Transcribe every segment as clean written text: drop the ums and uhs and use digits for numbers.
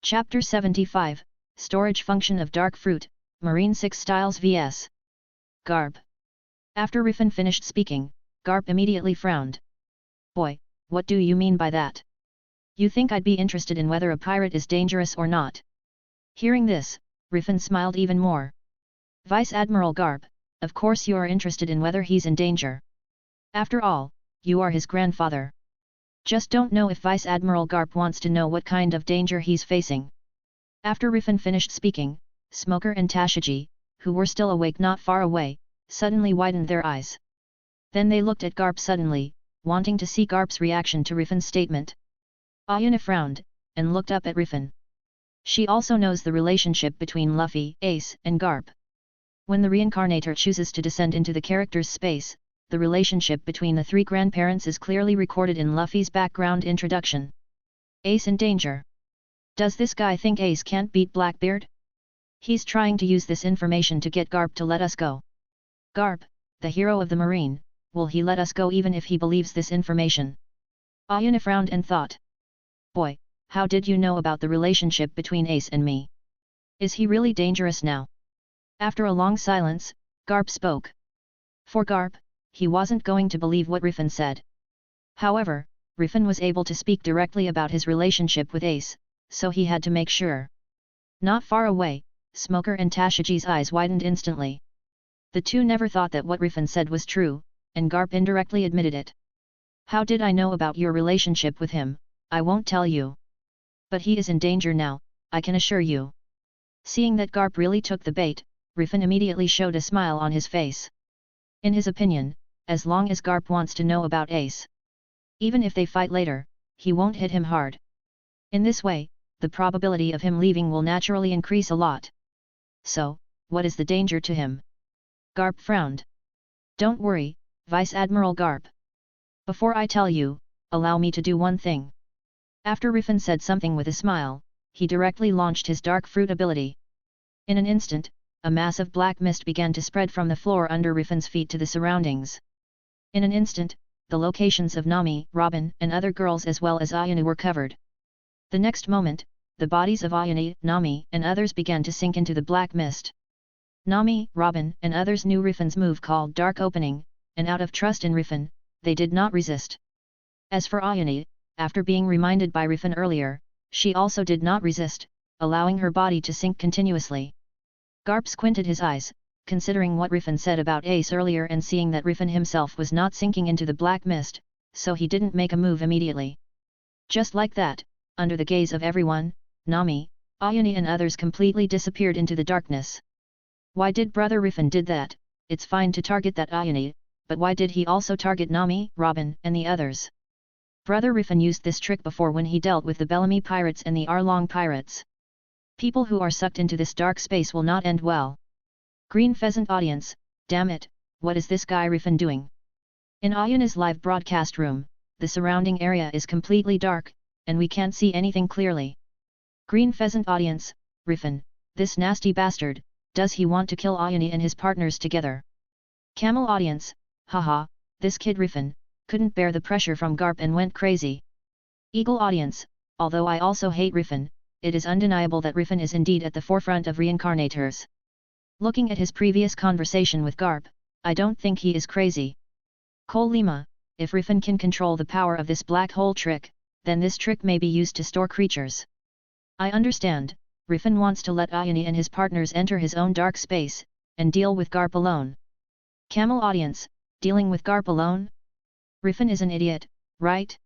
Chapter 75, Storage Function of Dark Fruit, Marine 6 Styles vs. Garp. After Rifan finished speaking, Garp immediately frowned. Boy, what do you mean by that? You think I'd be interested in whether a pirate is dangerous or not? Hearing this, Rifan smiled even more. Vice Admiral Garp, of course you are interested in whether he's in danger. After all, you are his grandfather. Just don't know if Vice Admiral Garp wants to know what kind of danger he's facing. After Rifan finished speaking, Smoker and Tashiji, who were still awake not far away, suddenly widened their eyes. Then they looked at Garp suddenly, wanting to see Garp's reaction to Rifan's statement. Ayuna frowned, and looked up at Rifan. She also knows the relationship between Luffy, Ace, and Garp. When the Reincarnator chooses to descend into the character's space, the relationship between the three grandparents is clearly recorded in Luffy's background introduction. Ace in danger. Does this guy think Ace can't beat Blackbeard? He's trying to use this information to get Garp to let us go. Garp, the hero of the Marine, will he let us go even if he believes this information? Ayuna frowned and thought. Boy, how did you know about the relationship between Ace and me? Is he really dangerous now? After a long silence, Garp spoke. For Garp, he wasn't going to believe what Rifan said. However, Rifan was able to speak directly about his relationship with Ace, so he had to make sure. Not far away, Smoker and Tashiji's eyes widened instantly. The two never thought that what Rifan said was true, and Garp indirectly admitted it. How did I know about your relationship with him? I won't tell you. But he is in danger now, I can assure you. Seeing that Garp really took the bait, Rifan immediately showed a smile on his face. In his opinion, as long as Garp wants to know about Ace, even if they fight later, he won't hit him hard. In this way, the probability of him leaving will naturally increase a lot. So, what is the danger to him? Garp frowned. Don't worry, Vice Admiral Garp. Before I tell you, allow me to do one thing. After Rifan said something with a smile, he directly launched his dark fruit ability. In an instant, a mass of black mist began to spread from the floor under Rifan's feet to the surroundings. In an instant, the locations of Nami, Robin, and other girls as well as Ayuna were covered. The next moment, the bodies of Ayuna, Nami, and others began to sink into the black mist. Nami, Robin, and others knew Rifan's move called Dark Opening, and out of trust in Rifan, they did not resist. As for Ayuna, after being reminded by Rifan earlier, she also did not resist, allowing her body to sink continuously. Garp squinted his eyes, considering what Rifan said about Ace earlier and seeing that Rifan himself was not sinking into the black mist, so he didn't make a move immediately. Just like that, under the gaze of everyone, Nami, Ayuna and others completely disappeared into the darkness. Why did Brother Rifan did that? It's fine to target that Ayuna, but why did he also target Nami, Robin, and the others? Brother Rifan used this trick before when he dealt with the Bellamy pirates and the Arlong pirates. People who are sucked into this dark space will not end well. Green Pheasant audience, damn it, what is this guy Rifan doing? In Ayuna's live broadcast room, the surrounding area is completely dark, and we can't see anything clearly. Green Pheasant audience, Rifan, this nasty bastard, does he want to kill Ayuna and his partners together? Camel audience, haha, this kid Rifan, couldn't bear the pressure from Garp and went crazy. Eagle audience, although I also hate Rifan, it is undeniable that Rifan is indeed at the forefront of Reincarnators. Looking at his previous conversation with Garp, I don't think he is crazy. Cole Lima, if Rifan can control the power of this black hole trick, then this trick may be used to store creatures. I understand, Rifan wants to let Ayuna and his partners enter his own dark space, and deal with Garp alone. Camel audience, dealing with Garp alone? Rifan is an idiot, right?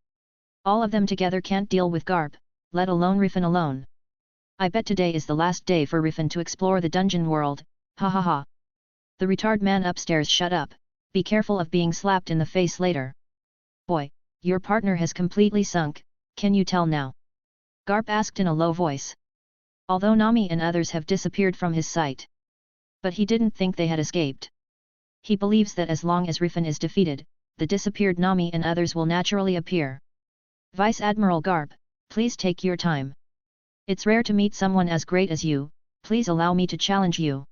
All of them together can't deal with Garp, let alone Rifan alone. I bet today is the last day for Rifan to explore the dungeon world, ha ha ha. The retard man upstairs, shut up, be careful of being slapped in the face later. Boy, your partner has completely sunk, can you tell now? Garp asked in a low voice. Although Nami and others have disappeared from his sight. But he didn't think they had escaped. He believes that as long as Rifan is defeated, the disappeared Nami and others will naturally appear. Vice Admiral Garp, please take your time. It's rare to meet someone as great as you, please allow me to challenge you.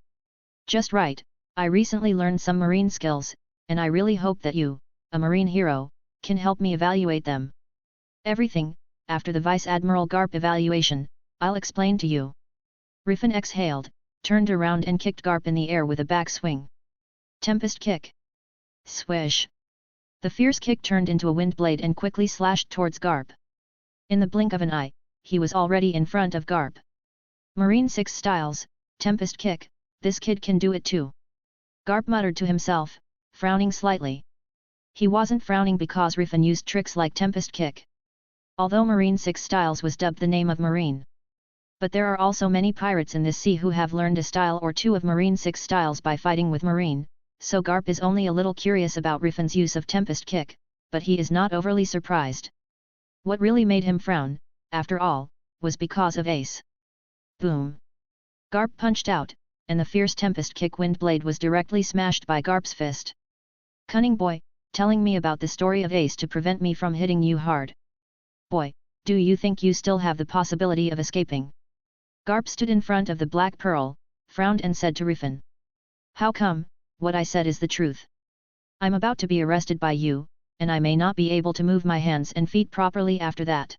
Just right, I recently learned some marine skills, and I really hope that you, a marine hero, can help me evaluate them. Everything, after the Vice Admiral Garp evaluation, I'll explain to you. Rifan exhaled, turned around and kicked Garp in the air with a backswing. Tempest kick. Swish. The fierce kick turned into a wind blade and quickly slashed towards Garp. In the blink of an eye, he was already in front of Garp. Marine 6 styles, Tempest kick, this kid can do it too. Garp muttered to himself, frowning slightly. He wasn't frowning because Rifan used tricks like Tempest kick. Although Marine 6 styles was dubbed the name of Marine. But there are also many pirates in this sea who have learned a style or two of Marine 6 styles by fighting with Marine, so Garp is only a little curious about Rifan's use of Tempest kick, but he is not overly surprised. What really made him frown, after all, was because of Ace. Boom! Garp punched out, and the fierce Tempest kick wind blade was directly smashed by Garp's fist. Cunning boy, telling me about the story of Ace to prevent me from hitting you hard. Boy, do you think you still have the possibility of escaping? Garp stood in front of the Black Pearl, frowned and said to Rifan. How come? What I said is the truth. I'm about to be arrested by you, and I may not be able to move my hands and feet properly after that.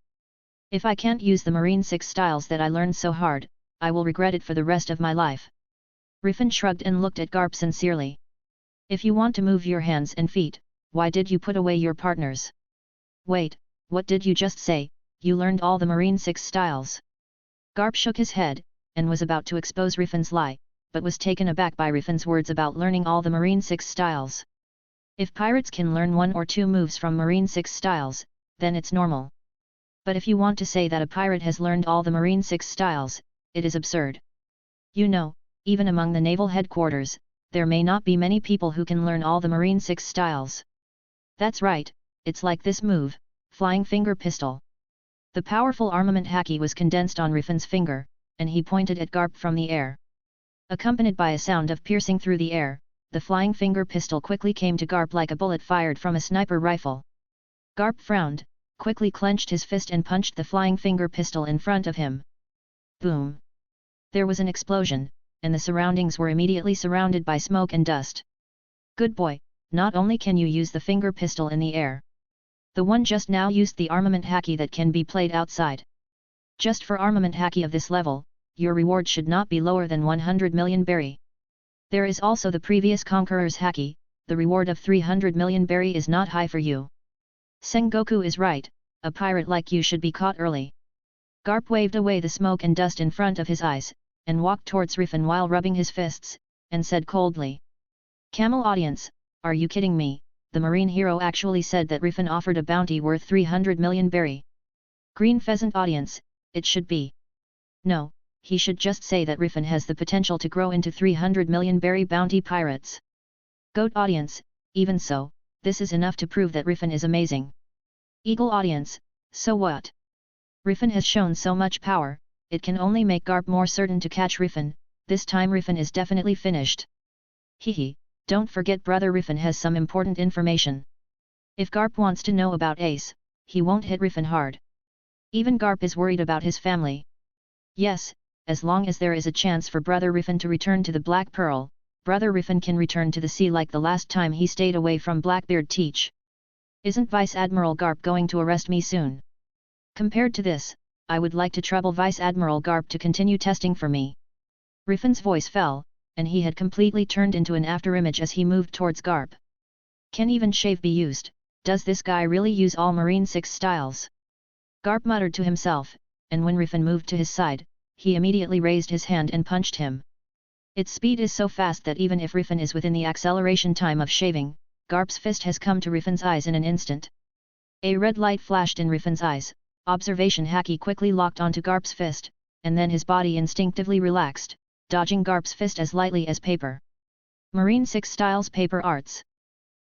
If I can't use the Marine 6 styles that I learned so hard, I will regret it for the rest of my life. Rifan shrugged and looked at Garp sincerely. If you want to move your hands and feet, why did you put away your partners? Wait, what did you just say? You learned all the Marine 6 styles? Garp shook his head, and was about to expose Rifan's lie, but was taken aback by Rifan's words about learning all the Marine 6 styles. If pirates can learn 1 or 2 moves from Marine 6 styles, then it's normal. But if you want to say that a pirate has learned all the Marine 6 styles, it is absurd. You know, even among the naval headquarters, there may not be many people who can learn all the Marine 6 styles. That's right, it's like this move, Flying Finger Pistol. The powerful armament haki was condensed on Rifan's finger, and he pointed at Garp from the air. Accompanied by a sound of piercing through the air, the Flying Finger Pistol quickly came to Garp like a bullet fired from a sniper rifle. Garp frowned, quickly clenched his fist and punched the Flying Finger Pistol in front of him. Boom! There was an explosion, and the surroundings were immediately surrounded by smoke and dust. Good boy, not only can you use the finger pistol in the air. The one just now used the armament haki that can be played outside. Just for armament haki of this level, your reward should not be lower than 100 million berry. There is also the previous Conqueror's haki, the reward of 300 million berry is not high for you. Sengoku is right, a pirate like you should be caught early. Garp waved away the smoke and dust in front of his eyes, and walked towards Rifan while rubbing his fists, and said coldly. Camel audience, are you kidding me? The marine hero actually said that Rifan offered a bounty worth 300 million berry. Green pheasant audience, it should be. No, he should just say that Rifan has the potential to grow into 300 million berry bounty pirates. Goat audience, even so, this is enough to prove that Rifan is amazing. Eagle audience, so what? Rifan has shown so much power, it can only make Garp more certain to catch Rifan, this time Rifan is definitely finished. Hehe. Don't forget brother Rifan has some important information. If Garp wants to know about Ace, he won't hit Rifan hard. Even Garp is worried about his family. Yes, as long as there is a chance for brother Rifan to return to the Black Pearl, brother Rifan can return to the sea like the last time he stayed away from Blackbeard Teach. Isn't Vice Admiral Garp going to arrest me soon? Compared to this, I would like to trouble Vice Admiral Garp to continue testing for me. Rifan's voice fell, and he had completely turned into an afterimage as he moved towards Garp. Can even shave be used? Does this guy really use all Marine 6 styles? Garp muttered to himself, and when Rifan moved to his side, he immediately raised his hand and punched him. Its speed is so fast that even if Rifan is within the acceleration time of shaving, Garp's fist has come to Rifan's eyes in an instant. A red light flashed in Rifan's eyes, observation haki quickly locked onto Garp's fist, and then his body instinctively relaxed, dodging Garp's fist as lightly as paper. Marine 6 styles paper arts.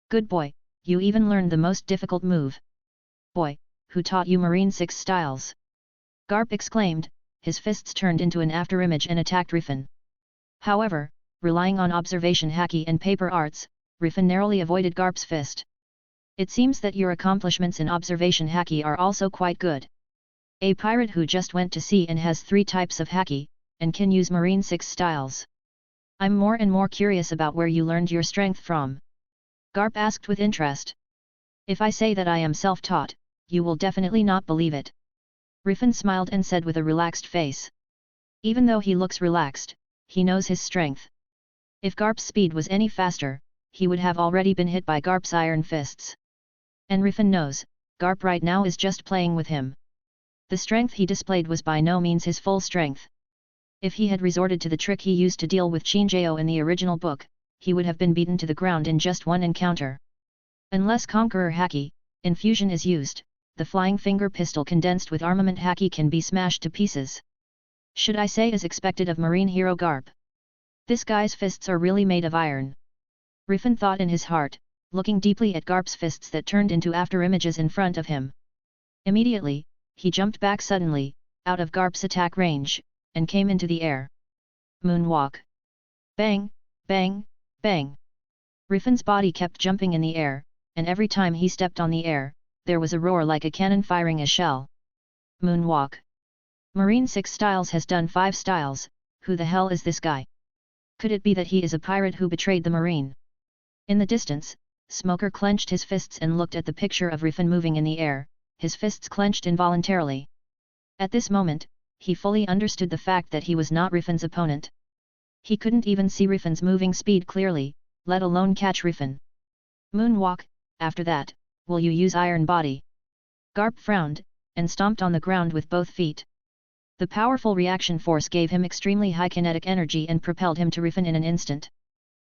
Good boy, you even learned the most difficult move. Boy, who taught you Marine 6 styles? Garp exclaimed, his fists turned into an afterimage and attacked Rifan. However, relying on observation haki and paper arts, Rifan narrowly avoided Garp's fist. It seems that your accomplishments in observation haki are also quite good. A pirate who just went to sea and has 3 types of haki, and can use Marine 6 styles. I'm more and more curious about where you learned your strength from. Garp asked with interest. If I say that I am self-taught, you will definitely not believe it. Rifan smiled and said with a relaxed face. Even though he looks relaxed, he knows his strength. If Garp's speed was any faster, he would have already been hit by Garp's iron fists. And Rifan knows, Garp right now is just playing with him. The strength he displayed was by no means his full strength. If he had resorted to the trick he used to deal with Chinjao in the original book, he would have been beaten to the ground in just one encounter. Unless Conqueror Haki, infusion is used, the flying finger pistol condensed with armament Haki can be smashed to pieces. Should I say as expected of marine hero Garp? This guy's fists are really made of iron. Rifan thought in his heart, looking deeply at Garp's fists that turned into after-images in front of him. Immediately, he jumped back suddenly, out of Garp's attack range, and came into the air. Moonwalk. Bang, bang, bang. Rifan's body kept jumping in the air, and every time he stepped on the air, there was a roar like a cannon firing a shell. Moonwalk. Marine 6 Styles has done 5 styles, who the hell is this guy? Could it be that he is a pirate who betrayed the marine? In the distance, Smoker clenched his fists and looked at the picture of Rifan moving in the air, his fists clenched involuntarily. At this moment, he fully understood the fact that he was not Rifan's opponent. He couldn't even see Rifan's moving speed clearly, let alone catch Rifan. Moonwalk, after that, will you use iron body? Garp frowned, and stomped on the ground with both feet. The powerful reaction force gave him extremely high kinetic energy and propelled him to Rifan in an instant.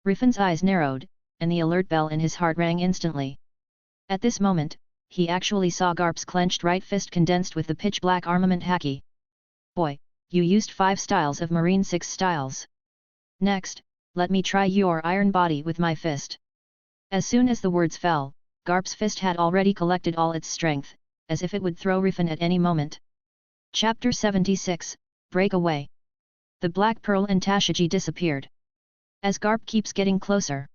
Rifan's eyes narrowed, and the alert bell in his heart rang instantly. At this moment, he actually saw Garp's clenched right fist condensed with the pitch-black armament Haki. Boy, you used 5 styles of Marine 6 styles. Next, let me try your iron body with my fist. As soon as the words fell, Garp's fist had already collected all its strength, as if it would throw Rifan at any moment. Chapter 76, Breakaway. The Black Pearl and Tashiji disappeared. As Garp keeps getting closer,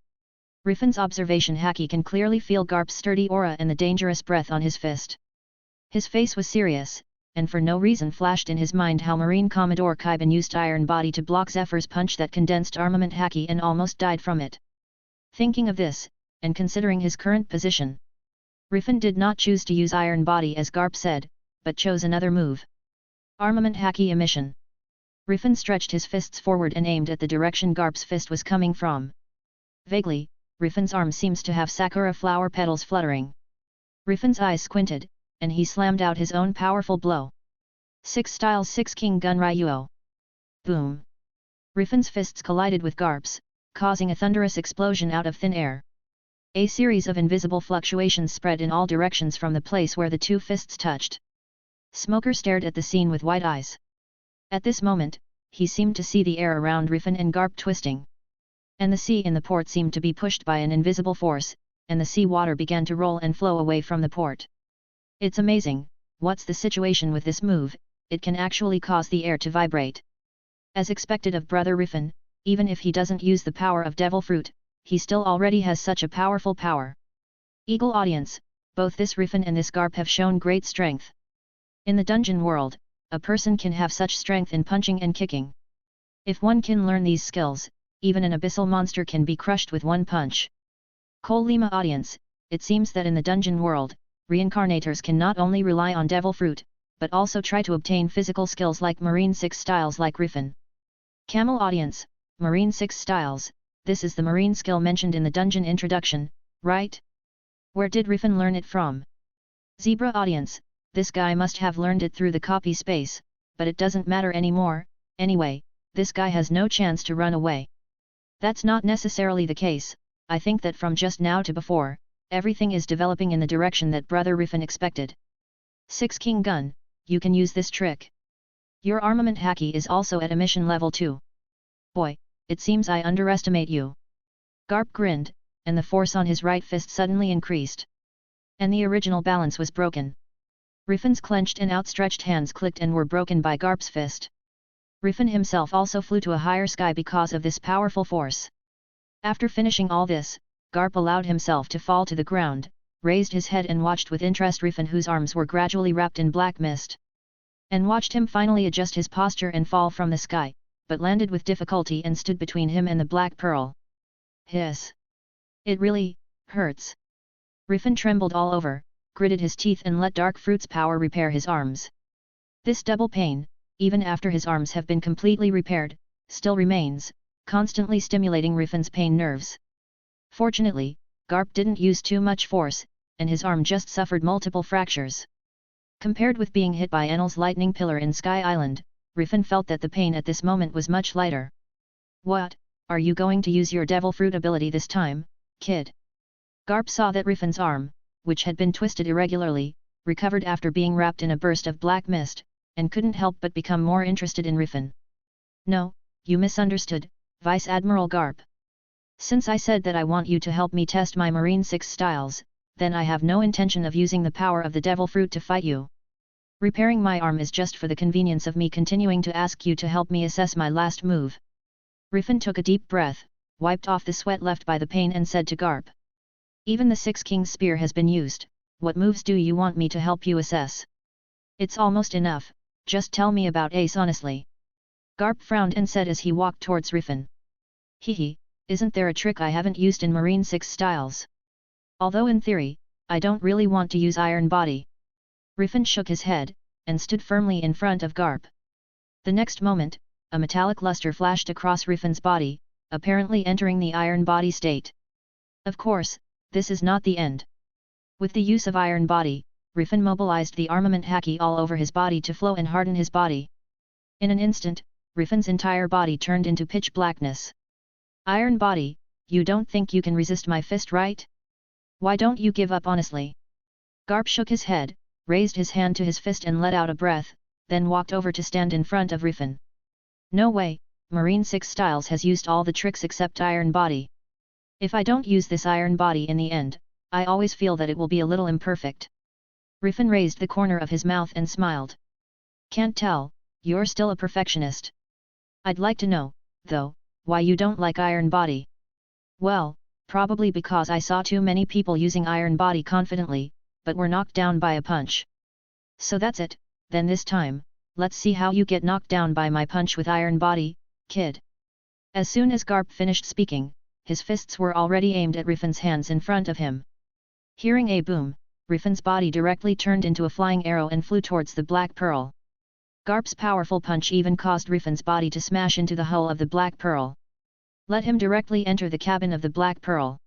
Rifan's observation Haki can clearly feel Garp's sturdy aura and the dangerous breath on his fist. His face was serious, and for no reason flashed in his mind how Marine Commodore Kaiban used iron body to block Zephyr's punch that condensed armament Haki and almost died from it. Thinking of this, and considering his current position, Rifan did not choose to use iron body as Garp said, but chose another move. Armament Haki emission. Rifan stretched his fists forward and aimed at the direction Garp's fist was coming from. Vaguely, Rifan's arm seems to have sakura flower petals fluttering. Rifan's eyes squinted, and he slammed out his own powerful blow. 6 Style 6 King Gun Ryuo. Boom! Rifan's fists collided with Garp's, causing a thunderous explosion out of thin air. A series of invisible fluctuations spread in all directions from the place where the two fists touched. Smoker stared at the scene with wide eyes. At this moment, he seemed to see the air around Rifan and Garp twisting. And the sea in the port seemed to be pushed by an invisible force, and the sea water began to roll and flow away from the port. It's amazing, what's the situation with this move, it can actually cause the air to vibrate. As expected of Brother Rifan, even if he doesn't use the power of Devil Fruit, he still already has such a powerful power. Eagle audience, both this Rifan and this Garp have shown great strength. In the dungeon world, a person can have such strength in punching and kicking. If one can learn these skills, even an abyssal monster can be crushed with one punch. Kolima audience, it seems that in the dungeon world, reincarnators can not only rely on Devil Fruit, but also try to obtain physical skills like Marine 6 styles like Rifan. Camel audience, Marine 6 styles, this is the marine skill mentioned in the dungeon introduction, right? Where did Rifan learn it from? Zebra audience, this guy must have learned it through the copy space, but it doesn't matter anymore, anyway, this guy has no chance to run away. That's not necessarily the case, I think that from just now to before, everything is developing in the direction that Brother Rifan expected. 6 King Gun, you can use this trick. Your armament Haki is also at emission level 2. Boy, it seems I underestimate you. Garp grinned, and the force on his right fist suddenly increased. And the original balance was broken. Rifan's clenched and outstretched hands clicked and were broken by Garp's fist. Rifan himself also flew to a higher sky because of this powerful force. After finishing all this, Garp allowed himself to fall to the ground, raised his head and watched with interest Rifan whose arms were gradually wrapped in black mist. And watched him finally adjust his posture and fall from the sky, but landed with difficulty and stood between him and the Black Pearl. Hiss! It really hurts. Rifan trembled all over, gritted his teeth and let Dark Fruit's power repair his arms. This double pain, even after his arms have been completely repaired, still remains, constantly stimulating Rifan's pain nerves. Fortunately, Garp didn't use too much force, and his arm just suffered multiple fractures. Compared with being hit by Enel's lightning pillar in Sky Island, Rifan felt that the pain at this moment was much lighter. What, are you going to use your devil fruit ability this time, kid? Garp saw that Rifan's arm, which had been twisted irregularly, recovered after being wrapped in a burst of black mist, and couldn't help but become more interested in Rifan. No, you misunderstood, Vice Admiral Garp. Since I said that I want you to help me test my Marine 6 styles, then I have no intention of using the power of the devil fruit to fight you. Repairing my arm is just for the convenience of me continuing to ask you to help me assess my last move. Rifan took a deep breath, wiped off the sweat left by the pain and said to Garp. Even the Six Kings spear has been used, what moves do you want me to help you assess? It's almost enough, just tell me about Ace honestly. Garp frowned and said as he walked towards Rifan. Hehe, isn't there a trick I haven't used in Marine 6 styles? Although in theory, I don't really want to use Iron Body. Rifan shook his head, and stood firmly in front of Garp. The next moment, a metallic luster flashed across Rifan's body, apparently entering the Iron Body state. Of course, this is not the end. With the use of Iron Body, Rifan mobilized the armament haki all over his body to flow and harden his body. In an instant, Rifan's entire body turned into pitch blackness. Iron Body, you don't think you can resist my fist, right? Why don't you give up honestly? Garp shook his head, raised his hand to his fist and let out a breath, then walked over to stand in front of Rifan. No way, Marine 6 styles has used all the tricks except Iron Body. If I don't use this Iron Body in the end, I always feel that it will be a little imperfect. Rifan raised the corner of his mouth and smiled. Can't tell, you're still a perfectionist. I'd like to know, though, why you don't like Iron Body. Well, probably because I saw too many people using Iron Body confidently, but were knocked down by a punch. So that's it, then this time, let's see how you get knocked down by my punch with Iron Body, kid. As soon as Garp finished speaking, his fists were already aimed at Rifan's hands in front of him. Hearing a boom, Rifan's body directly turned into a flying arrow and flew towards the Black Pearl. Garp's powerful punch even caused Rifan's body to smash into the hull of the Black Pearl. Let him directly enter the cabin of the Black Pearl.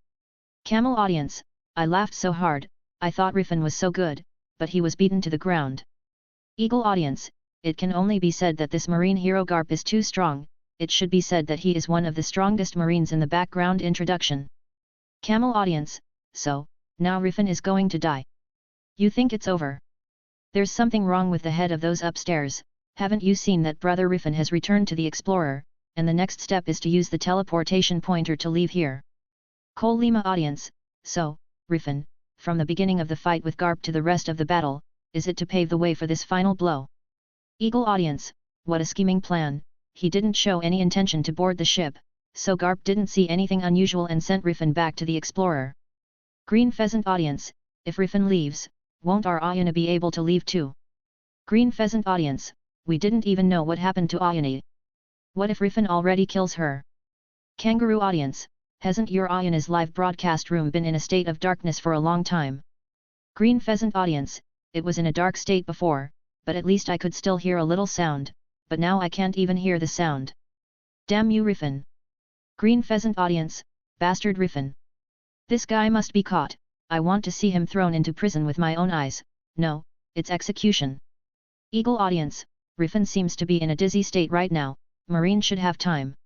Camel audience, I laughed so hard, I thought Rifan was so good, but he was beaten to the ground. Eagle audience, it can only be said that this marine hero Garp is too strong, it should be said that he is one of the strongest marines in the background introduction. Camel audience, so, now Rifan is going to die. You think it's over? There's something wrong with the head of those upstairs, haven't you seen that brother Rifan has returned to the Explorer, and the next step is to use the teleportation pointer to leave here. Kolima audience, so, Rifan, from the beginning of the fight with Garp to the rest of the battle, is it to pave the way for this final blow? Eagle audience, what a scheming plan, he didn't show any intention to board the ship, so Garp didn't see anything unusual and sent Rifan back to the Explorer. Green Pheasant audience, if Rifan leaves, won't our Ayana be able to leave too? Green Pheasant audience, we didn't even know what happened to Ayana. What if Rifan already kills her? Kangaroo audience, hasn't your Ayana's live broadcast room been in a state of darkness for a long time? Green Pheasant audience, it was in a dark state before, but at least I could still hear a little sound, but now I can't even hear the sound. Damn you Rifan! Green Pheasant audience, bastard Rifan! This guy must be caught, I want to see him thrown into prison with my own eyes, no, it's execution. Eagle audience, Rifan seems to be in a dizzy state right now, Marine should have time.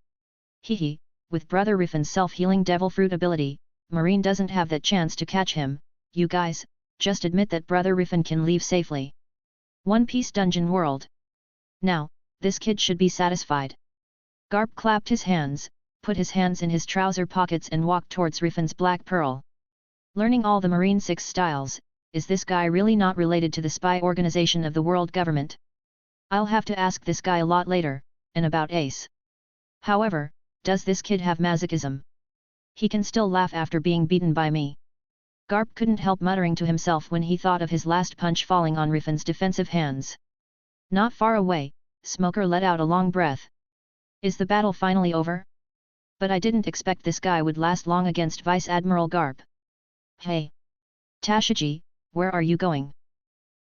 Hehe, with brother Rifan's self-healing devil fruit ability, Marine doesn't have that chance to catch him, you guys, just admit that brother Rifan can leave safely. One Piece Dungeon World. Now, this kid should be satisfied. Garp clapped his hands, put his hands in his trouser pockets and walked towards Rifan's Black Pearl. Learning all the Marine 6 styles, is this guy really not related to the spy organization of the world government? I'll have to ask this guy a lot later, and about Ace. However, does this kid have masochism? He can still laugh after being beaten by me. Garp couldn't help muttering to himself when he thought of his last punch falling on Rifan's defensive hands. Not far away, Smoker let out a long breath. Is the battle finally over? But I didn't expect this guy would last long against Vice Admiral Garp. Hey! Tashiji, where are you going?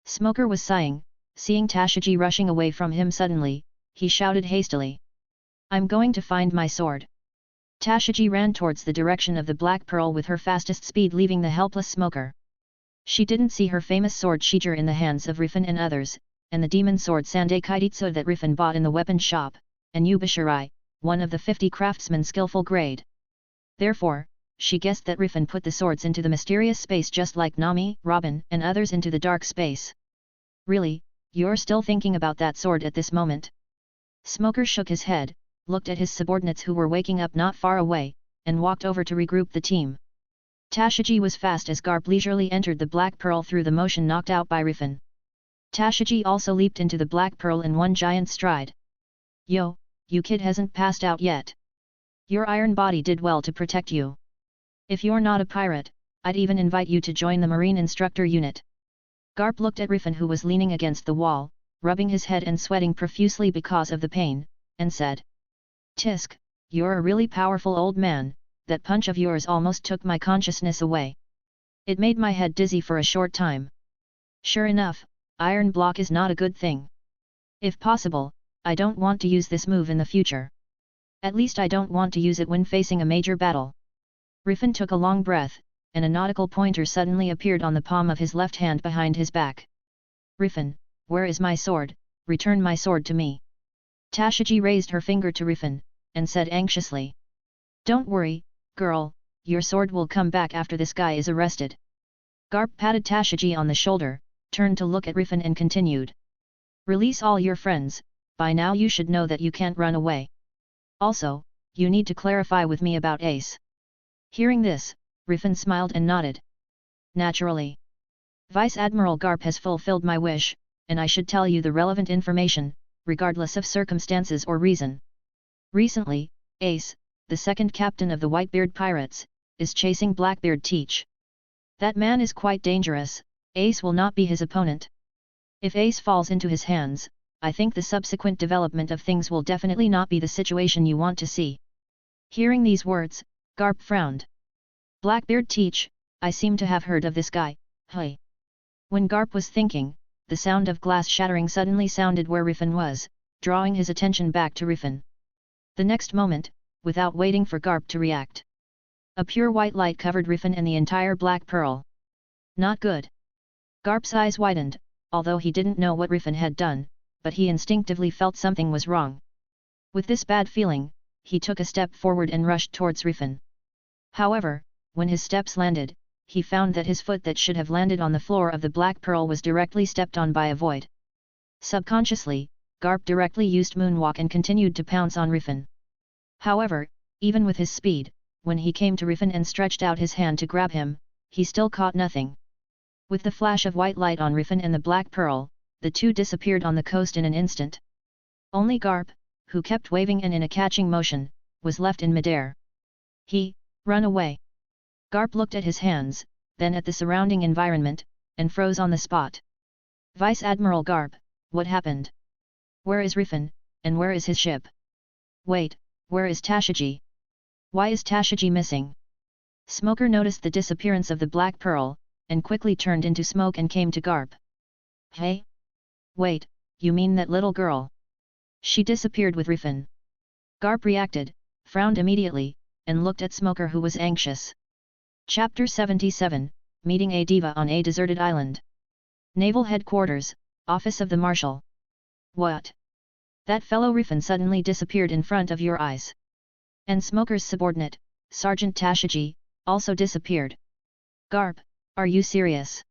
Smoker was sighing, Seeing Tashiji rushing away from him suddenly, he shouted hastily. I'm going to find my sword. Tashiji ran towards the direction of the Black Pearl with her fastest speed, leaving the helpless smoker. She didn't see her famous sword Shijir in the hands of Rifan and others, and the demon sword Sandai Kaititsu that Rifan bought in the weapon shop, and Yubishirai, one of the 50 craftsmen skillful grade. Therefore, she guessed that Rifan put the swords into the mysterious space just like Nami, Robin, and others into the dark space. Really, you're still thinking about that sword at this moment? Smoker shook his head, looked at his subordinates who were waking up not far away, and walked over to regroup the team. Tashiji was fast as Garp leisurely entered the Black Pearl through the motion knocked out by Rifan. Tashiji also leaped into the Black Pearl in one giant stride. Yo, you kid hasn't passed out yet. Your iron body did well to protect you. If you're not a pirate, I'd even invite you to join the Marine Instructor Unit. Garp looked at Rifan, who was leaning against the wall, rubbing his head and sweating profusely because of the pain, and said, Tisk, you're a really powerful old man, that punch of yours almost took my consciousness away. It made my head dizzy for a short time. Sure enough, iron block is not a good thing. If possible, I don't want to use this move in the future. At least I don't want to use it when facing a major battle. Rifan took a long breath, and a nautical pointer suddenly appeared on the palm of his left hand behind his back. Rifan, where is my sword? Return my sword to me. Tashiji raised her finger to Rifan, and said anxiously. Don't worry, girl, your sword will come back after this guy is arrested. Garp patted Tashiji on the shoulder, turned to look at Rifan and continued. Release all your friends, by now you should know that you can't run away. Also, you need to clarify with me about Ace. Hearing this, Rifan smiled and nodded. Naturally. Vice Admiral Garp has fulfilled my wish, and I should tell you the relevant information, regardless of circumstances or reason. Recently, Ace, the second captain of the Whitebeard Pirates, is chasing Blackbeard Teach. That man is quite dangerous. Ace will not be his opponent. If Ace falls into his hands, I think the subsequent development of things will definitely not be the situation you want to see. Hearing these words, Garp frowned. Blackbeard Teach, I seem to have heard of this guy, hey. When Garp was thinking, the sound of glass shattering suddenly sounded where Rifan was, drawing his attention back to Rifan. The next moment, without waiting for Garp to react, a pure white light covered Rifan and the entire Black Pearl. Not good. Garp's eyes widened, although he didn't know what Rifan had done, but he instinctively felt something was wrong. With this bad feeling, he took a step forward and rushed towards Rifan. However, when his steps landed, he found that his foot that should have landed on the floor of the Black Pearl was directly stepped on by a void. Subconsciously, Garp directly used Moonwalk and continued to pounce on Rifan. However, even with his speed, when he came to Rifan and stretched out his hand to grab him, he still caught nothing. With the flash of white light on Rifan and the Black Pearl, the two disappeared on the coast in an instant. Only Garp, who kept waving and in a catching motion, was left in midair. Run away. Garp looked at his hands, then at the surrounding environment, and froze on the spot. Vice Admiral Garp, what happened? Where is Rifan, and where is his ship? Wait, where is Tashiji? Why is Tashiji missing? Smoker noticed the disappearance of the Black Pearl, and quickly turned into smoke and came to Garp. Hey? Wait, you mean that little girl? She disappeared with Rifan. Garp reacted, frowned immediately, and looked at Smoker, who was anxious. Chapter 77, Meeting a Diva on a Deserted Island. Naval Headquarters, Office of the Marshal. What? That fellow Rifan suddenly disappeared in front of your eyes. And Smoker's subordinate, Sergeant Tashiji, also disappeared. Garp, are you serious?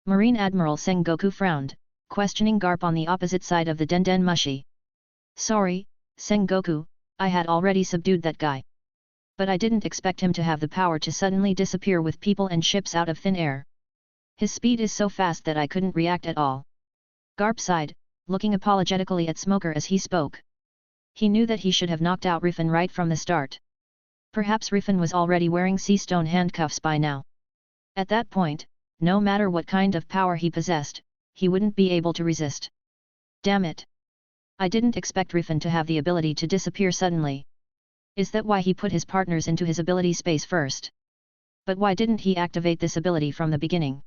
Marine Admiral Sengoku frowned, questioning Garp on the opposite side of the Den Mushi. Sorry, Sengoku, I had already subdued that guy. But I didn't expect him to have the power to suddenly disappear with people and ships out of thin air. His speed is so fast that I couldn't react at all. Garp sighed, looking apologetically at Smoker as he spoke. He knew that he should have knocked out Rifan right from the start. Perhaps Rifan was already wearing sea stone handcuffs by now. At that point, no matter what kind of power he possessed, he wouldn't be able to resist. Damn it! I didn't expect Rifan to have the ability to disappear suddenly. Is that why he put his partners into his ability space first? But why didn't he activate this ability from the beginning?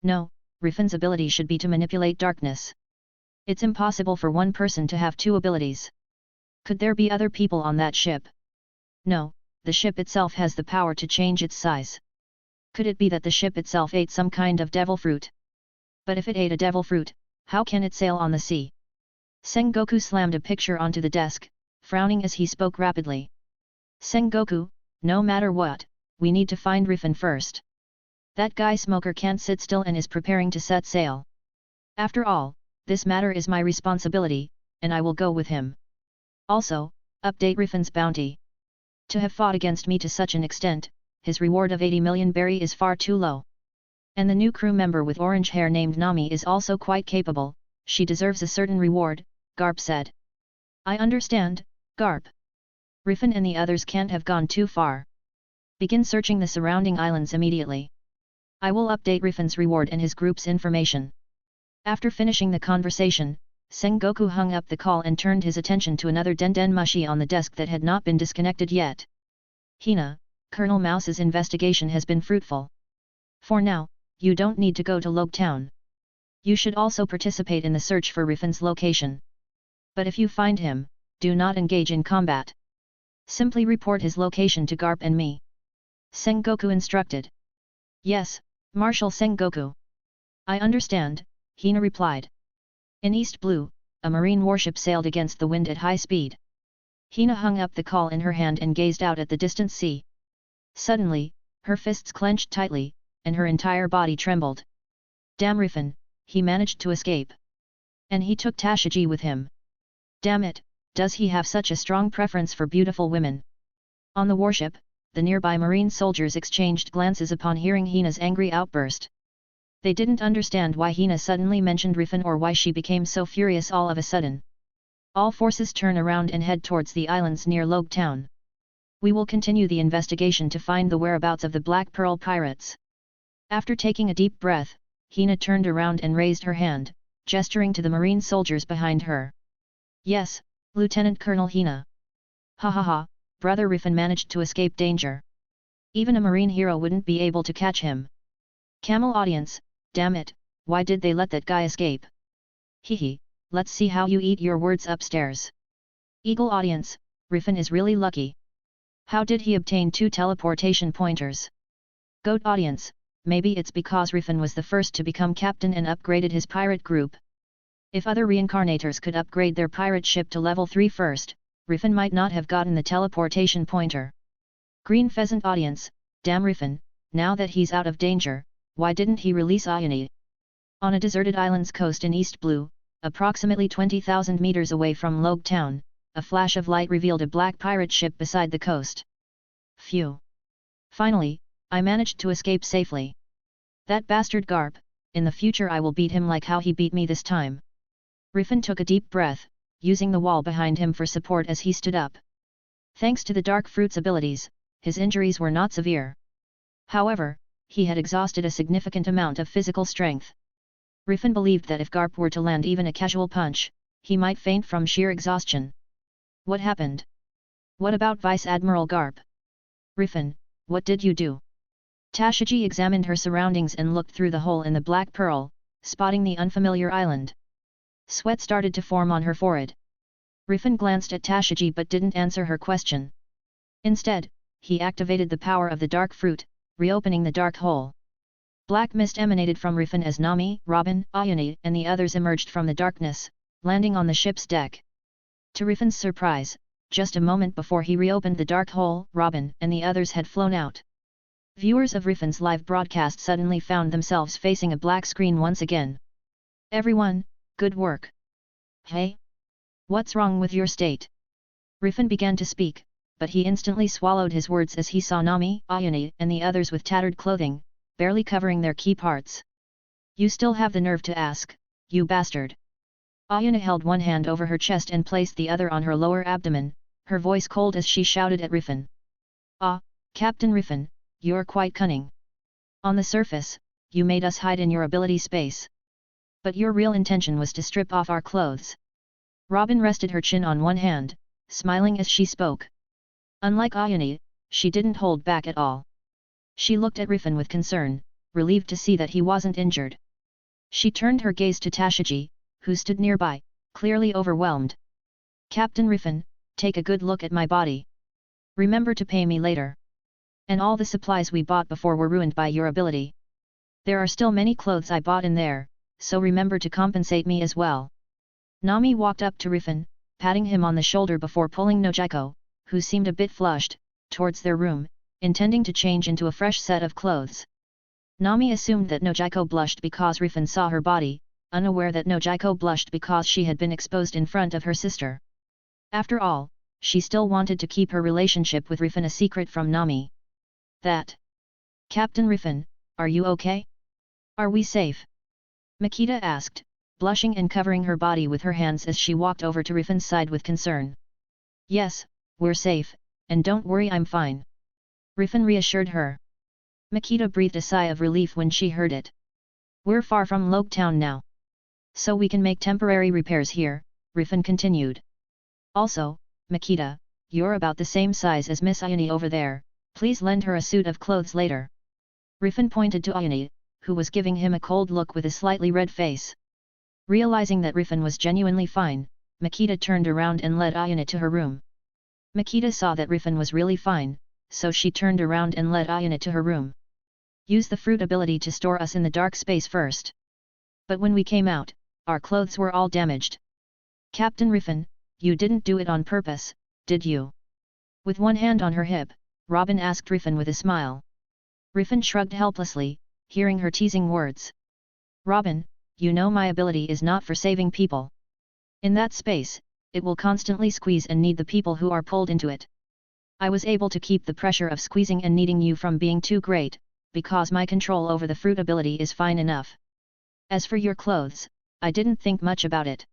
No, Rifan's ability should be to manipulate darkness. It's impossible for one person to have two abilities. Could there be other people on that ship? No, the ship itself has the power to change its size. Could it be that the ship itself ate some kind of devil fruit? But if it ate a devil fruit, how can it sail on the sea? Sengoku slammed a picture onto the desk, frowning as he spoke rapidly. Sengoku, no matter what, we need to find Rifan first. That guy smoker can't sit still and is preparing to set sail. After all, this matter is my responsibility, and I will go with him. Also, update Rifan's bounty. To have fought against me to such an extent, his reward of 80 million berry is far too low. And the new crew member with orange hair named Nami is also quite capable, she deserves a certain reward, Garp said. I understand, Garp. Rifan and the others can't have gone too far. Begin searching the surrounding islands immediately. I will update Rifan's reward and his group's information. After finishing the conversation, Sengoku hung up the call and turned his attention to another Denden Mushi on the desk that had not been disconnected yet. Hina, Colonel Mouse's investigation has been fruitful. For now, you don't need to go to Log Town. You should also participate in the search for Rifan's location. But if you find him, do not engage in combat. Simply report his location to Garp and me. Sengoku instructed. Yes, Marshal Sengoku. I understand, Hina replied. In East Blue, a marine warship sailed against the wind at high speed. Hina hung up the call in her hand and gazed out at the distant sea. Suddenly, her fists clenched tightly, and her entire body trembled. Damn Rifan, he managed to escape. And he took Tashiji with him. Damn it, does he have such a strong preference for beautiful women? On the warship, the nearby marine soldiers exchanged glances upon hearing Hina's angry outburst. They didn't understand why Hina suddenly mentioned Rifan or why she became so furious all of a sudden. All forces turn around and head towards the islands near Log Town. We will continue the investigation to find the whereabouts of the Black Pearl pirates. After taking a deep breath, Hina turned around and raised her hand, gesturing to the marine soldiers behind her. Yes, Lieutenant Colonel Hina. Ha ha ha, Brother Rifan managed to escape danger. Even a marine hero wouldn't be able to catch him. Camel audience, damn it, why did they let that guy escape? Hehe, let's see how you eat your words upstairs. Eagle audience, Rifan is really lucky. How did he obtain 2 teleportation pointers? Goat audience, maybe it's because Rifan was the first to become captain and upgraded his pirate group. If other reincarnators could upgrade their pirate ship to level 3 first, Rifan might not have gotten the teleportation pointer. Green pheasant audience, damn Rifan, now that he's out of danger, why didn't he release Ayane? On a deserted island's coast in East Blue, approximately 20,000 meters away from Log Town, a flash of light revealed a black pirate ship beside the coast. Phew! Finally, I managed to escape safely. That bastard Garp, in the future I will beat him like how he beat me this time. Rifan took a deep breath, using the wall behind him for support as he stood up. Thanks to the dark fruit's abilities, his injuries were not severe. However, he had exhausted a significant amount of physical strength. Rifan believed that if Garp were to land even a casual punch, he might faint from sheer exhaustion. What happened? What about Vice Admiral Garp? Rifan, what did you do? Tashiji examined her surroundings and looked through the hole in the Black Pearl, spotting the unfamiliar island. Sweat started to form on her forehead. Rifan glanced at Tashiji but didn't answer her question. Instead, he activated the power of the dark fruit, reopening the dark hole. Black mist emanated from Rifan as Nami, Robin, Ayane and the others emerged from the darkness, landing on the ship's deck. To Rifan's surprise, just a moment before he reopened the dark hole, Robin and the others had flown out. Viewers of Rifan's live broadcast suddenly found themselves facing a black screen once again. Everyone, good work. Hey? What's wrong with your state? Rifan began to speak, but he instantly swallowed his words as he saw Nami, Ayane and the others with tattered clothing, barely covering their key parts. You still have the nerve to ask, you bastard. Ayane held one hand over her chest and placed the other on her lower abdomen, her voice cold as she shouted at Rifan. Ah, Captain Rifan, you're quite cunning. On the surface, you made us hide in your ability space. But your real intention was to strip off our clothes. Robin rested her chin on one hand, smiling as she spoke. Unlike Ayane, she didn't hold back at all. She looked at Rifan with concern, relieved to see that he wasn't injured. She turned her gaze to Tashiji, who stood nearby, clearly overwhelmed. Captain Rifan, take a good look at my body. Remember to pay me later. And all the supplies we bought before were ruined by your ability. There are still many clothes I bought in there, so remember to compensate me as well. Nami walked up to Rifan, patting him on the shoulder before pulling Nojiko, who seemed a bit flushed, towards their room, intending to change into a fresh set of clothes. Nami assumed that Nojiko blushed because Rifan saw her body, unaware that Nojiko blushed because she had been exposed in front of her sister. After all, she still wanted to keep her relationship with Rifan a secret from Nami. That. Captain Rifan, are you okay? Are we safe? Makita asked, blushing and covering her body with her hands as she walked over to Rifan's side with concern. Yes, we're safe, and don't worry, I'm fine. Rifan reassured her. Makita breathed a sigh of relief when she heard it. We're far from Loke Town now. So we can make temporary repairs here, Rifan continued. Also, Makita, you're about the same size as Miss Ayani over there, please lend her a suit of clothes later. Rifan pointed to Ayani, who was giving him a cold look with a slightly red face. Realizing that Rifan was genuinely fine, Makita turned around and led Ayani to her room. Makita saw that Rifan was really fine, so she turned around and led Ayani to her room. Use the fruit ability to store us in the dark space first. But when we came out, our clothes were all damaged. Captain Rifan, you didn't do it on purpose, did you? With one hand on her hip, Robin asked Rifan with a smile. Rifan shrugged helplessly, hearing her teasing words. Robin, you know my ability is not for saving people. In that space, it will constantly squeeze and need the people who are pulled into it. I was able to keep the pressure of squeezing and needing you from being too great, because my control over the fruit ability is fine enough. As for your clothes, I didn't think much about it.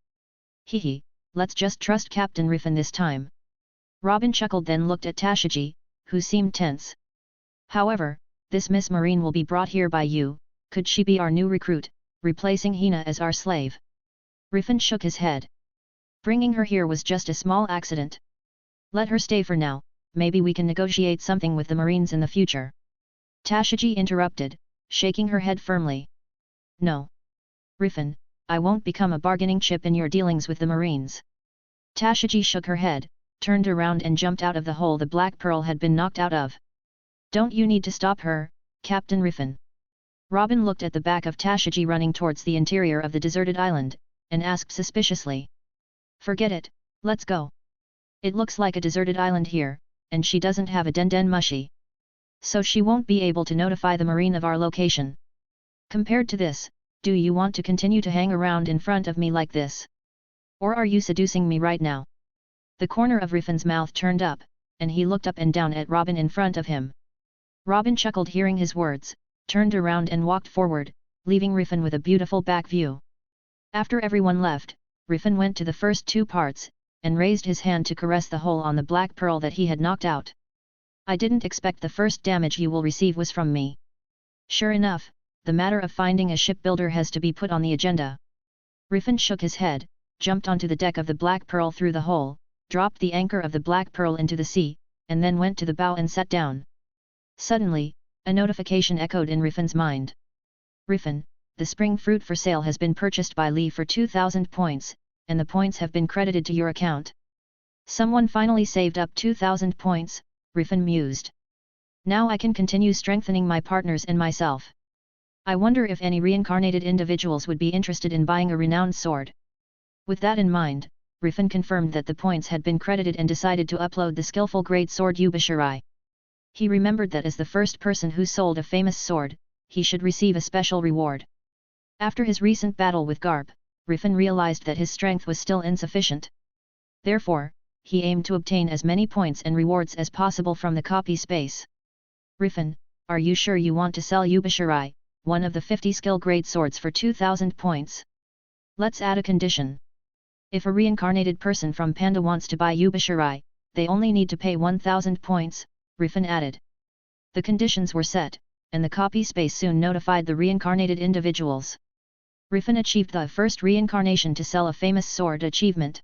Hehe, let's just trust Captain Rifan this time. Robin chuckled, then looked at Tashiji, who seemed tense. However, this Miss Marine will be brought here by you, could she be our new recruit, replacing Hina as our slave? Rifan shook his head. Bringing her here was just a small accident. Let her stay for now, maybe we can negotiate something with the Marines in the future. Tashiji interrupted, shaking her head firmly. No. Rifan, I won't become a bargaining chip in your dealings with the Marines. Tashiji shook her head, turned around and jumped out of the hole the Black Pearl had been knocked out of. Don't you need to stop her, Captain Rifan? Robin looked at the back of Tashiji running towards the interior of the deserted island, and asked suspiciously. Forget it, let's go. It looks like a deserted island here, and she doesn't have a den mushi. So she won't be able to notify the Marine of our location. Compared to this, do you want to continue to hang around in front of me like this? Or are you seducing me right now? The corner of Rifan's mouth turned up, and he looked up and down at Robin in front of him. Robin chuckled hearing his words, turned around and walked forward, leaving Rifan with a beautiful back view. After everyone left, Rifan went to the first two parts, and raised his hand to caress the hole on the Black Pearl that he had knocked out. I didn't expect the first damage you will receive was from me. Sure enough, the matter of finding a shipbuilder has to be put on the agenda. Rifan shook his head, jumped onto the deck of the Black Pearl through the hole, dropped the anchor of the Black Pearl into the sea, and then went to the bow and sat down. Suddenly, a notification echoed in Rifan's mind. Rifan, the spring fruit for sale has been purchased by Lee for 2,000 points, and the points have been credited to your account. Someone finally saved up 2,000 points, Rifan mused. Now I can continue strengthening my partners and myself. I wonder if any reincarnated individuals would be interested in buying a renowned sword. With that in mind, Rifan confirmed that the points had been credited and decided to upload the skillful great sword Yubishirai. He remembered that as the first person who sold a famous sword, he should receive a special reward. After his recent battle with Garp, Rifan realized that his strength was still insufficient. Therefore, he aimed to obtain as many points and rewards as possible from the copy space. Rifan, are you sure you want to sell Yubishirai, one of the 50 skill grade swords for 2,000 points? Let's add a condition. If a reincarnated person from Panda wants to buy Yubishirai, they only need to pay 1,000 points, Rifan added. The conditions were set, and the copy space soon notified the reincarnated individuals. Rifan achieved the first reincarnation to sell a famous sword achievement.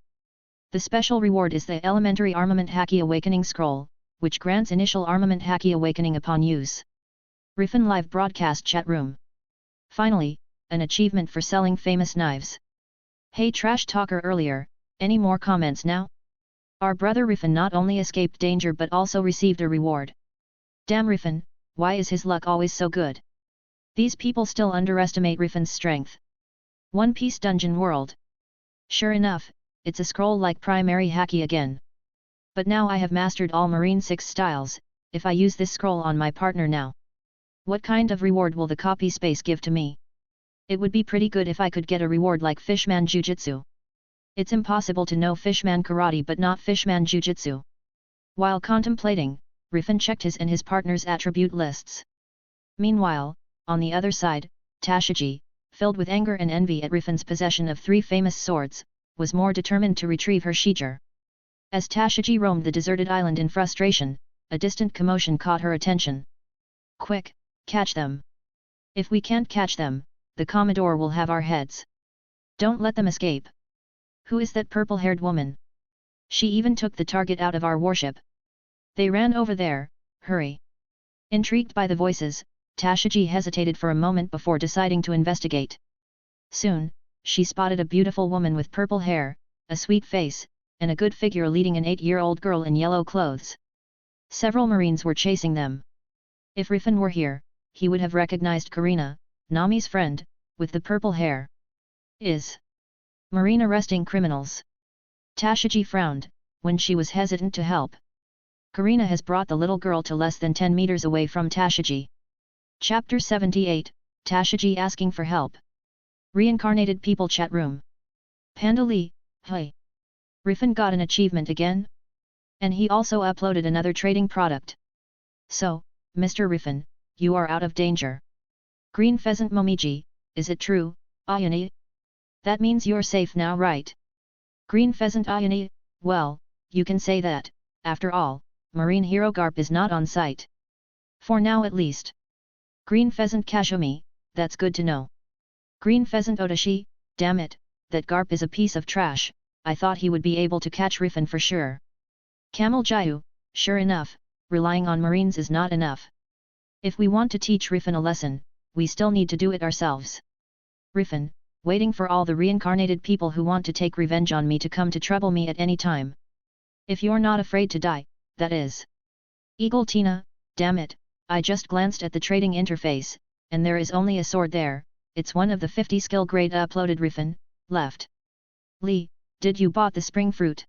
The special reward is the Elementary Armament Haki Awakening Scroll, which grants initial armament Haki Awakening upon use. Rifan live broadcast chat room. Finally, an achievement for selling famous knives. Hey trash talker earlier, any more comments now? Our brother Rifan not only escaped danger but also received a reward. Damn Rifan, why is his luck always so good? These people still underestimate Rifan's strength. One Piece Dungeon World. Sure enough, it's a scroll-like primary haki again. But now I have mastered all Marine 6 styles, if I use this scroll on my partner now. What kind of reward will the copy space give to me? It would be pretty good if I could get a reward like Fishman Jujutsu. It's impossible to know Fishman Karate but not Fishman Jujutsu. While contemplating, Rifan checked his and his partner's attribute lists. Meanwhile, on the other side, Tashiji, filled with anger and envy at Rifan's possession of 3 famous swords, was more determined to retrieve her Shijir. As Tashiji roamed the deserted island in frustration, a distant commotion caught her attention. Quick, catch them! If we can't catch them, the Commodore will have our heads. Don't let them escape. Who is that purple-haired woman? She even took the target out of our warship. They ran over there, hurry! Intrigued by the voices, Tashiji hesitated for a moment before deciding to investigate. Soon, she spotted a beautiful woman with purple hair, a sweet face, and a good figure leading an 8-year-old girl in yellow clothes. Several Marines were chasing them. If Rifan were here, he would have recognized Karina, Nami's friend, with the purple hair. Is Marine arresting criminals? Tashiji frowned, when she was hesitant to help. Karina has brought the little girl to less than 10 meters away from Tashiji. Chapter 78, Tashiji asking for help. Reincarnated People Chat Room. Panda Lee, hi. Rifan got an achievement again? And he also uploaded another trading product. So, Mr. Rifan, you are out of danger. Green Pheasant Momiji, is it true, Ayani? That means you're safe now, right? Green Pheasant Ayani, well, you can say that, after all, Marine Hero Garp is not on site. For now at least. Green Pheasant Kashumi, that's good to know. Green Pheasant Odashi, damn it, that Garp is a piece of trash, I thought he would be able to catch Rifan for sure. Camel Jayu, sure enough, relying on Marines is not enough. If we want to teach Rifan a lesson, we still need to do it ourselves. Rifan, waiting for all the reincarnated people who want to take revenge on me to come to trouble me at any time. If you're not afraid to die, that is. Eagle Tina, damn it, I just glanced at the trading interface, and there is only a sword there, it's one of the 50 skill grade uploaded. Rifan, left. Lee, did you bought the spring fruit?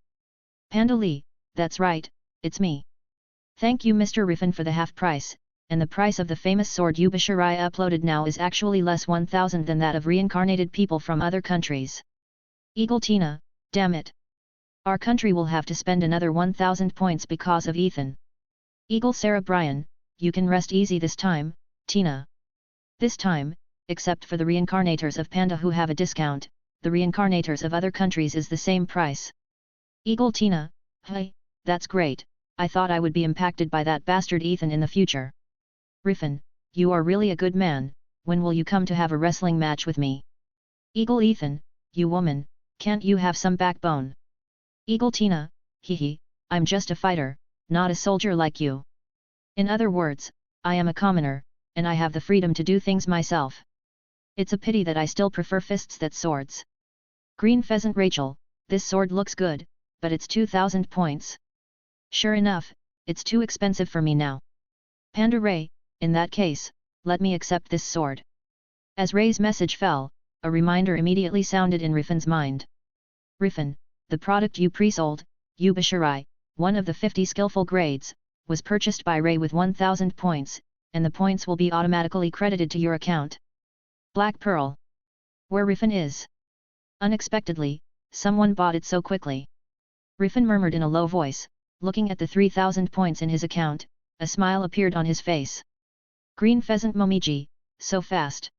Panda Lee, that's right, it's me. Thank you Mr. Rifan for the half price, and the price of the famous sword Yubashirai uploaded now is actually less 1,000 than that of reincarnated people from other countries. Eagle Tina, damn it. Our country will have to spend another 1,000 points because of Ethan. Eagle Sarah Bryan, you can rest easy this time, Tina. This time, except for the reincarnators of Panda who have a discount, the reincarnators of other countries is the same price. Eagle Tina, hey, that's great, I thought I would be impacted by that bastard Ethan in the future. Rifan, you are really a good man, when will you come to have a wrestling match with me? Eagle Ethan, you woman, can't you have some backbone? Eagle Tina, hehe, I'm just a fighter, not a soldier like you. In other words, I am a commoner, and I have the freedom to do things myself. It's a pity that I still prefer fists than swords. Green Pheasant Rachel, this sword looks good, but it's 2,000 points. Sure enough, it's too expensive for me now. Panda Ray, in that case, let me accept this sword. As Ray's message fell, a reminder immediately sounded in Rifan's mind. Rifan, the product you pre-sold, Yubashirai, one of the 50 skillful grades, was purchased by Ray with 1,000 points, and the points will be automatically credited to your account. Black Pearl. Where Rifan is? Unexpectedly, someone bought it so quickly. Rifan murmured in a low voice, looking at the 3,000 points in his account, a smile appeared on his face. Green Pheasant Momiji, so fast.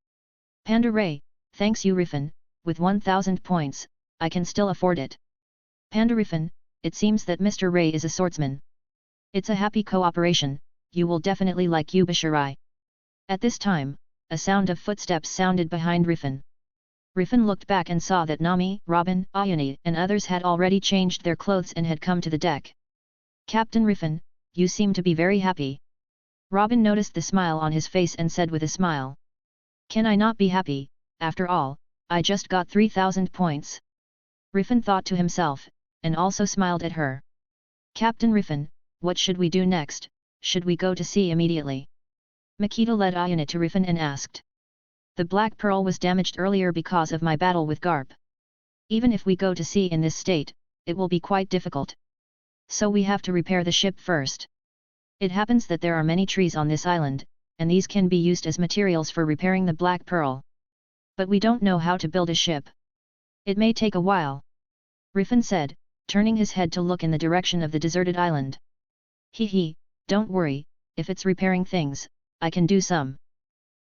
Panda Ray, thanks you Rifan, with 1,000 points, I can still afford it. Panda Rifan, it seems that Mr. Ray is a swordsman. It's a happy cooperation, you will definitely like Yubashirai. At this time, a sound of footsteps sounded behind Rifan. Rifan looked back and saw that Nami, Robin, Ayani and others had already changed their clothes and had come to the deck. Captain Rifan, you seem to be very happy. Robin noticed the smile on his face and said with a smile. Can I not be happy, after all, I just got 3,000 points. Rifan thought to himself, and also smiled at her. Captain Rifan, what should we do next? Should we go to sea immediately? Makita led Ayana to Rifan and asked. The Black Pearl was damaged earlier because of my battle with Garp. Even if we go to sea in this state, it will be quite difficult. So we have to repair the ship first. It happens that there are many trees on this island, and these can be used as materials for repairing the Black Pearl. But we don't know how to build a ship. It may take a while. Rifan said, turning his head to look in the direction of the deserted island. Hee, don't worry, if it's repairing things, I can do some.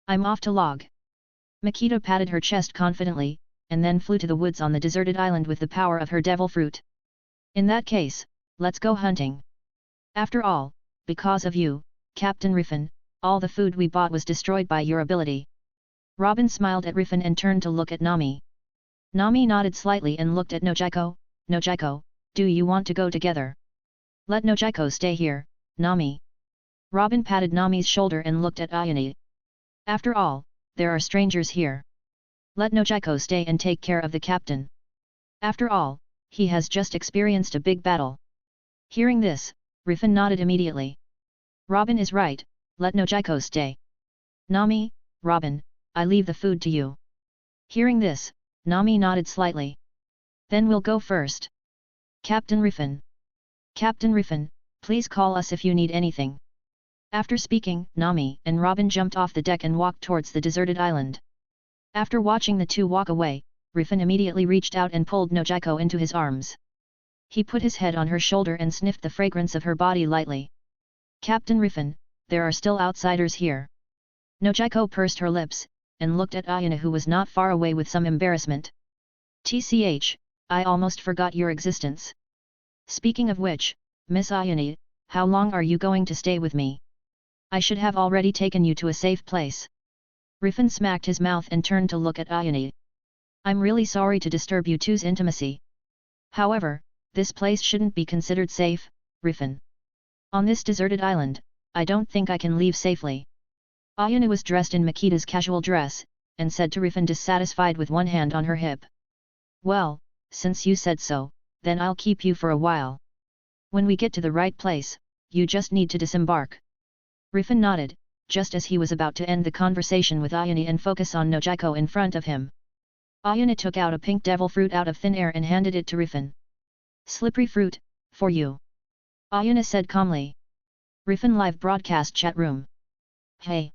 I'm off to log. Makita patted her chest confidently, and then flew to the woods on the deserted island with the power of her devil fruit. In that case, let's go hunting. After all, because of you, Captain Rifan, all the food we bought was destroyed by your ability. Robin smiled at Rifan and turned to look at Nami. Nami nodded slightly and looked at Nojiko. Nojiko, do you want to go together? Let Nojiko stay here, Nami. Robin patted Nami's shoulder and looked at Ayane. After all, there are strangers here. Let Nojiko stay and take care of the captain. After all, he has just experienced a big battle. Hearing this, Rifan nodded immediately. Robin is right, let Nojiko stay. Nami, Robin, I leave the food to you. Hearing this, Nami nodded slightly. Then we'll go first. Captain Rifan. Captain Rifan, please call us if you need anything. After speaking, Nami and Robin jumped off the deck and walked towards the deserted island. After watching the two walk away, Rifan immediately reached out and pulled Nojiko into his arms. He put his head on her shoulder and sniffed the fragrance of her body lightly. Captain Rifan, there are still outsiders here. Nojiko pursed her lips, and looked at Ayana who was not far away with some embarrassment. TCH, I almost forgot your existence. Speaking of which, Miss Ayane, how long are you going to stay with me? I should have already taken you to a safe place. Rifan smacked his mouth and turned to look at Ayane. I'm really sorry to disturb you two's intimacy. However, this place shouldn't be considered safe, Rifan. On this deserted island, I don't think I can leave safely. Ayana was dressed in Makita's casual dress, and said to Rifan dissatisfied with one hand on her hip. Well, since you said so, then I'll keep you for a while. When we get to the right place, you just need to disembark. Rifan nodded, just as he was about to end the conversation with Ayane and focus on Nojiko in front of him. Ayane took out a pink devil fruit out of thin air and handed it to Rifan. Slippery fruit, for you. Ayane said calmly. Rifan live broadcast chat room. Hey!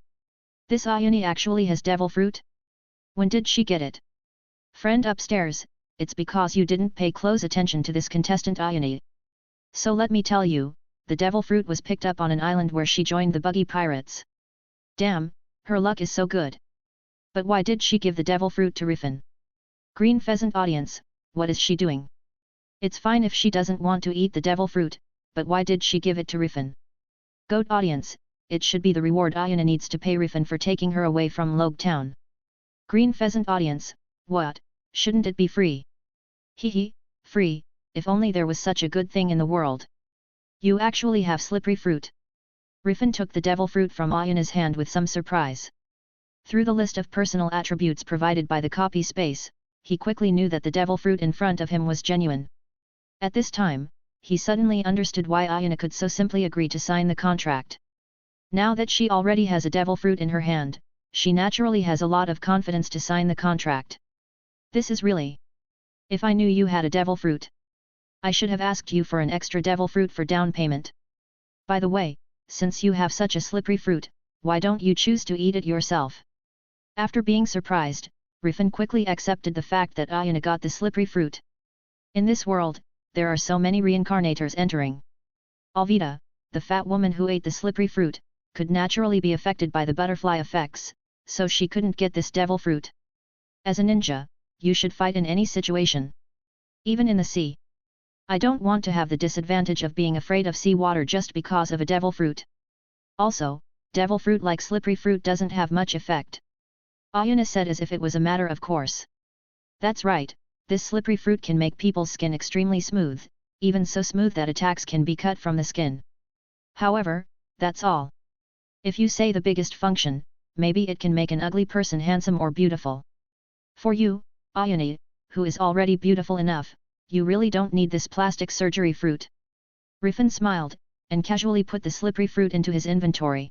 This Ayane actually has devil fruit? When did she get it? Friend upstairs, it's because you didn't pay close attention to this contestant Ayane. So let me tell you, the devil fruit was picked up on an island where she joined the buggy pirates. Damn, her luck is so good. But why did she give the devil fruit to Rifan? Green Pheasant audience, what is she doing? It's fine if she doesn't want to eat the devil fruit, but why did she give it to Rifan? Goat audience, it should be the reward Ayana needs to pay Rifan for taking her away from Log Town. Green Pheasant audience, what, shouldn't it be free? Hee, free, if only there was such a good thing in the world. You actually have slippery fruit. Rifan took the devil fruit from Ayana's hand with some surprise. Through the list of personal attributes provided by the copy space, he quickly knew that the devil fruit in front of him was genuine. At this time, he suddenly understood why Ayana could so simply agree to sign the contract. Now that she already has a devil fruit in her hand, she naturally has a lot of confidence to sign the contract. This is really... If I knew you had a devil fruit, I should have asked you for an extra devil fruit for down payment. By the way, since you have such a slippery fruit, why don't you choose to eat it yourself? After being surprised, Rifan quickly accepted the fact that Ayana got the slippery fruit. In this world, there are so many reincarnators entering. Alvida, the fat woman who ate the slippery fruit, could naturally be affected by the butterfly effects, so she couldn't get this devil fruit. As a ninja, you should fight in any situation. Even in the sea. I don't want to have the disadvantage of being afraid of sea water just because of a devil fruit. Also, devil fruit like slippery fruit doesn't have much effect. Ayana said as if it was a matter of course. That's right, this slippery fruit can make people's skin extremely smooth, even so smooth that attacks can be cut from the skin. However, that's all. If you say the biggest function, maybe it can make an ugly person handsome or beautiful. For you, Ayane, who is already beautiful enough, you really don't need this plastic surgery fruit. Rifan smiled, and casually put the slippery fruit into his inventory.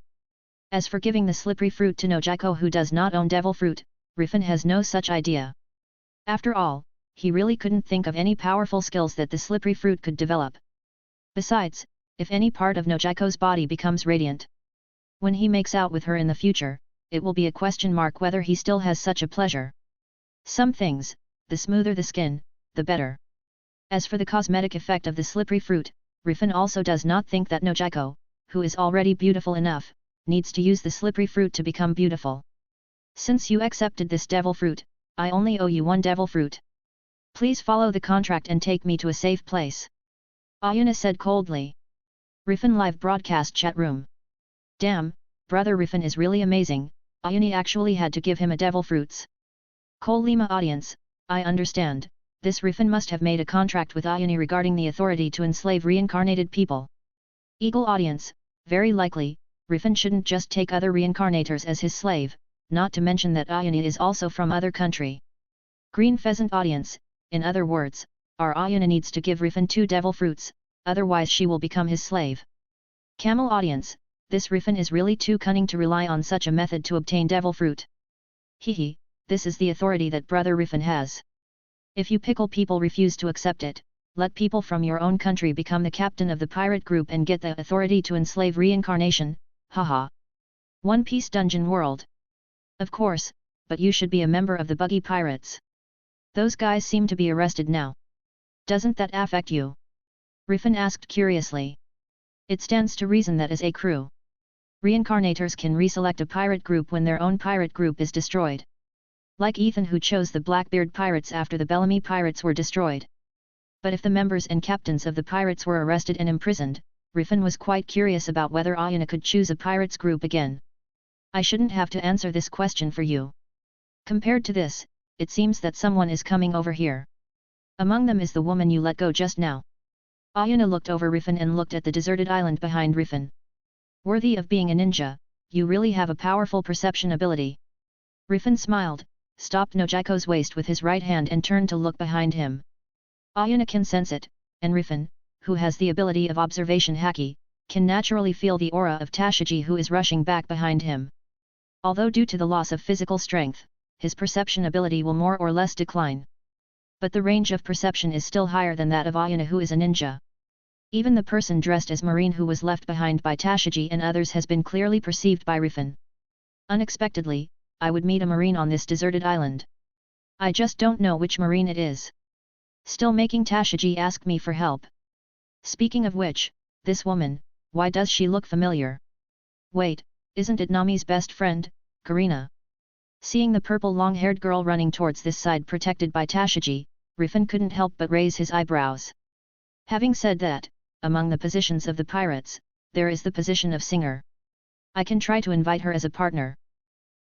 As for giving the slippery fruit to Nojiko who does not own devil fruit, Rifan has no such idea. After all, he really couldn't think of any powerful skills that the slippery fruit could develop. Besides, if any part of Nojiko's body becomes radiant, when he makes out with her in the future, it will be a question mark whether he still has such a pleasure. Some things, the smoother the skin, the better. As for the cosmetic effect of the slippery fruit, Rifan also does not think that Nojiko, who is already beautiful enough, needs to use the slippery fruit to become beautiful. Since you accepted this devil fruit, I only owe you one devil fruit. Please follow the contract and take me to a safe place. Ayuna said coldly. Rifan live broadcast chat room. Damn, brother Rifan is really amazing, Ayuni actually had to give him a devil fruits. Kolima audience, I understand, this Rifan must have made a contract with Ayuni regarding the authority to enslave reincarnated people. Eagle audience, very likely, Rifan shouldn't just take other reincarnators as his slave, not to mention that Ayuni is also from other country. Green pheasant audience, in other words, our Ayuna needs to give Rifan 2 devil fruits, otherwise she will become his slave. Camel audience, this Rifan is really too cunning to rely on such a method to obtain devil fruit. Hehe, this is the authority that brother Rifan has. If you pickle people refuse to accept it, let people from your own country become the captain of the pirate group and get the authority to enslave reincarnation, haha. One Piece Dungeon World. Of course, but you should be a member of the Buggy Pirates. Those guys seem to be arrested now. Doesn't that affect you? Rifan asked curiously. It stands to reason that as a crew, reincarnators can reselect a pirate group when their own pirate group is destroyed. Like Ethan who chose the Blackbeard Pirates after the Bellamy Pirates were destroyed. But if the members and captains of the pirates were arrested and imprisoned, Rifan was quite curious about whether Ayuna could choose a pirates group again. I shouldn't have to answer this question for you. Compared to this, it seems that someone is coming over here. Among them is the woman you let go just now. Ayuna looked over Rifan and looked at the deserted island behind Rifan. Worthy of being a ninja, you really have a powerful perception ability. Rifan smiled, stopped Nojiko's waist with his right hand and turned to look behind him. Ayuna can sense it, and Rifan, who has the ability of observation haki, can naturally feel the aura of Tashiji who is rushing back behind him. Although due to the loss of physical strength, his perception ability will more or less decline. But the range of perception is still higher than that of Ayuna who is a ninja. Even the person dressed as Marine who was left behind by Tashiji and others has been clearly perceived by Rifan. Unexpectedly, I would meet a Marine on this deserted island. I just don't know which Marine it is. Still making Tashiji ask me for help. Speaking of which, this woman, why does she look familiar? Wait, isn't it Nami's best friend, Karina? Seeing the purple long-haired girl running towards this side protected by Tashiji, Rifan couldn't help but raise his eyebrows. Having said that, among the positions of the pirates, there is the position of singer. I can try to invite her as a partner.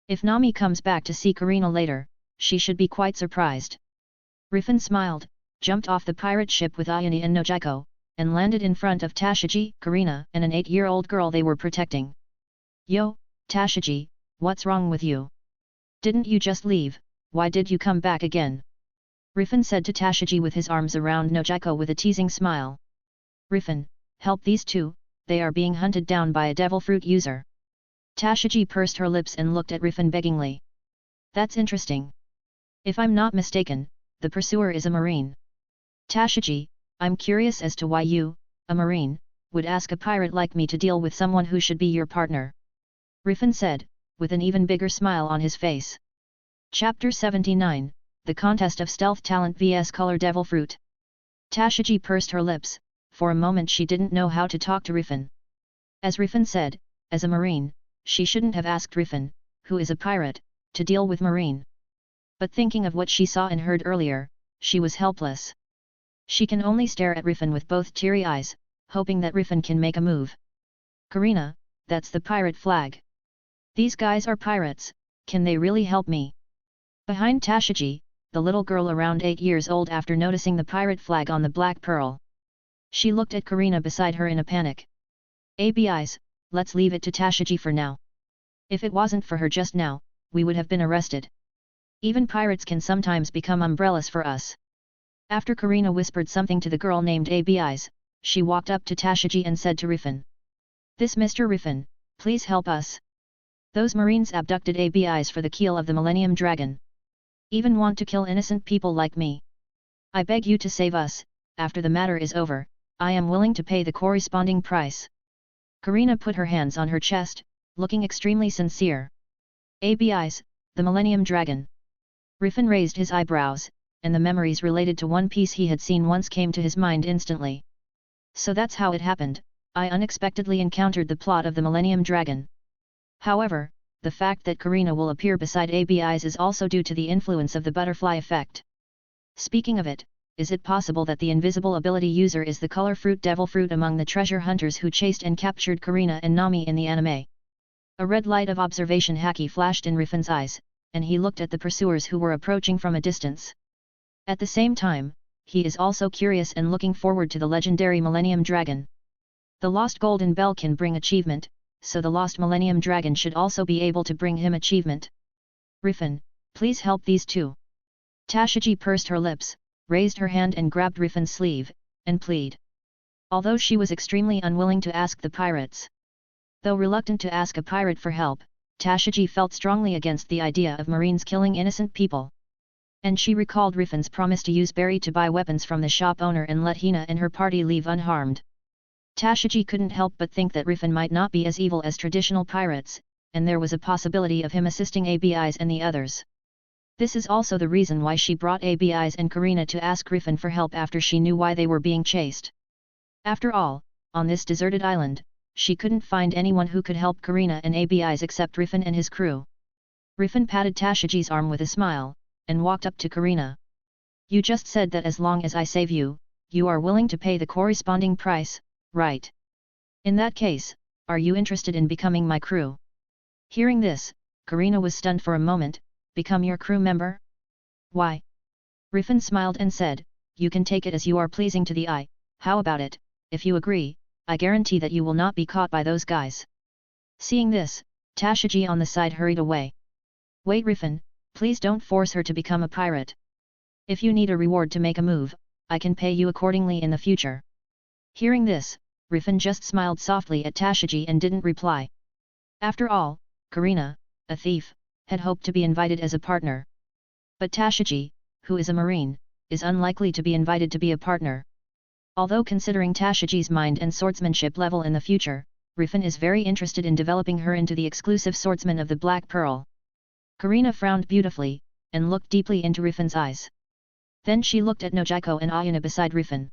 If Nami comes back to see Karina later, she should be quite surprised. Rifan smiled, jumped off the pirate ship with Ayuni and Nojiko, and landed in front of Tashiji, Karina, and an 8-year-old girl they were protecting. Yo, Tashiji, what's wrong with you? Didn't you just leave, why did you come back again? Rifan said to Tashiji with his arms around Nojiko with a teasing smile. Rifan, help these two, they are being hunted down by a devil fruit user. Tashiji pursed her lips and looked at Rifan beggingly. That's interesting. If I'm not mistaken, the pursuer is a Marine. Tashiji, I'm curious as to why you, a Marine, would ask a pirate like me to deal with someone who should be your partner. Rifan said, with an even bigger smile on his face. Chapter 79, The Contest of Stealth Talent vs Color Devil Fruit. Tashiji pursed her lips, for a moment she didn't know how to talk to Rifan. As Rifan said, as a Marine, she shouldn't have asked Rifan, who is a pirate, to deal with Marine. But thinking of what she saw and heard earlier, she was helpless. She can only stare at Rifan with both teary eyes, hoping that Rifan can make a move. Karina, that's the pirate flag. These guys are pirates, can they really help me? Behind Tashiji, the little girl around 8 years old after noticing the pirate flag on the black pearl. She looked at Karina beside her in a panic. ABIs, let's leave it to Tashiji for now. If it wasn't for her just now, we would have been arrested. Even pirates can sometimes become umbrellas for us. After Karina whispered something to the girl named ABIs, she walked up to Tashiji and said to Rifan. This Mr. Rifan, please help us. Those Marines abducted ABIs for the keel of the Millennium Dragon. Even want to kill innocent people like me. I beg you to save us. After the matter is over, I am willing to pay the corresponding price. Karina put her hands on her chest, looking extremely sincere. ABIs, the Millennium Dragon. Rifan raised his eyebrows, and the memories related to One Piece he had seen once came to his mind instantly. So that's how it happened, I unexpectedly encountered the plot of the Millennium Dragon. However, the fact that Karina will appear beside ABIs is also due to the influence of the butterfly effect. Speaking of it, is it possible that the invisible ability user is the color fruit devil fruit among the treasure hunters who chased and captured Karina and Nami in the anime? A red light of observation haki flashed in Rifan's eyes, and he looked at the pursuers who were approaching from a distance. At the same time, he is also curious and looking forward to the legendary Millennium Dragon. The Lost Golden Bell can bring achievement, so the Lost Millennium Dragon should also be able to bring him achievement. Rifan, please help these two. Tashiji pursed her lips, raised her hand and grabbed Rifan's sleeve, and plead. Although she was extremely unwilling to ask the pirates. Though reluctant to ask a pirate for help, Tashiji felt strongly against the idea of Marines killing innocent people. And she recalled Rifan's promise to use Berry to buy weapons from the shop owner and let Hina and her party leave unharmed. Tashiji couldn't help but think that Rifan might not be as evil as traditional pirates, and there was a possibility of him assisting ABIs and the others. This is also the reason why she brought ABIs and Karina to ask Rifan for help after she knew why they were being chased. After all, on this deserted island, she couldn't find anyone who could help Karina and ABIs except Rifan and his crew. Rifan patted Tashiji's arm with a smile, and walked up to Karina. You just said that as long as I save you, you are willing to pay the corresponding price, right? In that case, are you interested in becoming my crew? Hearing this, Karina was stunned for a moment. Become your crew member? Why? Rifan smiled and said, you can take it as you are pleasing to the eye. How about it? If you agree, I guarantee that you will not be caught by those guys. Seeing this, Tashiji on the side hurried away. Wait Rifan, please don't force her to become a pirate. If you need a reward to make a move, I can pay you accordingly in the future. Hearing this, Rifan just smiled softly at Tashiji and didn't reply. After all, Karina, a thief, had hoped to be invited as a partner. But Tashiji, who is a marine, is unlikely to be invited to be a partner. Although considering Tashiji's mind and swordsmanship level in the future, Rifan is very interested in developing her into the exclusive swordsman of the Black Pearl. Karina frowned beautifully, and looked deeply into Rifan's eyes. Then she looked at Nojiko and Ayana beside Rifan.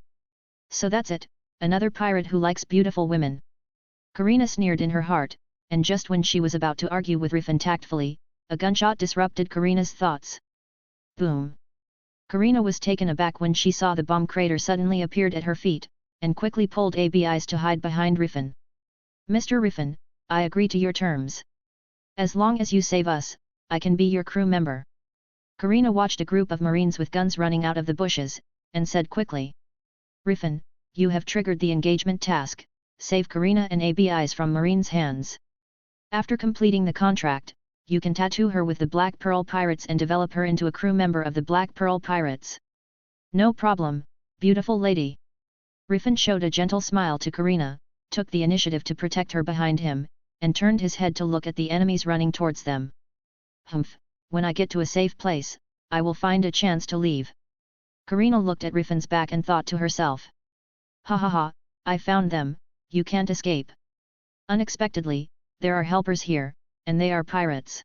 So that's it, another pirate who likes beautiful women. Karina sneered in her heart, and just when she was about to argue with Rifan tactfully, a gunshot disrupted Karina's thoughts. Boom! Karina was taken aback when she saw the bomb crater suddenly appeared at her feet, and quickly pulled ABIs to hide behind Rifan. Mr. Rifan, I agree to your terms. As long as you save us, I can be your crew member. Karina watched a group of Marines with guns running out of the bushes, and said quickly. Rifan, you have triggered the engagement task, save Karina and ABIs from Marines' hands. After completing the contract, you can tattoo her with the Black Pearl Pirates and develop her into a crew member of the Black Pearl Pirates. No problem, beautiful lady. Rifan showed a gentle smile to Karina, took the initiative to protect her behind him, and turned his head to look at the enemies running towards them. Humph, when I get to a safe place, I will find a chance to leave. Karina looked at Rifan's back and thought to herself. Ha ha ha, I found them, you can't escape. Unexpectedly, there are helpers here, and they are pirates.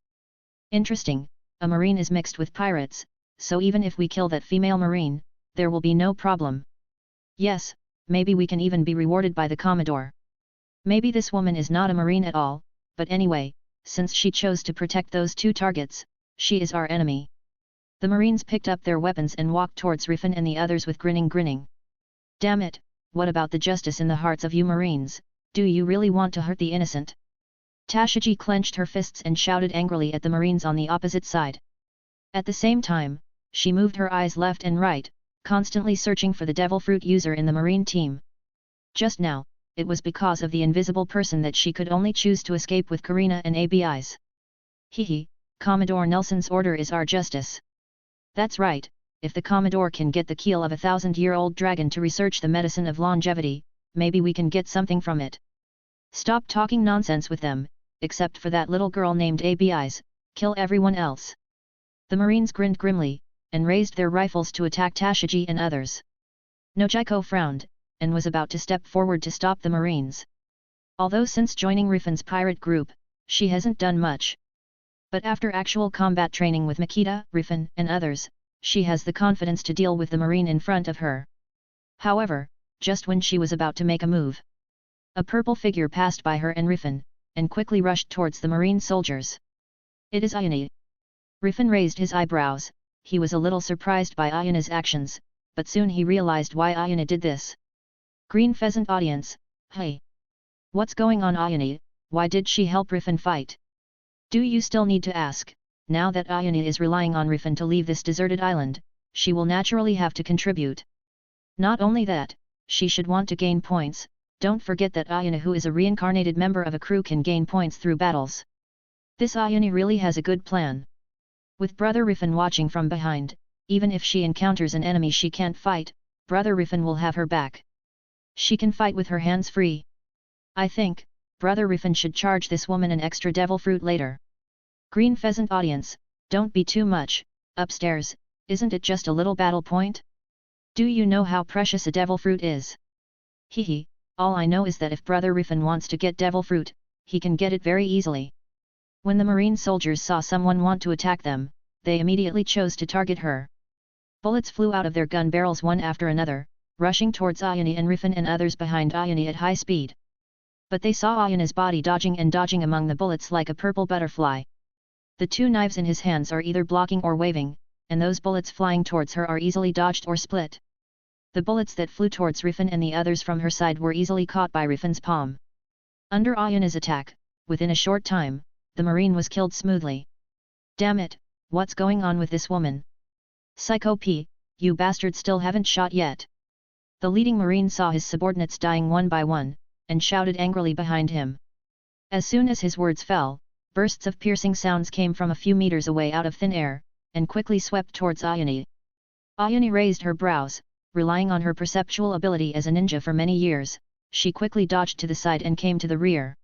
Interesting, a marine is mixed with pirates, so even if we kill that female marine, there will be no problem. Yes, maybe we can even be rewarded by the Commodore. Maybe this woman is not a marine at all, but anyway, since she chose to protect those two targets, she is our enemy. The Marines picked up their weapons and walked towards Rifan and the others with grinning. Damn it, what about the justice in the hearts of you Marines, do you really want to hurt the innocent? Tashiji clenched her fists and shouted angrily at the Marines on the opposite side. At the same time, she moved her eyes left and right, constantly searching for the devil fruit user in the Marine team. Just now, it was because of the invisible person that she could only choose to escape with Karina and ABIs. Hehe, Commodore Nelson's order is our justice. That's right, if the Commodore can get the keel of a 1,000-year-old dragon to research the medicine of longevity, maybe we can get something from it. Stop talking nonsense with them, except for that little girl named ABIs, kill everyone else. The Marines grinned grimly, and raised their rifles to attack Tashigi and others. Nojiko frowned, and was about to step forward to stop the Marines. Although since joining Rifan's pirate group, she hasn't done much. But after actual combat training with Makita, Rifan, and others, she has the confidence to deal with the Marine in front of her. However, just when she was about to make a move, a purple figure passed by her and Rifan, and quickly rushed towards the Marine soldiers. It is Ayane. Rifan raised his eyebrows. He was a little surprised by Ayane's actions, but soon he realized why Ayane did this. Green Pheasant audience, hey! What's going on, Ayane? Why did she help Rifan fight? Do you still need to ask? Now that Ayane is relying on Rifan to leave this deserted island, she will naturally have to contribute. Not only that, she should want to gain points. Don't forget that Ayane, who is a reincarnated member of a crew, can gain points through battles. This Ayane really has a good plan. With Brother Rifan watching from behind, even if she encounters an enemy she can't fight, Brother Rifan will have her back. She can fight with her hands free. I think, Brother Rifan should charge this woman an extra devil fruit later. Green Pheasant audience, don't be too much. Upstairs, isn't it just a little battle point? Do you know how precious a devil fruit is? Hehe, all I know is that if Brother Rifan wants to get devil fruit, he can get it very easily. When the Marine soldiers saw someone want to attack them, they immediately chose to target her. Bullets flew out of their gun barrels one after another, rushing towards Ayane and Rifan and others behind Ayane at high speed. But they saw Ayane's body dodging and dodging among the bullets like a purple butterfly. The two knives in his hands are either blocking or waving, and those bullets flying towards her are easily dodged or split. The bullets that flew towards Rifan and the others from her side were easily caught by Rifan's palm. Under Ayane's attack, within a short time, the Marine was killed smoothly. Damn it, what's going on with this woman? Psycho P, you bastard still haven't shot yet. The leading Marine saw his subordinates dying one by one, and shouted angrily behind him. As soon as his words fell, bursts of piercing sounds came from a few meters away out of thin air, and quickly swept towards Ayane. Ayane raised her brows, relying on her perceptual ability as a ninja for many years, she quickly dodged to the side and came to the rear.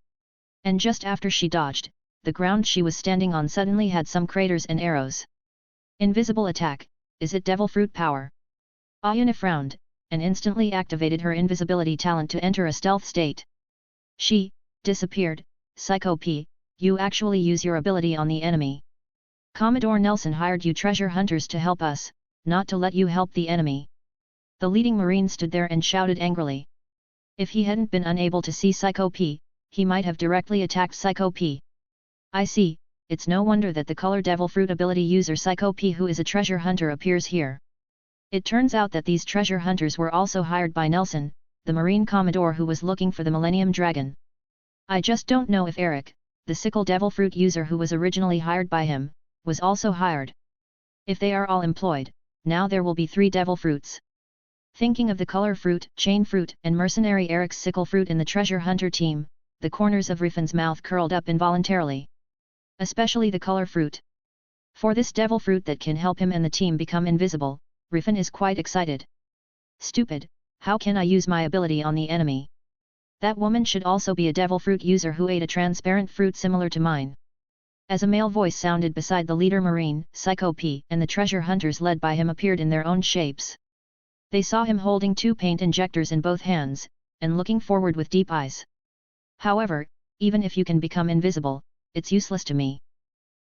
And just after she dodged, the ground she was standing on suddenly had some craters and arrows. Invisible attack, is it devil fruit power? Ayane frowned, and instantly activated her invisibility talent to enter a stealth state. She disappeared. Psycho P, you actually use your ability on the enemy. Commodore Nelson hired you treasure hunters to help us, not to let you help the enemy. The leading Marine stood there and shouted angrily. If he hadn't been unable to see Psycho P, he might have directly attacked Psycho P. I see, it's no wonder that the color devil fruit ability user Psycho P, who is a treasure hunter, appears here. It turns out that these treasure hunters were also hired by Nelson, the Marine Commodore who was looking for the Millennium Dragon. I just don't know if Eric, the sickle devil fruit user who was originally hired by him, was also hired. If they are all employed, now there will be 3 devil fruits. Thinking of the color fruit, chain fruit, and mercenary Eric's sickle fruit in the treasure hunter team, the corners of Rifan's mouth curled up involuntarily. Especially the color fruit. For this devil fruit that can help him and the team become invisible, Rifan is quite excited. Stupid, how can I use my ability on the enemy? That woman should also be a devil fruit user who ate a transparent fruit similar to mine. As a male voice sounded beside the leader Marine, Psycho P, and the treasure hunters led by him appeared in their own shapes. They saw him holding 2 paint injectors in both hands, and looking forward with deep eyes. However, even if you can become invisible, it's useless to me.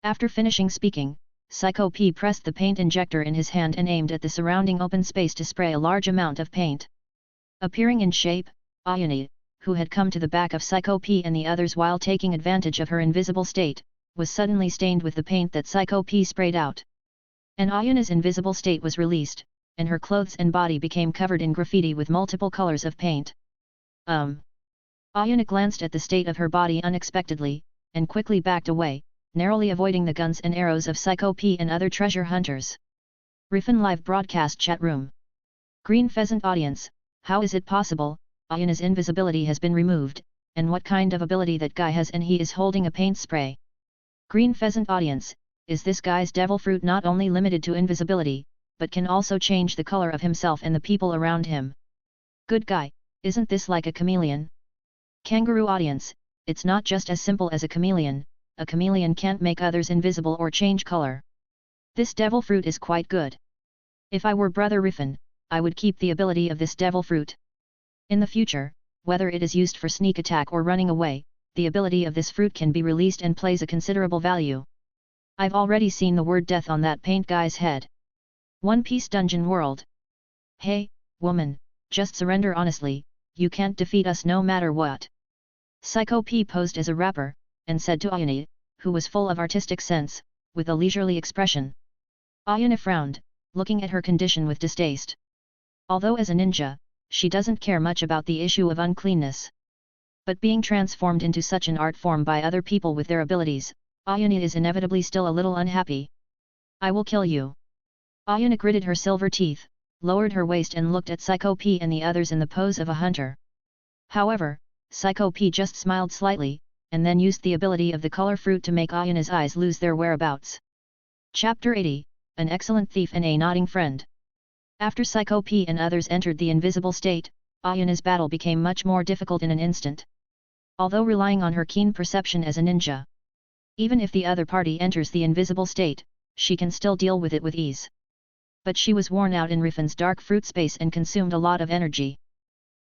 After finishing speaking, Psycho P pressed the paint injector in his hand and aimed at the surrounding open space to spray a large amount of paint. Appearing in shape, Ayane, who had come to the back of Psycho P and the others while taking advantage of her invisible state, was suddenly stained with the paint that Psycho P sprayed out. And Ayane's invisible state was released, and her clothes and body became covered in graffiti with multiple colors of paint. Ayane glanced at the state of her body unexpectedly, and quickly backed away, narrowly avoiding the guns and arrows of Psycho P and other treasure hunters. Rifan live broadcast chat room. Green Pheasant audience, how is it possible? Ayane's invisibility has been removed, and what kind of ability that guy has, and he is holding a paint spray. Green Pheasant audience, is this guy's devil fruit not only limited to invisibility, but can also change the color of himself and the people around him. Good guy, isn't this like a chameleon? Kangaroo audience, it's not just as simple as a chameleon can't make others invisible or change color. This devil fruit is quite good. If I were Brother Rifan, I would keep the ability of this devil fruit. In the future, whether it is used for sneak attack or running away, the ability of this fruit can be released and plays a considerable value. I've already seen the word death on that paint guy's head. One Piece Dungeon World. Hey, woman, just surrender honestly, you can't defeat us no matter what. Psycho P posed as a rapper, and said to Ayane, who was full of artistic sense, with a leisurely expression. Ayane frowned, looking at her condition with distaste. Although as a ninja, she doesn't care much about the issue of uncleanness. But being transformed into such an art form by other people with their abilities, Ayane is inevitably still a little unhappy. I will kill you. Ayane gritted her silver teeth, lowered her waist and looked at Psycho P and the others in the pose of a hunter. However, Psycho P just smiled slightly, and then used the ability of the color fruit to make Ayane's eyes lose their whereabouts. Chapter 80, An Excellent Thief and a Nodding Friend. After Psycho P and others entered the invisible state, Ayane's battle became much more difficult in an instant. Although relying on her keen perception as a ninja, even if the other party enters the invisible state, she can still deal with it with ease. But she was worn out in Rifan's dark fruit space and consumed a lot of energy.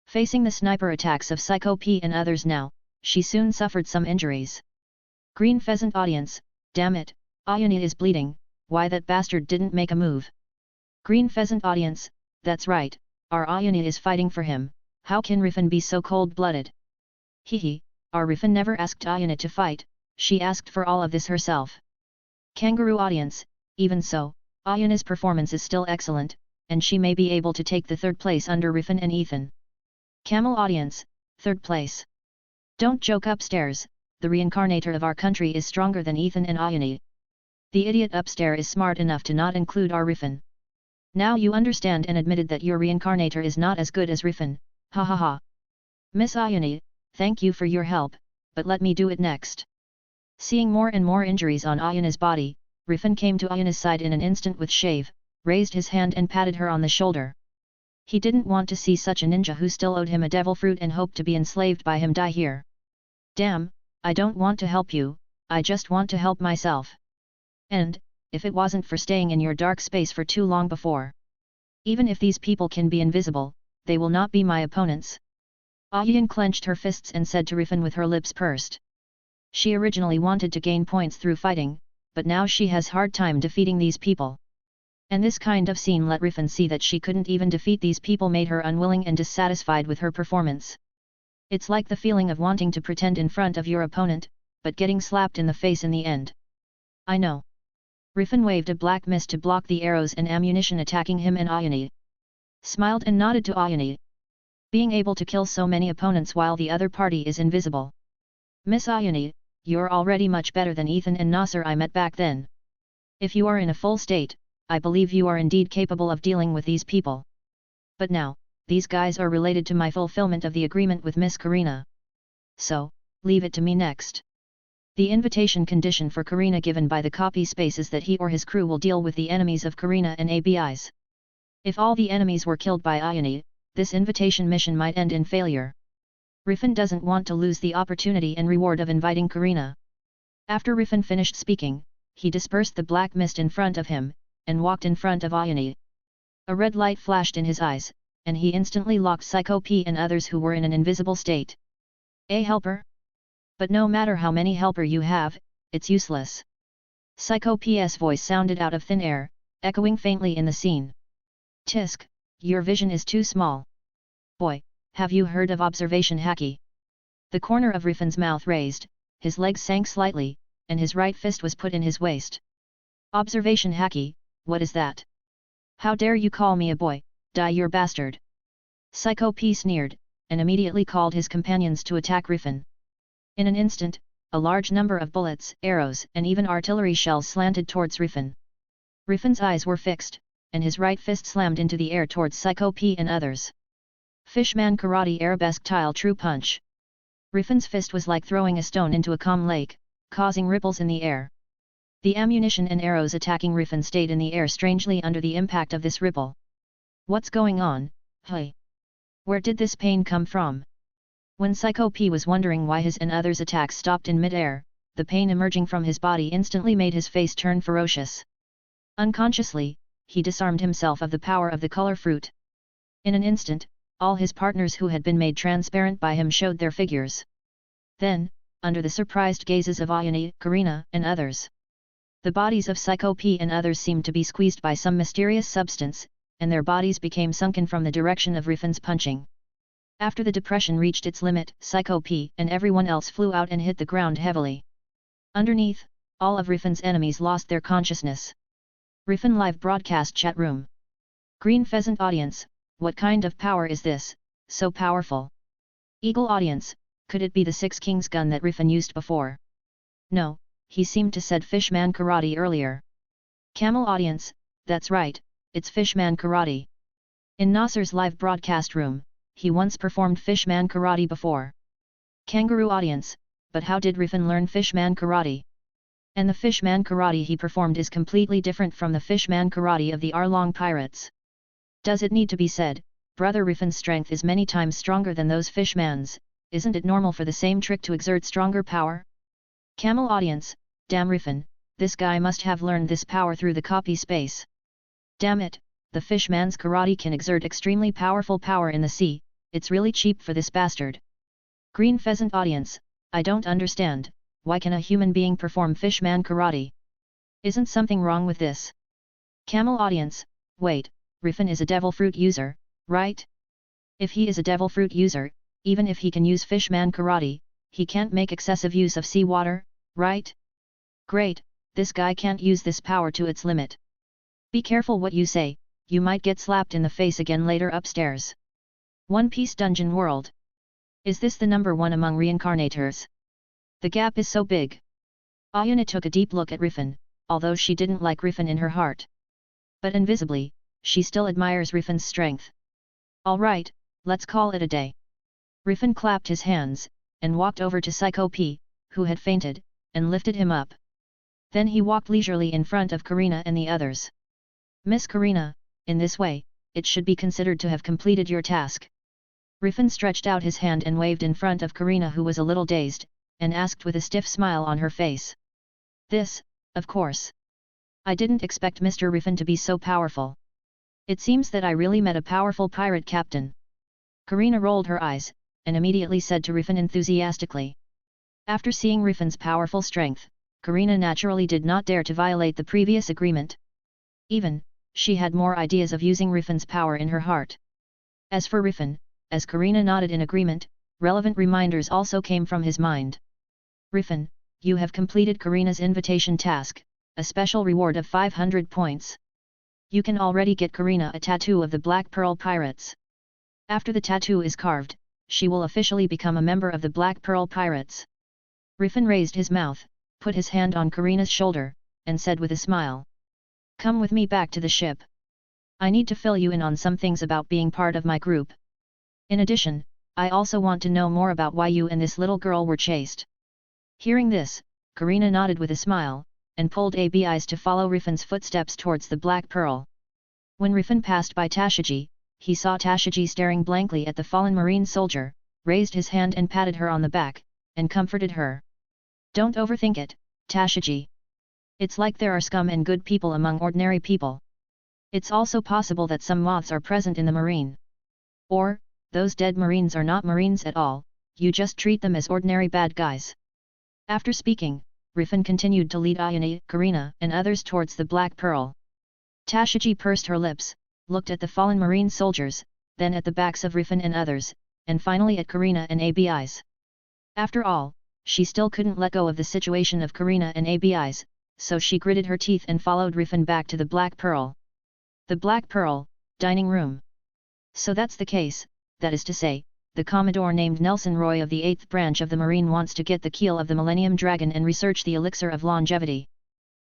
Facing the sniper attacks of Psycho P and others now, she soon suffered some injuries. Green Pheasant audience, damn it, Ayane is bleeding, why that bastard didn't make a move. Green Pheasant audience, that's right, our Ayane is fighting for him, how can Rifan be so cold-blooded? Hehe, our Rifan never asked Ayane to fight, she asked for all of this herself. Kangaroo audience, even so, Ayane's performance is still excellent, and she may be able to take the third place under Rifan and Ethan. Camel audience, third place. Don't joke upstairs, the Reincarnator of our country is stronger than Ethan and Ayane. The idiot upstairs is smart enough to not include our Rifan. Now you understand and admitted that your Reincarnator is not as good as Rifan, ha ha ha. Miss Ayane, thank you for your help, but let me do it next. Seeing more and more injuries on Ayane's body, Rifan came to Ayane's side in an instant with shave, raised his hand and patted her on the shoulder. He didn't want to see such a ninja who still owed him a devil fruit and hoped to be enslaved by him die here. Damn, I don't want to help you, I just want to help myself. And, if it wasn't for staying in your dark space for too long before. Even if these people can be invisible, they will not be my opponents. Ayane clenched her fists and said to Rifan with her lips pursed. She originally wanted to gain points through fighting, but now she has hard time defeating these people. And this kind of scene let Rifan see that she couldn't even defeat these people made her unwilling and dissatisfied with her performance. It's like the feeling of wanting to pretend in front of your opponent, but getting slapped in the face in the end. I know. Rifan waved a black mist to block the arrows and ammunition attacking him and Ayane. Smiled and nodded to Ayane. Being able to kill so many opponents while the other party is invisible. Miss Ayane, you're already much better than Ethan and Nasser I met back then. If you are in a full state, I believe you are indeed capable of dealing with these people. But now, these guys are related to my fulfillment of the agreement with Miss Karina. So, leave it to me next. The invitation condition for Karina given by the copy space is that he or his crew will deal with the enemies of Karina and ABIs. If all the enemies were killed by Ayane, this invitation mission might end in failure. Rifan doesn't want to lose the opportunity and reward of inviting Karina. After Rifan finished speaking, he dispersed the black mist in front of him, and walked in front of Ayane. A red light flashed in his eyes, and he instantly locked Psycho P and others who were in an invisible state. A helper? But no matter how many helper you have, it's useless. Psycho P's voice sounded out of thin air, echoing faintly in the scene. Tisk, your vision is too small. Boy, have you heard of observation haki? The corner of Rifan's mouth raised, his legs sank slightly, and his right fist was put in his waist. Observation haki, what is that? How dare you call me a boy, die your bastard! Psycho P sneered, and immediately called his companions to attack Rifan. In an instant, a large number of bullets, arrows and even artillery shells slanted towards Rifan. Rifan's eyes were fixed, and his right fist slammed into the air towards Psycho P and others. Fishman Karate Arabesque Tile True Punch. Rifan's fist was like throwing a stone into a calm lake, causing ripples in the air. The ammunition and arrows attacking Rifan stayed in the air strangely under the impact of this ripple. What's going on, hey? Where did this pain come from? When Psycho P was wondering why his and others' attacks stopped in mid-air, the pain emerging from his body instantly made his face turn ferocious. Unconsciously, he disarmed himself of the power of the color fruit. In an instant, all his partners who had been made transparent by him showed their figures. Then, under the surprised gazes of Ayane, Karina, and others, the bodies of Psycho P and others seemed to be squeezed by some mysterious substance, and their bodies became sunken from the direction of Rifan's punching. After the depression reached its limit, Psycho P and everyone else flew out and hit the ground heavily. Underneath, all of Rifan's enemies lost their consciousness. Rifan live broadcast chat room. Green Pheasant audience, what kind of power is this, so powerful? Eagle audience, could it be the Six Kings gun that Rifan used before? No, he seemed to said Fishman Karate earlier. Camel audience, that's right, it's Fishman Karate. In Nasser's live broadcast room, he once performed Fishman Karate before. Kangaroo audience, but how did Rifan learn Fishman Karate? And the Fishman Karate he performed is completely different from the Fishman Karate of the Arlong pirates. Does it need to be said, Brother Rifan's strength is many times stronger than those Fishmans, isn't it normal for the same trick to exert stronger power? Camel audience, damn Rifan, this guy must have learned this power through the copy space. Damn it, the Fishman's Karate can exert extremely powerful power in the sea, it's really cheap for this bastard. Green Pheasant audience, I don't understand, why can a human being perform Fishman Karate? Isn't something wrong with this? Camel audience, wait, Rifan is a devil fruit user, right? If he is a devil fruit user, even if he can use Fishman Karate, he can't make excessive use of seawater, right? Great, this guy can't use this power to its limit. Be careful what you say, you might get slapped in the face again later upstairs. One Piece Dungeon World. Is this the number one among reincarnators? The gap is so big. Ayane took a deep look at Rifan, although she didn't like Rifan in her heart. But invisibly, she still admires Rifan's strength. Alright, let's call it a day. Rifan clapped his hands, and walked over to Psycho P, who had fainted, and lifted him up. Then he walked leisurely in front of Karina and the others. Miss Karina, in this way, it should be considered to have completed your task. Rifan stretched out his hand and waved in front of Karina, who was a little dazed, and asked with a stiff smile on her face. This, of course. I didn't expect Mr. Rifan to be so powerful. It seems that I really met a powerful pirate captain. Karina rolled her eyes, and immediately said to Rifan enthusiastically. After seeing Rifan's powerful strength, Karina naturally did not dare to violate the previous agreement. Even, she had more ideas of using Rifan's power in her heart. As for Rifan, as Karina nodded in agreement, relevant reminders also came from his mind. Rifan, you have completed Karina's invitation task, a special reward of 500 points. You can already get Karina a tattoo of the Black Pearl Pirates. After the tattoo is carved, she will officially become a member of the Black Pearl Pirates. Rifan raised his mouth, put his hand on Karina's shoulder, and said with a smile. Come with me back to the ship. I need to fill you in on some things about being part of my group. In addition, I also want to know more about why you and this little girl were chased. Hearing this, Karina nodded with a smile, and pulled ABIs to follow Rifan's footsteps towards the Black Pearl. When Rifan passed by Tashiji, he saw Tashiji staring blankly at the fallen marine soldier, raised his hand and patted her on the back, and comforted her. Don't overthink it, Tashiji. It's like there are scum and good people among ordinary people. It's also possible that some moths are present in the marine. Or, those dead marines are not marines at all, you just treat them as ordinary bad guys. After speaking, Rifan continued to lead Ayane, Karina, and others towards the Black Pearl. Tashiji pursed her lips, looked at the fallen marine soldiers, then at the backs of Rifan and others, and finally at Karina and ABIs. After all, she still couldn't let go of the situation of Karina and ABIs, so she gritted her teeth and followed Rifan back to the Black Pearl. The Black Pearl, dining room. So that's the case, that is to say, the Commodore named Nelson Roy of the 8th branch of the Marine wants to get the keel of the Millennium Dragon and research the elixir of longevity.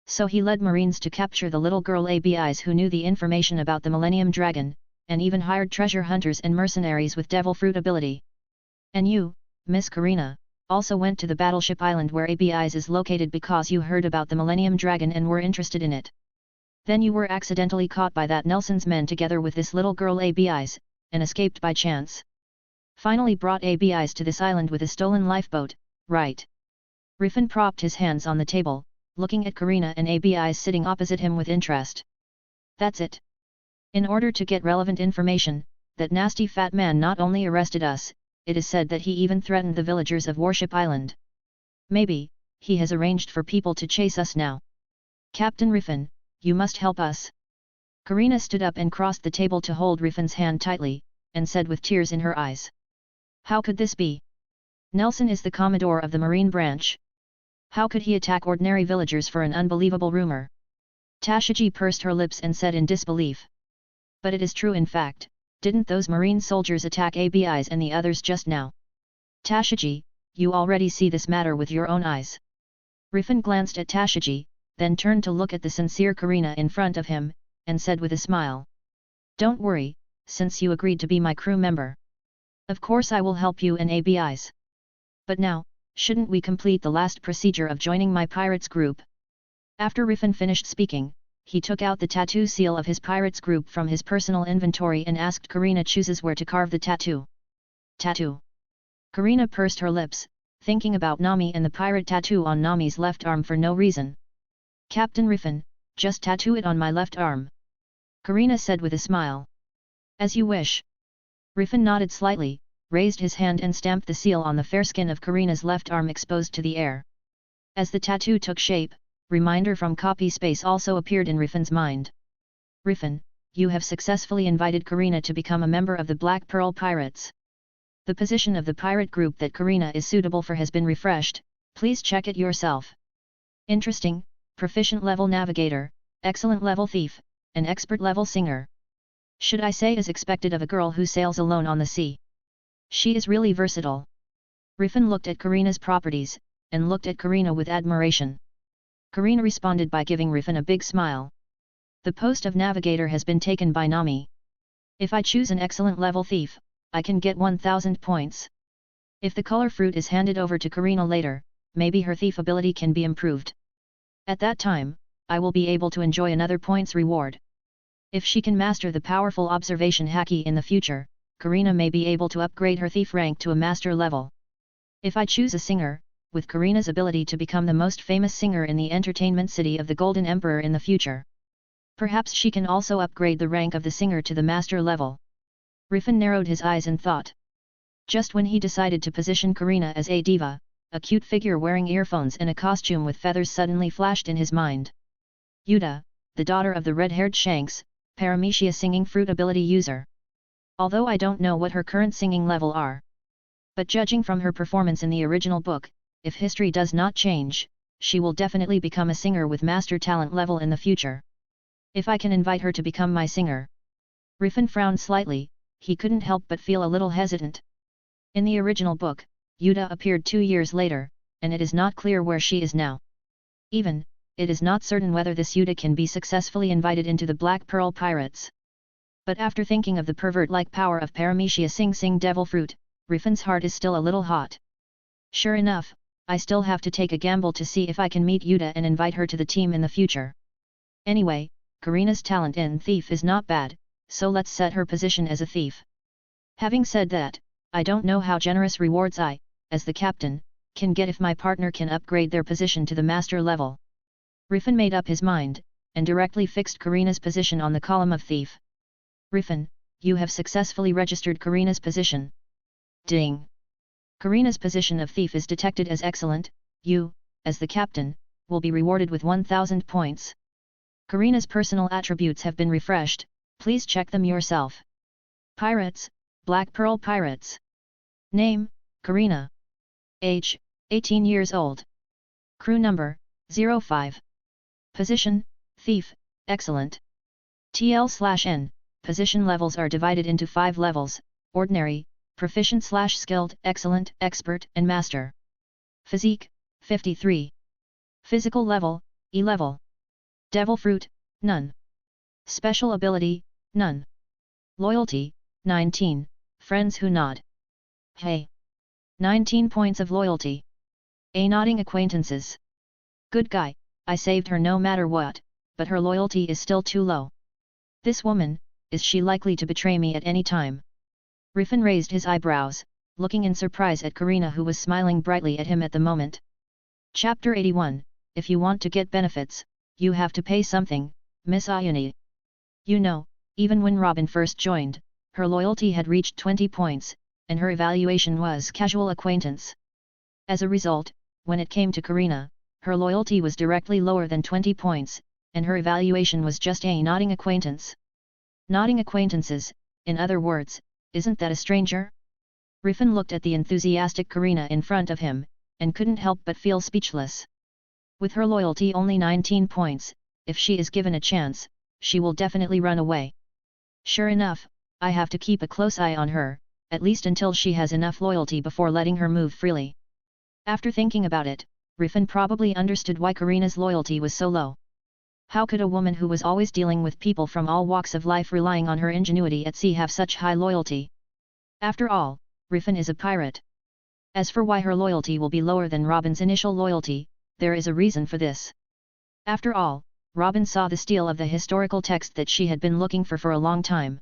So he led Marines to capture the little girl ABIs who knew the information about the Millennium Dragon, and even hired treasure hunters and mercenaries with devil fruit ability. And you, Miss Karina, also went to the battleship island where ABI's is located because you heard about the Millennium Dragon and were interested in it. Then you were accidentally caught by that Nelson's men together with this little girl ABI's, and escaped by chance. Finally brought ABI's to this island with a stolen lifeboat, right? Rifan propped his hands on the table, looking at Karina and ABI's sitting opposite him with interest. That's it. In order to get relevant information, that nasty fat man not only arrested us, it is said that he even threatened the villagers of Warship Island. Maybe, he has arranged for people to chase us now. Captain Rifan, you must help us. Karina stood up and crossed the table to hold Rifan's hand tightly, and said with tears in her eyes. How could this be? Nelson is the Commodore of the Marine Branch. How could he attack ordinary villagers for an unbelievable rumor? Tashiji pursed her lips and said in disbelief. But it is true in fact, didn't those Marine soldiers attack ABI's and the others just now? Tashiji, you already see this matter with your own eyes. Rifan glanced at Tashiji, then turned to look at the sincere Karina in front of him, and said with a smile. Don't worry, since you agreed to be my crew member. Of course I will help you and ABI's. But now, shouldn't we complete the last procedure of joining my pirates group? After Rifan finished speaking, he took out the tattoo seal of his pirates group from his personal inventory and asked Karina chooses where to carve the tattoo. Tattoo. Karina pursed her lips, thinking about Nami and the pirate tattoo on Nami's left arm for no reason. Captain Rifan, just tattoo it on my left arm. Karina said with a smile. As you wish. Rifan nodded slightly, raised his hand and stamped the seal on the fair skin of Karina's left arm exposed to the air. As the tattoo took shape, reminder from copy space also appeared in Rifan's mind. Rifan, you have successfully invited Karina to become a member of the Black Pearl Pirates. The position of the pirate group that Karina is suitable for has been refreshed, please check it yourself. Interesting, proficient level navigator, excellent level thief, and expert level singer. Should I say as expected of a girl who sails alone on the sea? She is really versatile. Rifan looked at Karina's properties, and looked at Karina with admiration. Karina responded by giving Rifan a big smile. The post of navigator has been taken by Nami. If I choose an excellent level thief, I can get 1000 points. If the color fruit is handed over to Karina later, maybe her thief ability can be improved. At that time, I will be able to enjoy another points reward. If she can master the powerful observation haki in the future, Karina may be able to upgrade her thief rank to a master level. If I choose a singer, with Karina's ability to become the most famous singer in the entertainment city of the Golden Emperor in the future, perhaps she can also upgrade the rank of the singer to the master level. Rifan narrowed his eyes and thought. Just when he decided to position Karina as a diva, a cute figure wearing earphones and a costume with feathers suddenly flashed in his mind. Yuta, the daughter of the red-haired Shanks, Paramecia singing fruit ability user. Although I don't know what her current singing level are. But judging from her performance in the original book, if history does not change, she will definitely become a singer with master talent level in the future. If I can invite her to become my singer. Rifan frowned slightly, he couldn't help but feel a little hesitant. In the original book, Yuta appeared 2 years later, and it is not clear where she is now. Even, it is not certain whether this Yuta can be successfully invited into the Black Pearl Pirates. But after thinking of the pervert-like power of Paramecia Sing Sing Devil Fruit, Rifan's heart is still a little hot. Sure enough, I still have to take a gamble to see if I can meet Yuta and invite her to the team in the future. Anyway, Karina's talent in thief is not bad, so let's set her position as a thief. Having said that, I don't know how generous rewards I, as the captain, can get if my partner can upgrade their position to the master level. Rifan made up his mind, and directly fixed Karina's position on the column of thief. Rifan, you have successfully registered Karina's position. Ding! Karina's position of thief is detected as excellent. You, as the captain, will be rewarded with 1000 points. Karina's personal attributes have been refreshed, please check them yourself. Pirates, Black Pearl Pirates. Name, Karina. Age, 18 years old. Crew number, 05. Position, thief, excellent. TL/N. Position levels are divided into 5 levels, ordinary, proficient/skilled, excellent, expert, and master. Physique, 53. Physical level, E level. Devil Fruit, none. Special ability, none. Loyalty, 19, friends who nod. Hey! 19 points of loyalty. A nodding acquaintances. Good guy, I saved her no matter what, but her loyalty is still too low. This woman, is she likely to betray me at any time? Rifan raised his eyebrows, looking in surprise at Karina who was smiling brightly at him at the moment. Chapter 81, If you want to get benefits, you have to pay something, Miss Ayani. You know, even when Robin first joined, her loyalty had reached 20 points, and her evaluation was casual acquaintance. As a result, when it came to Karina, her loyalty was directly lower than 20 points, and her evaluation was just a nodding acquaintance. Nodding acquaintances, in other words, isn't that a stranger? Rifan looked at the enthusiastic Karina in front of him, and couldn't help but feel speechless. With her loyalty only 19 points, if she is given a chance, she will definitely run away. Sure enough, I have to keep a close eye on her, at least until she has enough loyalty before letting her move freely. After thinking about it, Rifan probably understood why Karina's loyalty was so low. How could a woman who was always dealing with people from all walks of life relying on her ingenuity at sea have such high loyalty? After all, Rifan is a pirate. As for why her loyalty will be lower than Robin's initial loyalty, there is a reason for this. After all, Robin saw the steal of the historical text that she had been looking for a long time.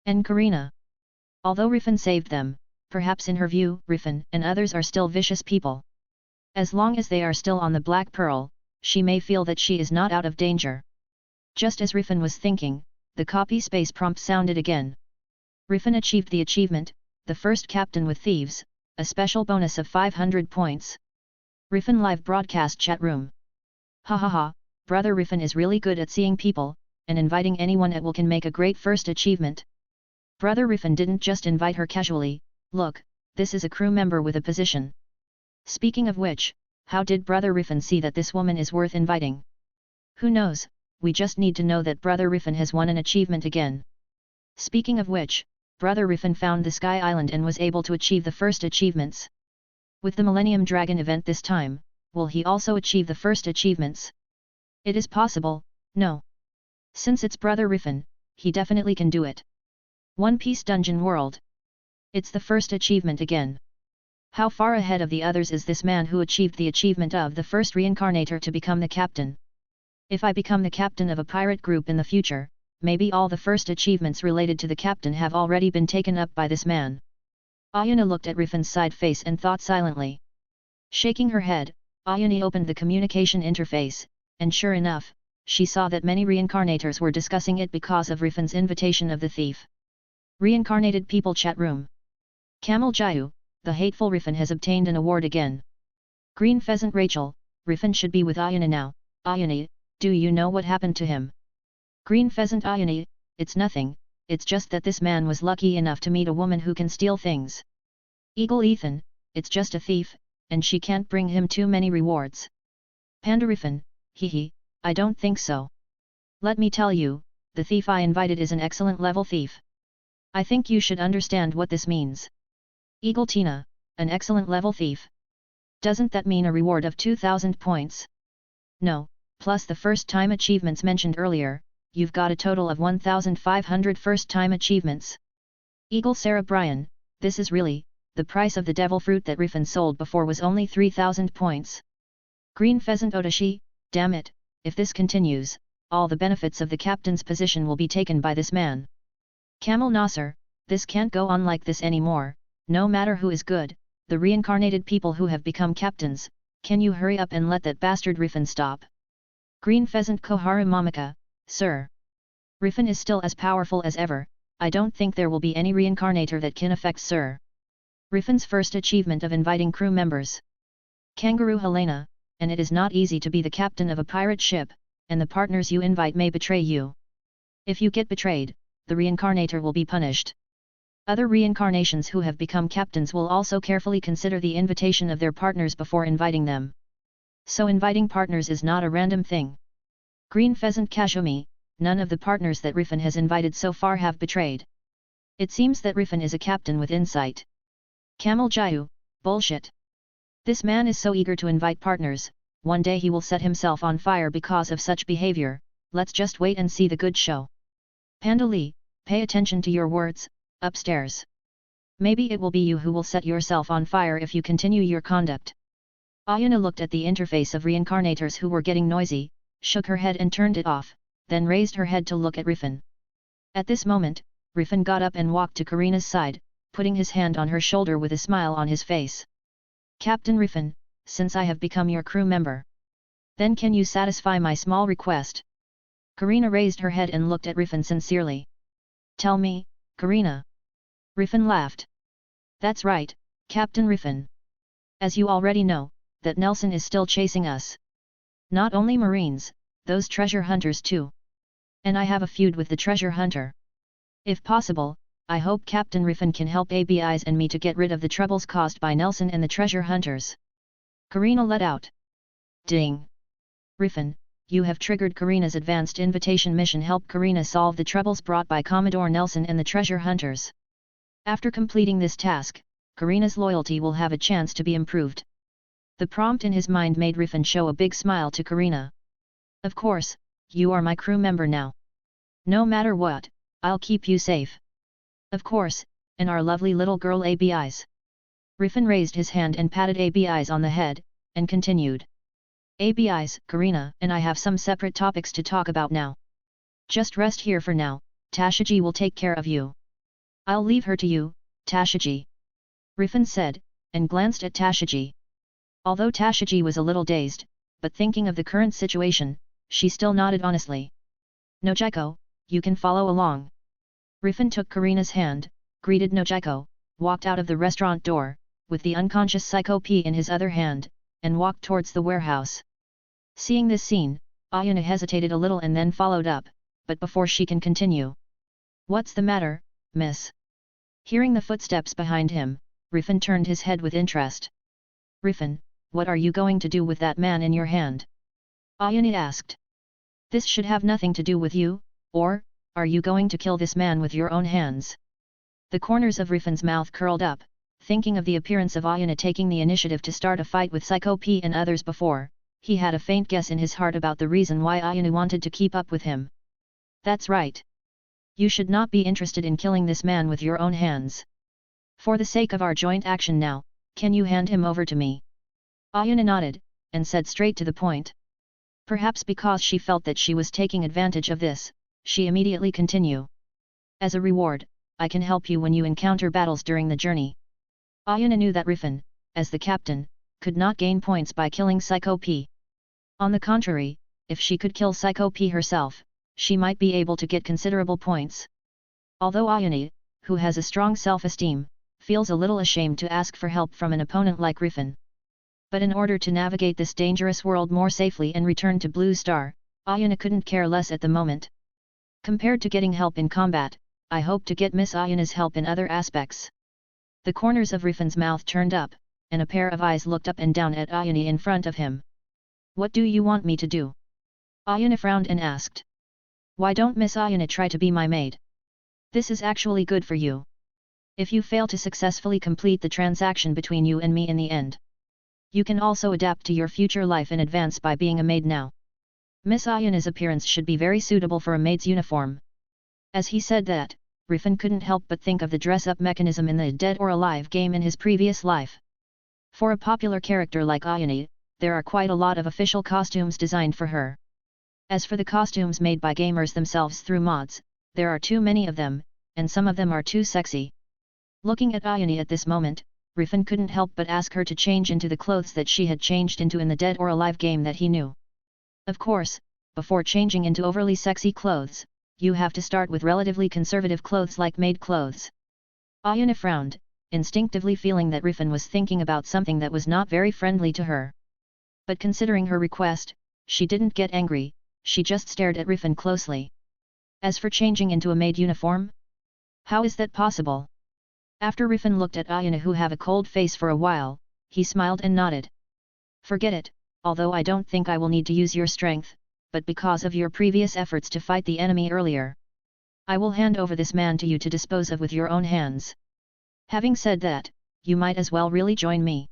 And Karina. Although Rifan saved them, perhaps in her view, Rifan and others are still vicious people. As long as they are still on the Black Pearl, she may feel that she is not out of danger. Just as Rifan was thinking, the copy space prompt sounded again. Rifan achieved the achievement, the first captain with thieves, a special bonus of 500 points. Rifan live broadcast chat room. Ha ha ha, brother Rifan is really good at seeing people, and inviting anyone at will can make a great first achievement. Brother Rifan didn't just invite her casually, look, this is a crew member with a position. Speaking of which, how did Brother Rifan see that this woman is worth inviting? Who knows, we just need to know that Brother Rifan has won an achievement again. Speaking of which, Brother Rifan found the Sky Island and was able to achieve the first achievements. With the Millennium Dragon event this time, will he also achieve the first achievements? It is possible, no. Since it's Brother Rifan, he definitely can do it. One Piece Dungeon World. It's the first achievement again. How far ahead of the others is this man who achieved the achievement of the first Reincarnator to become the captain? If I become the captain of a pirate group in the future, maybe all the first achievements related to the captain have already been taken up by this man. Ayana looked at Rifan's side face and thought silently. Shaking her head, Ayani opened the communication interface, and sure enough, she saw that many reincarnators were discussing it because of Rifan's invitation of the thief. Reincarnated People Chat Room. Camel Jayu, the hateful Rifan has obtained an award again. Green Pheasant Rachel, Rifan should be with Ayana now. Ayani, do you know what happened to him? Green Pheasant Ayani, it's nothing, it's just that this man was lucky enough to meet a woman who can steal things. Eagle Ethan, it's just a thief, and she can't bring him too many rewards. Panda Rifan, hee, I don't think so. Let me tell you, the thief I invited is an excellent level thief. I think you should understand what this means. Eagle Tina, an excellent level thief. Doesn't that mean a reward of 2,000 points? No, plus the first time achievements mentioned earlier, you've got a total of 1,500 first time achievements. Eagle Sarah Bryan, this is really, the price of the devil fruit that Rifan sold before was only 3,000 points. Green Pheasant Odashi, damn it, if this continues, all the benefits of the captain's position will be taken by this man. Camel Nasser, this can't go on like this anymore. No matter who is good, the reincarnated people who have become captains, can you hurry up and let that bastard Rifan stop? Green Pheasant Koharu Momika, sir. Rifan is still as powerful as ever, I don't think there will be any reincarnator that can affect sir. Rifan's first achievement of inviting crew members. Kangaroo Helena, and it is not easy to be the captain of a pirate ship, and the partners you invite may betray you. If you get betrayed, the reincarnator will be punished. Other reincarnations who have become captains will also carefully consider the invitation of their partners before inviting them. So inviting partners is not a random thing. Green Pheasant Kazumi, none of the partners that Rifan has invited so far have betrayed. It seems that Rifan is a captain with insight. Camel Jayu, bullshit. This man is so eager to invite partners, one day he will set himself on fire because of such behavior, let's just wait and see the good show. Panda Lee, pay attention to your words, upstairs. Maybe it will be you who will set yourself on fire if you continue your conduct. Ayana looked at the interface of reincarnators who were getting noisy, shook her head and turned it off, then raised her head to look at Rifan. At this moment, Rifan got up and walked to Karina's side, putting his hand on her shoulder with a smile on his face. Captain Rifan, since I have become your crew member, then can you satisfy my small request? Karina raised her head and looked at Rifan sincerely. Tell me, Karina. Rifan laughed. That's right, Captain Rifan. As you already know, that Nelson is still chasing us. Not only Marines, those treasure hunters too. And I have a feud with the treasure hunter. If possible, I hope Captain Rifan can help ABIs and me to get rid of the troubles caused by Nelson and the treasure hunters. Karina let out. Ding! Rifan, you have triggered Karina's advanced invitation mission. Help Karina solve the troubles brought by Commodore Nelson and the treasure hunters. After completing this task, Karina's loyalty will have a chance to be improved. The prompt in his mind made Rifan show a big smile to Karina. Of course, you are my crew member now. No matter what, I'll keep you safe. Of course, and our lovely little girl ABIs. Rifan raised his hand and patted ABIs on the head, and continued. ABIs, Karina and I have some separate topics to talk about now. Just rest here for now, Tashiji will take care of you. I'll leave her to you, Tashiji. Rifan said, and glanced at Tashiji. Although Tashiji was a little dazed, but thinking of the current situation, she still nodded honestly. Nojiko, you can follow along. Rifan took Karina's hand, greeted Nojiko, walked out of the restaurant door, with the unconscious Psycho P in his other hand, and walked towards the warehouse. Seeing this scene, Ayana hesitated a little and then followed up, but before she can continue. What's the matter, miss? Hearing the footsteps behind him, Rifan turned his head with interest. Rifan, what are you going to do with that man in your hand? Ayana asked. This should have nothing to do with you, or, are you going to kill this man with your own hands? The corners of Rifan's mouth curled up, thinking of the appearance of Ayana taking the initiative to start a fight with Psycho P and others before, he had a faint guess in his heart about the reason why Ayana wanted to keep up with him. That's right. You should not be interested in killing this man with your own hands. For the sake of our joint action now, can you hand him over to me? Ayana nodded, and said straight to the point. Perhaps because she felt that she was taking advantage of this, she immediately continued. As a reward, I can help you when you encounter battles during the journey. Ayana knew that Rifan, as the captain, could not gain points by killing Psycho P. On the contrary, if she could kill Psycho P herself, she might be able to get considerable points. Although Ayana, who has a strong self-esteem, feels a little ashamed to ask for help from an opponent like Rifan. But in order to navigate this dangerous world more safely and return to Blue Star, Ayana couldn't care less at the moment. Compared to getting help in combat, I hope to get Miss Ayana's help in other aspects. The corners of Rifan's mouth turned up, and a pair of eyes looked up and down at Ayana in front of him. What do you want me to do? Ayana frowned and asked. Why don't Miss Ayana try to be my maid? This is actually good for you. If you fail to successfully complete the transaction between you and me in the end, you can also adapt to your future life in advance by being a maid now. Miss Ayana's appearance should be very suitable for a maid's uniform. As he said that, Rifan couldn't help but think of the dress-up mechanism in the Dead or Alive game in his previous life. For a popular character like Ayana, there are quite a lot of official costumes designed for her. As for the costumes made by gamers themselves through mods, there are too many of them, and some of them are too sexy. Looking at Ayana at this moment, Rifan couldn't help but ask her to change into the clothes that she had changed into in the Dead or Alive game that he knew. Of course, before changing into overly sexy clothes, you have to start with relatively conservative clothes like maid clothes. Ayana frowned, instinctively feeling that Rifan was thinking about something that was not very friendly to her. But considering her request, she didn't get angry, she just stared at Rifan closely. As for changing into a maid uniform? How is that possible? After Rifan looked at Ayana who have a cold face for a while, he smiled and nodded. Forget it, although I don't think I will need to use your strength, but because of your previous efforts to fight the enemy earlier, I will hand over this man to you to dispose of with your own hands. Having said that, you might as well really join me.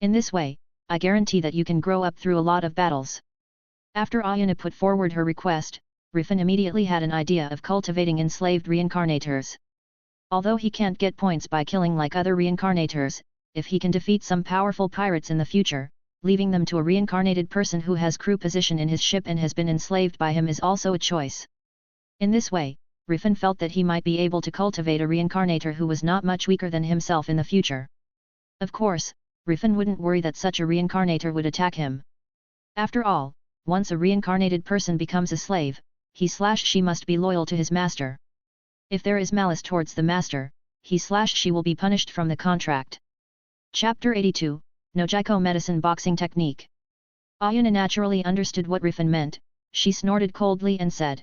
In this way, I guarantee that you can grow up through a lot of battles. After Ayana put forward her request, Rifan immediately had an idea of cultivating enslaved reincarnators. Although he can't get points by killing like other reincarnators, if he can defeat some powerful pirates in the future, leaving them to a reincarnated person who has crew position in his ship and has been enslaved by him is also a choice. In this way, Rifan felt that he might be able to cultivate a reincarnator who was not much weaker than himself in the future. Of course, Rifan wouldn't worry that such a reincarnator would attack him. After all, once a reincarnated person becomes a slave, he/she must be loyal to his master. If there is malice towards the master, he/she will be punished from the contract. Chapter 82, Nojiko Medicine Boxing Technique. Ayana naturally understood what Rifan meant. She snorted coldly and said,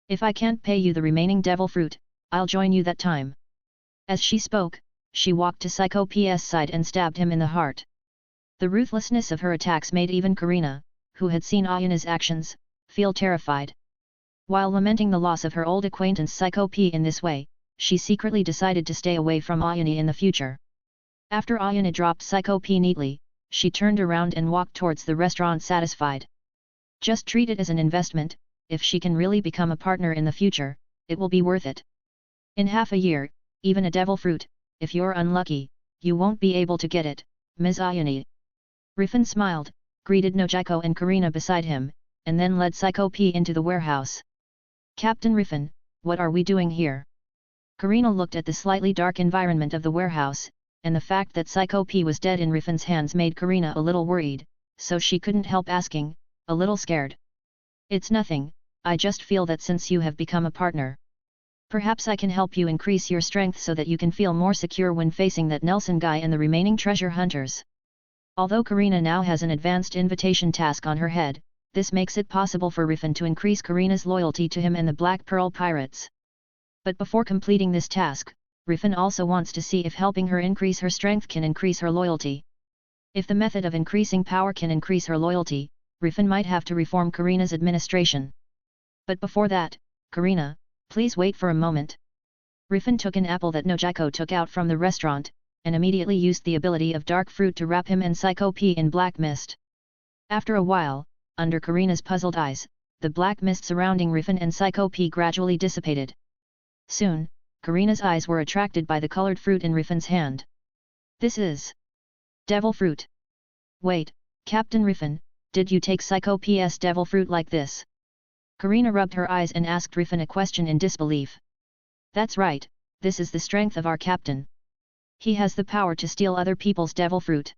"If I can't pay you the remaining devil fruit, I'll join you that time." As she spoke, she walked to Psycho P's side and stabbed him in the heart. The ruthlessness of her attacks made even Karina, who had seen Ayana's actions, feel terrified. While lamenting the loss of her old acquaintance Psycho P in this way, she secretly decided to stay away from Ayana in the future. After Ayana dropped Psycho P neatly, she turned around and walked towards the restaurant satisfied. Just treat it as an investment. If she can really become a partner in the future, it will be worth it. In half a year, even a devil fruit, if you're unlucky, you won't be able to get it, Ms. Ayani. Rifan smiled, greeted Nojiko and Karina beside him, and then led Psycho P into the warehouse. "Captain Rifan, what are we doing here?" Karina looked at the slightly dark environment of the warehouse, and the fact that Psycho P was dead in Rifan's hands made Karina a little worried, so she couldn't help asking, a little scared. "It's nothing, I just feel that since you have become a partner, perhaps I can help you increase your strength so that you can feel more secure when facing that Nelson guy and the remaining treasure hunters." Although Karina now has an advanced invitation task on her head, this makes it possible for Rifan to increase Karina's loyalty to him and the Black Pearl Pirates. But before completing this task, Rifan also wants to see if helping her increase her strength can increase her loyalty. If the method of increasing power can increase her loyalty, Rifan might have to reform Karina's administration. But before that, "Karina, please wait for a moment." Rifan took an apple that Nojiko took out from the restaurant, and immediately used the ability of dark fruit to wrap him and Psycho P in black mist. After a while, under Karina's puzzled eyes, the black mist surrounding Rifan and Psycho P gradually dissipated. Soon, Karina's eyes were attracted by the colored fruit in Rifan's hand. "This is devil fruit." "Wait, Captain Rifan, did you take Psycho P's devil fruit like this?" Karina rubbed her eyes and asked Rifan a question in disbelief. "That's right, this is the strength of our captain. He has the power to steal other people's devil fruit.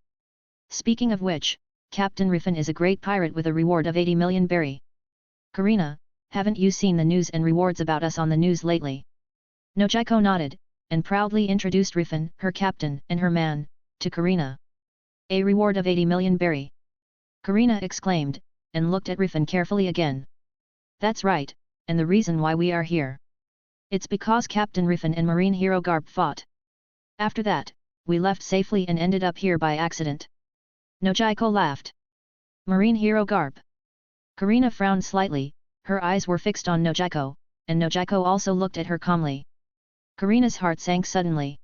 Speaking of which, Captain Rifan is a great pirate with a reward of 80 million berry." "Karina, haven't you seen the news and rewards about us on the news lately?" Nojiko nodded, and proudly introduced Rifan, her captain and her man, to Karina. "A reward of 80 million berry?" Karina exclaimed, and looked at Rifan carefully again. "That's right, and the reason why we are here. It's because Captain Rifan and Marine Hero Garp fought. After that, we left safely and ended up here by accident." Nojiko laughed. "Marine Hero Garp?" Karina frowned slightly, her eyes were fixed on Nojiko, and Nojiko also looked at her calmly. Karina's heart sank suddenly.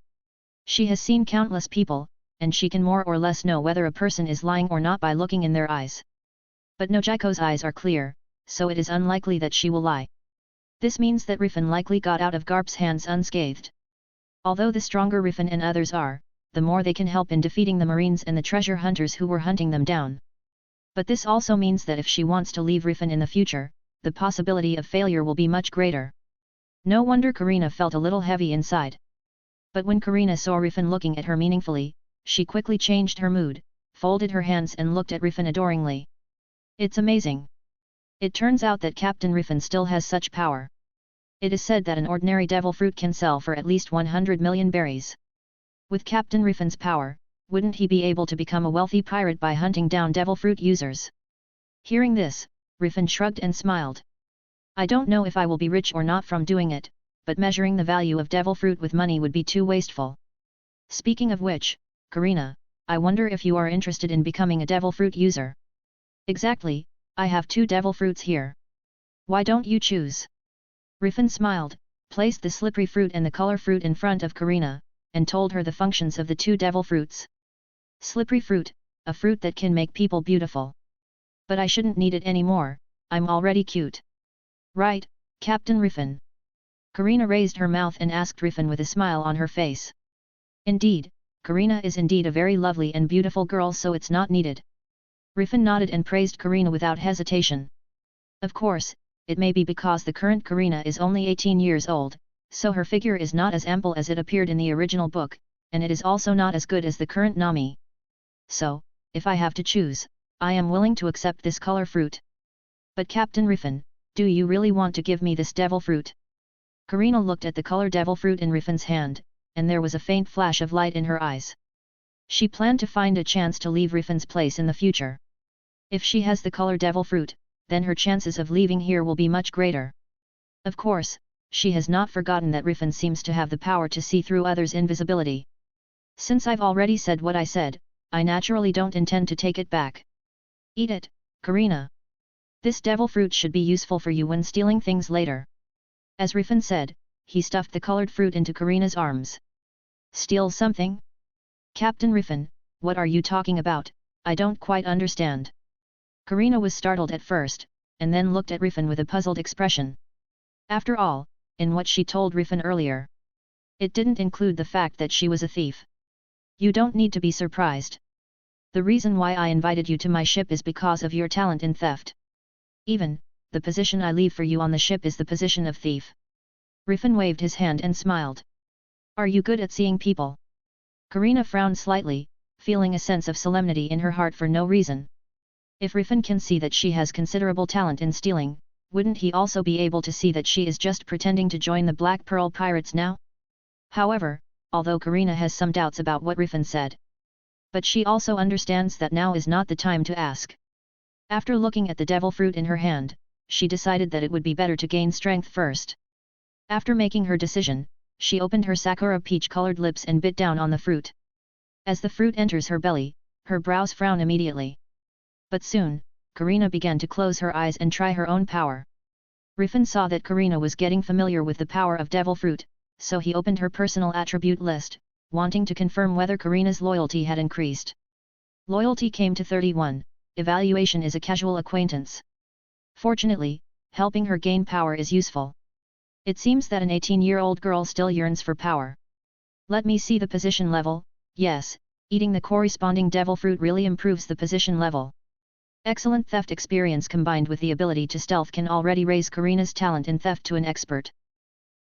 She has seen countless people, and she can more or less know whether a person is lying or not by looking in their eyes. But Nojiko's eyes are clear, so it is unlikely that she will lie. This means that Rifan likely got out of Garp's hands unscathed. Although the stronger Rifan and others are, the more they can help in defeating the Marines and the treasure hunters who were hunting them down. But this also means that if she wants to leave Rifan in the future, the possibility of failure will be much greater. No wonder Karina felt a little heavy inside. But when Karina saw Rifan looking at her meaningfully, she quickly changed her mood, folded her hands and looked at Rifan adoringly. "It's amazing. It turns out that Captain Rifan still has such power. It is said that an ordinary devil fruit can sell for at least 100 million berries. With Captain Rifan's power, wouldn't he be able to become a wealthy pirate by hunting down devil fruit users?" Hearing this, Rifan shrugged and smiled. "I don't know if I will be rich or not from doing it, but measuring the value of devil fruit with money would be too wasteful. Speaking of which, Karina, I wonder if you are interested in becoming a devil fruit user." "Exactly, I have 2 devil fruits here. Why don't you choose?" Rifan smiled, placed the slippery fruit and the color fruit in front of Karina, and told her the functions of the 2 devil fruits. "Slippery fruit, a fruit that can make people beautiful. But I shouldn't need it anymore, I'm already cute." "Right, Captain Rifan." Karina raised her mouth and asked Rifan with a smile on her face. Indeed, Karina is indeed a very lovely and beautiful girl, so it's not needed. Rifan nodded and praised Karina without hesitation. Of course, it may be because the current Karina is only 18 years old, so her figure is not as ample as it appeared in the original book, and it is also not as good as the current Nami. So, if I have to choose, I am willing to accept this color fruit. But Captain Rifan, do you really want to give me this devil fruit? Karina looked at the color devil fruit in Rifan's hand, and there was a faint flash of light in her eyes. She planned to find a chance to leave Rifan's place in the future. If she has the color devil fruit, then her chances of leaving here will be much greater. Of course, she has not forgotten that Rifan seems to have the power to see through others' invisibility. Since I've already said what I said, I naturally don't intend to take it back. Eat it, Karina. This devil fruit should be useful for you when stealing things later. As Rifan said, he stuffed the colored fruit into Karina's arms. Steal something? Captain Rifan, what are you talking about? I don't quite understand. Karina was startled at first, and then looked at Rifan with a puzzled expression. After all, in what she told Rifan earlier, it didn't include the fact that she was a thief. You don't need to be surprised. The reason why I invited you to my ship is because of your talent in theft. Even, the position I leave for you on the ship is the position of thief. Rifan waved his hand and smiled. Are you good at seeing people? Karina frowned slightly, feeling a sense of solemnity in her heart for no reason. If Rifan can see that she has considerable talent in stealing, wouldn't he also be able to see that she is just pretending to join the Black Pearl Pirates now? However, although Karina has some doubts about what Rifan said, but she also understands that now is not the time to ask. After looking at the devil fruit in her hand, she decided that it would be better to gain strength first. After making her decision, she opened her sakura peach-colored lips and bit down on the fruit. As the fruit enters her belly, her brows frown immediately. But soon, Karina began to close her eyes and try her own power. Rifan saw that Karina was getting familiar with the power of devil fruit, so he opened her personal attribute list, wanting to confirm whether Karina's loyalty had increased. Loyalty came to 31, evaluation is a casual acquaintance. Fortunately, helping her gain power is useful. It seems that an 18-year-old girl still yearns for power. Let me see the position level. Yes, eating the corresponding devil fruit really improves the position level. Excellent theft experience combined with the ability to stealth can already raise Karina's talent in theft to an expert.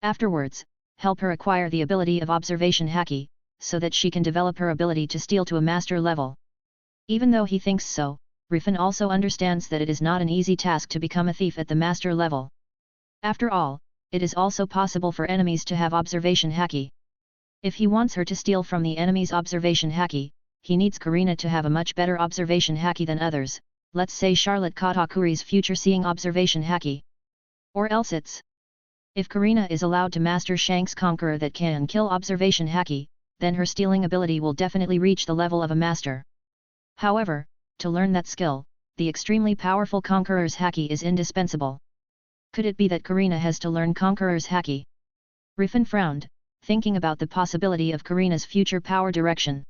Afterwards, help her acquire the ability of observation haki, so that she can develop her ability to steal to a master level. Even though he thinks so, Rifan also understands that it is not an easy task to become a thief at the master level. After all, it is also possible for enemies to have observation haki. If he wants her to steal from the enemy's observation haki, he needs Karina to have a much better observation haki than others, let's say Charlotte Katakuri's future-seeing observation haki. Or else it's... If Karina is allowed to master Shank's Conqueror that can kill observation haki, then her stealing ability will definitely reach the level of a master. However, to learn that skill, the extremely powerful Conqueror's haki is indispensable. Could it be that Karina has to learn Conqueror's haki? Rifan frowned, thinking about the possibility of Karina's future power direction.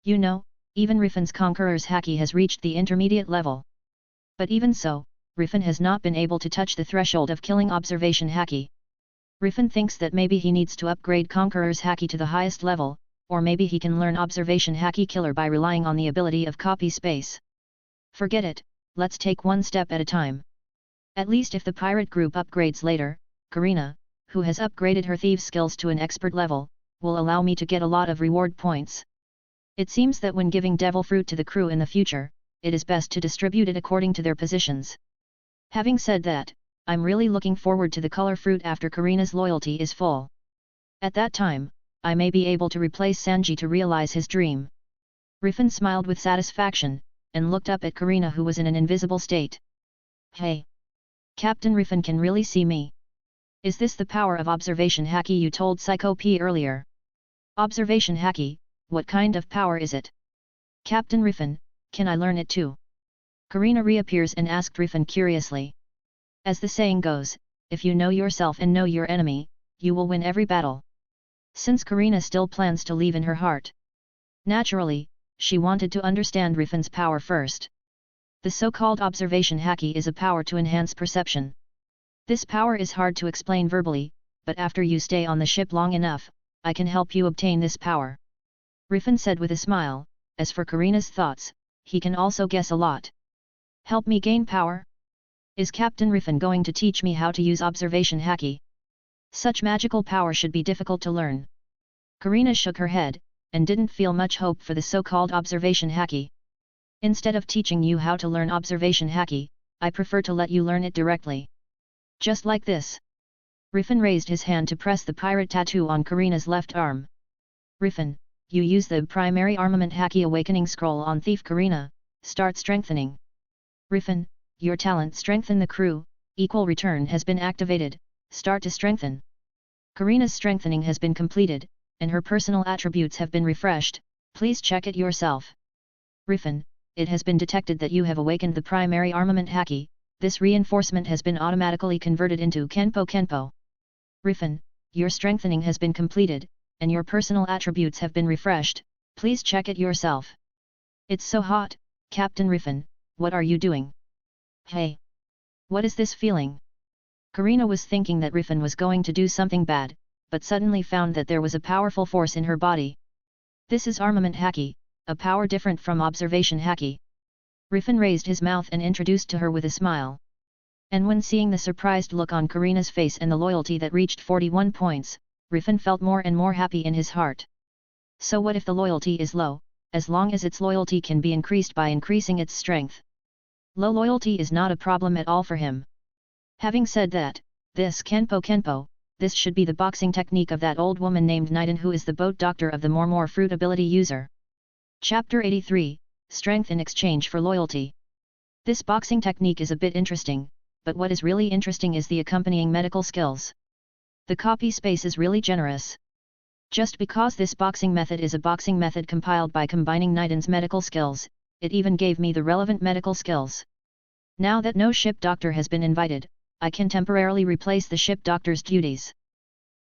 You know, even Rifan's Conqueror's haki has reached the intermediate level. But even so, Rifan has not been able to touch the threshold of killing observation haki. Rifan thinks that maybe he needs to upgrade Conqueror's haki to the highest level, or maybe he can learn observation haki killer by relying on the ability of copy space. Forget it, let's take one step at a time. At least if the pirate group upgrades later, Karina, who has upgraded her thieves skills to an expert level, will allow me to get a lot of reward points. It seems that when giving devil fruit to the crew in the future, it is best to distribute it according to their positions. Having said that, I'm really looking forward to the color fruit after Karina's loyalty is full. At that time, I may be able to replace Sanji to realize his dream. Rifan smiled with satisfaction, and looked up at Karina who was in an invisible state. Hey! Captain Rifan can really see me. Is this the power of observation haki you told Psycho P earlier? Observation haki, what kind of power is it? Captain Rifan, can I learn it too? Karina reappears and asked Rifan curiously. As the saying goes, if you know yourself and know your enemy, you will win every battle. Since Karina still plans to leave in her heart, naturally, she wanted to understand Rifan's power first. The so-called observation haki is a power to enhance perception. This power is hard to explain verbally, but after you stay on the ship long enough, I can help you obtain this power. Rifan said with a smile. As for Karina's thoughts, he can also guess a lot. Help me gain power? Is Captain Rifan going to teach me how to use observation haki? Such magical power should be difficult to learn. Karina shook her head, and didn't feel much hope for the so-called observation haki. Instead of teaching you how to learn observation haki, I prefer to let you learn it directly. Just like this. Rifan raised his hand to press the pirate tattoo on Karina's left arm. Rifan, you use the primary armament haki awakening scroll on Thief Karina, start strengthening. Rifan, your talent strengthen the crew, equal return has been activated, start to strengthen. Karina's strengthening has been completed, and her personal attributes have been refreshed, please check it yourself. Rifan, it has been detected that you have awakened the primary armament haki, this reinforcement has been automatically converted into Kenpo. Rifan, your strengthening has been completed, and your personal attributes have been refreshed, please check it yourself. It's so hot, Captain Rifan, what are you doing? Hey! What is this feeling? Karina was thinking that Rifan was going to do something bad, but suddenly found that there was a powerful force in her body. This is armament haki, a power different from observation haki. Rifan raised his mouth and introduced to her with a smile. And when seeing the surprised look on Karina's face and the loyalty that reached 41 points, Rifan felt more and more happy in his heart. So what if the loyalty is low, as long as its loyalty can be increased by increasing its strength? Low loyalty is not a problem at all for him. Having said that, this Kenpo, this should be the boxing technique of that old woman named Niden who is the boat doctor of the more fruit ability user. Chapter 83, Strength in Exchange for Loyalty. This boxing technique is a bit interesting, but what is really interesting is the accompanying medical skills. The copy space is really generous. Just because this boxing method is a boxing method compiled by combining Niden's medical skills, it even gave me the relevant medical skills. Now that no ship doctor has been invited, I can temporarily replace the ship doctor's duties.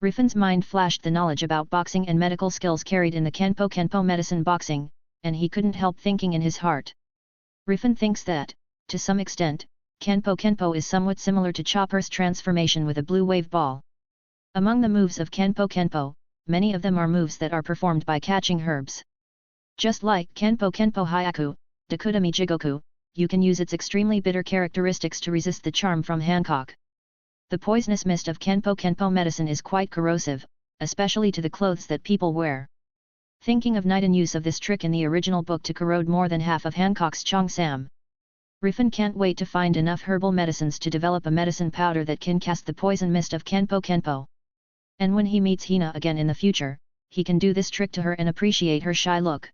Rifan's mind flashed the knowledge about boxing and medical skills carried in the Kenpo medicine boxing, and he couldn't help thinking in his heart. Rifan thinks that, to some extent, Kenpo is somewhat similar to Chopper's transformation with a blue wave ball. Among the moves of Kenpo, many of them are moves that are performed by catching herbs. Just like Kenpo Hyaku, Dakudami Jigoku, you can use its extremely bitter characteristics to resist the charm from Hancock. The poisonous mist of Kenpo medicine is quite corrosive, especially to the clothes that people wear. Thinking of Niden use of this trick in the original book to corrode more than half of Hancock's Cheongsam. Rifan can't wait to find enough herbal medicines to develop a medicine powder that can cast the poison mist of Kenpo. And when he meets Hina again in the future, he can do this trick to her and appreciate her shy look.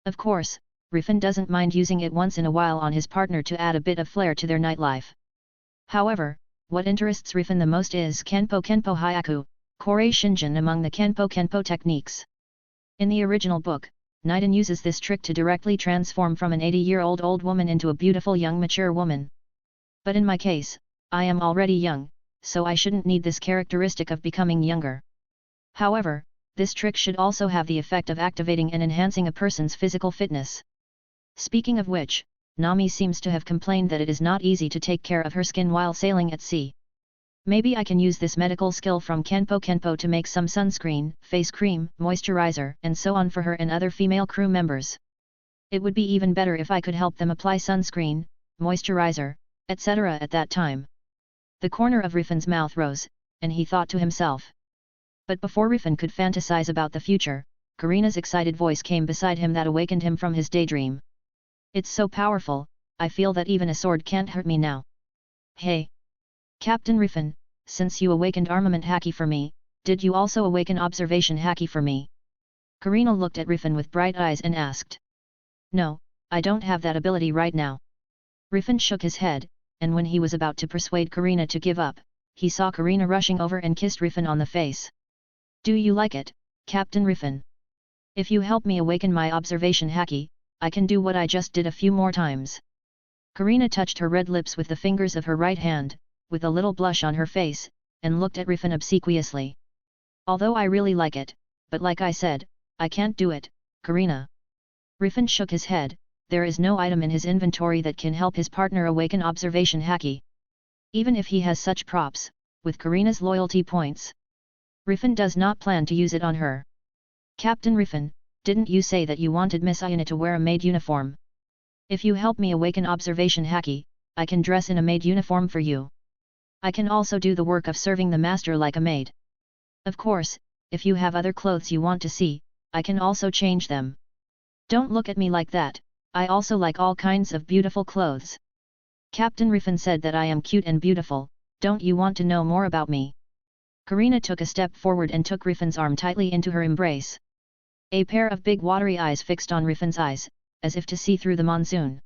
Of course, Rifan doesn't mind using it once in a while on his partner to add a bit of flair to their nightlife. However, what interests Rifan the most is Kenpo Hyaku, Korei Shinjin among the Kenpo techniques. In the original book, Niden uses this trick to directly transform from an 80-year-old old woman into a beautiful young mature woman. But in my case, I am already young, so I shouldn't need this characteristic of becoming younger. However, this trick should also have the effect of activating and enhancing a person's physical fitness. Speaking of which, Nami seems to have complained that it is not easy to take care of her skin while sailing at sea. Maybe I can use this medical skill from Kenpo to make some sunscreen, face cream, moisturizer, and so on for her and other female crew members. It would be even better if I could help them apply sunscreen, moisturizer, etc. at that time. The corner of Rifan's mouth rose, and he thought to himself. But before Rifan could fantasize about the future, Karina's excited voice came beside him that awakened him from his daydream. It's so powerful, I feel that even a sword can't hurt me now. Hey! Captain Rifan, since you awakened armament haki for me, did you also awaken observation haki for me? Karina looked at Rifan with bright eyes and asked. No, I don't have that ability right now. Rifan shook his head, and when he was about to persuade Karina to give up, he saw Karina rushing over and kissed Rifan on the face. Do you like it, Captain Rifan? If you help me awaken my observation haki, I can do what I just did a few more times. Karina touched her red lips with the fingers of her right hand, with a little blush on her face, and looked at Rifan obsequiously. Although I really like it, but like I said, I can't do it, Karina. Rifan shook his head, there is no item in his inventory that can help his partner awaken observation haki. Even if he has such props, with Karina's loyalty points, Rifan does not plan to use it on her. Captain Rifan, didn't you say that you wanted Miss Ayana to wear a maid uniform? If you help me awaken observation haki, I can dress in a maid uniform for you. I can also do the work of serving the master like a maid. Of course, if you have other clothes you want to see, I can also change them. Don't look at me like that, I also like all kinds of beautiful clothes. Captain Rifan said that I am cute and beautiful, don't you want to know more about me? Karina took a step forward and took Rifan's arm tightly into her embrace. A pair of big watery eyes fixed on Rifan's eyes, as if to see through the monsoon.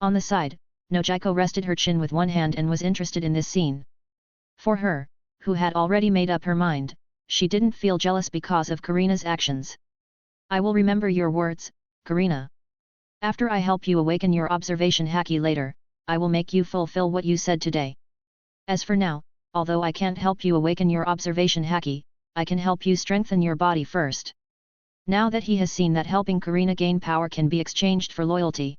On the side, Nojiko rested her chin with one hand and was interested in this scene. For her, who had already made up her mind, she didn't feel jealous because of Karina's actions. I will remember your words, Karina. After I help you awaken your observation haki later, I will make you fulfill what you said today. As for now, although I can't help you awaken your observation haki, I can help you strengthen your body first. Now that he has seen that helping Karina gain power can be exchanged for loyalty.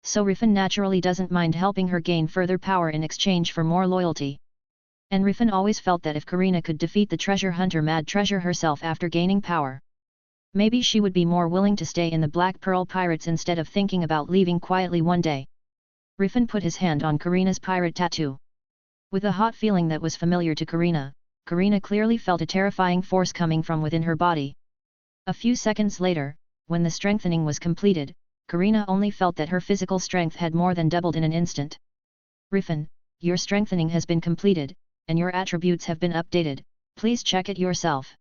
So Rifan naturally doesn't mind helping her gain further power in exchange for more loyalty. And Rifan always felt that if Karina could defeat the treasure hunter Mad Treasure herself after gaining power, maybe she would be more willing to stay in the Black Pearl Pirates instead of thinking about leaving quietly one day. Rifan put his hand on Karina's pirate tattoo. With a hot feeling that was familiar to Karina, Karina clearly felt a terrifying force coming from within her body. A few seconds later, when the strengthening was completed, Karina only felt that her physical strength had more than doubled in an instant. Rifan, your strengthening has been completed, and your attributes have been updated, please check it yourself.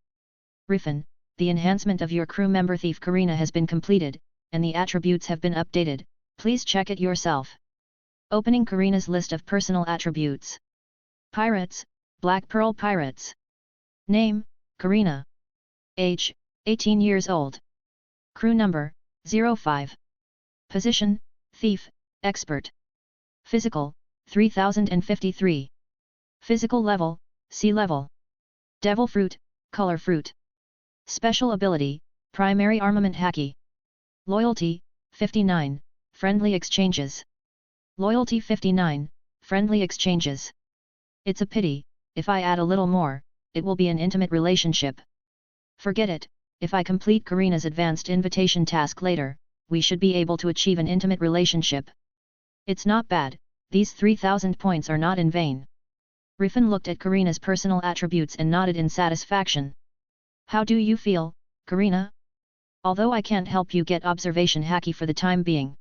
Rifan, the enhancement of your crew member Thief Karina has been completed, and the attributes have been updated, please check it yourself. Opening Karina's list of personal attributes. Pirates, Black Pearl Pirates. Name, Karina. Age, 18 years old. Crew number, 05. Position, Thief, Expert. Physical, 3053. Physical level, Sea level. Devil Fruit, Color Fruit. Special ability, Primary Armament Haki. Loyalty, 59, Friendly Exchanges. Loyalty 59, Friendly Exchanges. It's a pity, if I add a little more, it will be an intimate relationship. Forget it, if I complete Karina's advanced invitation task later, we should be able to achieve an intimate relationship. It's not bad, these 3000 points are not in vain. Rifan looked at Karina's personal attributes and nodded in satisfaction. How do you feel, Karina? Although I can't help you get observation haki for the time being,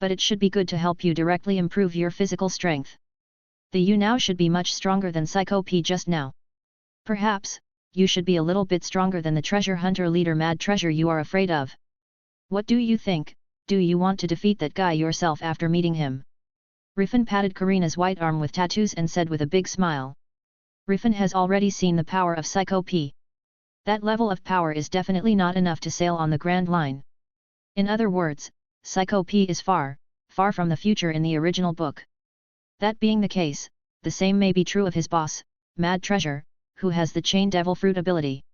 but it should be good to help you directly improve your physical strength. The you now should be much stronger than Psycho P just now. Perhaps, you should be a little bit stronger than the treasure hunter leader Mad Treasure you are afraid of. What do you think, do you want to defeat that guy yourself after meeting him? Rifan patted Karina's white arm with tattoos and said with a big smile. Rifan has already seen the power of Psycho P. That level of power is definitely not enough to sail on the Grand Line. In other words, Psycho P is far, far from the future in the original book. That being the case, the same may be true of his boss, Mad Treasure, who has the Chain Devil Fruit ability.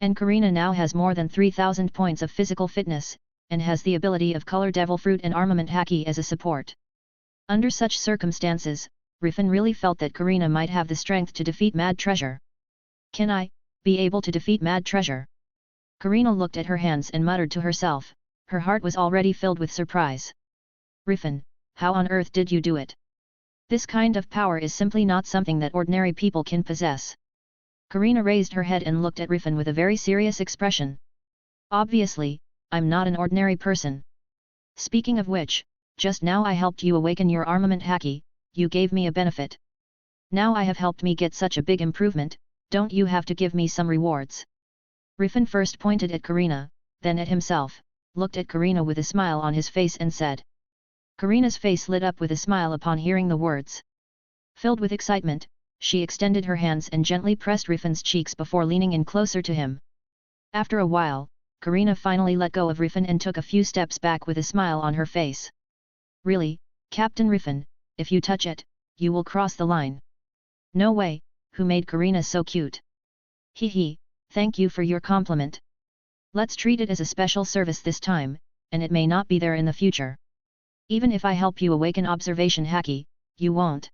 And Karina now has more than 3000 points of physical fitness, and has the ability of Color Devil Fruit and Armament Haki as a support. Under such circumstances, Rifan really felt that Karina might have the strength to defeat Mad Treasure. Can I be able to defeat Mad Treasure? Karina looked at her hands and muttered to herself, her heart was already filled with surprise. Rifan, how on earth did you do it? This kind of power is simply not something that ordinary people can possess. Karina raised her head and looked at Rifan with a very serious expression. Obviously, I'm not an ordinary person. Speaking of which, just now I helped you awaken your armament haki, you gave me a benefit. Now I have helped me get such a big improvement, don't you have to give me some rewards? Rifan first pointed at Karina, then at himself, looked at Karina with a smile on his face and said. Karina's face lit up with a smile upon hearing the words. Filled with excitement, she extended her hands and gently pressed Rifan's cheeks before leaning in closer to him. After a while, Karina finally let go of Rifan and took a few steps back with a smile on her face. Really, Captain Rifan, if you touch it, you will cross the line. No way, who made Karina so cute? Hee hee, thank you for your compliment. Let's treat it as a special service this time, and it may not be there in the future. Even if I help you awaken observation haki, you won't.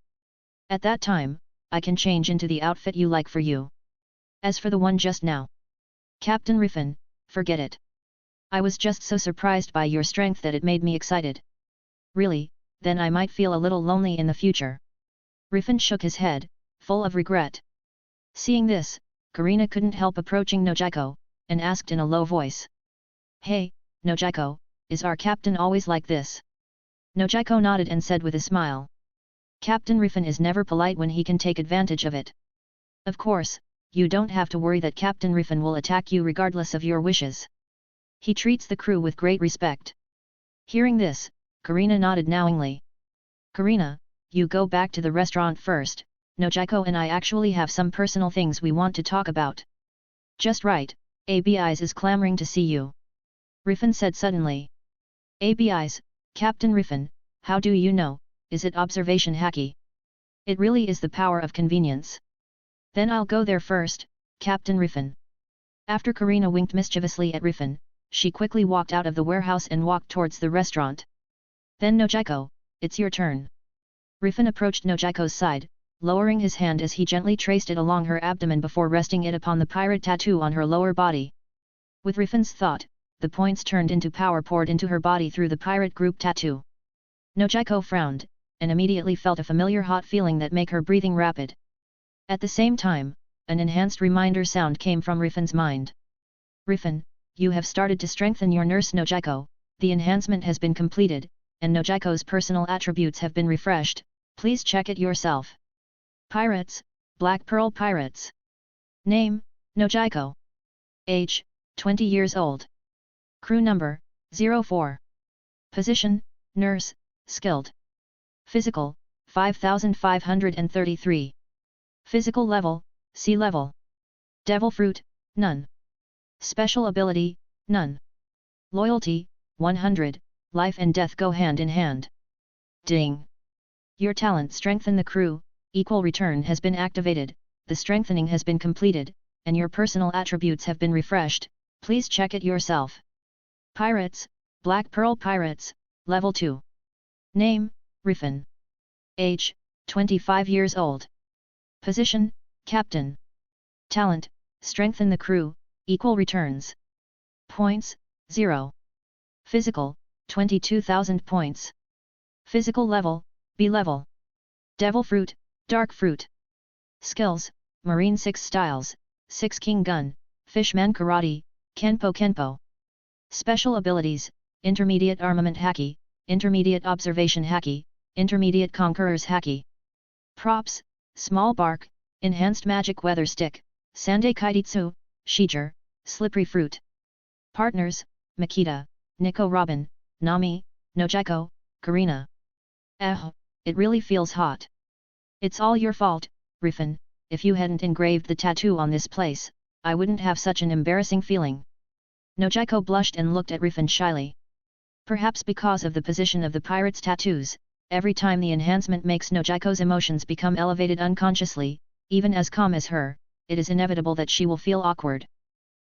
At that time, I can change into the outfit you like for you. As for the one just now, Captain Rifan, forget it. I was just so surprised by your strength that it made me excited. Really, then I might feel a little lonely in the future. Rifan shook his head, full of regret. Seeing this, Karina couldn't help approaching Nojiko, and asked in a low voice. Hey, Nojiko, is our captain always like this? Nojiko nodded and said with a smile. Captain Rifan is never polite when he can take advantage of it. Of course, you don't have to worry that Captain Rifan will attack you regardless of your wishes. He treats the crew with great respect. Hearing this, Karina nodded knowingly. Karina, you go back to the restaurant first, Nojiko and I actually have some personal things we want to talk about. Just right, ABIs is clamoring to see you. Rifan said suddenly. ABIs, Captain Rifan, how do you know, is it observation hacky? It really is the power of convenience. Then I'll go there first, Captain Rifan. After Karina winked mischievously at Rifan, she quickly walked out of the warehouse and walked towards the restaurant. Then Nojiko, it's your turn. Rifan approached Nojiko's side, lowering his hand as he gently traced it along her abdomen before resting it upon the pirate tattoo on her lower body. With Rifan's thought, the points turned into power poured into her body through the pirate group tattoo. Nojiko frowned, and immediately felt a familiar hot feeling that made her breathing rapid. At the same time, an enhanced reminder sound came from Rifan's mind. Rifan, you have started to strengthen your nurse Nojiko, the enhancement has been completed, and Nojiko's personal attributes have been refreshed, please check it yourself. Pirates, Black Pearl Pirates. Name, Nojiko. Age, 20 years old. Crew number, 04. Position, nurse, skilled. Physical, 5533. Physical level, sea level. Devil fruit, none. Special ability, none. Loyalty, 100, life and death go hand in hand. Ding! Your talent strengthen the crew, equal return has been activated, the strengthening has been completed, and your personal attributes have been refreshed, please check it yourself. Pirates, Black Pearl Pirates, Level 2. Name, Rifan. Age, 25 years old. Position, Captain. Talent, strengthen the crew, equal returns. Points, 0. Physical, 22,000 points. Physical level, B level. Devil fruit, dark fruit. Skills, Marine 6 styles, 6 King Gun, Fishman Karate, Kenpo Kenpo. Special abilities, Intermediate Armament Haki, Intermediate Observation Haki, Intermediate Conqueror's Haki. Props, Small Bark, Enhanced Magic Weather Stick, Sandai Kaititsu, Shiger, Slippery Fruit. Partners, Makita, Nico Robin, Nami, Nojiko, Karina. It really feels hot. It's all your fault, Rifan, if you hadn't engraved the tattoo on this place, I wouldn't have such an embarrassing feeling. Nojiko blushed and looked at Rifan shyly. Perhaps because of the position of the pirate's tattoos, every time the enhancement makes Nojiko's emotions become elevated unconsciously, even as calm as her, it is inevitable that she will feel awkward.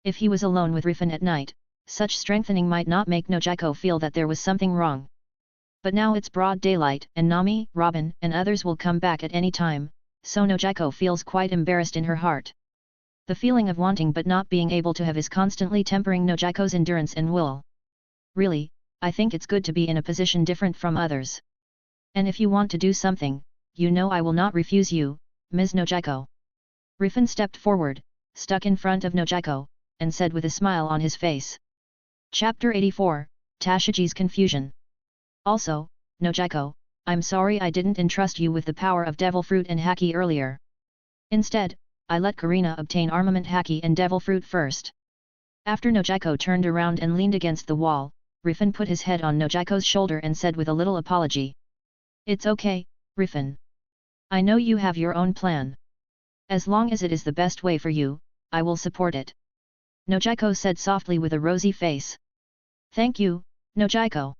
If he was alone with Rifan at night, such strengthening might not make Nojiko feel that there was something wrong. But now it's broad daylight and Nami, Robin and others will come back at any time, so Nojiko feels quite embarrassed in her heart. The feeling of wanting but not being able to have is constantly tempering Nojiko's endurance and will. Really, I think it's good to be in a position different from others. And if you want to do something, you know I will not refuse you, Ms. Nojiko. Rifan stepped forward, stuck in front of Nojiko, and said with a smile on his face. Chapter 84, Tashiji's Confusion. Also, Nojiko, I'm sorry I didn't entrust you with the power of Devil Fruit and Haki earlier. Instead, I let Karina obtain Armament Haki and Devil Fruit first. After Nojiko turned around and leaned against the wall, Rifan put his head on Nojiko's shoulder and said with a little apology. It's okay, Rifan. I know you have your own plan. As long as it is the best way for you, I will support it. Nojiko said softly with a rosy face. Thank you, Nojiko.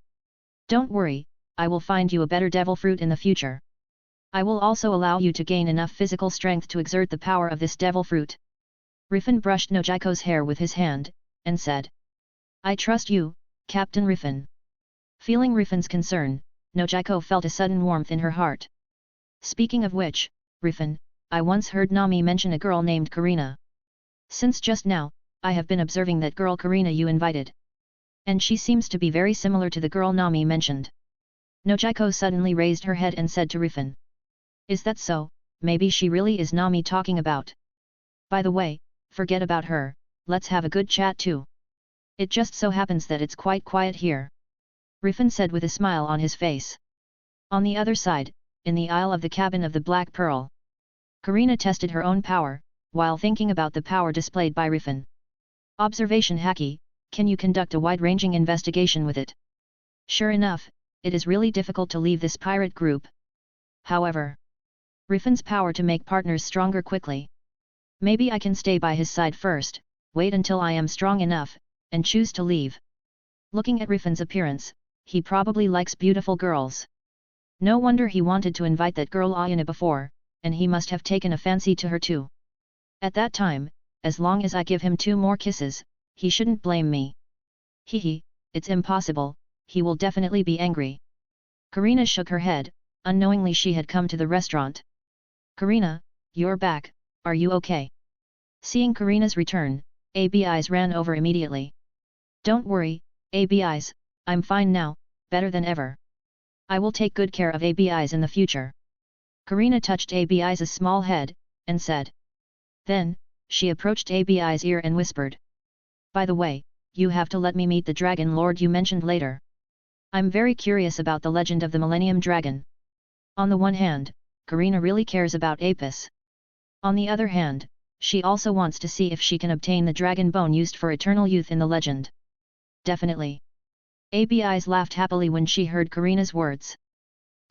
Don't worry, I will find you a better devil fruit in the future. I will also allow you to gain enough physical strength to exert the power of this devil fruit. Rifan brushed Nojiko's hair with his hand, and said. I trust you, Captain Rifan. Feeling Rifan's concern, Nojiko felt a sudden warmth in her heart. Speaking of which, Rifan, I once heard Nami mention a girl named Karina. Since just now, I have been observing that girl Karina you invited. And she seems to be very similar to the girl Nami mentioned. Nojiko suddenly raised her head and said to Rifan. Is that so? Maybe she really is Nami talking about. By the way, forget about her, let's have a good chat too. It just so happens that it's quite quiet here. Rifan said with a smile on his face. On the other side, in the aisle of the cabin of the Black Pearl, Karina tested her own power, while thinking about the power displayed by Rifan. Observation Haki, can you conduct a wide-ranging investigation with it? Sure enough, it is really difficult to leave this pirate group. However, Rifan's power to make partners stronger quickly. Maybe I can stay by his side first, wait until I am strong enough, and choose to leave. Looking at Rifan's appearance, he probably likes beautiful girls. No wonder he wanted to invite that girl Ayana before, and he must have taken a fancy to her too. At that time, as long as I give him 2 more kisses, he shouldn't blame me. Hehe, it's impossible, he will definitely be angry. Karina shook her head, unknowingly she had come to the restaurant. Karina, you're back, are you okay? Seeing Karina's return, ABIs ran over immediately. Don't worry, ABIs, I'm fine now, better than ever. I will take good care of ABIs in the future. Karina touched ABI's small head, and said. Then, she approached ABI's ear and whispered. By the way, you have to let me meet the Dragon Lord you mentioned later. I'm very curious about the legend of the Millennium Dragon. On the one hand, Karina really cares about Apis. On the other hand, she also wants to see if she can obtain the dragon bone used for eternal youth in the legend. Definitely. ABIs laughed happily when she heard Karina's words.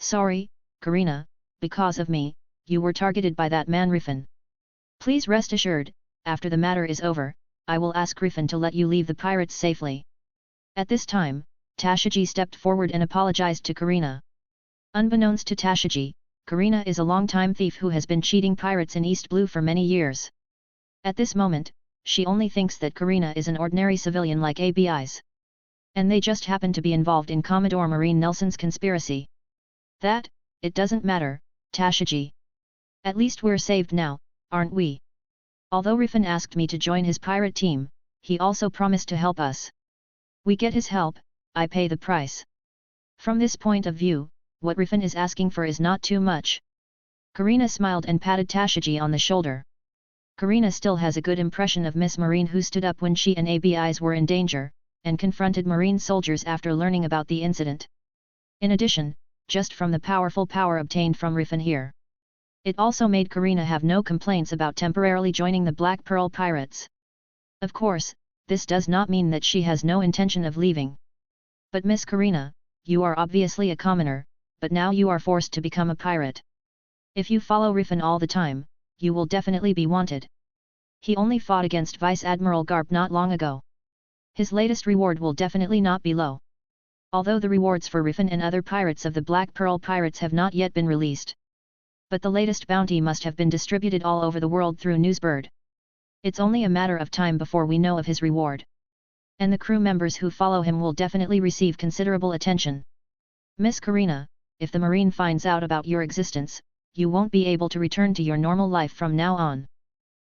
Sorry, Karina, because of me, you were targeted by that man Rifan. Please rest assured, after the matter is over, I will ask Rifan to let you leave the pirates safely. At this time, Tashiji stepped forward and apologized to Karina. Unbeknownst to Tashiji, Karina is a long-time thief who has been cheating pirates in East Blue for many years. At this moment, she only thinks that Karina is an ordinary civilian like ABIs. And they just happen to be involved in Commodore Marine Nelson's conspiracy. That, it doesn't matter, Tashiji. At least we're saved now, aren't we? Although Rifan asked me to join his pirate team, he also promised to help us. We get his help, I pay the price. From this point of view, what Rifan is asking for is not too much. Karina smiled and patted Tashiji on the shoulder. Karina still has a good impression of Miss Marine who stood up when she and ABIs were in danger, and confronted Marine soldiers after learning about the incident. In addition, just from the powerful power obtained from Rifan here. It also made Karina have no complaints about temporarily joining the Black Pearl Pirates. Of course, this does not mean that she has no intention of leaving. But Miss Karina, you are obviously a commoner, but now you are forced to become a pirate. If you follow Rifan all the time, you will definitely be wanted. He only fought against Vice Admiral Garp not long ago. His latest reward will definitely not be low. Although the rewards for Rifan and other pirates of the Black Pearl Pirates have not yet been released. But the latest bounty must have been distributed all over the world through Newsbird. It's only a matter of time before we know of his reward. And the crew members who follow him will definitely receive considerable attention. Miss Karina, if the Marine finds out about your existence, you won't be able to return to your normal life from now on.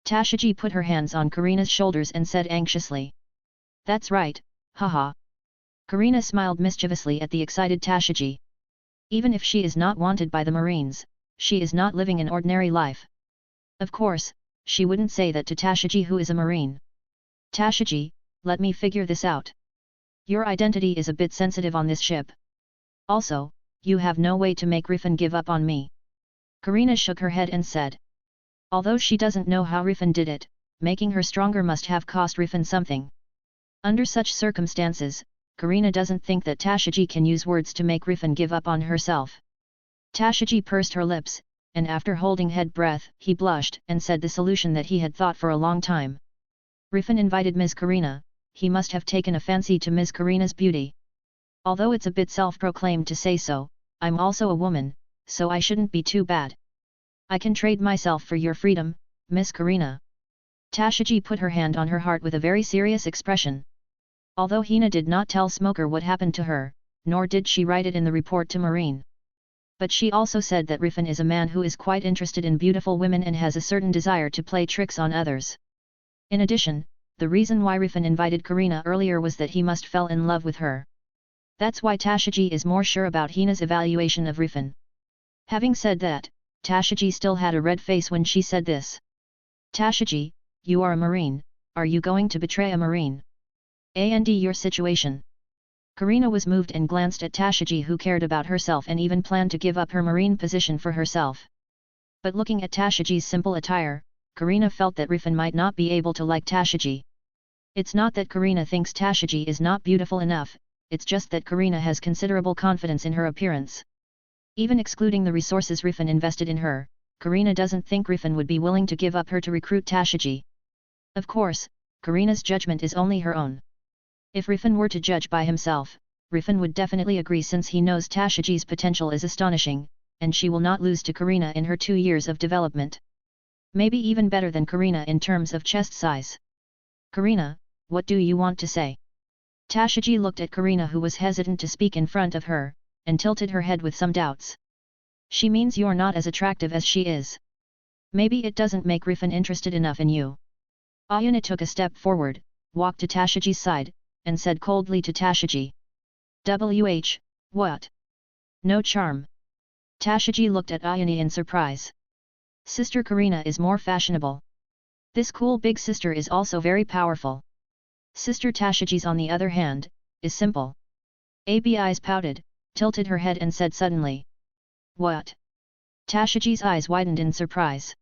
Tashiji put her hands on Karina's shoulders and said anxiously. That's right, haha. Karina smiled mischievously at the excited Tashiji. Even if she is not wanted by the Marines, she is not living an ordinary life. Of course, she wouldn't say that to Tashiji who is a Marine. Tashiji, let me figure this out. Your identity is a bit sensitive on this ship. Also, you have no way to make Rifan give up on me. Karina shook her head and said. Although she doesn't know how Rifan did it, making her stronger must have cost Rifan something. Under such circumstances, Karina doesn't think that Tashiji can use words to make Rifan give up on herself. Tashiji pursed her lips, and after holding head breath, he blushed and said the solution that he had thought for a long time. Rifan invited Ms. Karina, he must have taken a fancy to Ms. Karina's beauty. Although it's a bit self-proclaimed to say so, I'm also a woman, so I shouldn't be too bad. I can trade myself for your freedom, Miss Karina. Tashiji put her hand on her heart with a very serious expression. Although Hina did not tell Smoker what happened to her, nor did she write it in the report to Marine. But she also said that Rifan is a man who is quite interested in beautiful women and has a certain desire to play tricks on others. In addition, the reason why Rifan invited Karina earlier was that he must fell in love with her. That's why Tashiji is more sure about Hina's evaluation of Rifan. Having said that, Tashiji still had a red face when she said this. Tashiji, you are a marine, are you going to betray a marine? And your situation. Karina was moved and glanced at Tashiji, who cared about herself and even planned to give up her marine position for herself. But looking at Tashiji's simple attire, Karina felt that Rifan might not be able to like Tashiji. It's not that Karina thinks Tashiji is not beautiful enough, it's just that Karina has considerable confidence in her appearance. Even excluding the resources Rifan invested in her, Karina doesn't think Rifan would be willing to give up her to recruit Tashiji. Of course, Karina's judgment is only her own. If Rifan were to judge by himself, Rifan would definitely agree, since he knows Tashiji's potential is astonishing, and she will not lose to Karina in her 2 years of development. Maybe even better than Karina in terms of chest size. Karina, what do you want to say? Tashiji looked at Karina, who was hesitant to speak in front of her, and tilted her head with some doubts. She means you're not as attractive as she is. Maybe it doesn't make Rifan interested enough in you. Ayana took a step forward, walked to Tashiji's side, and said coldly to Tashiji. What? No charm. Tashiji looked at Ayani in surprise. Sister Karina is more fashionable. This cool big sister is also very powerful. Sister Tashiji's, on the other hand, is simple. Abi eyes pouted, tilted her head and said suddenly. What? Tashiji's eyes widened in surprise.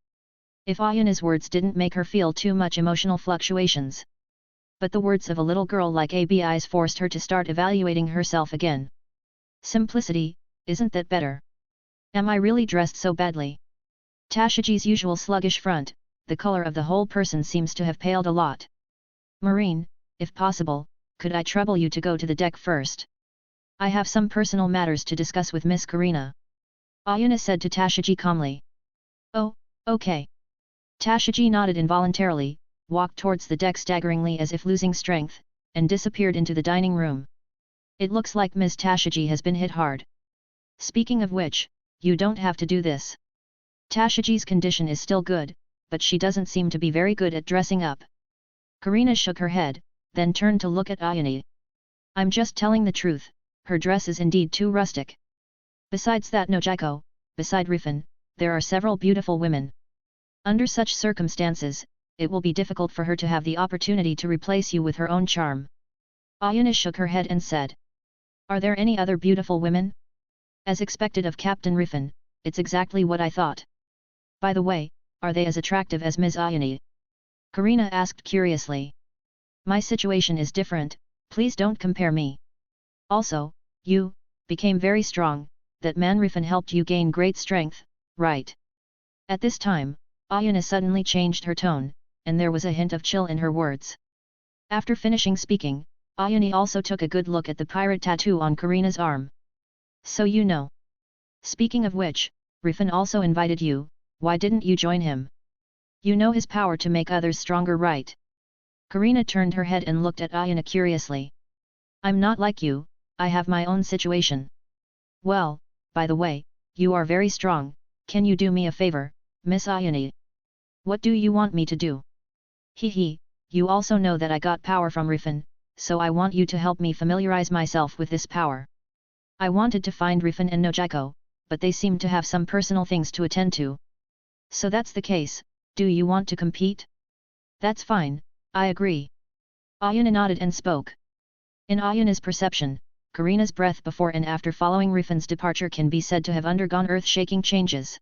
If Ayana's words didn't make her feel too much emotional fluctuations. But the words of a little girl like Abi eyes forced her to start evaluating herself again. Simplicity, isn't that better? Am I really dressed so badly? Tashiji's usual sluggish front, the color of the whole person seems to have paled a lot. Marine, if possible, could I trouble you to go to the deck first? I have some personal matters to discuss with Miss Karina. Ayana said to Tashiji calmly. Oh, okay. Tashiji nodded involuntarily, walked towards the deck staggeringly as if losing strength, and disappeared into the dining room. It looks like Ms. Tashiji has been hit hard. Speaking of which, you don't have to do this. Tashiji's condition is still good, but she doesn't seem to be very good at dressing up. Karina shook her head, then turned to look at Ayani. I'm just telling the truth, her dress is indeed too rustic. Besides that, Nojiko, beside Rifan, there are several beautiful women. Under such circumstances, it will be difficult for her to have the opportunity to replace you with her own charm. Ayana shook her head and said. Are there any other beautiful women? As expected of Captain Rifan, it's exactly what I thought. By the way, are they as attractive as Ms. Ayani? Karina asked curiously. My situation is different, please don't compare me. Also, you became very strong, that man Rifan helped you gain great strength, right? At this time, Ayana suddenly changed her tone, and there was a hint of chill in her words. After finishing speaking, Ayani also took a good look at the pirate tattoo on Karina's arm. So you know. Speaking of which, Rifan also invited you, why didn't you join him? You know his power to make others stronger, right? Karina turned her head and looked at Ayana curiously. I'm not like you, I have my own situation. Well, by the way, you are very strong, can you do me a favor, Miss Ayani? What do you want me to do? Hee, you also know that I got power from Rifan, so I want you to help me familiarize myself with this power. I wanted to find Rifan and Nojiko, but they seem to have some personal things to attend to. So that's the case, do you want to compete? That's fine, I agree. Ayana nodded and spoke. In Ayana's perception, Karina's breath before and after following Rifan's departure can be said to have undergone earth-shaking changes.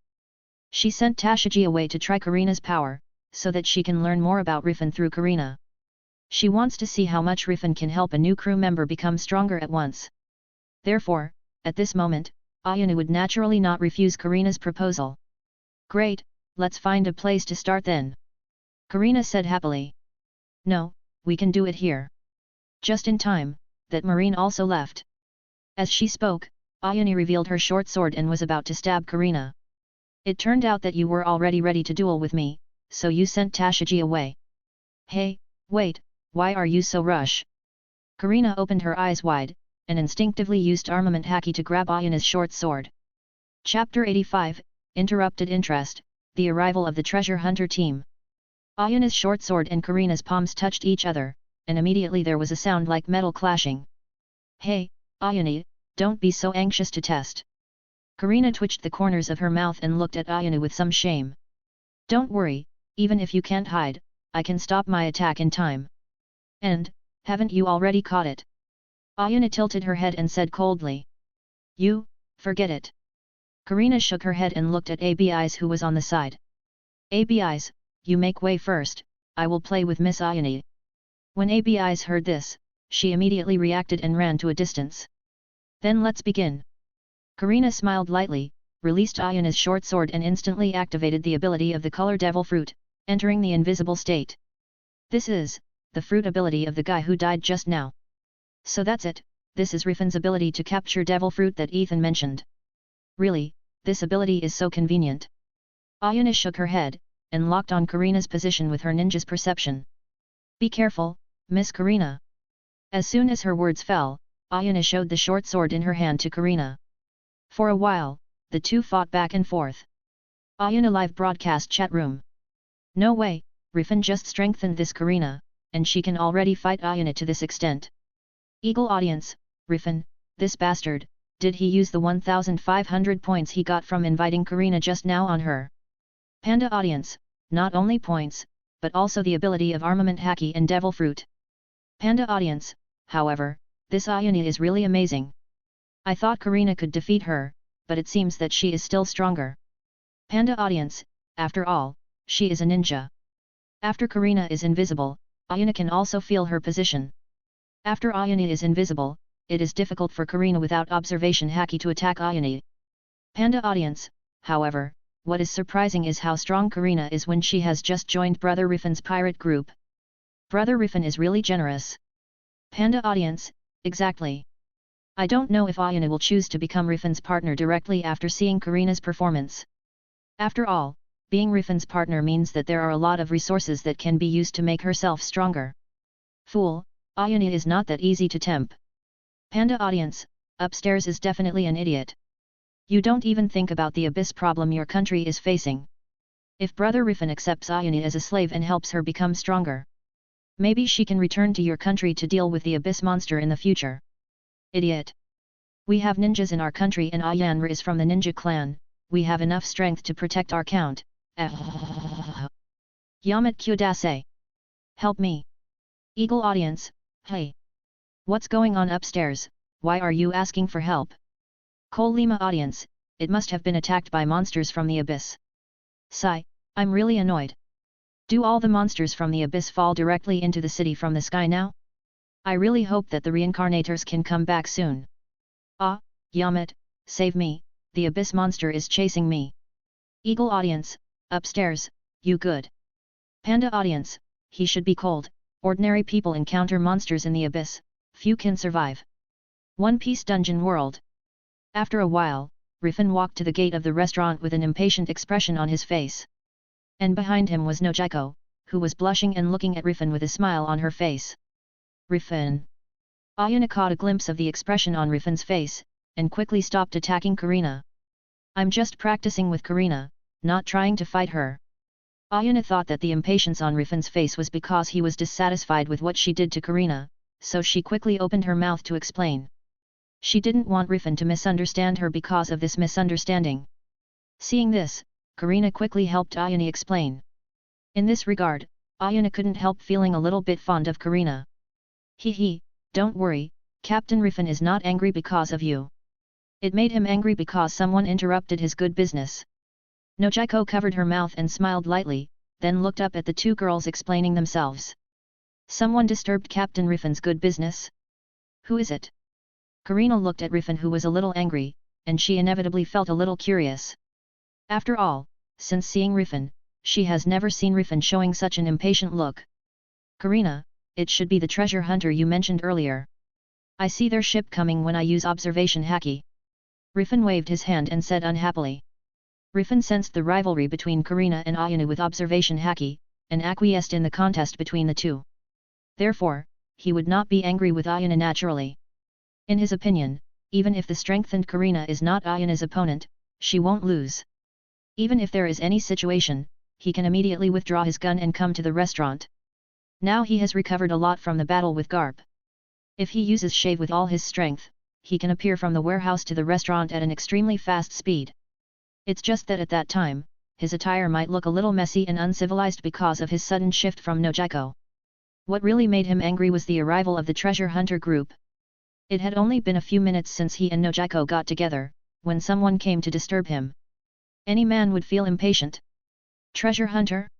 She sent Tashiji away to try Karina's power, so that she can learn more about Rifan through Karina. She wants to see how much Rifan can help a new crew member become stronger at once. Therefore, at this moment, Ayana would naturally not refuse Karina's proposal. Great, let's find a place to start then. Karina said happily. No, we can do it here. Just in time, that Marine also left. As she spoke, Ayani revealed her short sword and was about to stab Karina. It turned out that you were already ready to duel with me, so you sent Tashiji away. Hey, wait, why are you so rush? Karina opened her eyes wide, and instinctively used armament haki to grab Ayana's short sword. Chapter 85, Interrupted Interest, The Arrival of the Treasure Hunter Team. Ayana's short sword and Karina's palms touched each other, and immediately there was a sound like metal clashing. Hey, Ayana, don't be so anxious to test. Karina twitched the corners of her mouth and looked at Ayana with some shame. Don't worry, even if you can't hide, I can stop my attack in time. And, haven't you already caught it? Ayana tilted her head and said coldly. You, forget it. Karina shook her head and looked at ABIs who was on the side. ABIs, you make way first, I will play with Miss Ayana. When ABIs heard this, she immediately reacted and ran to a distance. Then let's begin. Karina smiled lightly, released Ayana's short sword and instantly activated the ability of the color devil fruit, entering the invisible state. This is the fruit ability of the guy who died just now. So that's it, this is Rifan's ability to capture devil fruit that Ethan mentioned. Really, this ability is so convenient. Ayana shook her head, and locked on Karina's position with her ninja's perception. Be careful, Miss Karina. As soon as her words fell, Ayana showed the short sword in her hand to Karina. For a while, the two fought back and forth. Ayana live broadcast chat room. No way, Rifan just strengthened this Karina, and she can already fight Ayana to this extent. Eagle audience, Rifan, this bastard, did he use the 1,500 points he got from inviting Karina just now on her? Panda audience, not only points, but also the ability of armament haki and devil fruit. Panda audience, however, this Ayana is really amazing. I thought Karina could defeat her, but it seems that she is still stronger. Panda audience, after all, she is a ninja. After Karina is invisible, Ayana can also feel her position. After Ayana is invisible, it is difficult for Karina without observation haki to attack Ayana. Panda audience, however, what is surprising is how strong Karina is when she has just joined Brother Rifan's pirate group. Brother Rifan is really generous. Panda audience, exactly. I don't know if Ayana will choose to become Rifan's partner directly after seeing Karina's performance. After all, being Rifan's partner means that there are a lot of resources that can be used to make herself stronger. Fool, Ayana is not that easy to tempt. Panda audience, upstairs is definitely an idiot. You don't even think about the abyss problem your country is facing. If Brother Rifan accepts Ayana as a slave and helps her become stronger, maybe she can return to your country to deal with the abyss monster in the future. Idiot. We have ninjas in our country and Ayanra is from the ninja clan, we have enough strength to protect our count. Yamat Kyodase. Help me. Eagle audience, hey. What's going on upstairs, why are you asking for help? Kolima audience, it must have been attacked by monsters from the abyss. Sigh, I'm really annoyed. Do all the monsters from the abyss fall directly into the city from the sky now? I really hope that the Reincarnators can come back soon. Ah, Yamat, save me, the abyss monster is chasing me. Eagle audience, upstairs, you good. Panda audience, he should be cold, ordinary people encounter monsters in the abyss, few can survive. One Piece Dungeon World. After a while, Rifan walked to the gate of the restaurant with an impatient expression on his face. And behind him was Nojiko, who was blushing and looking at Rifan with a smile on her face. Rifan. Ayana caught a glimpse of the expression on Rifan's face, and quickly stopped attacking Karina. I'm just practicing with Karina, not trying to fight her. Ayana thought that the impatience on Rifan's face was because he was dissatisfied with what she did to Karina, so she quickly opened her mouth to explain. She didn't want Rifan to misunderstand her because of this misunderstanding. Seeing this, Karina quickly helped Ayana explain. In this regard, Ayana couldn't help feeling a little bit fond of Karina. Hee, don't worry, Captain Rifan is not angry because of you. It made him angry because someone interrupted his good business. Nojiko covered her mouth and smiled lightly, then looked up at the two girls explaining themselves. Someone disturbed Captain Rifan's good business? Who is it? Karina looked at Rifan who was a little angry, and she inevitably felt a little curious. After all, since seeing Rifan, she has never seen Rifan showing such an impatient look. Karina, it should be the treasure hunter you mentioned earlier. I see their ship coming when I use observation haki. Rifan waved his hand and said unhappily. Rifan sensed the rivalry between Karina and Ayana with observation haki, and acquiesced in the contest between the two. Therefore, he would not be angry with Ayana naturally. In his opinion, even if the strengthened Karina is not Ayana's opponent, she won't lose. Even if there is any situation, he can immediately withdraw his gun and come to the restaurant. Now he has recovered a lot from the battle with Garp. If he uses shave with all his strength, he can appear from the warehouse to the restaurant at an extremely fast speed. It's just that at that time, his attire might look a little messy and uncivilized because of his sudden shift from Nojiko. What really made him angry was the arrival of the treasure hunter group. It had only been a few minutes since he and Nojiko got together, when someone came to disturb him. Any man would feel impatient. Treasure hunter?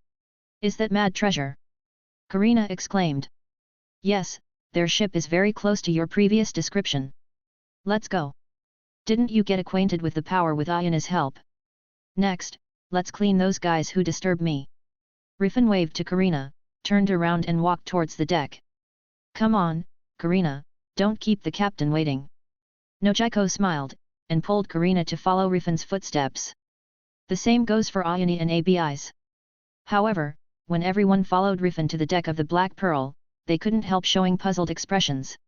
Is that mad treasure? Karina exclaimed. Yes, their ship is very close to your previous description. Let's go. Didn't you get acquainted with the power with Ayana's help? Next, let's clean those guys who disturbed me. Rifan waved to Karina, turned around and walked towards the deck. Come on, Karina, don't keep the captain waiting. Nojiko smiled, and pulled Karina to follow Rifan's footsteps. The same goes for Ayani and ABI's. However, when everyone followed Rifan to the deck of the Black Pearl, they couldn't help showing puzzled expressions.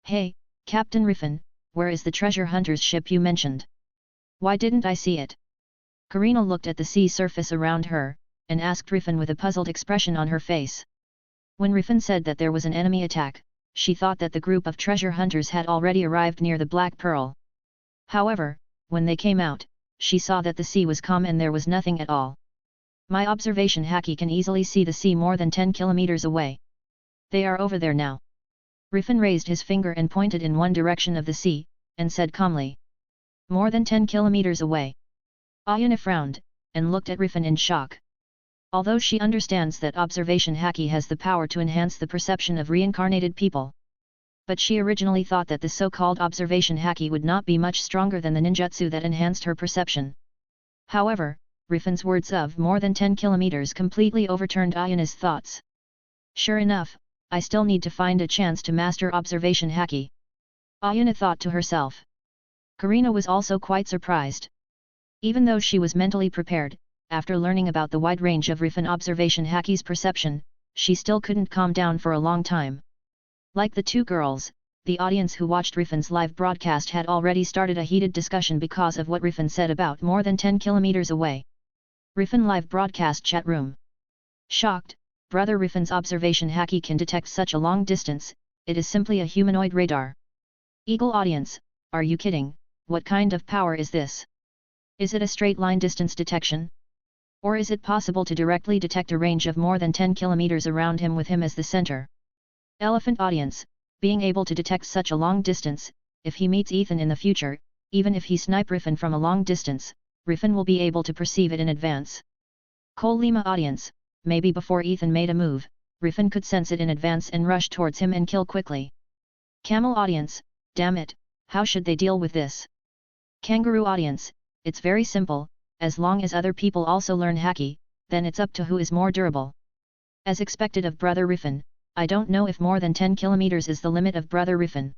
Hey, Captain Rifan, where is the treasure hunter's ship you mentioned? Why didn't I see it? Karina looked at the sea surface around her, and asked Rifan with a puzzled expression on her face. When Rifan said that there was an enemy attack, she thought that the group of treasure hunters had already arrived near the Black Pearl. However, when they came out, she saw that the sea was calm and there was nothing at all. My observation haki can easily see the sea more than 10 kilometers away. They are over there now. Rifan raised his finger and pointed in one direction of the sea, and said calmly. More than 10 kilometers away. Ayana frowned, and looked at Rifan in shock. Although she understands that observation haki has the power to enhance the perception of reincarnated people. But she originally thought that the so-called observation haki would not be much stronger than the ninjutsu that enhanced her perception. However, Rifan's words of more than 10 kilometers completely overturned Ayana's thoughts. Sure enough, I still need to find a chance to master observation haki. Ayana thought to herself. Karina was also quite surprised. Even though she was mentally prepared, after learning about the wide range of Rifan observation haki's perception, she still couldn't calm down for a long time. Like the two girls, the audience who watched Rifan's live broadcast had already started a heated discussion because of what Rifan said about more than 10 kilometers away. Rifan live broadcast chat room. Shocked, Brother Rifan's observation haki can detect such a long distance, it is simply a humanoid radar. Eagle audience, are you kidding, what kind of power is this? Is it a straight line distance detection? Or is it possible to directly detect a range of more than 10 kilometers around him with him as the center? Elephant audience, being able to detect such a long distance, if he meets Ethan in the future, even if he snipe Rifan from a long distance, Rifan will be able to perceive it in advance. Kolima audience, maybe before Ethan made a move, Rifan could sense it in advance and rush towards him and kill quickly. Camel audience, damn it, how should they deal with this? Kangaroo audience, it's very simple, as long as other people also learn haki, then it's up to who is more durable. As expected of Brother Rifan, I don't know if more than 10 kilometers is the limit of Brother Rifan.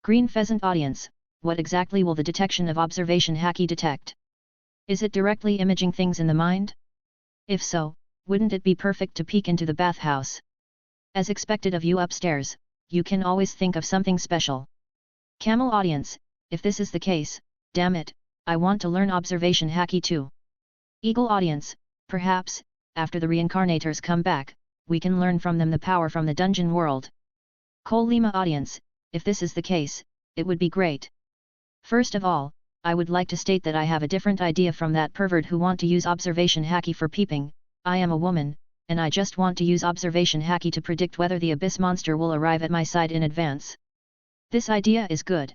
Green pheasant audience, what exactly will the detection of observation haki detect? Is it directly imaging things in the mind? If so, wouldn't it be perfect to peek into the bathhouse? As expected of you upstairs, you can always think of something special. Camel audience, if this is the case, damn it, I want to learn observation haki too. Eagle audience, perhaps, after the reincarnators come back, we can learn from them the power from the dungeon world. Kolima audience, if this is the case, it would be great. First of all, I would like to state that I have a different idea from that pervert who want to use observation haki for peeping. I am a woman, and I just want to use observation haki to predict whether the abyss monster will arrive at my side in advance. This idea is good.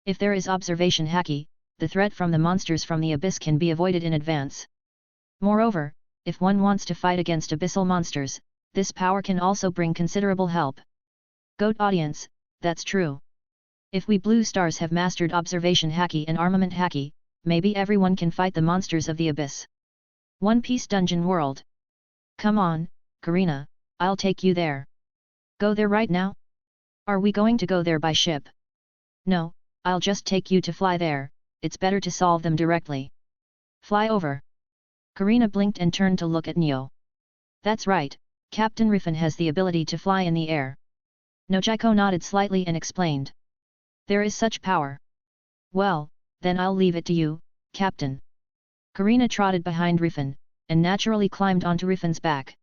If there is observation haki, the threat from the monsters from the abyss can be avoided in advance. Moreover, if one wants to fight against abyssal monsters, this power can also bring considerable help. Goat audience, that's true. If we blue stars have mastered observation haki and armament haki, maybe everyone can fight the monsters of the abyss. One Piece Dungeon World. Come on, Karina, I'll take you there. Go there right now? Are we going to go there by ship? No, I'll just take you to fly there, it's better to solve them directly. Fly over. Karina blinked and turned to look at Neo. That's right, Captain Rifan has the ability to fly in the air. Nojiko nodded slightly and explained. There is such power. Well, then I'll leave it to you, Captain. Karina trotted behind Rifan, and naturally climbed onto Rifan's back.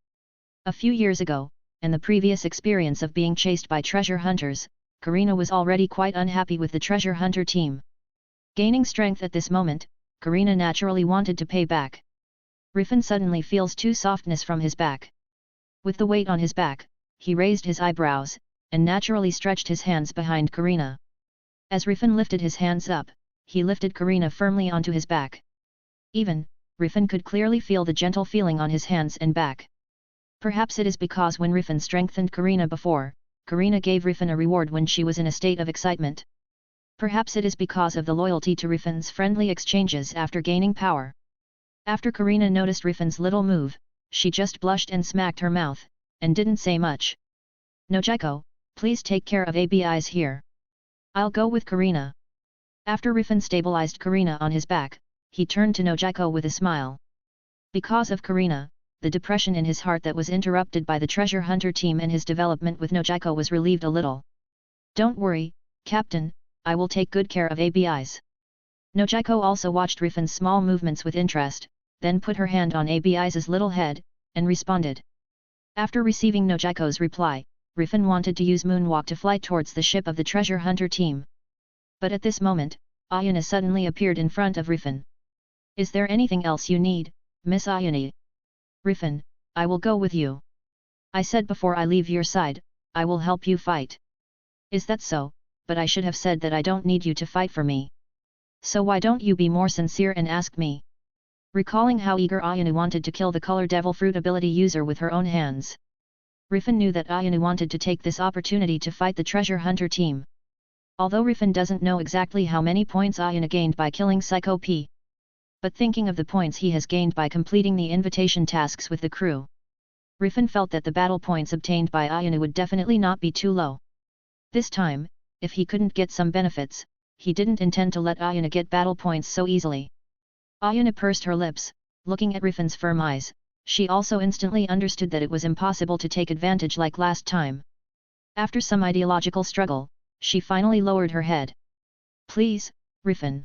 A few years ago, and the previous experience of being chased by treasure hunters, Karina was already quite unhappy with the treasure hunter team. Gaining strength at this moment, Karina naturally wanted to pay back. Rifan suddenly feels two softness from his back. With the weight on his back, he raised his eyebrows, and naturally stretched his hands behind Karina. As Rifan lifted his hands up, he lifted Karina firmly onto his back. Rifan could clearly feel the gentle feeling on his hands and back. Perhaps it is because when Rifan strengthened Karina before, Karina gave Rifan a reward when she was in a state of excitement. Perhaps it is because of the loyalty to Rifan's friendly exchanges after gaining power. After Karina noticed Rifan's little move, she just blushed and smacked her mouth, and didn't say much. Nojiko, please take care of ABIs here. I'll go with Karina. After Rifan stabilized Karina on his back, he turned to Nojiko with a smile. Because of Karina, the depression in his heart that was interrupted by the treasure hunter team and his development with Nojiko was relieved a little. Don't worry, Captain, I will take good care of ABIs. Nojiko also watched Rifan's small movements with interest, then put her hand on ABI's little head, and responded. After receiving Nojiko's reply, Rifan wanted to use Moonwalk to fly towards the ship of the treasure hunter team. But at this moment, Ayana suddenly appeared in front of Rifan. Is there anything else you need, Miss Ayani? Rifan, I will go with you. I said before I leave your side, I will help you fight. Is that so? But I should have said that I don't need you to fight for me. So why don't you be more sincere and ask me? Recalling how eager Ayanu wanted to kill the color devil fruit ability user with her own hands, Rifan knew that Ayanu wanted to take this opportunity to fight the treasure hunter team. Although Rifan doesn't know exactly how many points Ayanu gained by killing Psycho P. But thinking of the points he has gained by completing the invitation tasks with the crew, Rifan felt that the battle points obtained by Ayanu would definitely not be too low. This time, if he couldn't get some benefits, he didn't intend to let Ayana get battle points so easily. Ayana pursed her lips, looking at Rifan's firm eyes. She also instantly understood that it was impossible to take advantage like last time. After some ideological struggle, she finally lowered her head. Please, Rifan.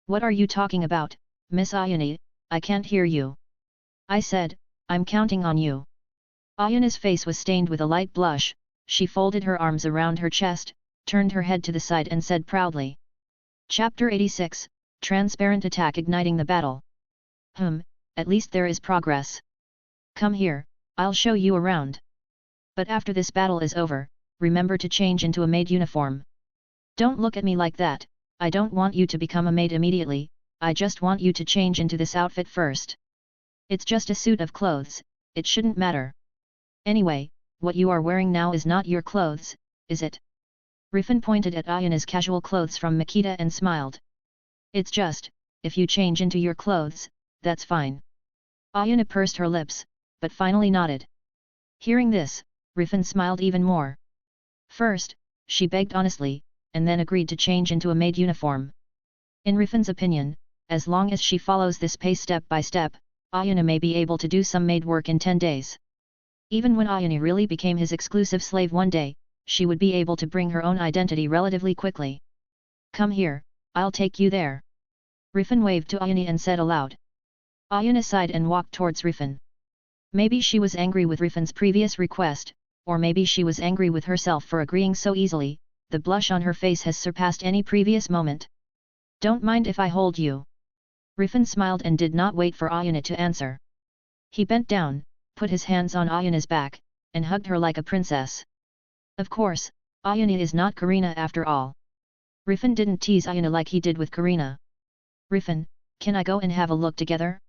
What are you talking about, Miss Ayani? I can't hear you. I said, I'm counting on you. Ayana's face was stained with a light blush. She folded her arms around her chest, turned her head to the side and said proudly. Chapter 86, Transparent Attack Igniting the Battle. At least there is progress. Come here, I'll show you around. But after this battle is over, remember to change into a maid uniform. Don't look at me like that, I don't want you to become a maid immediately, I just want you to change into this outfit first. It's just a suit of clothes, it shouldn't matter. Anyway, what you are wearing now is not your clothes, is it? Rifan pointed at Ayana's casual clothes from Makita and smiled. It's just, if you change into your clothes, that's fine. Ayana pursed her lips, but finally nodded. Hearing this, Rifan smiled even more. First, she begged honestly, and then agreed to change into a maid uniform. In Rifan's opinion, as long as she follows this pace step by step, Ayana may be able to do some maid work in 10 days. Even when Ayana really became his exclusive slave one day, she would be able to bring her own identity relatively quickly. Come here, I'll take you there. Rifan waved to Ayana and said aloud. Ayana sighed and walked towards Rifan. Maybe she was angry with Rifan's previous request, or maybe she was angry with herself for agreeing so easily. The blush on her face has surpassed any previous moment. Don't mind if I hold you. Rifan smiled and did not wait for Ayana to answer. He bent down, put his hands on Ayana's back, and hugged her like a princess. Of course, Ayana is not Karina after all. Rifan didn't tease Ayana like he did with Karina. Rifan, can I go and have a look together?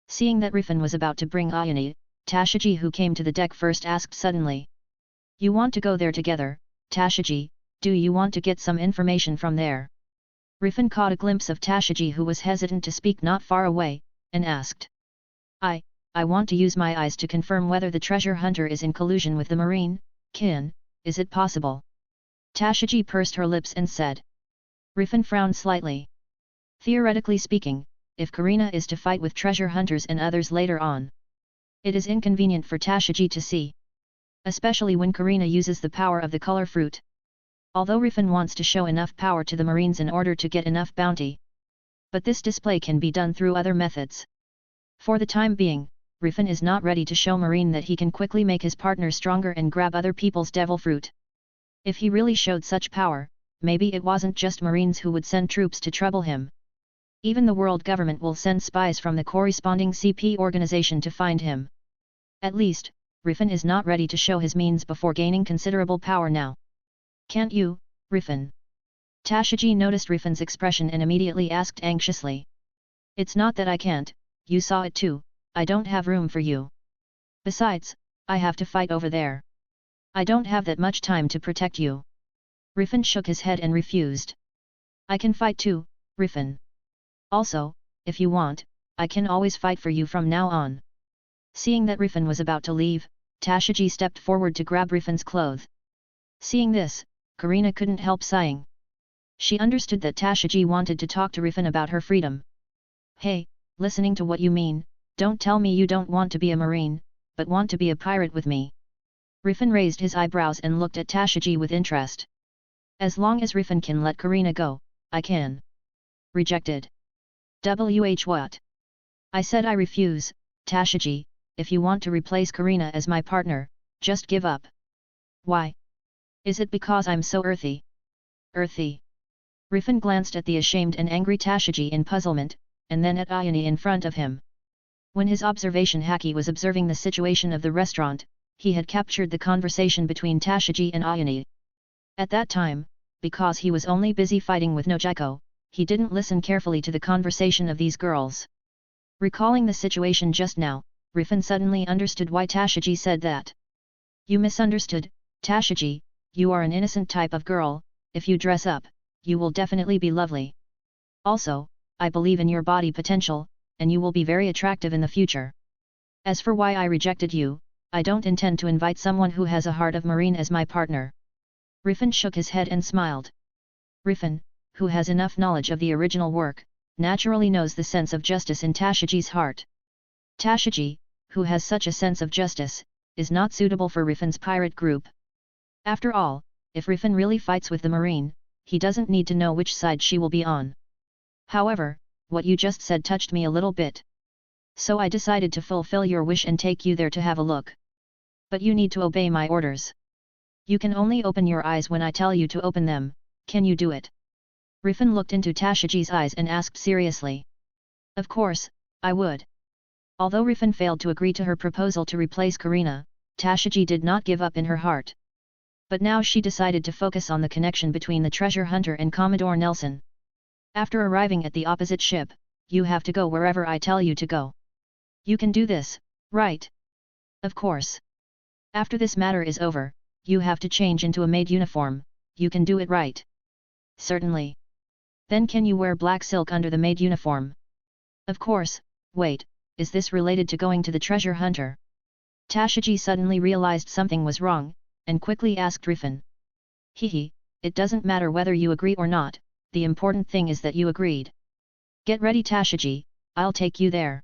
Seeing that Rifan was about to bring Ayana, Tashiji who came to the deck first asked suddenly. You want to go there together, Tashiji, do you want to get some information from there? Rifan caught a glimpse of Tashiji who was hesitant to speak not far away, and asked. I want to use my eyes to confirm whether the treasure hunter is in collusion with the marine, kin, is it possible? Tashiji pursed her lips and said. Rifan frowned slightly. Theoretically speaking, if Karina is to fight with treasure hunters and others later on, it is inconvenient for Tashiji to see. Especially when Karina uses the power of the color fruit. Although Rifan wants to show enough power to the marines in order to get enough bounty. But this display can be done through other methods. For the time being, Rifan is not ready to show Marine that he can quickly make his partner stronger and grab other people's devil fruit. If he really showed such power, maybe it wasn't just Marines who would send troops to trouble him. Even the world government will send spies from the corresponding CP organization to find him. At least, Rifan is not ready to show his means before gaining considerable power now. Can't you, Rifan? Tashiji noticed Rifan's expression and immediately asked anxiously. It's not that I can't, you saw it too, I don't have room for you. Besides, I have to fight over there. I don't have that much time to protect you. Rifan shook his head and refused. I can fight too, Rifan. Also, if you want, I can always fight for you from now on. Seeing that Rifan was about to leave, Tashiji stepped forward to grab Rifan's clothes. Seeing this, Karina couldn't help sighing. She understood that Tashiji wanted to talk to Rifan about her freedom. Hey, listening to what you mean, don't tell me you don't want to be a marine, but want to be a pirate with me. Rifan raised his eyebrows and looked at Tashiji with interest. As long as Rifan can let Karina go, I can. Rejected. What? I said I refuse, Tashiji, if you want to replace Karina as my partner, just give up. Why? Is it because I'm so earthy? Earthy? Rifan glanced at the ashamed and angry Tashiji in puzzlement, and then at Ayane in front of him. When his observation Haki was observing the situation of the restaurant, he had captured the conversation between Tashiji and Ayane. At that time, because he was only busy fighting with Nojiko, he didn't listen carefully to the conversation of these girls. Recalling the situation just now, Rifan suddenly understood why Tashiji said that. You misunderstood, Tashiji, you are an innocent type of girl, if you dress up, you will definitely be lovely. Also, I believe in your body potential, and you will be very attractive in the future. As for why I rejected you, I don't intend to invite someone who has a heart of marine as my partner. Rifan shook his head and smiled. Rifan, who has enough knowledge of the original work, naturally knows the sense of justice in Tashiji's heart. Tashiji, who has such a sense of justice, is not suitable for Rifan's pirate group. After all, if Rifan really fights with the marine, he doesn't need to know which side she will be on. However, what you just said touched me a little bit. So I decided to fulfill your wish and take you there to have a look. But you need to obey my orders. You can only open your eyes when I tell you to open them, can you do it? Rifan looked into Tashiji's eyes and asked seriously. Of course, I would. Although Rifan failed to agree to her proposal to replace Karina, Tashiji did not give up in her heart. But now she decided to focus on the connection between the treasure hunter and Commodore Nelson. After arriving at the opposite ship, you have to go wherever I tell you to go. You can do this, right? Of course. After this matter is over, you have to change into a maid uniform, you can do it right? Certainly. Then can you wear black silk under the maid uniform? Of course. Wait, is this related to going to the treasure hunter? Tashiji suddenly realized something was wrong, and quickly asked Rifan. Hehe, it doesn't matter whether you agree or not, the important thing is that you agreed. Get ready Tashiji, I'll take you there.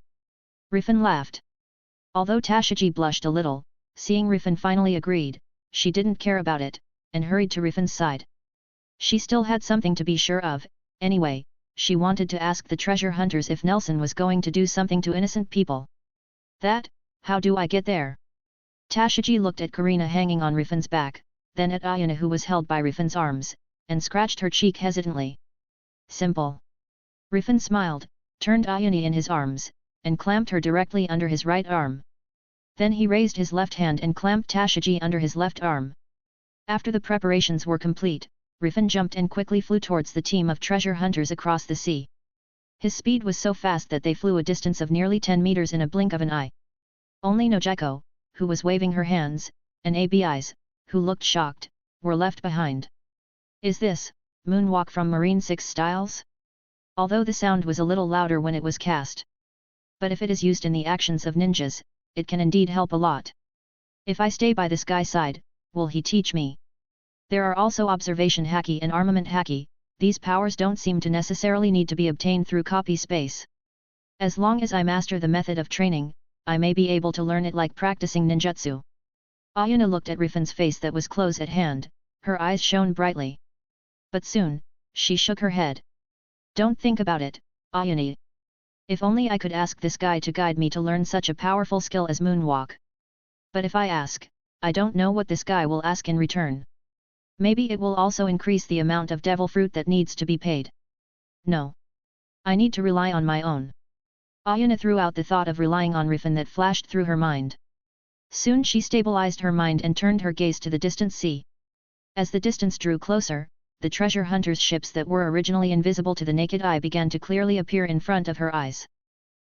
Rifan laughed. Although Tashiji blushed a little, seeing Rifan finally agreed, she didn't care about it, and hurried to Rifan's side. She still had something to be sure of, anyway, she wanted to ask the treasure hunters if Nelson was going to do something to innocent people. That, how do I get there? Tashiji looked at Karina hanging on Rifan's back, then at Ayana who was held by Rifan's arms, and scratched her cheek hesitantly. Simple. Rifan smiled, turned Ayana in his arms, and clamped her directly under his right arm. Then he raised his left hand and clamped Tashiji under his left arm. After the preparations were complete, Rifan jumped and quickly flew towards the team of treasure hunters across the sea. His speed was so fast that they flew a distance of nearly 10 meters in a blink of an eye. Only Nojiko, who was waving her hands, and ABIs, who looked shocked, were left behind. Is this, moonwalk from Marine 6 styles? Although the sound was a little louder when it was cast. But if it is used in the actions of ninjas, it can indeed help a lot. If I stay by this guy's side, will he teach me? There are also observation haki and armament haki, these powers don't seem to necessarily need to be obtained through copy space. As long as I master the method of training, I may be able to learn it like practicing ninjutsu. Ayana looked at Rifan's face that was close at hand, her eyes shone brightly. But soon, she shook her head. Don't think about it, Ayane. If only I could ask this guy to guide me to learn such a powerful skill as moonwalk. But if I ask, I don't know what this guy will ask in return. Maybe it will also increase the amount of devil fruit that needs to be paid. No. I need to rely on my own. Ayana threw out the thought of relying on Rifan that flashed through her mind. Soon she stabilized her mind and turned her gaze to the distant sea. As the distance drew closer, the treasure hunters' ships that were originally invisible to the naked eye began to clearly appear in front of her eyes.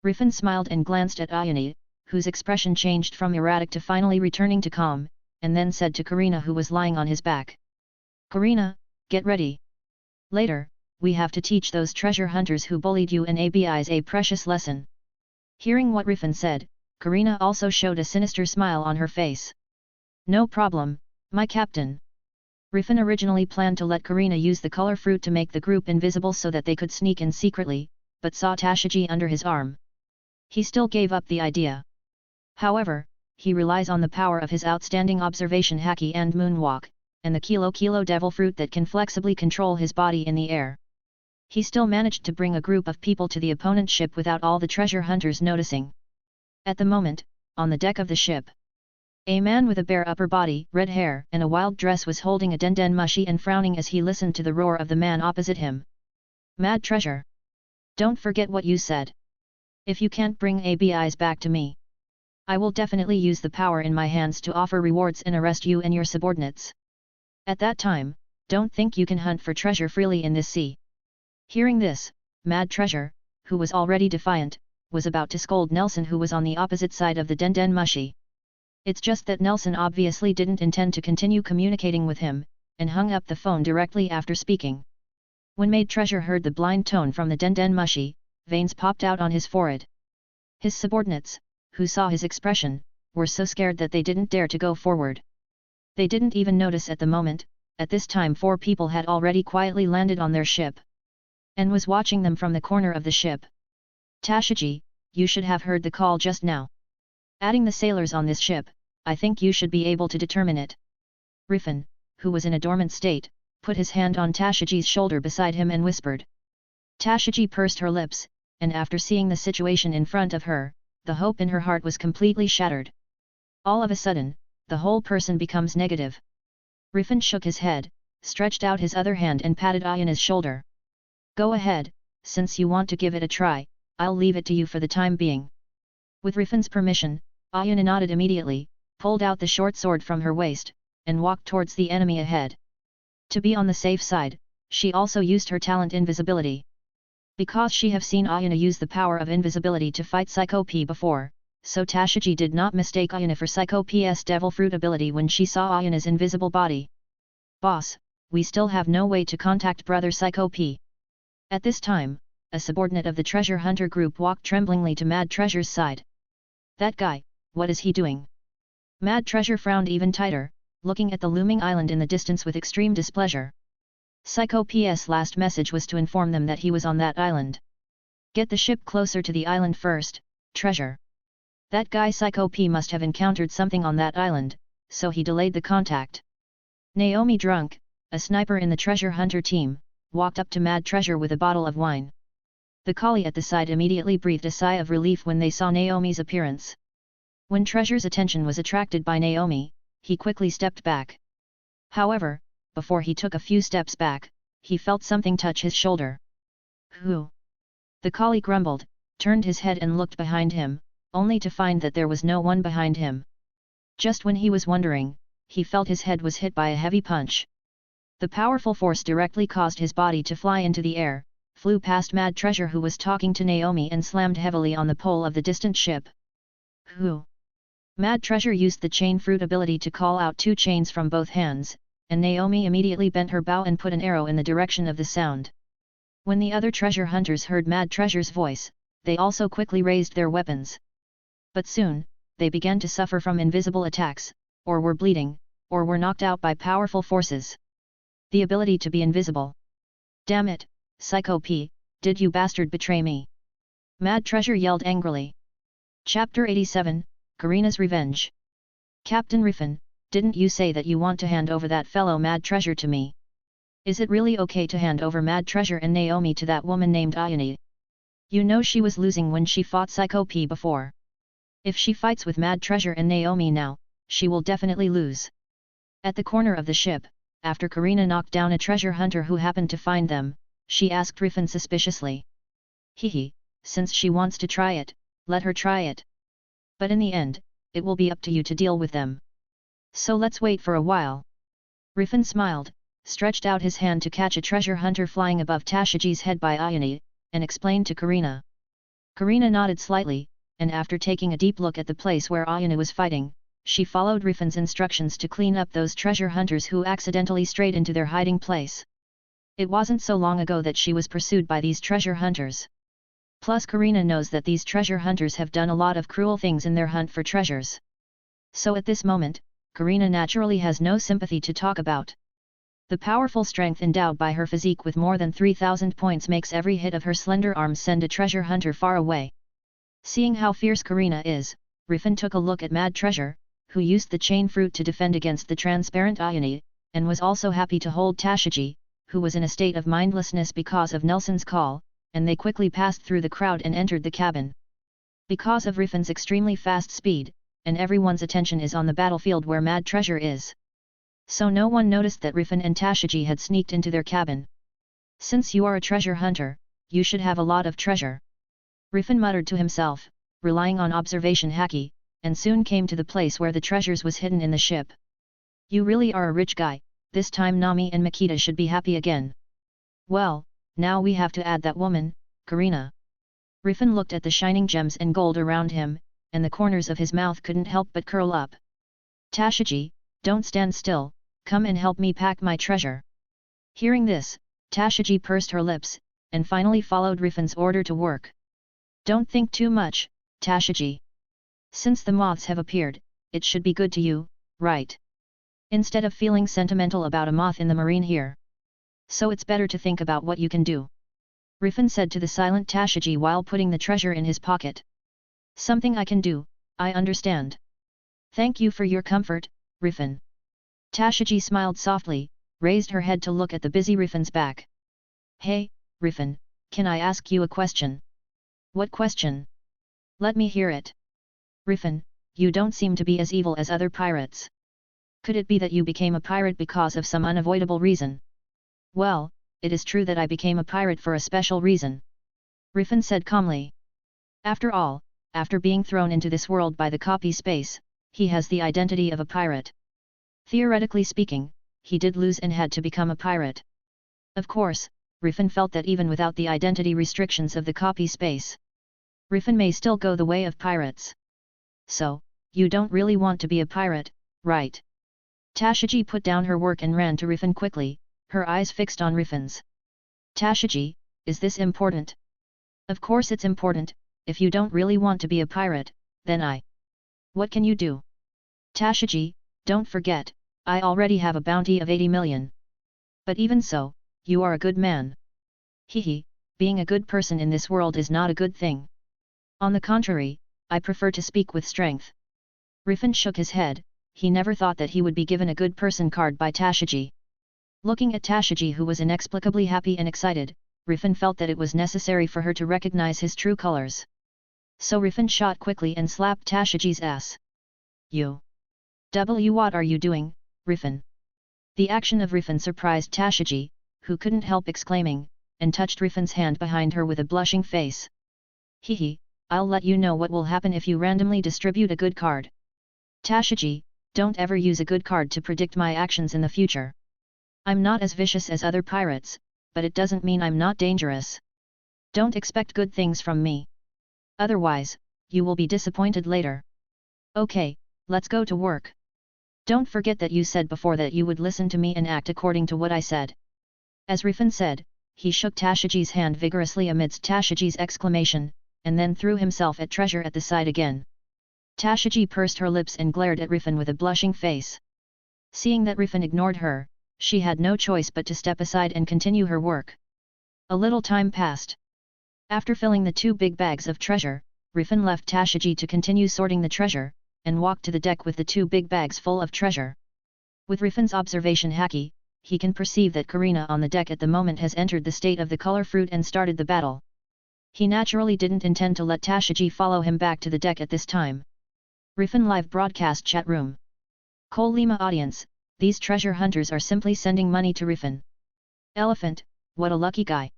Rifan smiled and glanced at Ayana, whose expression changed from erratic to finally returning to calm, and then said to Karina, who was lying on his back. Karina, get ready. Later, we have to teach those treasure hunters who bullied you and ABIs a precious lesson. Hearing what Rifan said, Karina also showed a sinister smile on her face. No problem, my captain. Rifan originally planned to let Karina use the color fruit to make the group invisible so that they could sneak in secretly, but saw Tashiji under his arm. He still gave up the idea. However, he relies on the power of his outstanding observation haki and moonwalk, and the kilo devil fruit that can flexibly control his body in the air. He still managed to bring a group of people to the opponent's ship without all the treasure hunters noticing. At the moment, on the deck of the ship, a man with a bare upper body, red hair and a wild dress was holding a denden mushi and frowning as he listened to the roar of the man opposite him. Mad treasure! Don't forget what you said. If you can't bring ABIs back to me, I will definitely use the power in my hands to offer rewards and arrest you and your subordinates. At that time, don't think you can hunt for treasure freely in this sea. Hearing this, Mad Treasure, who was already defiant, was about to scold Nelson, who was on the opposite side of the denden mushi. It's just that Nelson obviously didn't intend to continue communicating with him, and hung up the phone directly after speaking. When Mad Treasure heard the blind tone from the denden mushi, veins popped out on his forehead. His subordinates, who saw his expression, were so scared that they didn't dare to go forward. They didn't even notice at the moment. At this time 4 people had already quietly landed on their ship, and was watching them from the corner of the ship. Tashiji, you should have heard the call just now. Adding the sailors on this ship, I think you should be able to determine it. Rifan, who was in a dormant state, put his hand on Tashiji's shoulder beside him and whispered. Tashiji pursed her lips, and after seeing the situation in front of her, the hope in her heart was completely shattered. All of a sudden, the whole person becomes negative. Rifan shook his head, stretched out his other hand and patted Ayana's shoulder. Go ahead, since you want to give it a try, I'll leave it to you for the time being. With Rifan's permission, Ayana nodded immediately, pulled out the short sword from her waist, and walked towards the enemy ahead. To be on the safe side, she also used her talent invisibility. Because she have seen Ayana use the power of invisibility to fight Psycho P before, so Tashiji did not mistake Ayana for Psycho P's devil fruit ability when she saw Ayana's invisible body. Boss, we still have no way to contact brother Psycho P. At this time, a subordinate of the treasure hunter group walked tremblingly to Mad Treasure's side. That guy, what is he doing? Mad Treasure frowned even tighter, looking at the looming island in the distance with extreme displeasure. Psycho P's last message was to inform them that he was on that island. Get the ship closer to the island first, treasure. That guy Psycho P must have encountered something on that island, so he delayed the contact. Naomi Drunk, a sniper in the treasure hunter team, walked up to Mad Treasure with a bottle of wine. The collie at the side immediately breathed a sigh of relief when they saw Naomi's appearance. When Treasure's attention was attracted by Naomi, he quickly stepped back. However, before he took a few steps back, he felt something touch his shoulder. Who? The collie grumbled, turned his head and looked behind him, only to find that there was no one behind him. Just when he was wondering, he felt his head was hit by a heavy punch. The powerful force directly caused his body to fly into the air, flew past Mad Treasure who was talking to Naomi and slammed heavily on the pole of the distant ship. Who? Mad Treasure used the chain fruit ability to call out 2 chains from both hands, and Naomi immediately bent her bow and put an arrow in the direction of the sound. When the other treasure hunters heard Mad Treasure's voice, they also quickly raised their weapons. But soon, they began to suffer from invisible attacks, or were bleeding, or were knocked out by powerful forces. The ability to be invisible. Damn it, Psycho P, did you bastard betray me? Mad Treasure yelled angrily. Chapter 87, Karina's Revenge. Captain Rifan, didn't you say that you want to hand over that fellow Mad Treasure to me? Is it really okay to hand over Mad Treasure and Naomi to that woman named Ayani? You know she was losing when she fought Psycho P before. If she fights with Mad Treasure and Naomi now, she will definitely lose. At the corner of the ship, after Karina knocked down a treasure hunter who happened to find them, she asked Rifan suspiciously. Hehe, since she wants to try it, let her try it. But in the end, it will be up to you to deal with them. So let's wait for a while. Rifan smiled, stretched out his hand to catch a treasure hunter flying above Tashiji's head by Ayane, and explained to Karina. Karina nodded slightly, and after taking a deep look at the place where Ayane was fighting, she followed Rifan's instructions to clean up those treasure hunters who accidentally strayed into their hiding place. It wasn't so long ago that she was pursued by these treasure hunters. Plus Karina knows that these treasure hunters have done a lot of cruel things in their hunt for treasures. So at this moment, Karina naturally has no sympathy to talk about. The powerful strength endowed by her physique with more than 3,000 points makes every hit of her slender arms send a treasure hunter far away. Seeing how fierce Karina is, Rifan took a look at Mad Treasure, who used the chain fruit to defend against the transparent Ayane, and was also happy to hold Tashiji, who was in a state of mindlessness because of Nelson's call, and they quickly passed through the crowd and entered the cabin. Because of Rifan's extremely fast speed, and everyone's attention is on the battlefield where Mad Treasure is. So no one noticed that Rifan and Tashiji had sneaked into their cabin. Since you are a treasure hunter, you should have a lot of treasure. Rifan muttered to himself, relying on observation haki, and soon came to the place where the treasures was hidden in the ship. You really are a rich guy, this time Nami and Makita should be happy again. Well, now we have to add that woman, Karina. Rifan looked at the shining gems and gold around him, and the corners of his mouth couldn't help but curl up. Tashiji, don't stand still, come and help me pack my treasure. Hearing this, Tashiji pursed her lips, and finally followed Rifan's order to work. Don't think too much, Tashiji. Since the moths have appeared, it should be good to you, right? Instead of feeling sentimental about a moth in the marine here. So it's better to think about what you can do. Rifan said to the silent Tashiji while putting the treasure in his pocket. Something I can do, I understand. Thank you for your comfort, Rifan. Tashiji smiled softly, raised her head to look at the busy Rifan's back. Hey, Rifan, can I ask you a question? What question? Let me hear it. Rifan, you don't seem to be as evil as other pirates. Could it be that you became a pirate because of some unavoidable reason? Well, it is true that I became a pirate for a special reason. Rifan said calmly. After all, after being thrown into this world by the copy space, he has the identity of a pirate. Theoretically speaking, he did lose and had to become a pirate. Of course, Rifan felt that even without the identity restrictions of the copy space, Rifan may still go the way of pirates. So, you don't really want to be a pirate, right? Tashiji put down her work and ran to Rifan quickly, her eyes fixed on Rifan's. Tashiji, is this important? Of course it's important. If you don't really want to be a pirate, then What can you do? Tashiji, don't forget, I already have a bounty of 80 million. But even so, you are a good man. Hehe, being a good person in this world is not a good thing. On the contrary, I prefer to speak with strength. Rifan shook his head, he never thought that he would be given a good person card by Tashiji. Looking at Tashiji who was inexplicably happy and excited, Rifan felt that it was necessary for her to recognize his true colors. So Rifan shot quickly and slapped Tashiji's ass. What are you doing, Rifan? The action of Rifan surprised Tashiji, who couldn't help exclaiming, and touched Rifan's hand behind her with a blushing face. Hehe, I'll let you know what will happen if you randomly distribute a good card. Tashiji, don't ever use a good card to predict my actions in the future. I'm not as vicious as other pirates, but it doesn't mean I'm not dangerous. Don't expect good things from me. Otherwise, you will be disappointed later. Okay, let's go to work. Don't forget that you said before that you would listen to me and act according to what I said. As Rifan said, he shook Tashiji's hand vigorously amidst Tashiji's exclamation, and then threw himself at treasure at the side again. Tashiji pursed her lips and glared at Rifan with a blushing face. Seeing that Rifan ignored her, she had no choice but to step aside and continue her work. A little time passed. After filling the 2 big bags of treasure, Rifan left Tashiji to continue sorting the treasure, and walked to the deck with the 2 big bags full of treasure. With Rifan's observation haki, he can perceive that Karina on the deck at the moment has entered the state of the color fruit and started the battle. He naturally didn't intend to let Tashiji follow him back to the deck at this time. Rifan live broadcast chat room. Cole Lima audience, these treasure hunters are simply sending money to Rifan. Elephant, what a lucky guy.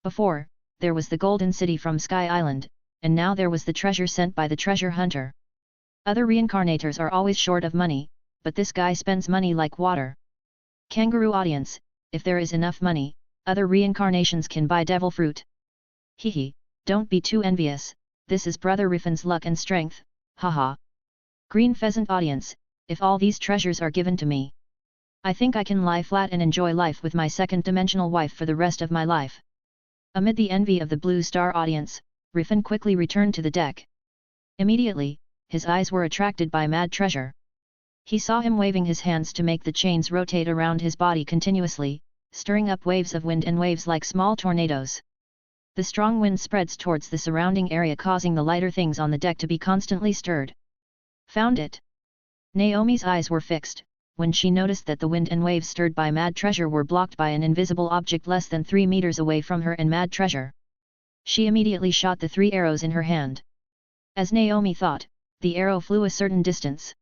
Before, there was the Golden City from Sky Island, and now there was the treasure sent by the treasure hunter. Other reincarnators are always short of money, but this guy spends money like water. Kangaroo audience, if there is enough money, other reincarnations can buy devil fruit. Hehe, don't be too envious, this is brother Rifan's luck and strength, haha. Green pheasant audience, if all these treasures are given to me, I think I can lie flat and enjoy life with my second-dimensional wife for the rest of my life. Amid the envy of the blue star audience, Rifan quickly returned to the deck. Immediately, his eyes were attracted by Mad Treasure. He saw him waving his hands to make the chains rotate around his body continuously, stirring up waves of wind and waves like small tornadoes. The strong wind spreads towards the surrounding area, causing the lighter things on the deck to be constantly stirred. Found it! Naomi's eyes were fixed, when she noticed that the wind and waves stirred by Mad Treasure were blocked by an invisible object less than 3 meters away from her and Mad Treasure. She immediately shot the 3 arrows in her hand. As Naomi thought, the arrow flew a certain distance.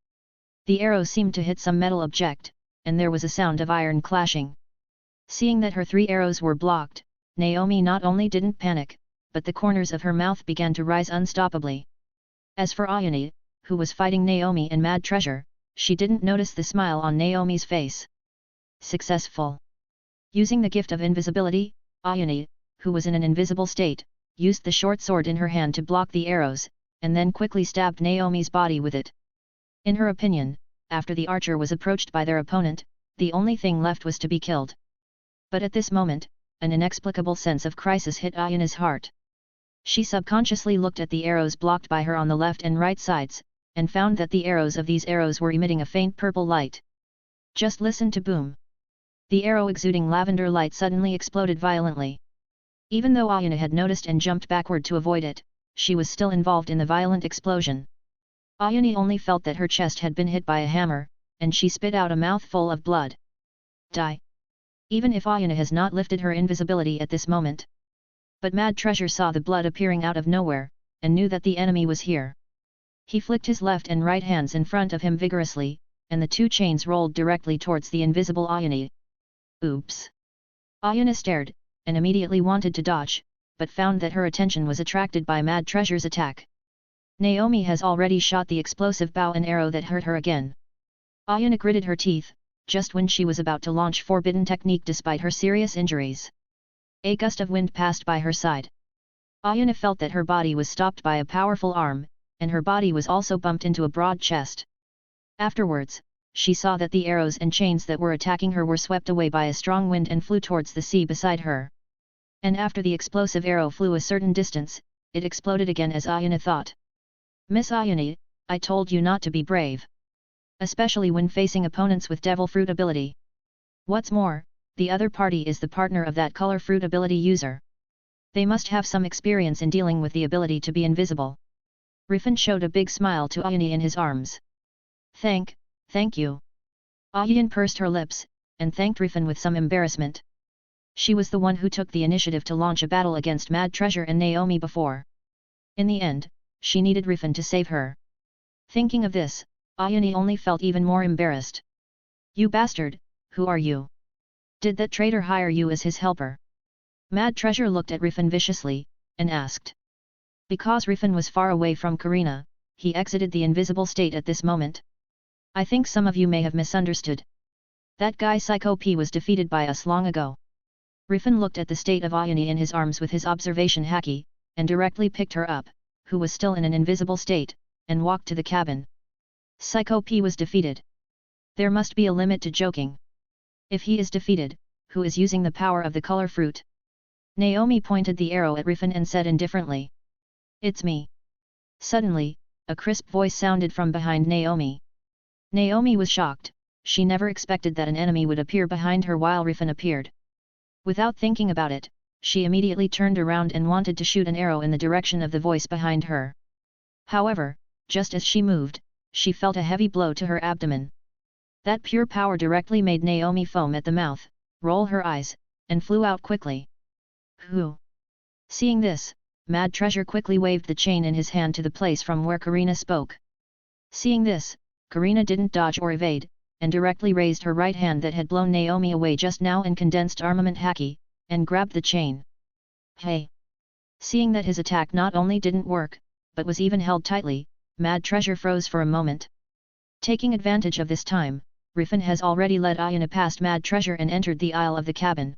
The arrow seemed to hit some metal object, and there was a sound of iron clashing. Seeing that her 3 arrows were blocked, Naomi not only didn't panic, but the corners of her mouth began to rise unstoppably. As for Ayane, who was fighting Naomi and Mad Treasure, she didn't notice the smile on Naomi's face. Successful. Using the gift of invisibility, Ayane, who was in an invisible state, used the short sword in her hand to block the arrows, and then quickly stabbed Naomi's body with it. In her opinion, after the archer was approached by their opponent, the only thing left was to be killed. But at this moment, an inexplicable sense of crisis hit Ayane's heart. She subconsciously looked at the arrows blocked by her on the left and right sides, and found that the arrows of these arrows were emitting a faint purple light. Just listen to boom. The arrow exuding lavender light suddenly exploded violently. Even though Ayane had noticed and jumped backward to avoid it, she was still involved in the violent explosion. Ayane only felt that her chest had been hit by a hammer, and she spit out a mouthful of blood. Die! Even if Ayane has not lifted her invisibility at this moment. But Mad Treasure saw the blood appearing out of nowhere, and knew that the enemy was here. He flicked his left and right hands in front of him vigorously, and the 2 chains rolled directly towards the invisible Ayane. Oops! Ayane stared, and immediately wanted to dodge, but found that her attention was attracted by Mad Treasure's attack. Naomi has already shot the explosive bow and arrow that hurt her again. Ayane gritted her teeth, just when she was about to launch forbidden technique despite her serious injuries. A gust of wind passed by her side. Ayane felt that her body was stopped by a powerful arm, and her body was also bumped into a broad chest. Afterwards, she saw that the arrows and chains that were attacking her were swept away by a strong wind and flew towards the sea beside her. And after the explosive arrow flew a certain distance, it exploded again as Ayane thought. Miss Ayane, I told you not to be brave. Especially when facing opponents with devil fruit ability. What's more, the other party is the partner of that color fruit ability user. They must have some experience in dealing with the ability to be invisible. Rifan showed a big smile to Ayane in his arms. Thank you. Ayane pursed her lips, and thanked Rifan with some embarrassment. She was the one who took the initiative to launch a battle against Mad Treasure and Naomi before. In the end, she needed Rifan to save her. Thinking of this, Ayane only felt even more embarrassed. You bastard, who are you? Did that traitor hire you as his helper? Mad Treasure looked at Rifan viciously, and asked. Because Rifan was far away from Karina, he exited the invisible state at this moment. I think some of you may have misunderstood. That guy Psycho P was defeated by us long ago. Rifan looked at the state of Ayane in his arms with his observation haki, and directly picked her up, who was still in an invisible state, and walked to the cabin. Psycho P was defeated. There must be a limit to joking. If he is defeated, who is using the power of the color fruit? Naomi pointed the arrow at Rifan and said indifferently. It's me. Suddenly, a crisp voice sounded from behind Naomi. Naomi was shocked, she never expected that an enemy would appear behind her while Rifan appeared. Without thinking about it, she immediately turned around and wanted to shoot an arrow in the direction of the voice behind her. However, just as she moved, she felt a heavy blow to her abdomen. That pure power directly made Naomi foam at the mouth, roll her eyes, and flew out quickly. Who? Seeing this, Mad Treasure quickly waved the chain in his hand to the place from where Karina spoke. Seeing this, Karina didn't dodge or evade, and directly raised her right hand that had blown Naomi away just now and condensed armament haki, and grabbed the chain. Hey! Seeing that his attack not only didn't work, but was even held tightly, Mad Treasure froze for a moment. Taking advantage of this time, Rifan has already led Ayana past Mad Treasure and entered the aisle of the cabin.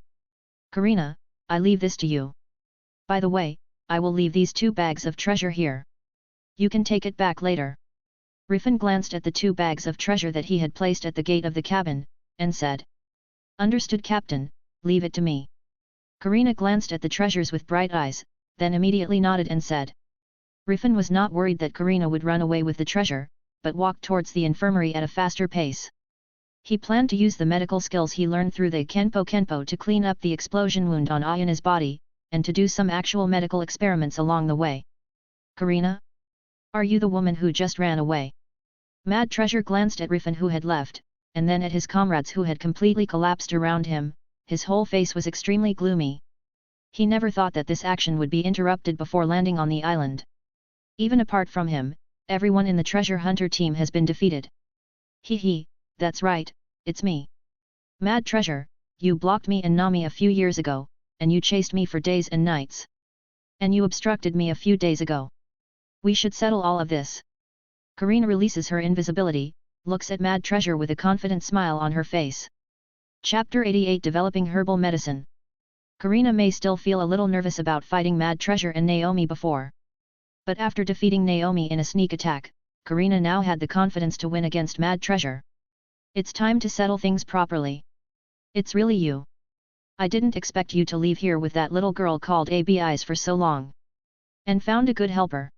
Karina, I leave this to you. By the way, I will leave these 2 bags of treasure here. You can take it back later. Rifan glanced at the 2 bags of treasure that he had placed at the gate of the cabin, and said. Understood, Captain, leave it to me. Karina glanced at the treasures with bright eyes, then immediately nodded and said. Rifan was not worried that Karina would run away with the treasure, but walked towards the infirmary at a faster pace. He planned to use the medical skills he learned through the Kenpo to clean up the explosion wound on Ayana's body, and to do some actual medical experiments along the way. Karina? Are you the woman who just ran away? Mad Treasure glanced at Rifan who had left, and then at his comrades who had completely collapsed around him. His whole face was extremely gloomy. He never thought that this action would be interrupted before landing on the island. Even apart from him, everyone in the treasure hunter team has been defeated. Hee, that's right, it's me. Mad Treasure, you blocked me and Nami a few years ago, and you chased me for days and nights. And you obstructed me a few days ago. We should settle all of this. Karina releases her invisibility, looks at Mad Treasure with a confident smile on her face. Chapter 88 Developing Herbal Medicine. Karina may still feel a little nervous about fighting Mad Treasure and Naomi before. But after defeating Naomi in a sneak attack, Karina now had the confidence to win against Mad Treasure. It's time to settle things properly. It's really you. I didn't expect you to leave here with that little girl called ABIs for so long. And found a good helper.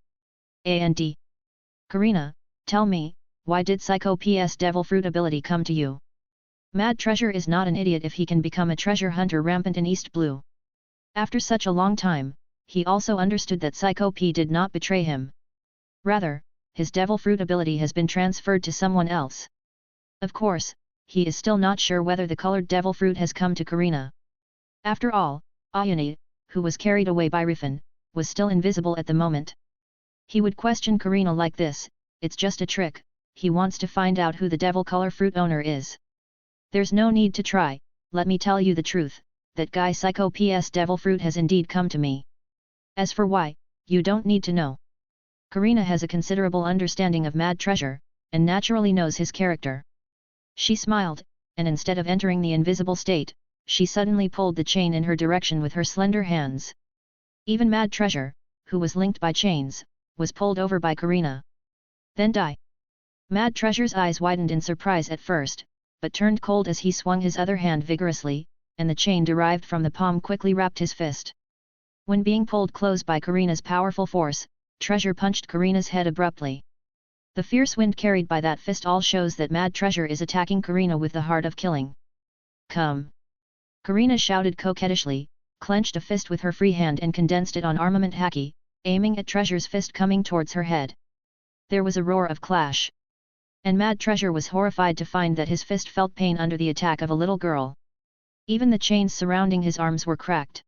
And Karina, tell me, why did Psycho PS Devil Fruit ability come to you? Mad Treasure is not an idiot if he can become a treasure hunter rampant in East Blue. After such a long time, he also understood that Psycho P did not betray him. Rather, his Devil Fruit ability has been transferred to someone else. Of course, he is still not sure whether the colored Devil Fruit has come to Karina. After all, Ayane, who was carried away by Rifan, was still invisible at the moment. He would question Karina like this, it's just a trick, he wants to find out who the Devil Color Fruit owner is. There's no need to try, let me tell you the truth, that guy Psycho PS Devil Fruit has indeed come to me. As for why, you don't need to know. Karina has a considerable understanding of Mad Treasure, and naturally knows his character. She smiled, and instead of entering the invisible state, she suddenly pulled the chain in her direction with her slender hands. Even Mad Treasure, who was linked by chains, was pulled over by Karina. Then die. Mad Treasure's eyes widened in surprise at first, but turned cold as he swung his other hand vigorously, and the chain derived from the palm quickly wrapped his fist. When being pulled close by Karina's powerful force, Treasure punched Karina's head abruptly. The fierce wind carried by that fist all shows that Mad Treasure is attacking Karina with the heart of killing. Come! Karina shouted coquettishly, clenched a fist with her free hand and condensed it on armament haki, aiming at Treasure's fist coming towards her head. There was a roar of clash. And Mad Treasure was horrified to find that his fist felt pain under the attack of a little girl. Even the chains surrounding his arms were cracked.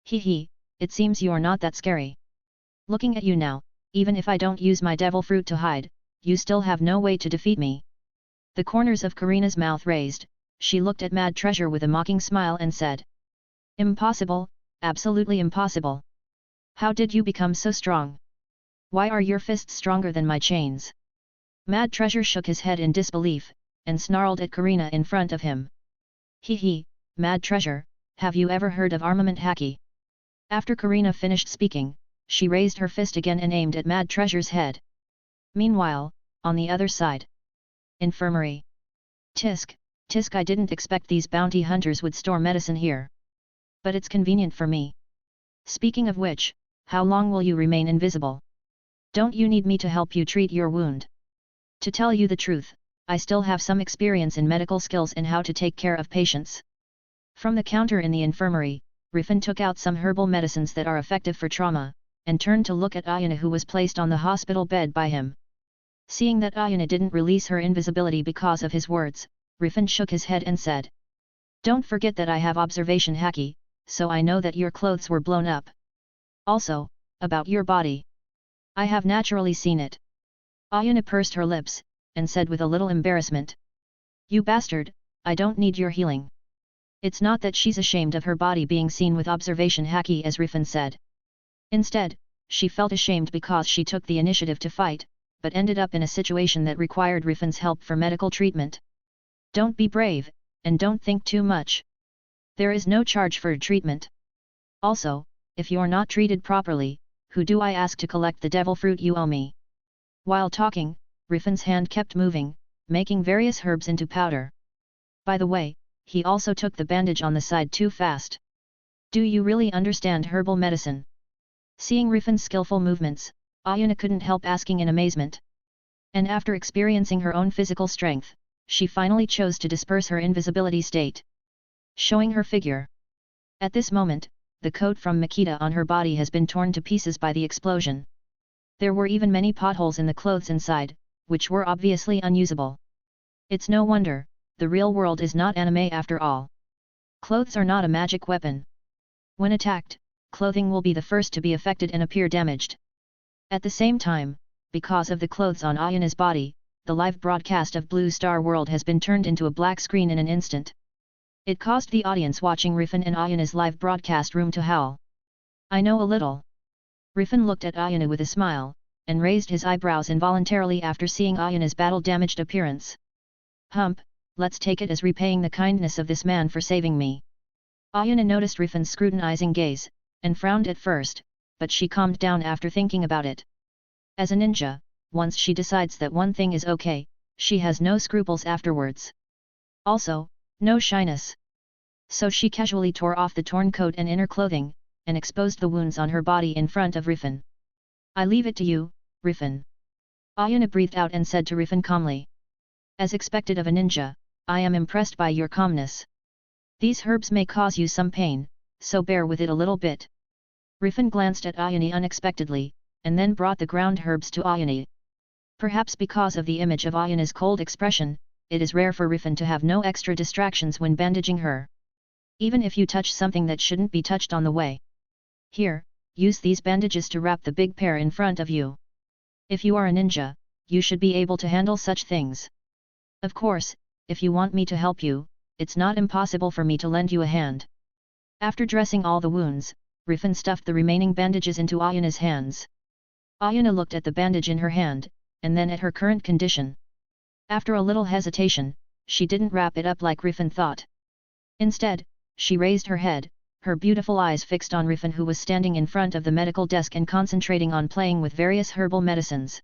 Hee, it seems you are not that scary. Looking at you now, even if I don't use my devil fruit to hide, you still have no way to defeat me. The corners of Karina's mouth raised, she looked at Mad Treasure with a mocking smile and said. Impossible, absolutely impossible. How did you become so strong? Why are your fists stronger than my chains? Mad Treasure shook his head in disbelief, and snarled at Karina in front of him. Hee, Mad Treasure, have you ever heard of armament haki? After Karina finished speaking, she raised her fist again and aimed at Mad Treasure's head. Meanwhile, on the other side. Infirmary. Tisk, I didn't expect these bounty hunters would store medicine here. But it's convenient for me. Speaking of which, how long will you remain invisible? Don't you need me to help you treat your wound? To tell you the truth, I still have some experience in medical skills and how to take care of patients. From the counter in the infirmary, Rifan took out some herbal medicines that are effective for trauma, and turned to look at Ayana who was placed on the hospital bed by him. Seeing that Ayana didn't release her invisibility because of his words, Rifan shook his head and said. Don't forget that I have observation haki, so I know that your clothes were blown up. Also, About your body. I have naturally seen it. Ayana pursed her lips, and said with a little embarrassment. You bastard, I don't need your healing. It's not that she's ashamed of her body being seen with observation hacky as Rifan said. Instead, she felt ashamed because she took the initiative to fight, but ended up in a situation that required Rifan's help for medical treatment. Don't be brave, and don't think too much. There is no charge for treatment. Also, if you're not treated properly, who do I ask to collect the devil fruit you owe me? While talking, Rifan's hand kept moving, making various herbs into powder. By the way, he also took the bandage on the side too fast. Do you really understand herbal medicine? Seeing Rifan's skillful movements, Ayana couldn't help asking in amazement. And after experiencing her own physical strength, she finally chose to disperse her invisibility state, showing her figure. At this moment, the coat from Makita on her body has been torn to pieces by the explosion. There were even many potholes in the clothes inside, which were obviously unusable. It's no wonder, the real world is not anime after all. Clothes are not a magic weapon. When attacked, clothing will be the first to be affected and appear damaged. At the same time, because of the clothes on Ayana's body, the live broadcast of Blue Star World has been turned into a black screen in an instant. It caused the audience watching Rifan in Ayana's live broadcast room to howl. I know a little. Rifan looked at Ayana with a smile, and raised his eyebrows involuntarily after seeing Ayana's battle-damaged appearance. Hump, let's take it as repaying the kindness of this man for saving me. Ayana noticed Rifan's scrutinizing gaze, and frowned at first, but she calmed down after thinking about it. As a ninja, once she decides that one thing is okay, she has no scruples afterwards. Also, no shyness. So she casually tore off the torn coat and inner clothing, and exposed the wounds on her body in front of Rifan. I leave it to you, Rifan. Ayana breathed out and said to Rifan calmly. As expected of a ninja, I am impressed by your calmness. These herbs may cause you some pain, so bear with it a little bit. Rifan glanced at Ayana unexpectedly, and then brought the ground herbs to Ayana. Perhaps because of the image of Ayana's cold expression, it is rare for Rifan to have no extra distractions when bandaging her. Even if you touch something that shouldn't be touched on the way. Here, use these bandages to wrap the big pair in front of you. If you are a ninja, you should be able to handle such things. Of course, if you want me to help you, it's not impossible for me to lend you a hand. After dressing all the wounds, Rifan stuffed the remaining bandages into Ayana's hands. Ayana looked at the bandage in her hand, and then at her current condition. After a little hesitation, she didn't wrap it up like Rifan thought. Instead, she raised her head, her beautiful eyes fixed on Rifan who was standing in front of the medical desk and concentrating on playing with various herbal medicines.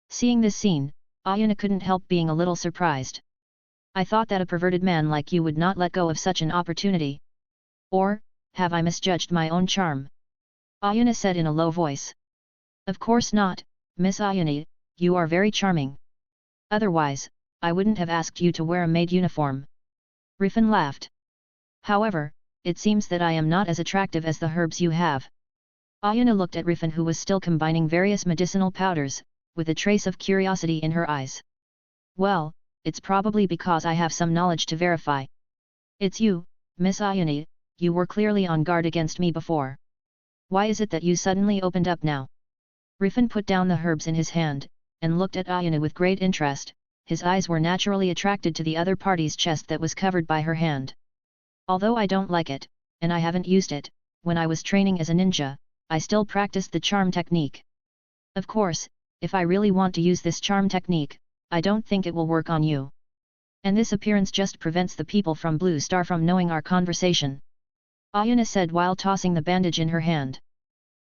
Seeing this scene, Ayana couldn't help being a little surprised. I thought that a perverted man like you would not let go of such an opportunity. Or, have I misjudged my own charm? Ayana said in a low voice. Of course not, Miss Ayana, you are very charming. Otherwise, I wouldn't have asked you to wear a maid uniform. Rifan laughed. However, it seems that I am not as attractive as the herbs you have. Ayana looked at Rifan who was still combining various medicinal powders, with a trace of curiosity in her eyes. Well, it's probably because I have some knowledge to verify. It's you, Miss Ayana, you were clearly on guard against me before. Why is it that you suddenly opened up now? Rifan put down the herbs in his hand, and looked at Ayana with great interest. His eyes were naturally attracted to the other party's chest that was covered by her hand. Although I don't like it, and I haven't used it, when I was training as a ninja, I still practiced the charm technique. Of course, if I really want to use this charm technique, I don't think it will work on you. And this appearance just prevents the people from Blue Star from knowing our conversation. Ayana said while tossing the bandage in her hand.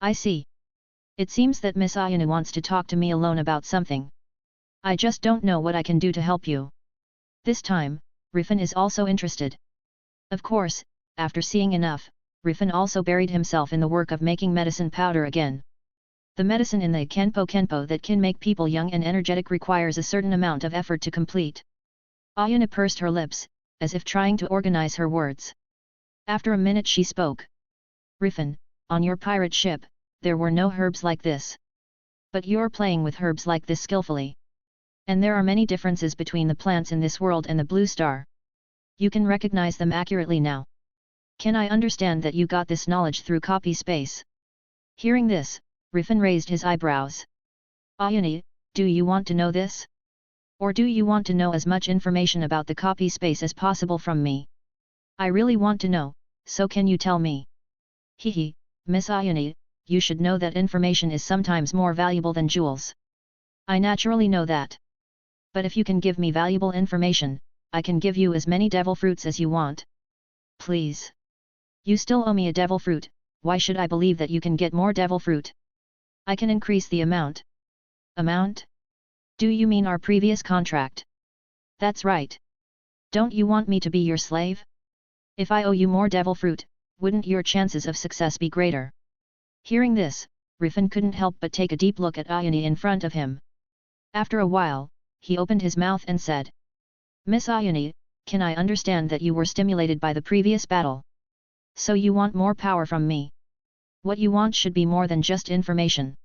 I see. It seems that Miss Ayana wants to talk to me alone about something. I just don't know what I can do to help you. This time, Rifan is also interested. Of course, after seeing enough, Rifan also buried himself in the work of making medicine powder again. The medicine in the Kenpo that can make people young and energetic requires a certain amount of effort to complete. Ayana pursed her lips, as if trying to organize her words. After a minute she spoke. Rifan, on your pirate ship, there were no herbs like this. But you're playing with herbs like this skillfully. And there are many differences between the plants in this world and the Blue Star. You can recognize them accurately now. Can I understand that you got this knowledge through copy space? Hearing this, Rifan raised his eyebrows. Ayane, do you want to know this? Or do you want to know as much information about the copy space as possible from me? I really want to know, so can you tell me? Hehe, Miss Ayane, you should know that information is sometimes more valuable than jewels. I naturally know that. But if you can give me valuable information, I can give you as many devil fruits as you want. Please. You still owe me a devil fruit, why should I believe that you can get more devil fruit? I can increase the amount. Amount? Do you mean our previous contract? That's right. Don't you want me to be your slave? If I owe you more devil fruit, wouldn't your chances of success be greater? Hearing this, Rifan couldn't help but take a deep look at Ayane in front of him. After a while, he opened his mouth and said, Miss Ayane, can I understand that you were stimulated by the previous battle? So you want more power from me? What you want should be more than just information.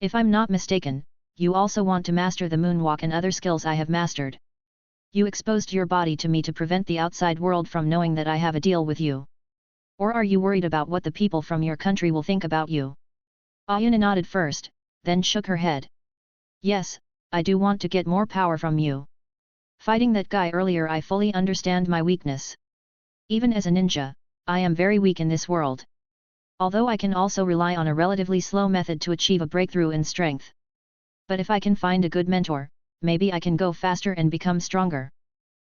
If I'm not mistaken, you also want to master the moonwalk and other skills I have mastered. You exposed your body to me to prevent the outside world from knowing that I have a deal with you. Or are you worried about what the people from your country will think about you? Ayane nodded first, then shook her head. Yes, I do want to get more power from you. Fighting that guy earlier, I fully understand my weakness. Even as a ninja, I am very weak in this world. Although I can also rely on a relatively slow method to achieve a breakthrough in strength. But if I can find a good mentor, maybe I can go faster and become stronger.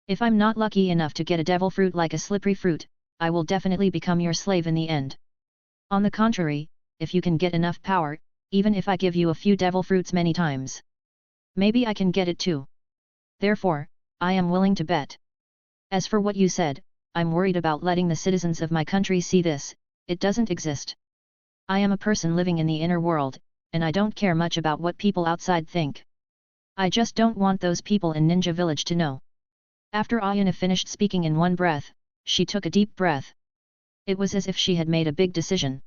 If I'm not lucky enough to get a devil fruit like a slippery fruit, I will definitely become your slave in the end. On the contrary, if you can get enough power, even if I give you a few devil fruits many times, maybe I can get it too. Therefore, I am willing to bet. As for what you said, I'm worried about letting the citizens of my country see this, it doesn't exist. I am a person living in the inner world, and I don't care much about what people outside think. I just don't want those people in Ninja Village to know. After Ayane finished speaking in one breath, she took a deep breath. It was as if she had made a big decision.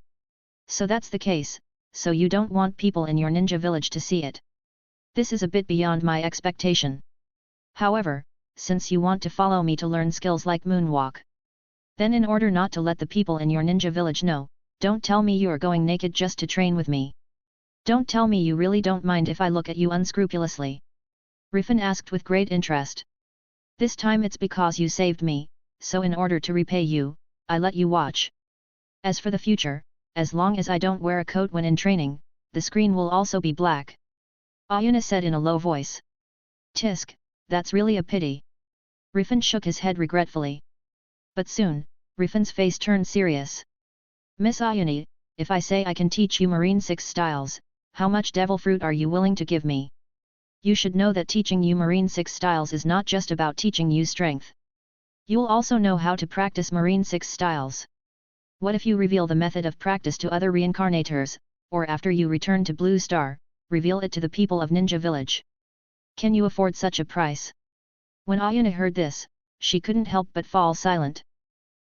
So that's the case, so you don't want people in your ninja village to see it. This is a bit beyond my expectation. However, since you want to follow me to learn skills like moonwalk, then in order not to let the people in your ninja village know, don't tell me you are going naked just to train with me. Don't tell me you really don't mind if I look at you unscrupulously. Rifan asked with great interest. This time it's because you saved me, so in order to repay you, I let you watch. As for the future, as long as I don't wear a coat when in training, the screen will also be black. Ayane said in a low voice. Tisk, that's really a pity. Rifan shook his head regretfully. But soon, Rifan's face turned serious. Miss Ayane, if I say I can teach you Marine 6 styles, how much devil fruit are you willing to give me? You should know that teaching you Marine 6 styles is not just about teaching you strength. You'll also know how to practice Marine 6 styles. What if you reveal the method of practice to other reincarnators, or after you return to Blue Star, reveal it to the people of Ninja Village? Can you afford such a price? When Ayane heard this, she couldn't help but fall silent.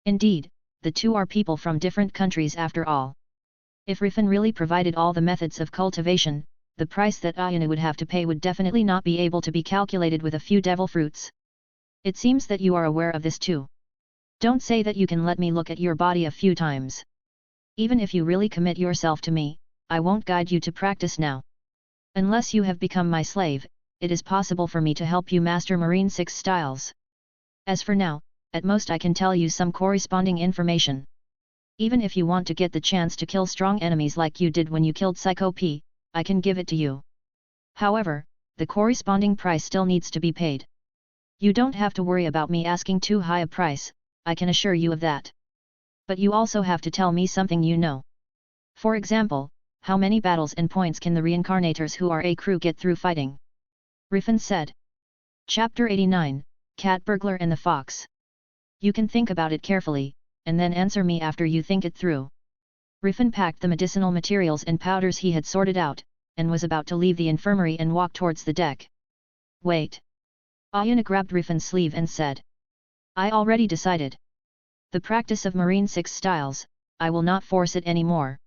Indeed, the two are people from different countries after all. If Rifan really provided all the methods of cultivation, the price that Ayane would have to pay would definitely not be able to be calculated with a few devil fruits. It seems that you are aware of this too. Don't say that you can let me look at your body a few times. Even if you really commit yourself to me, I won't guide you to practice now. Unless you have become my slave, it is possible for me to help you master Marine 6 styles. As for now, at most I can tell you some corresponding information. Even if you want to get the chance to kill strong enemies like you did when you killed Psycho P, I can give it to you. However, the corresponding price still needs to be paid. You don't have to worry about me asking too high a price, I can assure you of that. But you also have to tell me something you know. For example, how many battles and points can the reincarnators who are a crew get through fighting? Rifan said. Chapter 89, Cat Burglar and the Fox. You can think about it carefully, and then answer me after you think it through. Rifan packed the medicinal materials and powders he had sorted out, and was about to leave the infirmary and walk towards the deck. Wait. Ayane grabbed Rifan's sleeve and said. I already decided. The practice of Marine 6 styles, I will not force it anymore.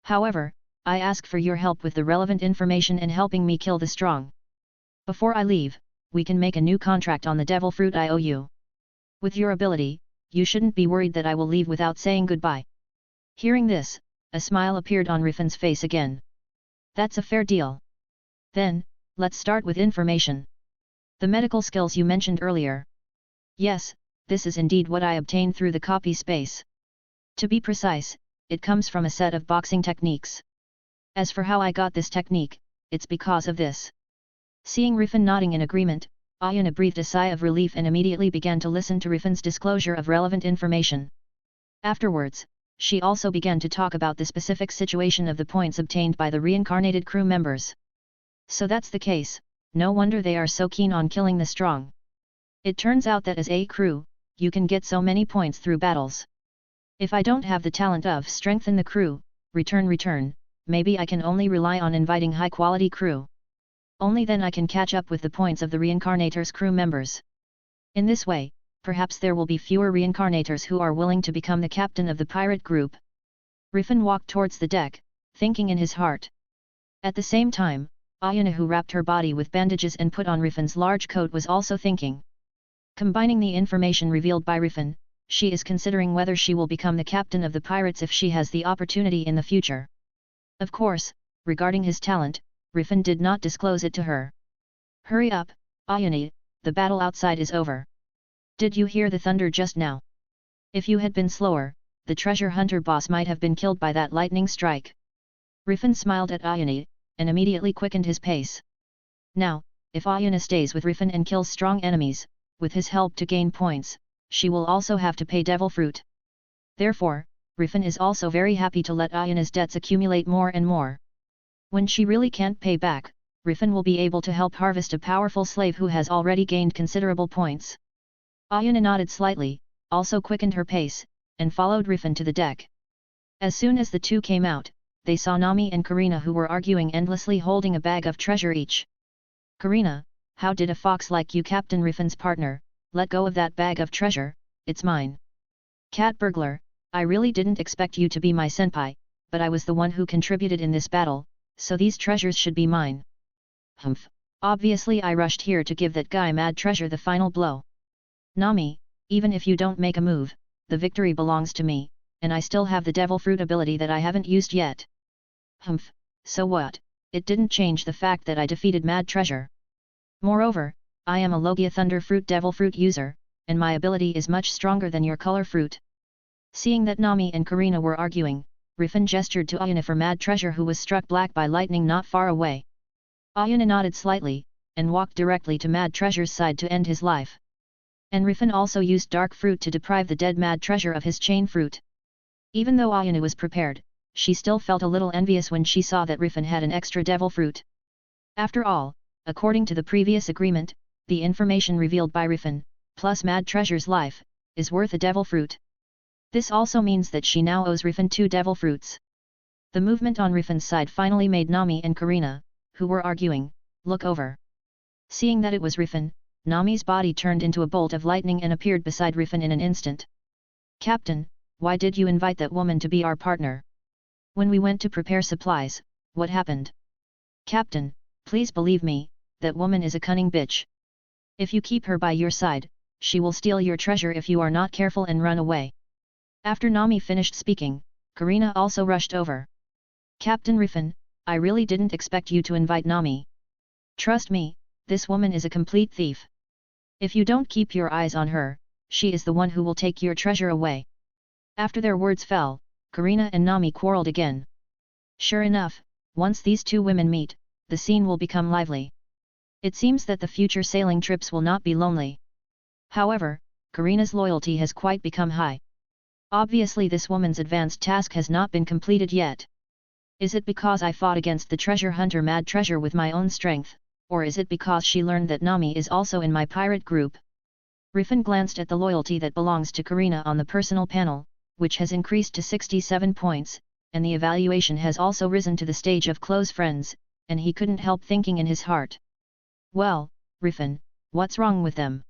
However, I ask for your help with the relevant information and helping me kill the strong. Before I leave, we can make a new contract on the devil fruit I owe you. With your ability, you shouldn't be worried that I will leave without saying goodbye. Hearing this, a smile appeared on Rifan's face again. That's a fair deal. Then, let's start with information. The medical skills you mentioned earlier. Yes, this is indeed what I obtained through the copy space. To be precise, it comes from a set of boxing techniques. As for how I got this technique, it's because of this. Seeing Rifan nodding in agreement, Ayana breathed a sigh of relief and immediately began to listen to Rifan's disclosure of relevant information. Afterwards, she also began to talk about the specific situation of the points obtained by the reincarnated crew members. So that's the case, no wonder they are so keen on killing the strong. It turns out that as a crew, you can get so many points through battles. If I don't have the talent of strengthen the crew, return, maybe I can only rely on inviting high-quality crew. Only then I can catch up with the points of the Reincarnator's crew members. In this way, perhaps there will be fewer Reincarnators who are willing to become the captain of the pirate group. Rifan walked towards the deck, thinking in his heart. At the same time, Ayana, who wrapped her body with bandages and put on Rifan's large coat, was also thinking. Combining the information revealed by Rifan, she is considering whether she will become the captain of the pirates if she has the opportunity in the future. Of course, regarding his talent, Rifan did not disclose it to her. Hurry up, Ayana, the battle outside is over. Did you hear the thunder just now? If you had been slower, the treasure hunter boss might have been killed by that lightning strike. Rifan smiled at Ayana, and immediately quickened his pace. Now, if Ayana stays with Rifan and kills strong enemies, with his help to gain points, she will also have to pay devil fruit. Therefore, Rifan is also very happy to let Ayana's debts accumulate more and more. When she really can't pay back, Rifan will be able to help harvest a powerful slave who has already gained considerable points. Ayana nodded slightly, also quickened her pace, and followed Rifan to the deck. As soon as the two came out, they saw Nami and Karina, who were arguing endlessly, holding a bag of treasure each. Karina, how did a fox like you captain Rifan's partner? Let go of that bag of treasure, it's mine. Cat burglar, I really didn't expect you to be my senpai, but I was the one who contributed in this battle, so these treasures should be mine. Humph, obviously I rushed here to give that guy Mad Treasure the final blow. Nami, even if you don't make a move, the victory belongs to me, and I still have the devil fruit ability that I haven't used yet. Humph, so what, it didn't change the fact that I defeated Mad Treasure. Moreover, I am a Logia Thunder Fruit Devil Fruit user, and my ability is much stronger than your color fruit. Seeing that Nami and Karina were arguing, Rifan gestured to Ayana for Mad Treasure, who was struck black by lightning not far away. Ayana nodded slightly, and walked directly to Mad Treasure's side to end his life. And Rifan also used Dark Fruit to deprive the dead Mad Treasure of his chain fruit. Even though Ayana was prepared, she still felt a little envious when she saw that Rifan had an extra devil fruit. After all, according to the previous agreement, the information revealed by Rifan, plus Mad Treasure's life, is worth a devil fruit. This also means that she now owes Rifan 2 devil fruits. The movement on Rifan's side finally made Nami and Karina, who were arguing, look over. Seeing that it was Rifan, Nami's body turned into a bolt of lightning and appeared beside Rifan in an instant. Captain, why did you invite that woman to be our partner? When we went to prepare supplies, what happened? Captain, please believe me, that woman is a cunning bitch. If you keep her by your side, she will steal your treasure if you are not careful and run away. After Nami finished speaking, Karina also rushed over. Captain Rifan, I really didn't expect you to invite Nami. Trust me, this woman is a complete thief. If you don't keep your eyes on her, she is the one who will take your treasure away. After their words fell, Karina and Nami quarreled again. Sure enough, once these two women meet, the scene will become lively. It seems that the future sailing trips will not be lonely. However, Karina's loyalty has quite become high. Obviously this woman's advanced task has not been completed yet. Is it because I fought against the treasure hunter Mad Treasure with my own strength, or is it because she learned that Nami is also in my pirate group? Rifan glanced at the loyalty that belongs to Karina on the personal panel, which has increased to 67 points, and the evaluation has also risen to the stage of close friends, and he couldn't help thinking in his heart. Well, Rifan, what's wrong with them?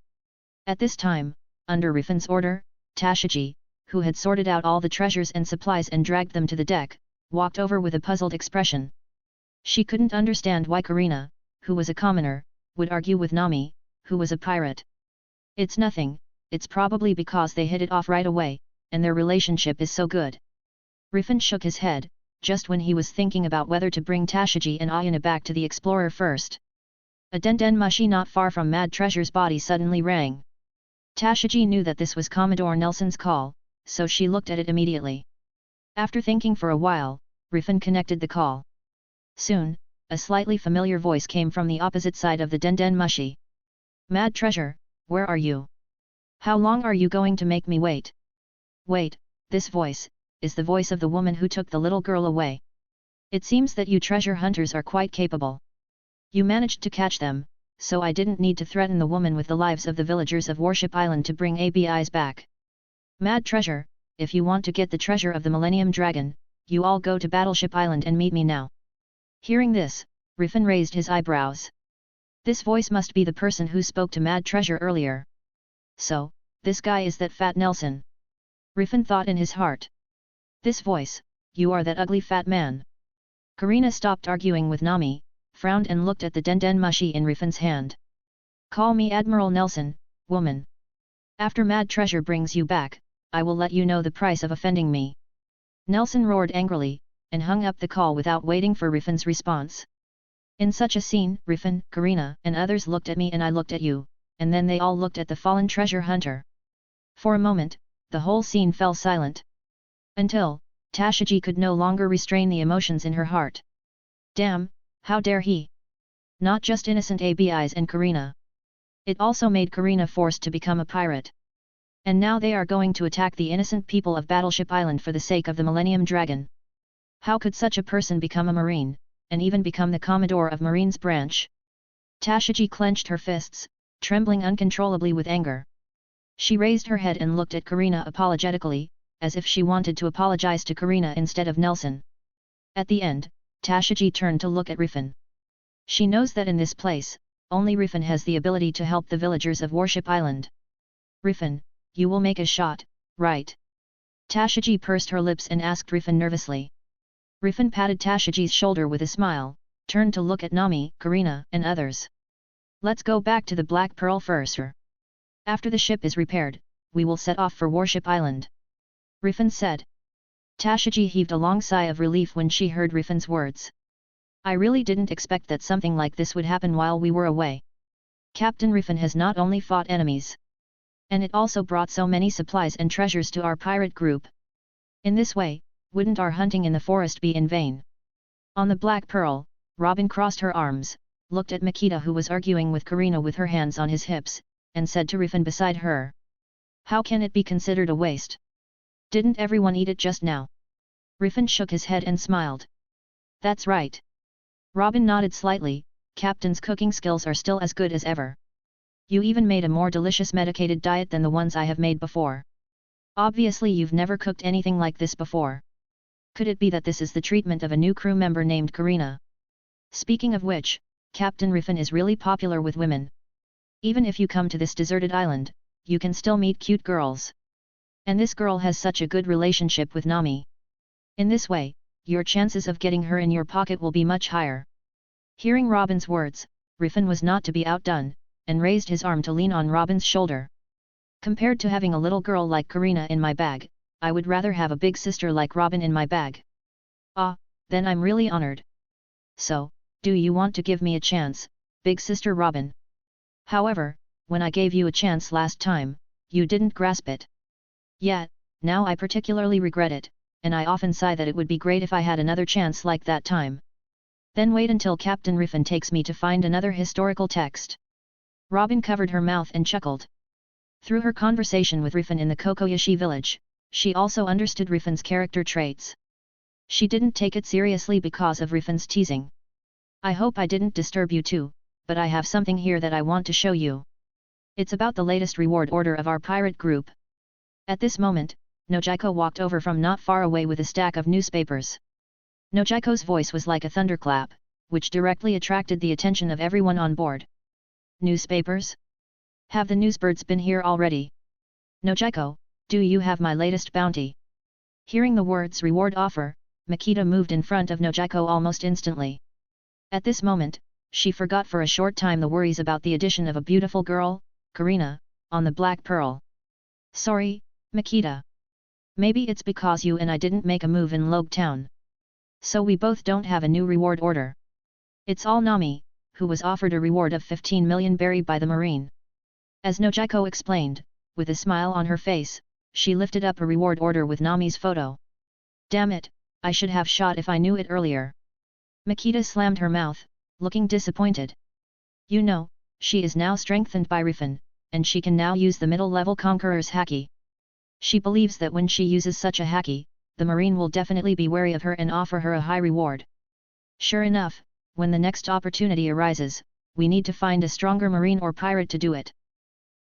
At this time, under Rifan's order, Tashiji, who had sorted out all the treasures and supplies and dragged them to the deck, walked over with a puzzled expression. She couldn't understand why Karina, who was a commoner, would argue with Nami, who was a pirate. It's nothing, it's probably because they hit it off right away, and their relationship is so good. Rifan shook his head, just when he was thinking about whether to bring Tashiji and Ayana back to the explorer first. A den mushi not far from Mad Treasure's body suddenly rang. Tashiji knew that this was Commodore Nelson's call, so she looked at it immediately. After thinking for a while, Rifan connected the call. Soon, a slightly familiar voice came from the opposite side of the den mushi. Mad Treasure, where are you? How long are you going to make me wait? Wait, this voice, is the voice of the woman who took the little girl away. It seems that you treasure hunters are quite capable. You managed to catch them, so I didn't need to threaten the woman with the lives of the villagers of Warship Island to bring ABIs back. Mad Treasure, if you want to get the treasure of the Millennium Dragon, you all go to Battleship Island and meet me now. Hearing this, Rifan raised his eyebrows. This voice must be the person who spoke to Mad Treasure earlier. So, this guy is that fat Nelson. Rifan thought in his heart. This voice, you are that ugly fat man. Karina stopped arguing with Nami, frowned and looked at the den mushi in Rifan's hand. Call me Admiral Nelson, woman. After Mad Treasure brings you back, I will let you know the price of offending me. Nelson roared angrily, and hung up the call without waiting for Rifan's response. In such a scene, Rifan, Karina and others looked at me and I looked at you, and then they all looked at the fallen treasure hunter. For a moment, the whole scene fell silent. Until, Tashiji could no longer restrain the emotions in her heart. Damn, how dare he! Not just innocent ABIs and Karina. It also made Karina forced to become a pirate. And now they are going to attack the innocent people of Battleship Island for the sake of the Millennium Dragon. How could such a person become a marine, and even become the Commodore of Marine's branch? Tashiji clenched her fists, trembling uncontrollably with anger. She raised her head and looked at Karina apologetically, as if she wanted to apologize to Karina instead of Nelson. At the end, Tashiji turned to look at Rifan. She knows that in this place, only Rifan has the ability to help the villagers of Warship Island. Rifan, you will make a shot, right? Tashiji pursed her lips and asked Rifan nervously. Rifan patted Tashiji's shoulder with a smile, turned to look at Nami, Karina and others. Let's go back to the Black Pearl first. After the ship is repaired, we will set off for Warship Island. Rifan said. Tashiji heaved a long sigh of relief when she heard Rifan's words. I really didn't expect that something like this would happen while we were away. Captain Rifan has not only fought enemies, and it also brought so many supplies and treasures to our pirate group. In this way, wouldn't our hunting in the forest be in vain? On the Black Pearl, Robin crossed her arms, looked at Makita who was arguing with Karina with her hands on his hips, and said to Rifan beside her. How can it be considered a waste? Didn't everyone eat it just now? Rifan shook his head and smiled. That's right. Robin nodded slightly, Captain's cooking skills are still as good as ever. You even made a more delicious medicated diet than the ones I have made before. Obviously you've never cooked anything like this before. Could it be that this is the treatment of a new crew member named Karina? Speaking of which, Captain Rifan is really popular with women. Even if you come to this deserted island, you can still meet cute girls. And this girl has such a good relationship with Nami. In this way, your chances of getting her in your pocket will be much higher. Hearing Robin's words, Rifan was not to be outdone, and raised his arm to lean on Robin's shoulder. Compared to having a little girl like Karina in my bag, I would rather have a big sister like Robin in my bag. Ah, then I'm really honored. So, do you want to give me a chance, big sister Robin? However, when I gave you a chance last time, you didn't grasp it. Yet, now I particularly regret it, and I often sigh that it would be great if I had another chance like that time. Then wait until Captain Rifan takes me to find another historical text. Robin covered her mouth and chuckled. Through her conversation with Rifan in the Kokoyashi village, she also understood Rifan's character traits. She didn't take it seriously because of Rifan's teasing. I hope I didn't disturb you too, but I have something here that I want to show you. It's about the latest reward order of our pirate group. At this moment, Nojiko walked over from not far away with a stack of newspapers. Nojiko's voice was like a thunderclap, which directly attracted the attention of everyone on board. Newspapers? Have the newsbirds been here already? Nojiko, do you have my latest bounty? Hearing the words reward offer, Makita moved in front of Nojiko almost instantly. At this moment, she forgot for a short time the worries about the addition of a beautiful girl, Karina, on the Black Pearl. Sorry, Makita. Maybe it's because you and I didn't make a move in Logue Town. So we both don't have a new reward order. It's all Nami, who was offered a reward of 15 million berry by the Marine. As Nojiko explained, with a smile on her face, she lifted up a reward order with Nami's photo. Damn it, I should have shot if I knew it earlier. Makita slammed her mouth, looking disappointed. You know, she is now strengthened by Rifan, and she can now use the middle-level Conqueror's haki. She believes that when she uses such a haki, the Marine will definitely be wary of her and offer her a high reward. Sure enough, when the next opportunity arises, we need to find a stronger Marine or pirate to do it.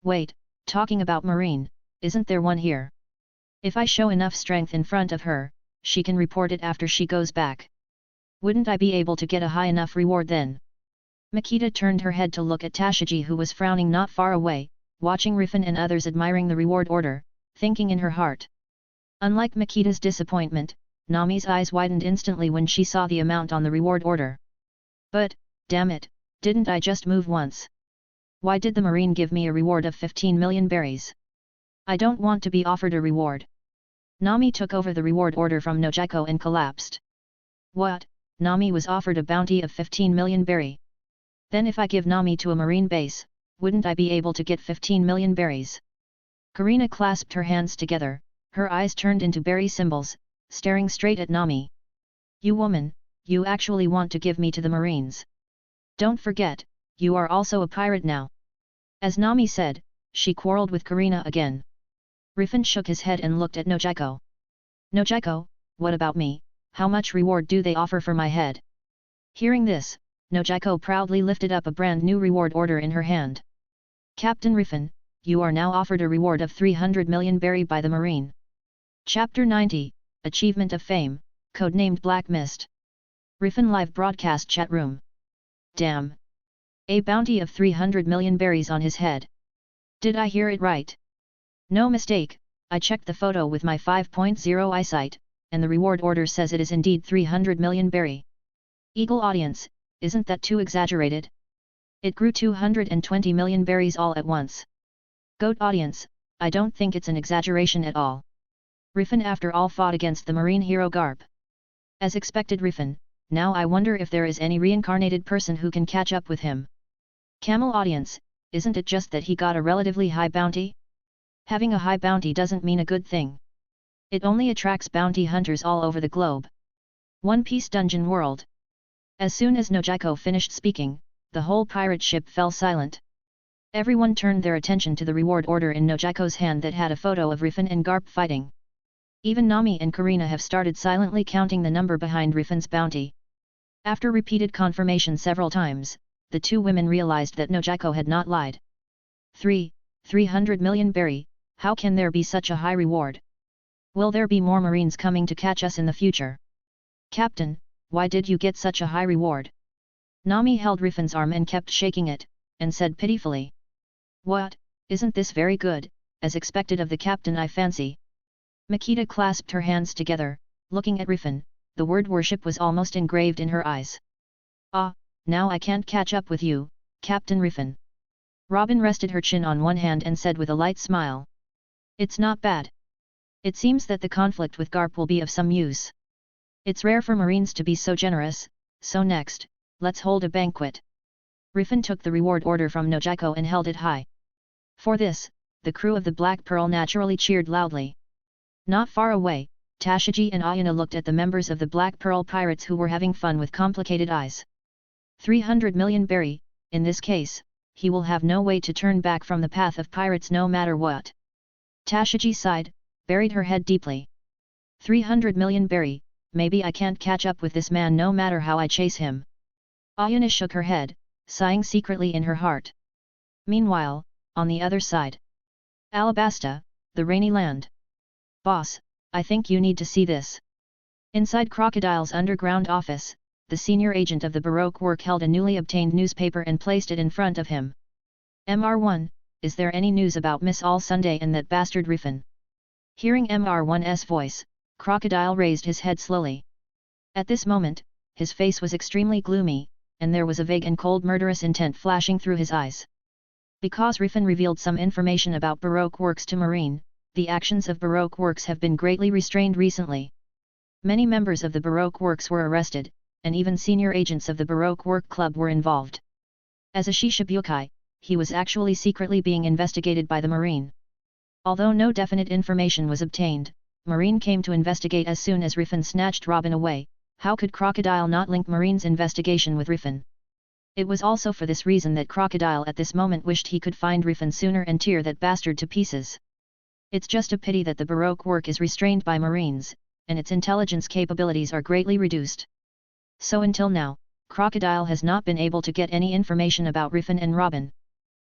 Wait, talking about Marine, isn't there one here? If I show enough strength in front of her, she can report it after she goes back. Wouldn't I be able to get a high enough reward then? Makita turned her head to look at Tashiji, who was frowning not far away, watching Rifan and others admiring the reward order, thinking in her heart. Unlike Makita's disappointment, Nami's eyes widened instantly when she saw the amount on the reward order. But, damn it, didn't I just move once? Why did the Marine give me a reward of 15 million berries? I don't want to be offered a reward. Nami took over the reward order from Nojiko and collapsed. What? Nami was offered a bounty of 15 million berry. Then if I give Nami to a Marine base, wouldn't I be able to get 15 million berries? Karina clasped her hands together, her eyes turned into berry symbols, staring straight at Nami. You woman, you actually want to give me to the Marines. Don't forget, you are also a pirate now. As Nami said, she quarreled with Karina again. Rifan shook his head and looked at Nojiko. Nojiko, what about me, how much reward do they offer for my head? Hearing this, Nojiko proudly lifted up a brand new reward order in her hand. Captain Rifan, you are now offered a reward of 300 million berry by the Marine. Chapter 90, Achievement of Fame, codenamed Black Mist. Rifan live broadcast chat room. Damn! A bounty of 300 million berries on his head. Did I hear it right? No mistake, I checked the photo with my 5.0 eyesight, and the reward order says it is indeed 300 million berry. Eagle audience, isn't that too exaggerated? It grew 220 million berries all at once. Goat audience, I don't think it's an exaggeration at all. Rifan after all fought against the Marine hero Garp. As expected Rifan, now I wonder if there is any reincarnated person who can catch up with him. Camel audience, isn't it just that he got a relatively high bounty? Having a high bounty doesn't mean a good thing. It only attracts bounty hunters all over the globe. One Piece Dungeon World. As soon as Nojiko finished speaking, the whole pirate ship fell silent. Everyone turned their attention to the reward order in Nojiko's hand that had a photo of Rifan and Garp fighting. Even Nami and Karina have started silently counting the number behind Rifan's bounty. After repeated confirmation several times, the two women realized that Nojiko had not lied. 300 million berry, how can there be such a high reward? Will there be more Marines coming to catch us in the future? Captain, why did you get such a high reward? Nami held Rifan's arm and kept shaking it, and said pitifully. What, isn't this very good, as expected of the captain I fancy? Makita clasped her hands together, looking at Rifan, the word worship was almost engraved in her eyes. Ah, now I can't catch up with you, Captain Rifan. Robin rested her chin on one hand and said with a light smile. It's not bad. It seems that the conflict with Garp will be of some use. It's rare for Marines to be so generous, so next, let's hold a banquet. Rifan took the reward order from Nojiko and held it high. For this, the crew of the Black Pearl naturally cheered loudly. Not far away, Tashiji and Ayana looked at the members of the Black Pearl pirates who were having fun with complicated eyes. 300 million berry, in this case, he will have no way to turn back from the path of pirates no matter what. Tashiji sighed, buried her head deeply. 300 million berry, maybe I can't catch up with this man no matter how I chase him. Ayana shook her head, sighing secretly in her heart. Meanwhile, on the other side. Alabasta, the rainy land. Boss, I think you need to see this. Inside Crocodile's underground office, the senior agent of the Baroque work held a newly obtained newspaper and placed it in front of him. MR1, is there any news about Miss All Sunday and that bastard Rifan? Hearing MR1's voice, Crocodile raised his head slowly. At this moment, his face was extremely gloomy, and there was a vague and cold murderous intent flashing through his eyes. Because Rifan revealed some information about Baroque works to Marine, the actions of Baroque works have been greatly restrained recently. Many members of the Baroque Works were arrested, and even senior agents of the Baroque Work Club were involved. As a Shishibukai, he was actually secretly being investigated by the Marine. Although no definite information was obtained, Marine came to investigate as soon as Rifan snatched Robin away. How could Crocodile not link Marine's investigation with Rifan? It was also for this reason that Crocodile at this moment wished he could find Rifan sooner and tear that bastard to pieces. It's just a pity that the Baroque work is restrained by Marines, and its intelligence capabilities are greatly reduced. So until now, Crocodile has not been able to get any information about Rifan and Robin.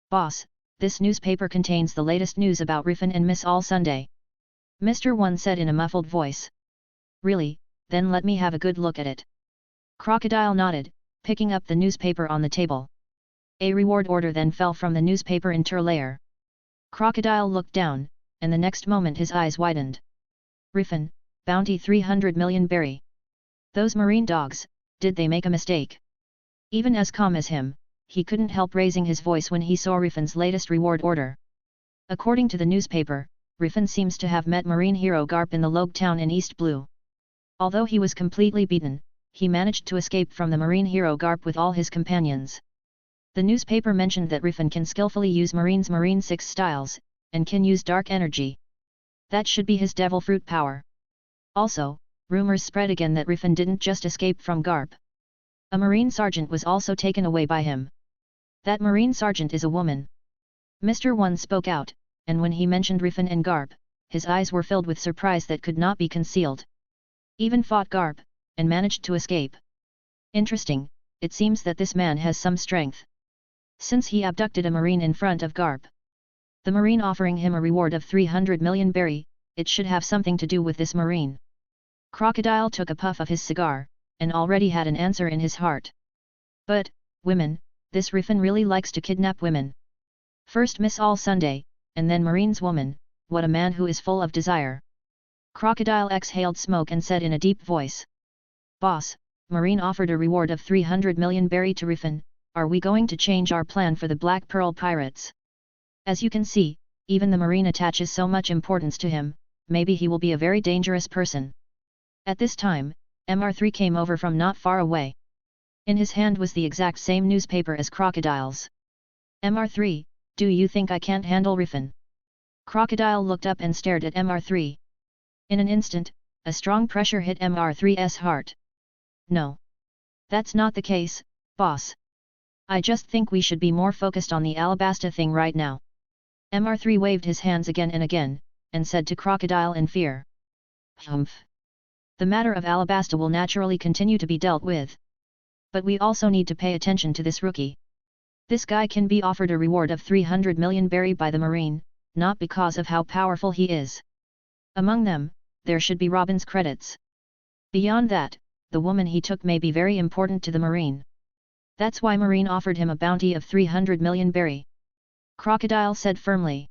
Boss, this newspaper contains the latest news about Rifan and Miss All Sunday. Mr. One said in a muffled voice. Really, then let me have a good look at it. Crocodile nodded, picking up the newspaper on the table. A reward order then fell from the newspaper interlayer. Crocodile looked down, and the next moment his eyes widened. Rifan, bounty 300 million berry. Those Marine dogs, did they make a mistake? Even as calm as him, he couldn't help raising his voice when he saw Rifan's latest reward order. According to the newspaper, Rifan seems to have met Marine hero Garp in the Logue town in East Blue. Although he was completely beaten, he managed to escape from the Marine hero Garp with all his companions. The newspaper mentioned that Rifan can skillfully use Marine's Marine 6 styles, and can use dark energy. That should be his devil fruit power. Also, rumors spread again that Rifan didn't just escape from Garp. A Marine sergeant was also taken away by him. That Marine sergeant is a woman. Mr. One spoke out, and when he mentioned Rifan and Garp, his eyes were filled with surprise that could not be concealed. Even fought Garp, and managed to escape. Interesting, it seems that this man has some strength. Since he abducted a Marine in front of Garp. The Marine offering him a reward of 300 million berry, it should have something to do with this Marine. Crocodile took a puff of his cigar, and already had an answer in his heart. But, women, this Rifan really likes to kidnap women. First Miss All Sunday, and then Marine's woman, what a man who is full of desire. Crocodile exhaled smoke and said in a deep voice. Boss, Marine offered a reward of 300 million berry to Rifan, are we going to change our plan for the Black Pearl Pirates? As you can see, even the Marine attaches so much importance to him, maybe he will be a very dangerous person. At this time, Mr. 3 came over from not far away. In his hand was the exact same newspaper as Crocodile's. Mr. 3, do you think I can't handle Rifan? Crocodile looked up and stared at Mr. 3. In an instant, a strong pressure hit Mr. 3's heart. No. That's not the case, boss. I just think we should be more focused on the Alabasta thing right now. Mr. 3 waved his hands again and again, and said to Crocodile in fear. Humph. The matter of Alabasta will naturally continue to be dealt with. But we also need to pay attention to this rookie. This guy can be offered a reward of 300 million berry by the Marine, not because of how powerful he is. Among them, there should be Robin's credits. Beyond that, the woman he took may be very important to the Marine. That's why Marine offered him a bounty of 300 million berry. Crocodile said firmly.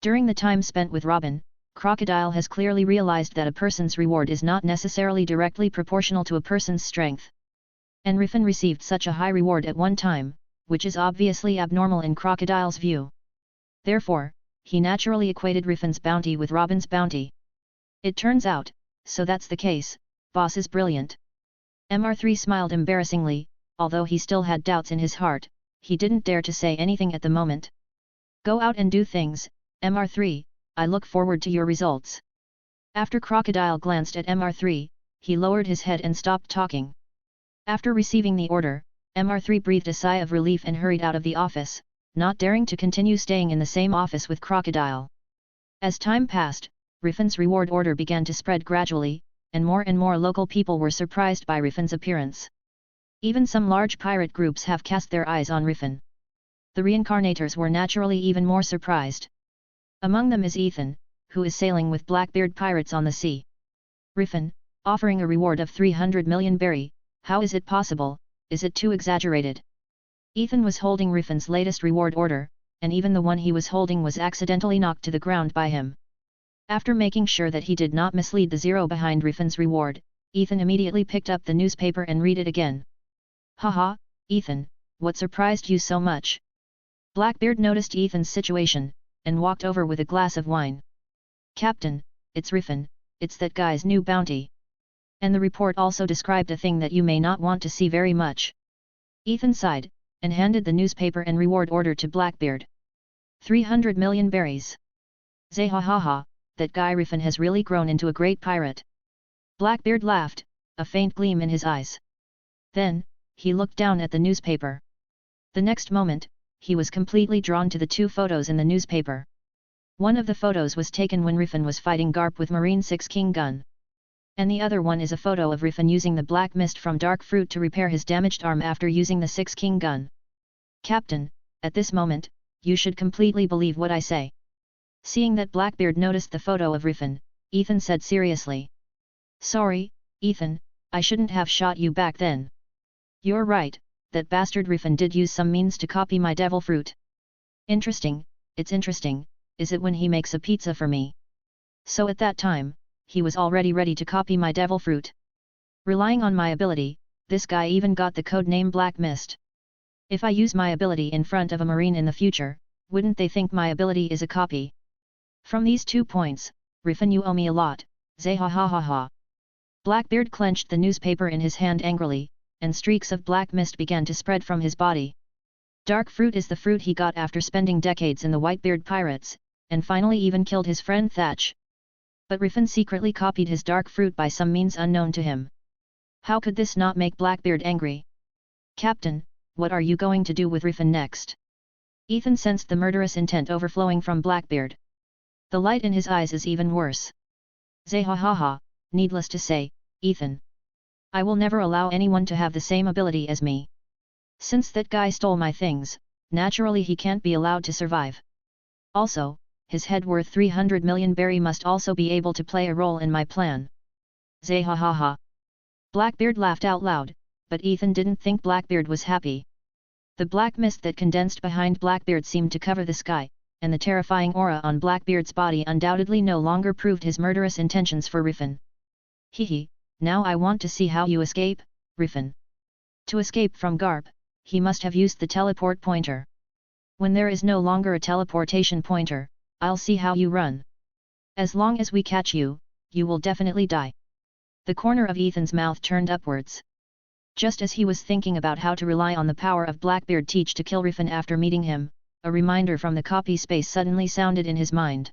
During the time spent with Robin, Crocodile has clearly realized that a person's reward is not necessarily directly proportional to a person's strength. And Rifan received such a high reward at one time, which is obviously abnormal in Crocodile's view. Therefore, he naturally equated Rifan's bounty with Robin's bounty. It turns out, so that's the case, boss is brilliant. Mr. 3 smiled embarrassingly, although he still had doubts in his heart, he didn't dare to say anything at the moment. Go out and do things, Mr. 3, I look forward to your results. After Crocodile glanced at Mr. 3, he lowered his head and stopped talking. After receiving the order, Mr. 3 breathed a sigh of relief and hurried out of the office, not daring to continue staying in the same office with Crocodile. As time passed, Rifan's reward order began to spread gradually, and more local people were surprised by Rifan's appearance. Even some large pirate groups have cast their eyes on Rifan. The Reincarnators were naturally even more surprised. Among them is Ethan, who is sailing with Blackbeard pirates on the sea. Rifan, offering a reward of 300 million berry, how is it possible, is it too exaggerated? Ethan was holding Rifan's latest reward order, and even the one he was holding was accidentally knocked to the ground by him. After making sure that he did not mislead the zero behind Rifan's reward, Ethan immediately picked up the newspaper and read it again. Haha, Ethan, what surprised you so much? Blackbeard noticed Ethan's situation, and walked over with a glass of wine. Captain, it's Rifan, it's that guy's new bounty. And the report also described a thing that you may not want to see very much. Ethan sighed, and handed the newspaper and reward order to Blackbeard. 300 million berries. Zahahaha, that guy Rifan has really grown into a great pirate. Blackbeard laughed, a faint gleam in his eyes. Then, he looked down at the newspaper. The next moment, he was completely drawn to the two photos in the newspaper. One of the photos was taken when Rifan was fighting Garp with Marine 6 King gun. And the other one is a photo of Rifan using the black mist from dark fruit to repair his damaged arm after using the 6 King gun. Captain, at this moment, you should completely believe what I say. Seeing that Blackbeard noticed the photo of Rifan, Ethan said seriously. Sorry, Ethan, I shouldn't have shot you back then. You're right, that bastard Rifan did use some means to copy my devil fruit. Interesting, it's interesting, is it when he makes a pizza for me? So at that time, he was already ready to copy my devil fruit. Relying on my ability, this guy even got the code name Black Mist. If I use my ability in front of a marine in the future, wouldn't they think my ability is a copy? From these 2 points, Rifan, you owe me a lot, Zahahaha. Blackbeard clenched the newspaper in his hand angrily, and streaks of black mist began to spread from his body. Dark fruit is the fruit he got after spending decades in the Whitebeard pirates, and finally even killed his friend Thatch. But Rifan secretly copied his dark fruit by some means unknown to him. How could this not make Blackbeard angry? Captain, what are you going to do with Rifan next? Ethan sensed the murderous intent overflowing from Blackbeard. The light in his eyes is even worse. Zahahaha, needless to say, Ethan. I will never allow anyone to have the same ability as me. Since that guy stole my things, naturally he can't be allowed to survive. Also, his head worth 300 million berry must also be able to play a role in my plan. Zahahaha. Blackbeard laughed out loud, but Ethan didn't think Blackbeard was happy. The black mist that condensed behind Blackbeard seemed to cover the sky, and the terrifying aura on Blackbeard's body undoubtedly no longer proved his murderous intentions for Rifan. Hehe, now I want to see how you escape, Rifan. To escape from Garp, he must have used the teleport pointer. When there is no longer a teleportation pointer, I'll see how you run. As long as we catch you, you will definitely die. The corner of Ethan's mouth turned upwards. Just as he was thinking about how to rely on the power of Blackbeard Teach to kill Rifan after meeting him, a reminder from the copy space suddenly sounded in his mind.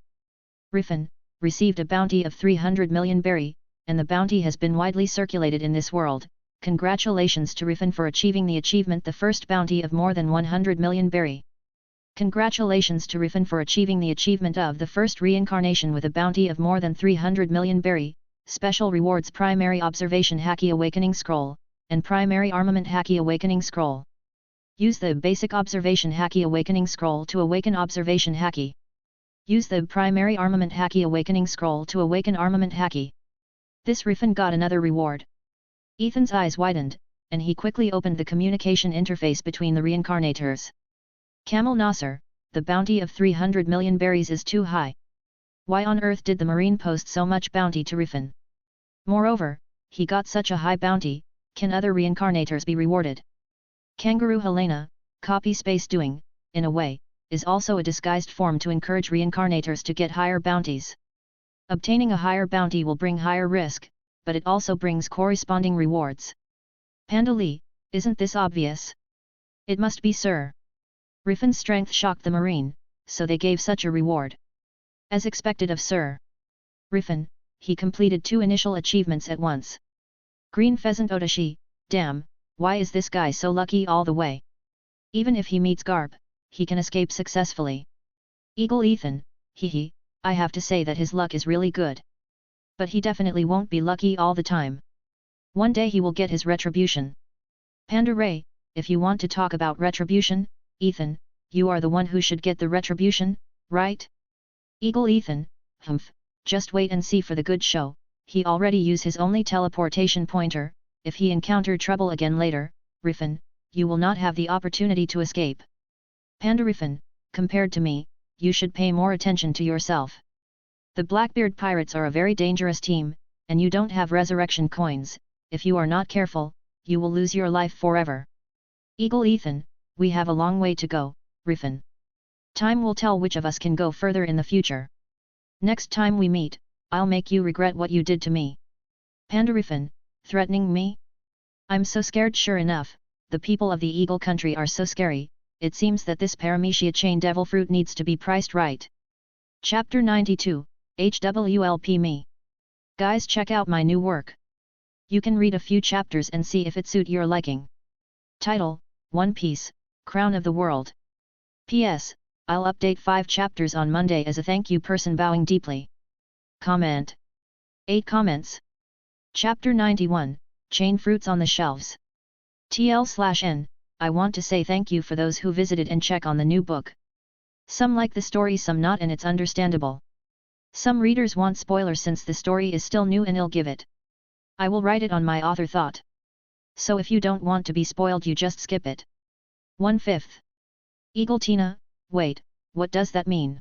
Rifan received a bounty of 300 million berry, and the bounty has been widely circulated in this world. Congratulations to Rifan for achieving the achievement, the first bounty of more than 100 million berry. Congratulations to Rifan for achieving the achievement of the first reincarnation with a bounty of more than 300 million berry. Special rewards: Primary Observation Haki Awakening Scroll, and Primary Armament Haki Awakening Scroll. Use the Basic Observation Haki Awakening Scroll to awaken Observation Haki. Use the Primary Armament Haki Awakening Scroll to awaken Armament Haki. This Rifan got another reward. Ethan's eyes widened, and he quickly opened the communication interface between the reincarnators. Camel Nasser, the bounty of 300 million berries is too high. Why on earth did the marine post so much bounty to Rifan? Moreover, he got such a high bounty, can other reincarnators be rewarded? Kangaroo Helena, copy space doing, in a way, is also a disguised form to encourage reincarnators to get higher bounties. Obtaining a higher bounty will bring higher risk, but it also brings corresponding rewards. Panda Lee, isn't this obvious? It must be, sir. Rifan's strength shocked the marine, so they gave such a reward. As expected of Sir Rifan, he completed 2 initial achievements at once. Green Pheasant Otashi, damn, why is this guy so lucky all the way? Even if he meets Garp, he can escape successfully. Eagle Ethan, hehe, I have to say that his luck is really good. But he definitely won't be lucky all the time. One day he will get his retribution. Panda Ray, if you want to talk about retribution, Ethan, you are the one who should get the retribution, right? Eagle Ethan, humph, just wait and see for the good show. He already used his only teleportation pointer. If he encountered trouble again later, Rifan, you will not have the opportunity to escape. Panda Rifan, compared to me, you should pay more attention to yourself. The Blackbeard pirates are a very dangerous team, and you don't have resurrection coins. If you are not careful, you will lose your life forever. Eagle Ethan, we have a long way to go, Rifan. Time will tell which of us can go further in the future. Next time we meet, I'll make you regret what you did to me. Panda Rifan, threatening me? I'm so scared. Sure enough, the people of the Eagle Country are so scary. It seems that this Paramecia chain devil fruit needs to be priced right. Chapter 92, HWLP Me. Guys, check out my new work. You can read a few chapters and see if it suit your liking. Title, One Piece, Crown of the World. P.S. I'll update 5 chapters on Monday as a thank you. Person bowing deeply. Comment. 8 comments. Chapter 91, Chain Fruits on the Shelves. TL/N, I want to say thank you for those who visited and check on the new book. Some like the story, some not, and it's understandable. Some readers want spoilers since the story is still new, and I'll give it. I will write it on my author thought. So if you don't want to be spoiled, you just skip it. 1/5. Eagle Tina, wait, what does that mean?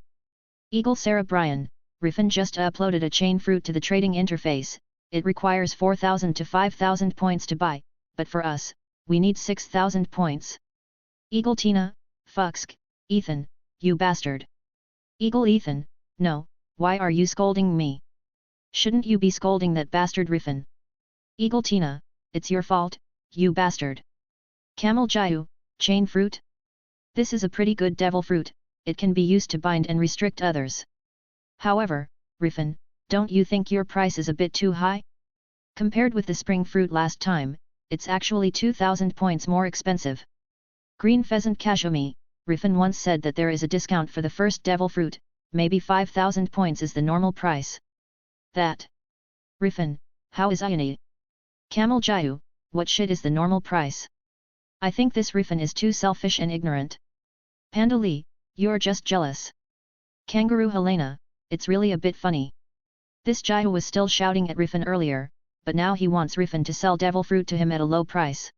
Eagle Sarah Brian, Rifan just uploaded a chain fruit to the trading interface. It requires 4,000 to 5,000 points to buy, but for us, we need 6,000 points. Eagle Tina, fucksk, Ethan, you bastard. Eagle Ethan, no, why are you scolding me? Shouldn't you be scolding that bastard Rifan? Eagle Tina, it's your fault, you bastard. Camel Jayu, chain fruit? This is a pretty good devil fruit, it can be used to bind and restrict others. However, Rifan, don't you think your price is a bit too high? Compared with the spring fruit last time, it's actually 2,000 points more expensive. Green Pheasant Kashumi, Rifan once said that there is a discount for the first devil fruit, maybe 5,000 points is the normal price. That. Rifan, how is Ayani? Camel Jayu, what shit is the normal price? I think this Rifan is too selfish and ignorant. Panda Lee, you're just jealous. Kangaroo Helena, it's really a bit funny. This Jayu was still shouting at Rifan earlier, but now he wants Rifan to sell devil fruit to him at a low price.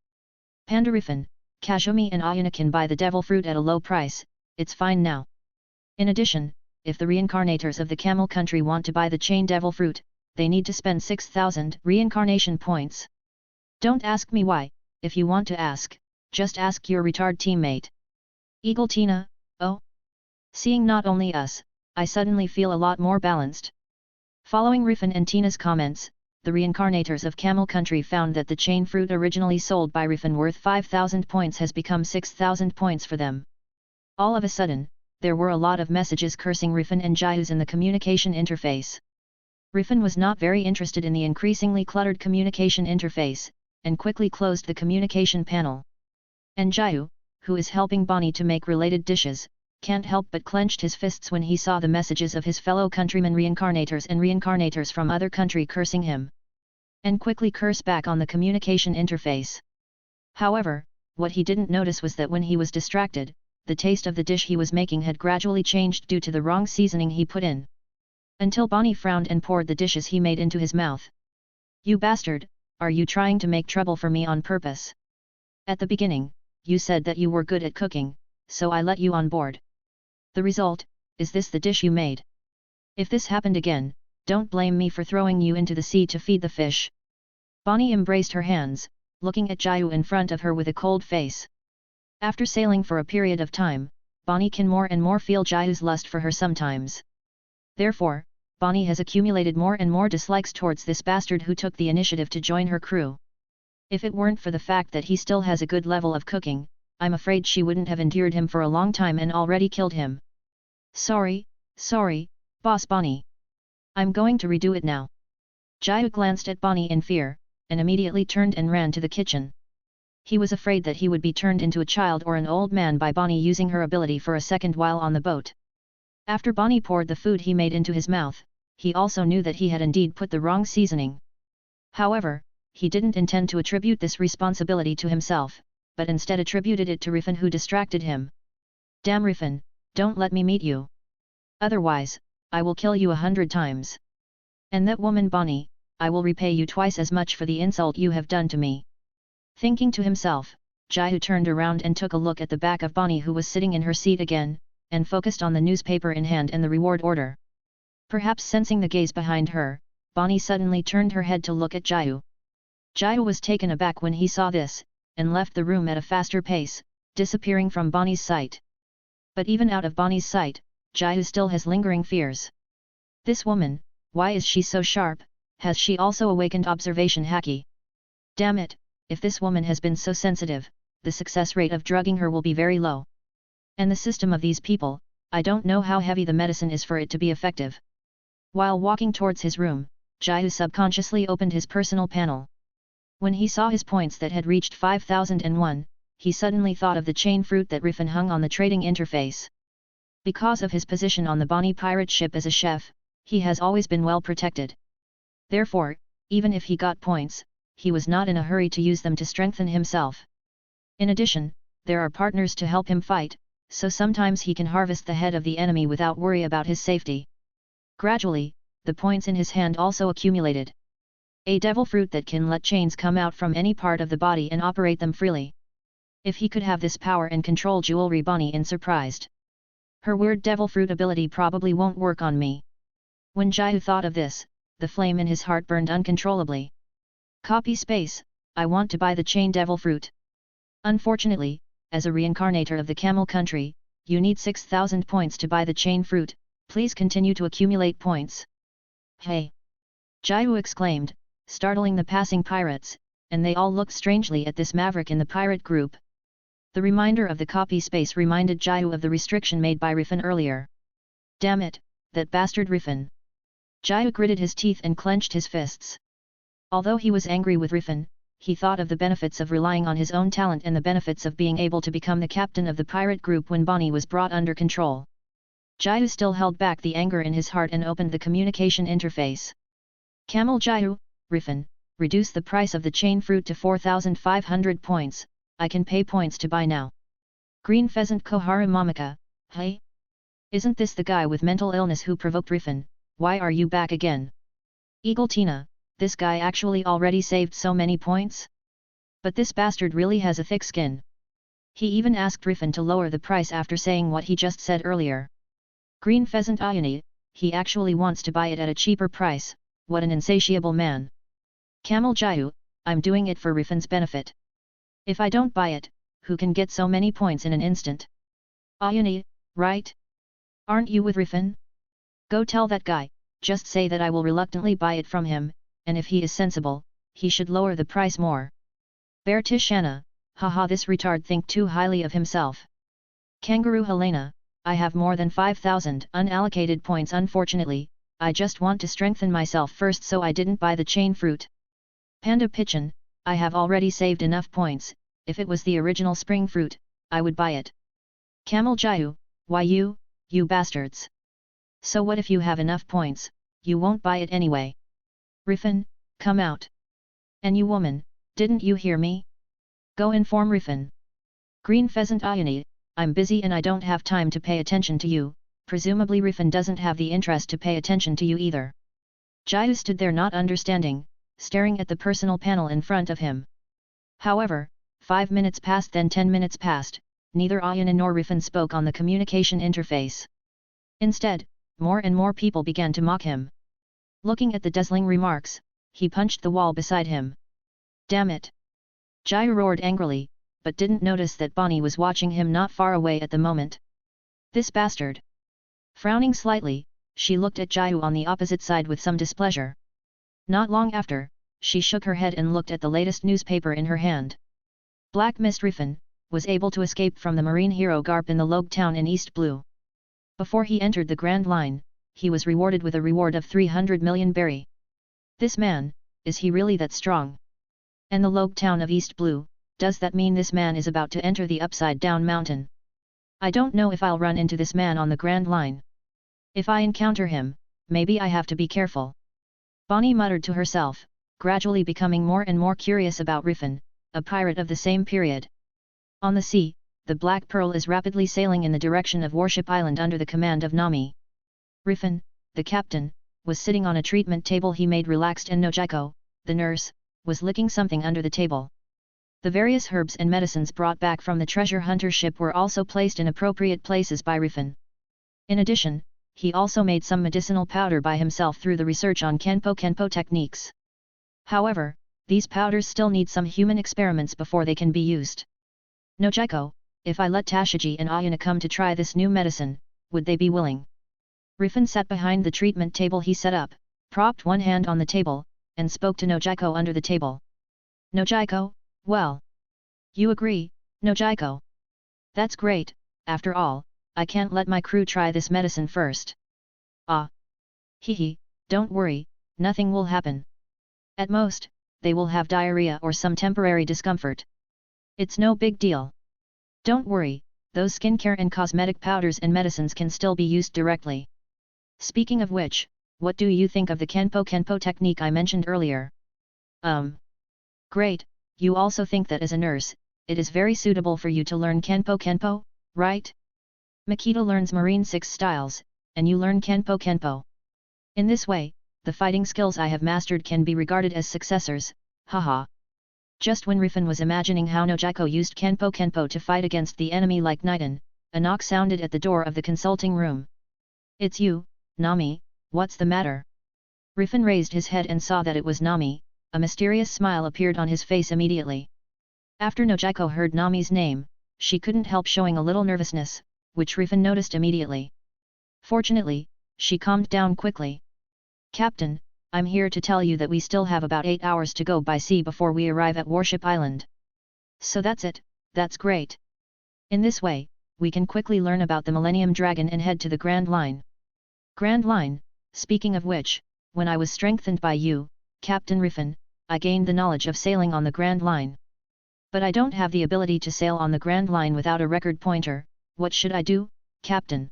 Panda Rifan, Kashumi and Ayana can buy the devil fruit at a low price, it's fine now. In addition, if the reincarnators of the Camel Country want to buy the chain devil fruit, they need to spend 6,000 reincarnation points. Don't ask me why, if you want to ask, just ask your retard teammate. Eagle Tina, oh? Seeing not only us, I suddenly feel a lot more balanced. Following Rifan and Tina's comments, the reincarnators of Camel Country found that the chain fruit originally sold by Rifan worth 5,000 points has become 6,000 points for them. All of a sudden, there were a lot of messages cursing Rifan and Jayus in the communication interface. Rifan was not very interested in the increasingly cluttered communication interface, and quickly closed the communication panel. And Jayu, who is helping Bonnie to make related dishes, can't help but clenched his fists when he saw the messages of his fellow countrymen reincarnators and reincarnators from other country cursing him. And quickly curse back on the communication interface. However, what he didn't notice was that when he was distracted, the taste of the dish he was making had gradually changed due to the wrong seasoning he put in. Until Bonnie frowned and poured the dishes he made into his mouth. You bastard, are you trying to make trouble for me on purpose? At the beginning, you said that you were good at cooking, so I let you on board. The result, is this the dish you made? If this happened again, don't blame me for throwing you into the sea to feed the fish. Bonnie embraced her hands, looking at Jayu in front of her with a cold face. After sailing for a period of time, Bonnie can more and more feel Jayu's lust for her sometimes. Therefore, Bonnie has accumulated more and more dislikes towards this bastard who took the initiative to join her crew. If it weren't for the fact that he still has a good level of cooking, I'm afraid she wouldn't have endured him for a long time and already killed him. Sorry, Boss Bonnie. I'm going to redo it now. Jayu glanced at Bonnie in fear, and immediately turned and ran to the kitchen. He was afraid that he would be turned into a child or an old man by Bonnie using her ability for a second while on the boat. After Bonnie poured the food he made into his mouth, he also knew that he had indeed put the wrong seasoning. However, he didn't intend to attribute this responsibility to himself, but instead attributed it to Rifan who distracted him. Damn Rifan, don't let me meet you. Otherwise, I will kill you 100 times. And that woman Bonnie, I will repay you twice as much for the insult you have done to me. Thinking to himself, Jayu turned around and took a look at the back of Bonnie who was sitting in her seat again, and focused on the newspaper in hand and the reward order. Perhaps sensing the gaze behind her, Bonnie suddenly turned her head to look at Jayu. Jayu was taken aback when he saw this, and left the room at a faster pace, disappearing from Bonnie's sight. But even out of Bonnie's sight, Jayu still has lingering fears. This woman, why is she so sharp? Has she also awakened observation haki? Damn it, if this woman has been so sensitive, the success rate of drugging her will be very low. And the system of these people, I don't know how heavy the medicine is for it to be effective. While walking towards his room, Jiayu subconsciously opened his personal panel. When he saw his points that had reached 5001, he suddenly thought of the chain fruit that Rifan hung on the trading interface. Because of his position on the Bonnie pirate ship as a chef, he has always been well protected. Therefore, even if he got points, he was not in a hurry to use them to strengthen himself. In addition, there are partners to help him fight, so sometimes he can harvest the head of the enemy without worry about his safety. Gradually, the points in his hand also accumulated. A devil fruit that can let chains come out from any part of the body and operate them freely. If he could have this power and control Jewelry Bonnie in surprised. Her weird devil fruit ability probably won't work on me. When Jiayu thought of this, the flame in his heart burned uncontrollably. Copy space, I want to buy the chain devil fruit. Unfortunately, as a reincarnator of the camel country, you need 6,000 points to buy the chain fruit, please continue to accumulate points. Hey! Jiayu exclaimed, startling the passing pirates, and they all looked strangely at this maverick in the pirate group. The reminder of the copy space reminded Jiayu of the restriction made by Rifan earlier. Damn it, that bastard Rifan! Jiayu gritted his teeth and clenched his fists. Although he was angry with Rifan, he thought of the benefits of relying on his own talent and the benefits of being able to become the captain of the pirate group when Bonnie was brought under control. Jiayu still held back the anger in his heart and opened the communication interface. Camel Jiayu, Rifan, reduce the price of the chain fruit to 4,500 points, I can pay points to buy now. Green Pheasant Koharu Momika, hey? Isn't this the guy with mental illness who provoked Rifan, why are you back again? Eagle Tina, this guy actually already saved so many points? But this bastard really has a thick skin. He even asked Rifan to lower the price after saying what he just said earlier. Green Pheasant Ayani, he actually wants to buy it at a cheaper price, what an insatiable man. Camel Jiayu, I'm doing it for Rifan's benefit. If I don't buy it, who can get so many points in an instant? Ayani, right? Aren't you with Rifan? Go tell that guy, just say that I will reluctantly buy it from him, and if he is sensible, he should lower the price more. Bear Tishana, haha, this retard think too highly of himself. Kangaroo Helena, I have more than 5,000 unallocated points. Unfortunately, I just want to strengthen myself first, so I didn't buy the chain fruit. Panda Pigeon, I have already saved enough points, if it was the original spring fruit, I would buy it. Camel Jiayu, why you bastards? So what if you have enough points, you won't buy it anyway? Rifan, come out. And you woman, didn't you hear me? Go inform Rifan. Green Pheasant Ayani, I'm busy and I don't have time to pay attention to you, presumably Rifan doesn't have the interest to pay attention to you either. Jiayu stood there not understanding, staring at the personal panel in front of him. However, 5 minutes passed, then 10 minutes passed, neither Ayana nor Rifan spoke on the communication interface. Instead, more and more people began to mock him. Looking at the dazzling remarks, he punched the wall beside him. Damn it! Jiayu roared angrily, but didn't notice that Bonnie was watching him not far away at the moment. This bastard! Frowning slightly, she looked at Jiayu on the opposite side with some displeasure. Not long after, she shook her head and looked at the latest newspaper in her hand. Black Mist Rifan was able to escape from the marine hero Garp in the Logue town in East Blue. Before he entered the Grand Line, he was rewarded with a reward of 300 million berry. This man, is he really that strong? And the Logue town of East Blue, does that mean this man is about to enter the Upside Down Mountain? I don't know if I'll run into this man on the Grand Line. If I encounter him, maybe I have to be careful. Bonnie muttered to herself, gradually becoming more and more curious about Rifan, a pirate of the same period. On the sea, the Black Pearl is rapidly sailing in the direction of Warship Island under the command of Nami. Rifan, the captain, was sitting on a treatment table he made relaxed, and Nojiko, the nurse, was licking something under the table. The various herbs and medicines brought back from the treasure hunter ship were also placed in appropriate places by Rifan. In addition, he also made some medicinal powder by himself through the research on Kenpo techniques. However, these powders still need some human experiments before they can be used. Nojiko, if I let Tashiji and Ayana come to try this new medicine, would they be willing? Rifan sat behind the treatment table he set up, propped one hand on the table, and spoke to Nojiko under the table. Nojiko, well. You agree, Nojiko? That's great, after all, I can't let my crew try this medicine first. Ah. Hehe, don't worry, nothing will happen. At most, they will have diarrhea or some temporary discomfort. It's no big deal. Don't worry, those skincare and cosmetic powders and medicines can still be used directly. Speaking of which, what do you think of the Kenpo technique I mentioned earlier? Great, you also think that as a nurse, it is very suitable for you to learn Kenpo, right? Makita learns Marine 6 styles, and you learn Kenpo. In this way, the fighting skills I have mastered can be regarded as successors, haha. Just when Rifan was imagining how Nojiko used Kenpo to fight against the enemy like Niton, a knock sounded at the door of the consulting room. It's you, Nami, what's the matter? Rifan raised his head and saw that it was Nami, a mysterious smile appeared on his face immediately. After Nojiko heard Nami's name, she couldn't help showing a little nervousness, which Rifan noticed immediately. Fortunately, she calmed down quickly. Captain, I'm here to tell you that we still have about 8 hours to go by sea before we arrive at Warship Island. So that's it, that's great. In this way, we can quickly learn about the Millennium Dragon and head to the Grand Line. Grand Line, speaking of which, when I was strengthened by you, Captain Rifan, I gained the knowledge of sailing on the Grand Line. But I don't have the ability to sail on the Grand Line without a record pointer, what should I do, Captain?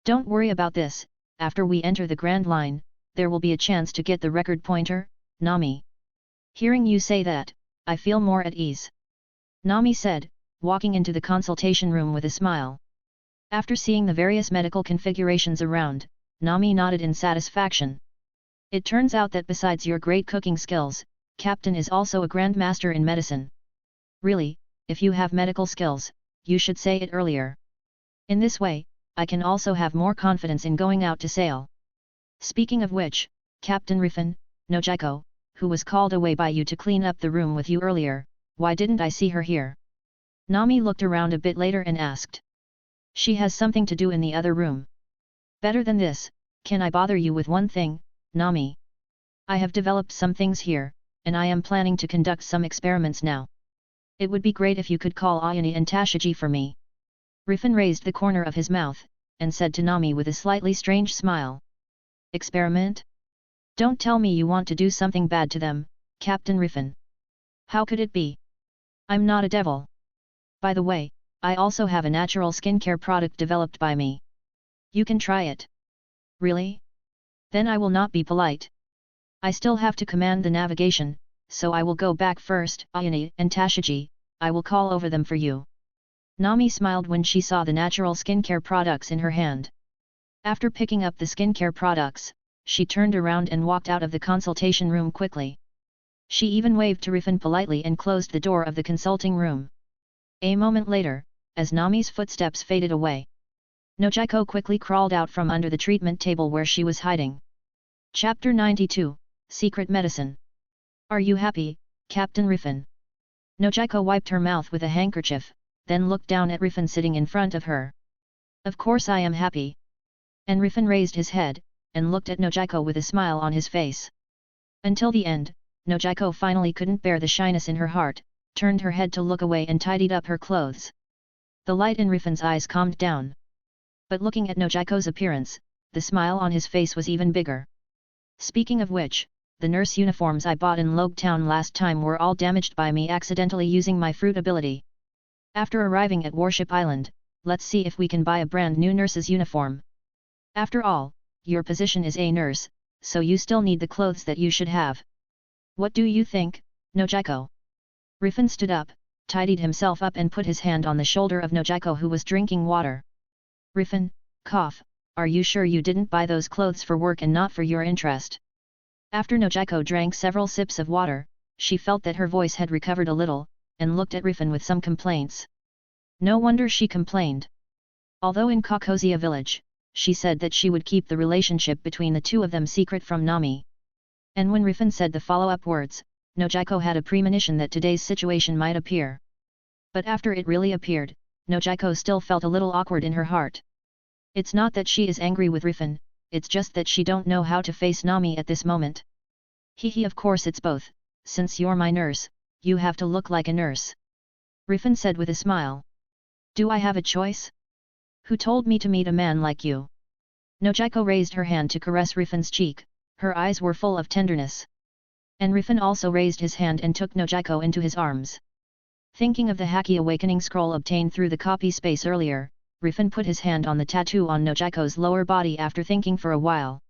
Don't worry about this, after we enter the Grand Line, there will be a chance to get the record pointer, Nami. Hearing you say that, I feel more at ease. Nami said, walking into the consultation room with a smile. After seeing the various medical configurations around, Nami nodded in satisfaction. It turns out that besides your great cooking skills, Captain is also a grandmaster in medicine. Really, if you have medical skills, you should say it earlier. In this way, I can also have more confidence in going out to sail. Speaking of which, Captain Rifan, Nojiko, who was called away by you to clean up the room with you earlier, why didn't I see her here? Nami looked around a bit later and asked. She has something to do in the other room. Better than this, can I bother you with one thing, Nami? I have developed some things here, and I am planning to conduct some experiments now. It would be great if you could call Ayane and Tashiji for me. Rifan raised the corner of his mouth, and said to Nami with a slightly strange smile. Experiment? Don't tell me you want to do something bad to them, Captain Rifan. How could it be? I'm not a devil. By the way, I also have a natural skincare product developed by me. You can try it. Really? Then I will not be polite. I still have to command the navigation, so I will go back first. Ayane and Tashiji, I will call over them for you. Nami smiled when she saw the natural skincare products in her hand. After picking up the skincare products, she turned around and walked out of the consultation room quickly. She even waved to Rifan politely and closed the door of the consulting room. A moment later, as Nami's footsteps faded away, Nojiko quickly crawled out from under the treatment table where she was hiding. Chapter 92, Secret Medicine. Are you happy, Captain Rifan? Nojiko wiped her mouth with a handkerchief, then looked down at Rifan sitting in front of her. Of course I am happy. And Rifan raised his head, and looked at Nojiko with a smile on his face. Until the end, Nojiko finally couldn't bear the shyness in her heart, turned her head to look away and tidied up her clothes. The light in Rifan's eyes calmed down. But looking at Nojiko's appearance, the smile on his face was even bigger. Speaking of which, the nurse uniforms I bought in Logue Town last time were all damaged by me accidentally using my fruit ability. After arriving at Warship Island, let's see if we can buy a brand new nurse's uniform. After all, your position is a nurse, so you still need the clothes that you should have. What do you think, Nojiko? Rifan stood up, tidied himself up and put his hand on the shoulder of Nojiko who was drinking water. Rifan, cough, are you sure you didn't buy those clothes for work and not for your interest? After Nojiko drank several sips of water, she felt that her voice had recovered a little, and looked at Rifan with some complaints. No wonder she complained. Although in Kakosia village, she said that she would keep the relationship between the two of them secret from Nami. And when Rifan said the follow-up words, Nojiko had a premonition that today's situation might appear. But after it really appeared, Nojiko still felt a little awkward in her heart. It's not that she is angry with Rifan, it's just that she don't know how to face Nami at this moment. Hehe, of course it's both, since you're my nurse, you have to look like a nurse. Rifan said with a smile. Do I have a choice? Who told me to meet a man like you? Nojiko raised her hand to caress Rifan's cheek, her eyes were full of tenderness. And Rifan also raised his hand and took Nojiko into his arms. Thinking of the Haki awakening scroll obtained through the copy space earlier, Rifan put his hand on the tattoo on Nojiko's lower body after thinking for a while.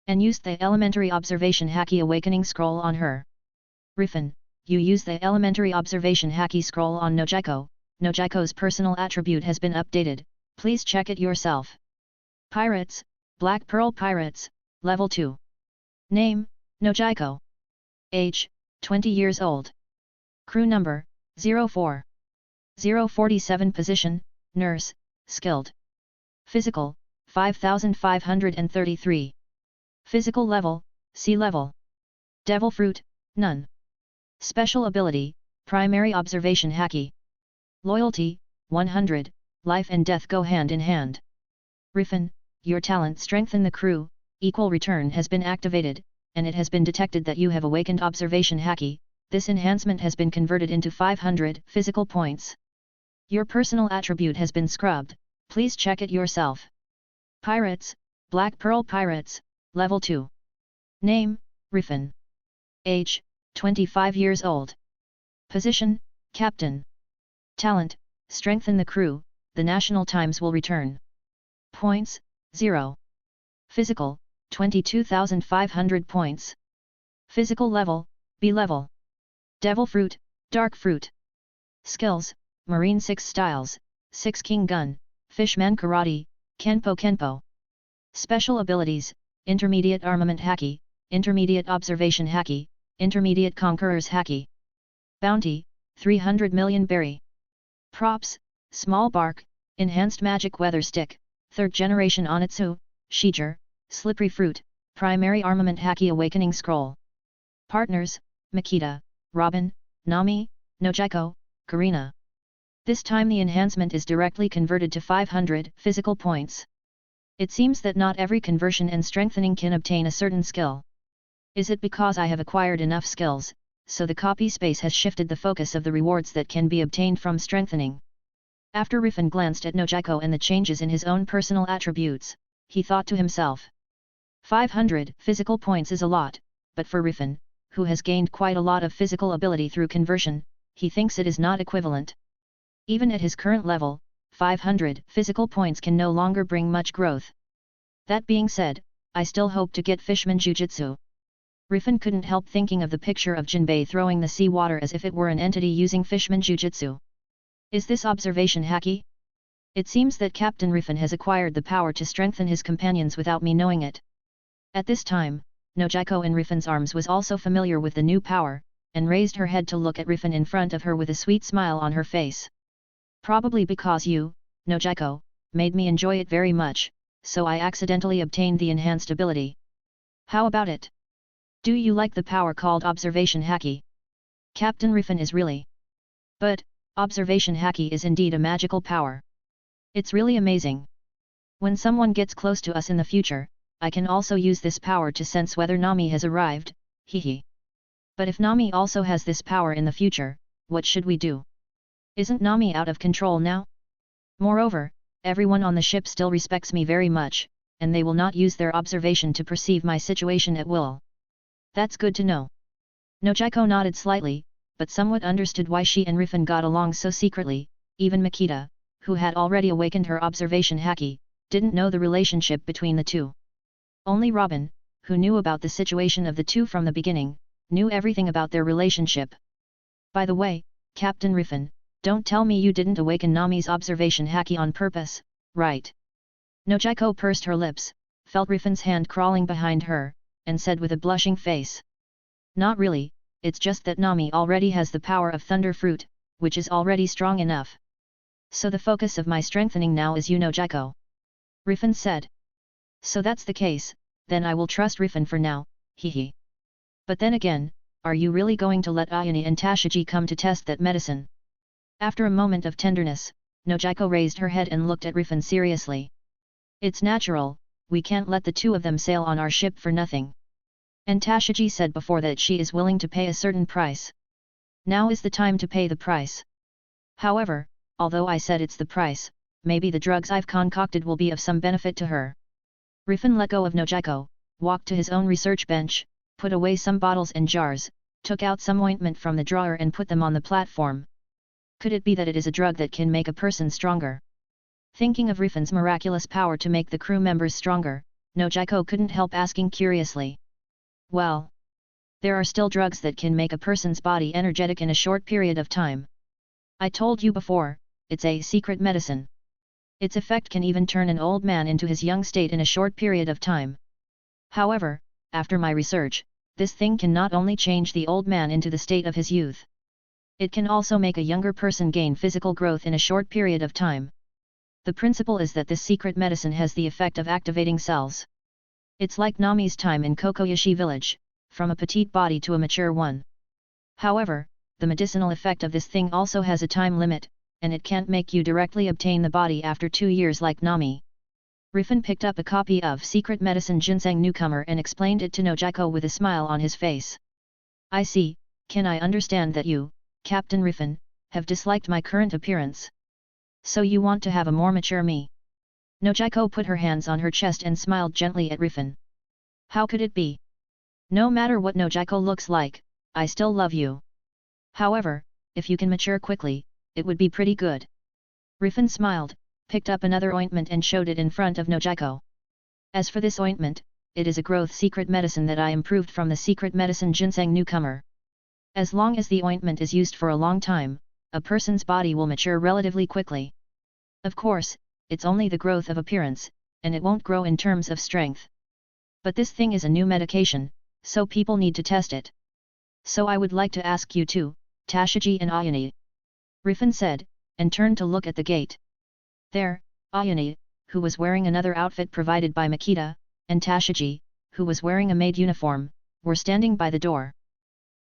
And used the elementary observation Haki awakening scroll on her. Rifan, you use the elementary observation Haki scroll on Nojiko. Nojiko's personal attribute has been updated, please check it yourself. Pirates, Black Pearl Pirates, Level 2. Name, Nojiko. Age, 20 years old. Crew number, 04. 047. Position, Nurse, Skilled. Physical, 5533. Physical level, Sea level. Devil Fruit, none. Special ability, Primary Observation Haki. Loyalty, 100, life and death go hand in hand. Rifan, your talent Strengthen the Crew, Equal Return has been activated, and it has been detected that you have awakened Observation Haki. This enhancement has been converted into 500 physical points. Your personal attribute has been scrubbed, please check it yourself. Pirates, Black Pearl Pirates, Level 2. Name, Rifan. Age, 25 years old. Position, Captain. Talent, Strengthen the Crew, the national times will return. Points, 0. Physical, 22,500 points. Physical level, B level. Devil Fruit, Dark Fruit. Skills, Marine 6 Styles, 6 King Gun, Fishman Karate, Kenpo Kenpo. Special abilities, Intermediate Armament Haki, Intermediate Observation Haki, Intermediate Conqueror's Haki. Bounty, 300 million berry. Props, Small Bark, Enhanced Magic Weather Stick, 3rd Generation Onitsu, Shiger, Slippery Fruit, Primary Armament Haki Awakening Scroll. Partners, Makita, Robin, Nami, Nojiko, Karina. This time the enhancement is directly converted to 500 physical points. It seems that not every conversion and strengthening can obtain a certain skill. Is it because I have acquired enough skills, so the copy space has shifted the focus of the rewards that can be obtained from strengthening? After Rifan glanced at Nojiko and the changes in his own personal attributes, he thought to himself. 500 physical points is a lot, but for Rifan, who has gained quite a lot of physical ability through conversion, he thinks it is not equivalent. Even at his current level, 500 physical points can no longer bring much growth. That being said, I still hope to get Fishman Jujutsu. Rifan couldn't help thinking of the picture of Jinbei throwing the sea water as if it were an entity using Fishman Jujutsu. Is this observation Haki? It seems that Captain Rifan has acquired the power to strengthen his companions without me knowing it. At this time, Nojiko in Rifan's arms was also familiar with the new power, and raised her head to look at Rifan in front of her with a sweet smile on her face. Probably because you, Nojiko, made me enjoy it very much, so I accidentally obtained the enhanced ability. How about it? Do you like the power called Observation Haki? Captain Rifan is really. But, Observation Haki is indeed a magical power. It's really amazing. When someone gets close to us in the future, I can also use this power to sense whether Nami has arrived, hehe. But if Nami also has this power in the future, what should we do? Isn't Nami out of control now? Moreover, everyone on the ship still respects me very much, and they will not use their observation to perceive my situation at will. That's good to know. Nojiko nodded slightly, but somewhat understood why she and Rifan got along so secretly. Even Makita, who had already awakened her observation Haki, didn't know the relationship between the two. Only Robin, who knew about the situation of the two from the beginning, knew everything about their relationship. By the way, Captain Rifan, don't tell me you didn't awaken Nami's observation Haki on purpose, right? Nojiko pursed her lips, felt Rifan's hand crawling behind her, and said with a blushing face. Not really, it's just that Nami already has the power of Thunder Fruit, which is already strong enough. So the focus of my strengthening now is you, Nojiko. Rifan said. So that's the case, then I will trust Rifan for now, hehe. But then again, are you really going to let Ayane and Tashiji come to test that medicine? After a moment of tenderness, Nojiko raised her head and looked at Rifan seriously. It's natural, we can't let the two of them sail on our ship for nothing. And Tashiji said before that she is willing to pay a certain price. Now is the time to pay the price. However, although I said it's the price, maybe the drugs I've concocted will be of some benefit to her. Rifan let go of Nojiko, walked to his own research bench, put away some bottles and jars, took out some ointment from the drawer and put them on the platform. Could it be that it is a drug that can make a person stronger? Thinking of Rifan's miraculous power to make the crew members stronger, Nojiko couldn't help asking curiously. Well, there are still drugs that can make a person's body energetic in a short period of time. I told you before, it's a secret medicine. Its effect can even turn an old man into his young state in a short period of time. However, after my research, this thing can not only change the old man into the state of his youth. It can also make a younger person gain physical growth in a short period of time. The principle is that this secret medicine has the effect of activating cells. It's like Nami's time in Kokoyashi village, from a petite body to a mature one. However, the medicinal effect of this thing also has a time limit, and it can't make you directly obtain the body after 2 years like Nami. Rifan picked up a copy of Secret Medicine Ginseng Newcomer and explained it to Nojiko with a smile on his face. I see, can I understand that you, Captain Rifan, have disliked my current appearance? So you want to have a more mature me? Nojiko put her hands on her chest and smiled gently at Rifan. How could it be? No matter what Nojiko looks like, I still love you. However, if you can mature quickly, it would be pretty good. Rifan smiled, picked up another ointment and showed it in front of Nojiko. As for this ointment, it is a growth secret medicine that I improved from the Secret Medicine Ginseng Newcomer. As long as the ointment is used for a long time, a person's body will mature relatively quickly. Of course, it's only the growth of appearance, and it won't grow in terms of strength. But this thing is a new medication, so people need to test it. So I would like to ask you too, Tashiji and Ayane. Rifan said, and turned to look at the gate. There, Ayane, who was wearing another outfit provided by Makita, and Tashiji, who was wearing a maid uniform, were standing by the door.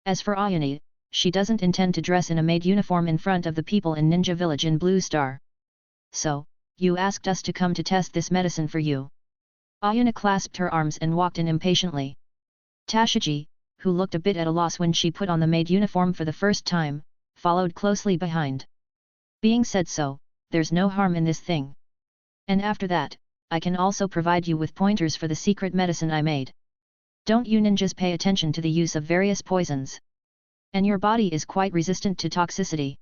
As for Ayane, she doesn't intend to dress in a maid uniform in front of the people in Ninja Village in Blue Star. So, you asked us to come to test this medicine for you. Ayane clasped her arms and walked in impatiently. Tashiji, who looked a bit at a loss when she put on the maid uniform for the first time, followed closely behind. Being said so, there's no harm in this thing. And after that, I can also provide you with pointers for the secret medicine I made. Don't you ninjas pay attention to the use of various poisons? And your body is quite resistant to toxicity.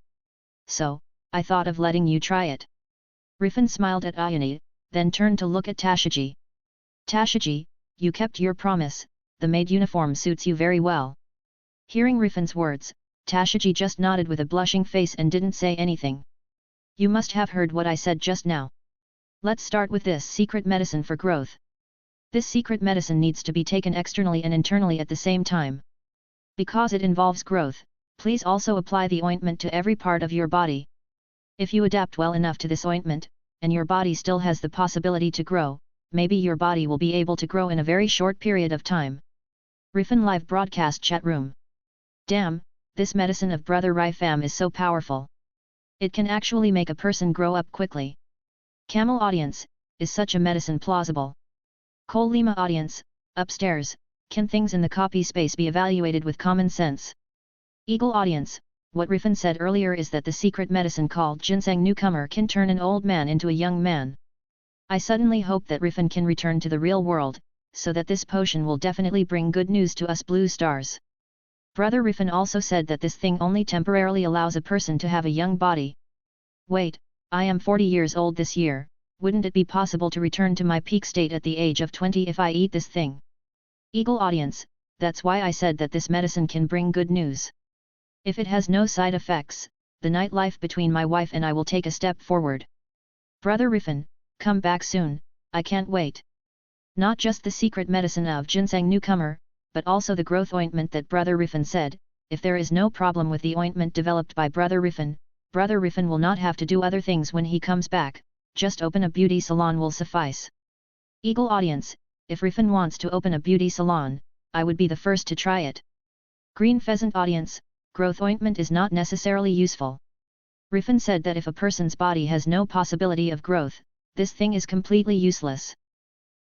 So, I thought of letting you try it. Rifan smiled at Ayane, then turned to look at Tashiji. Tashiji, you kept your promise, the maid uniform suits you very well. Hearing Rifan's words, Tashiji just nodded with a blushing face and didn't say anything. You must have heard what I said just now. Let's start with this secret medicine for growth. This secret medicine needs to be taken externally and internally at the same time. Because it involves growth, please also apply the ointment to every part of your body. If you adapt well enough to this ointment, and your body still has the possibility to grow, maybe your body will be able to grow in a very short period of time. Rifan live broadcast chat room. Damn, this medicine of Brother Rifan is so powerful. It can actually make a person grow up quickly. Camel audience, is such a medicine plausible? Kolima audience, upstairs, can things in the copy space be evaluated with common sense? Eagle audience, what Rifan said earlier is that the secret medicine called Ginseng Newcomer can turn an old man into a young man. I suddenly hope that Rifan can return to the real world, so that this potion will definitely bring good news to us Blue Stars. Brother Rifan also said that this thing only temporarily allows a person to have a young body. Wait, I am 40 years old this year, wouldn't it be possible to return to my peak state at the age of 20 if I eat this thing? Eagle audience, that's why I said that this medicine can bring good news. If it has no side effects, the nightlife between my wife and I will take a step forward. Brother Rifan, come back soon, I can't wait. Not just the secret medicine of Ginseng Newcomer, but also the growth ointment that Brother Rifan said, if there is no problem with the ointment developed by Brother Rifan will not have to do other things when he comes back, just open a beauty salon will suffice. Eagle audience, if Rifan wants to open a beauty salon, I would be the first to try it. Green pheasant audience, growth ointment is not necessarily useful. Rifan said that if a person's body has no possibility of growth, this thing is completely useless.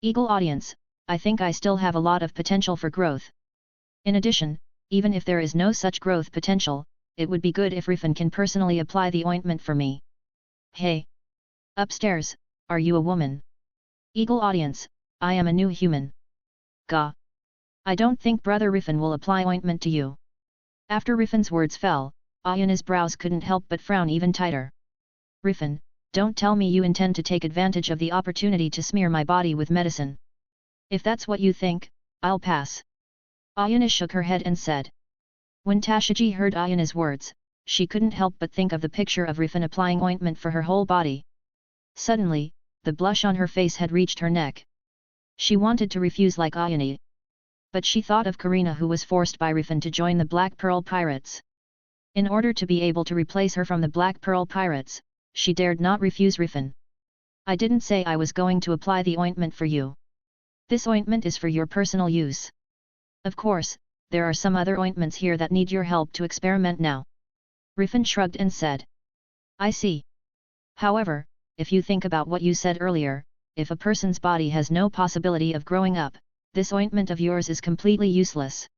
Eagle audience, I think I still have a lot of potential for growth, In addition, even if there is no such growth potential, it would be good if Rifan can personally apply the ointment for me. Hey! Upstairs, are you a woman? Eagle audience, I am a new human. Gah! I don't think Brother Rifan will apply ointment to you. After Rifan's words fell, Ayana's brows couldn't help but frown even tighter. Rifan, don't tell me you intend to take advantage of the opportunity to smear my body with medicine. If that's what you think, I'll pass. Ayana shook her head and said. When Tashiji heard Ayana's words, she couldn't help but think of the picture of Rifan applying ointment for her whole body. Suddenly, the blush on her face had reached her neck. She wanted to refuse like Ayana. But she thought of Karina, who was forced by Rifan to join the Black Pearl Pirates. In order to be able to replace her from the Black Pearl Pirates, she dared not refuse Rifan. I didn't say I was going to apply the ointment for you. This ointment is for your personal use. Of course, there are some other ointments here that need your help to experiment now. Rifan shrugged and said. I see. However, if you think about what you said earlier, if a person's body has no possibility of growing up, this ointment of yours is completely useless.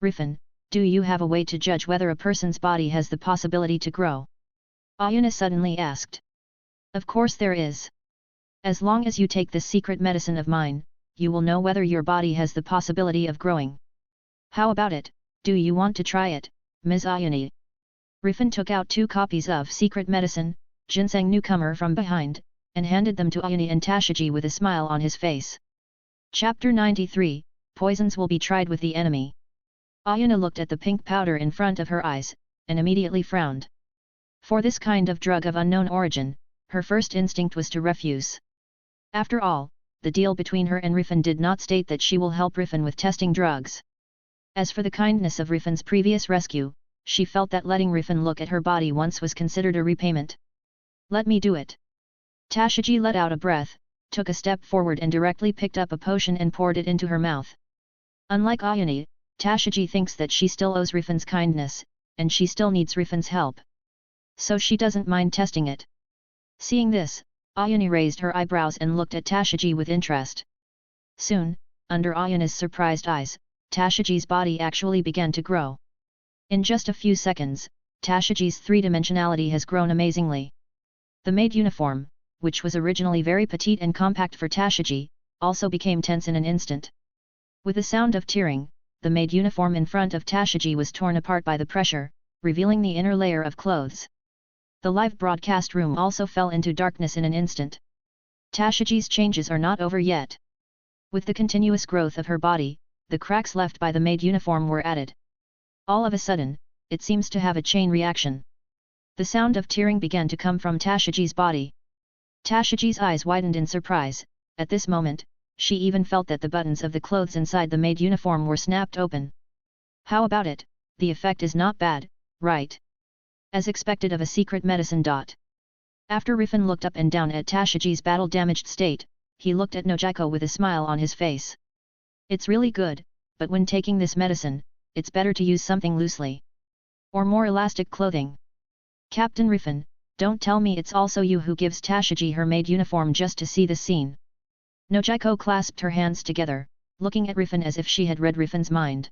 Rifan, do you have a way to judge whether a person's body has the possibility to grow? Ayana suddenly asked. Of course there is. As long as you take this secret medicine of mine, you will know whether your body has the possibility of growing. How about it, do you want to try it, Ms. Ayana? Rifan took out 2 copies of secret medicine, ginseng newcomer from behind, and handed them to Ayana and Tashiji with a smile on his face. Chapter 93, Poisons will be tried with the enemy. Ayana looked at the pink powder in front of her eyes, and immediately frowned. For this kind of drug of unknown origin, her first instinct was to refuse. After all, the deal between her and Rifan did not state that she will help Rifan with testing drugs. As for the kindness of Rifan's previous rescue, she felt that letting Rifan look at her body once was considered a repayment. Let me do it. Tashiji let out a breath, took a step forward and directly picked up a potion and poured it into her mouth. Unlike Ayana, Tashiji thinks that she still owes Rifan's kindness, and she still needs Rifan's help. So she doesn't mind testing it. Seeing this, Ayana raised her eyebrows and looked at Tashiji with interest. Soon, under Ayana's surprised eyes, Tashiji's body actually began to grow. In just a few seconds, Tashiji's three-dimensionality has grown amazingly. The maid uniform, which was originally very petite and compact for Tashiji, also became tense in an instant. With the sound of tearing, the maid uniform in front of Tashiji was torn apart by the pressure, revealing the inner layer of clothes. The live broadcast room also fell into darkness in an instant. Tashiji's changes are not over yet. With the continuous growth of her body, the cracks left by the maid uniform were added. All of a sudden, it seems to have a chain reaction. The sound of tearing began to come from Tashiji's body. Tashiji's eyes widened in surprise. At this moment, she even felt that the buttons of the clothes inside the maid uniform were snapped open. How about it, the effect is not bad, right? As expected of a secret medicine. After Rifan looked up and down at Tashiji's battle-damaged state, he looked at Nojiko with a smile on his face. It's really good, but when taking this medicine, it's better to use something loosely. Or more elastic clothing. Captain Rifan, don't tell me it's also you who gives Tashiji her maid uniform just to see the scene. Nojiko clasped her hands together, looking at Rifan as if she had read Rifan's mind.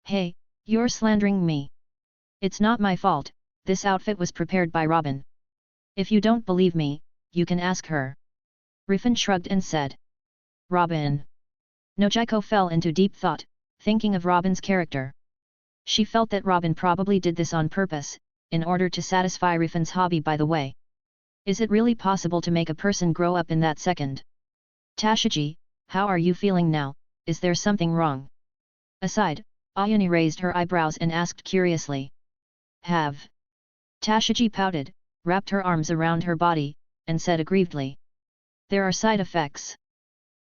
Hey, you're slandering me. It's not my fault, this outfit was prepared by Robin. If you don't believe me, you can ask her. Rifan shrugged and said. Robin. Nojiko fell into deep thought, thinking of Robin's character. She felt that Robin probably did this on purpose, in order to satisfy Rifan's hobby. By the way. Is it really possible to make a person grow up in that second? Tashiji, how are you feeling now, is there something wrong? Aside, Ayane raised her eyebrows and asked curiously. Have. Tashiji pouted, wrapped her arms around her body, and said aggrievedly. There are side effects.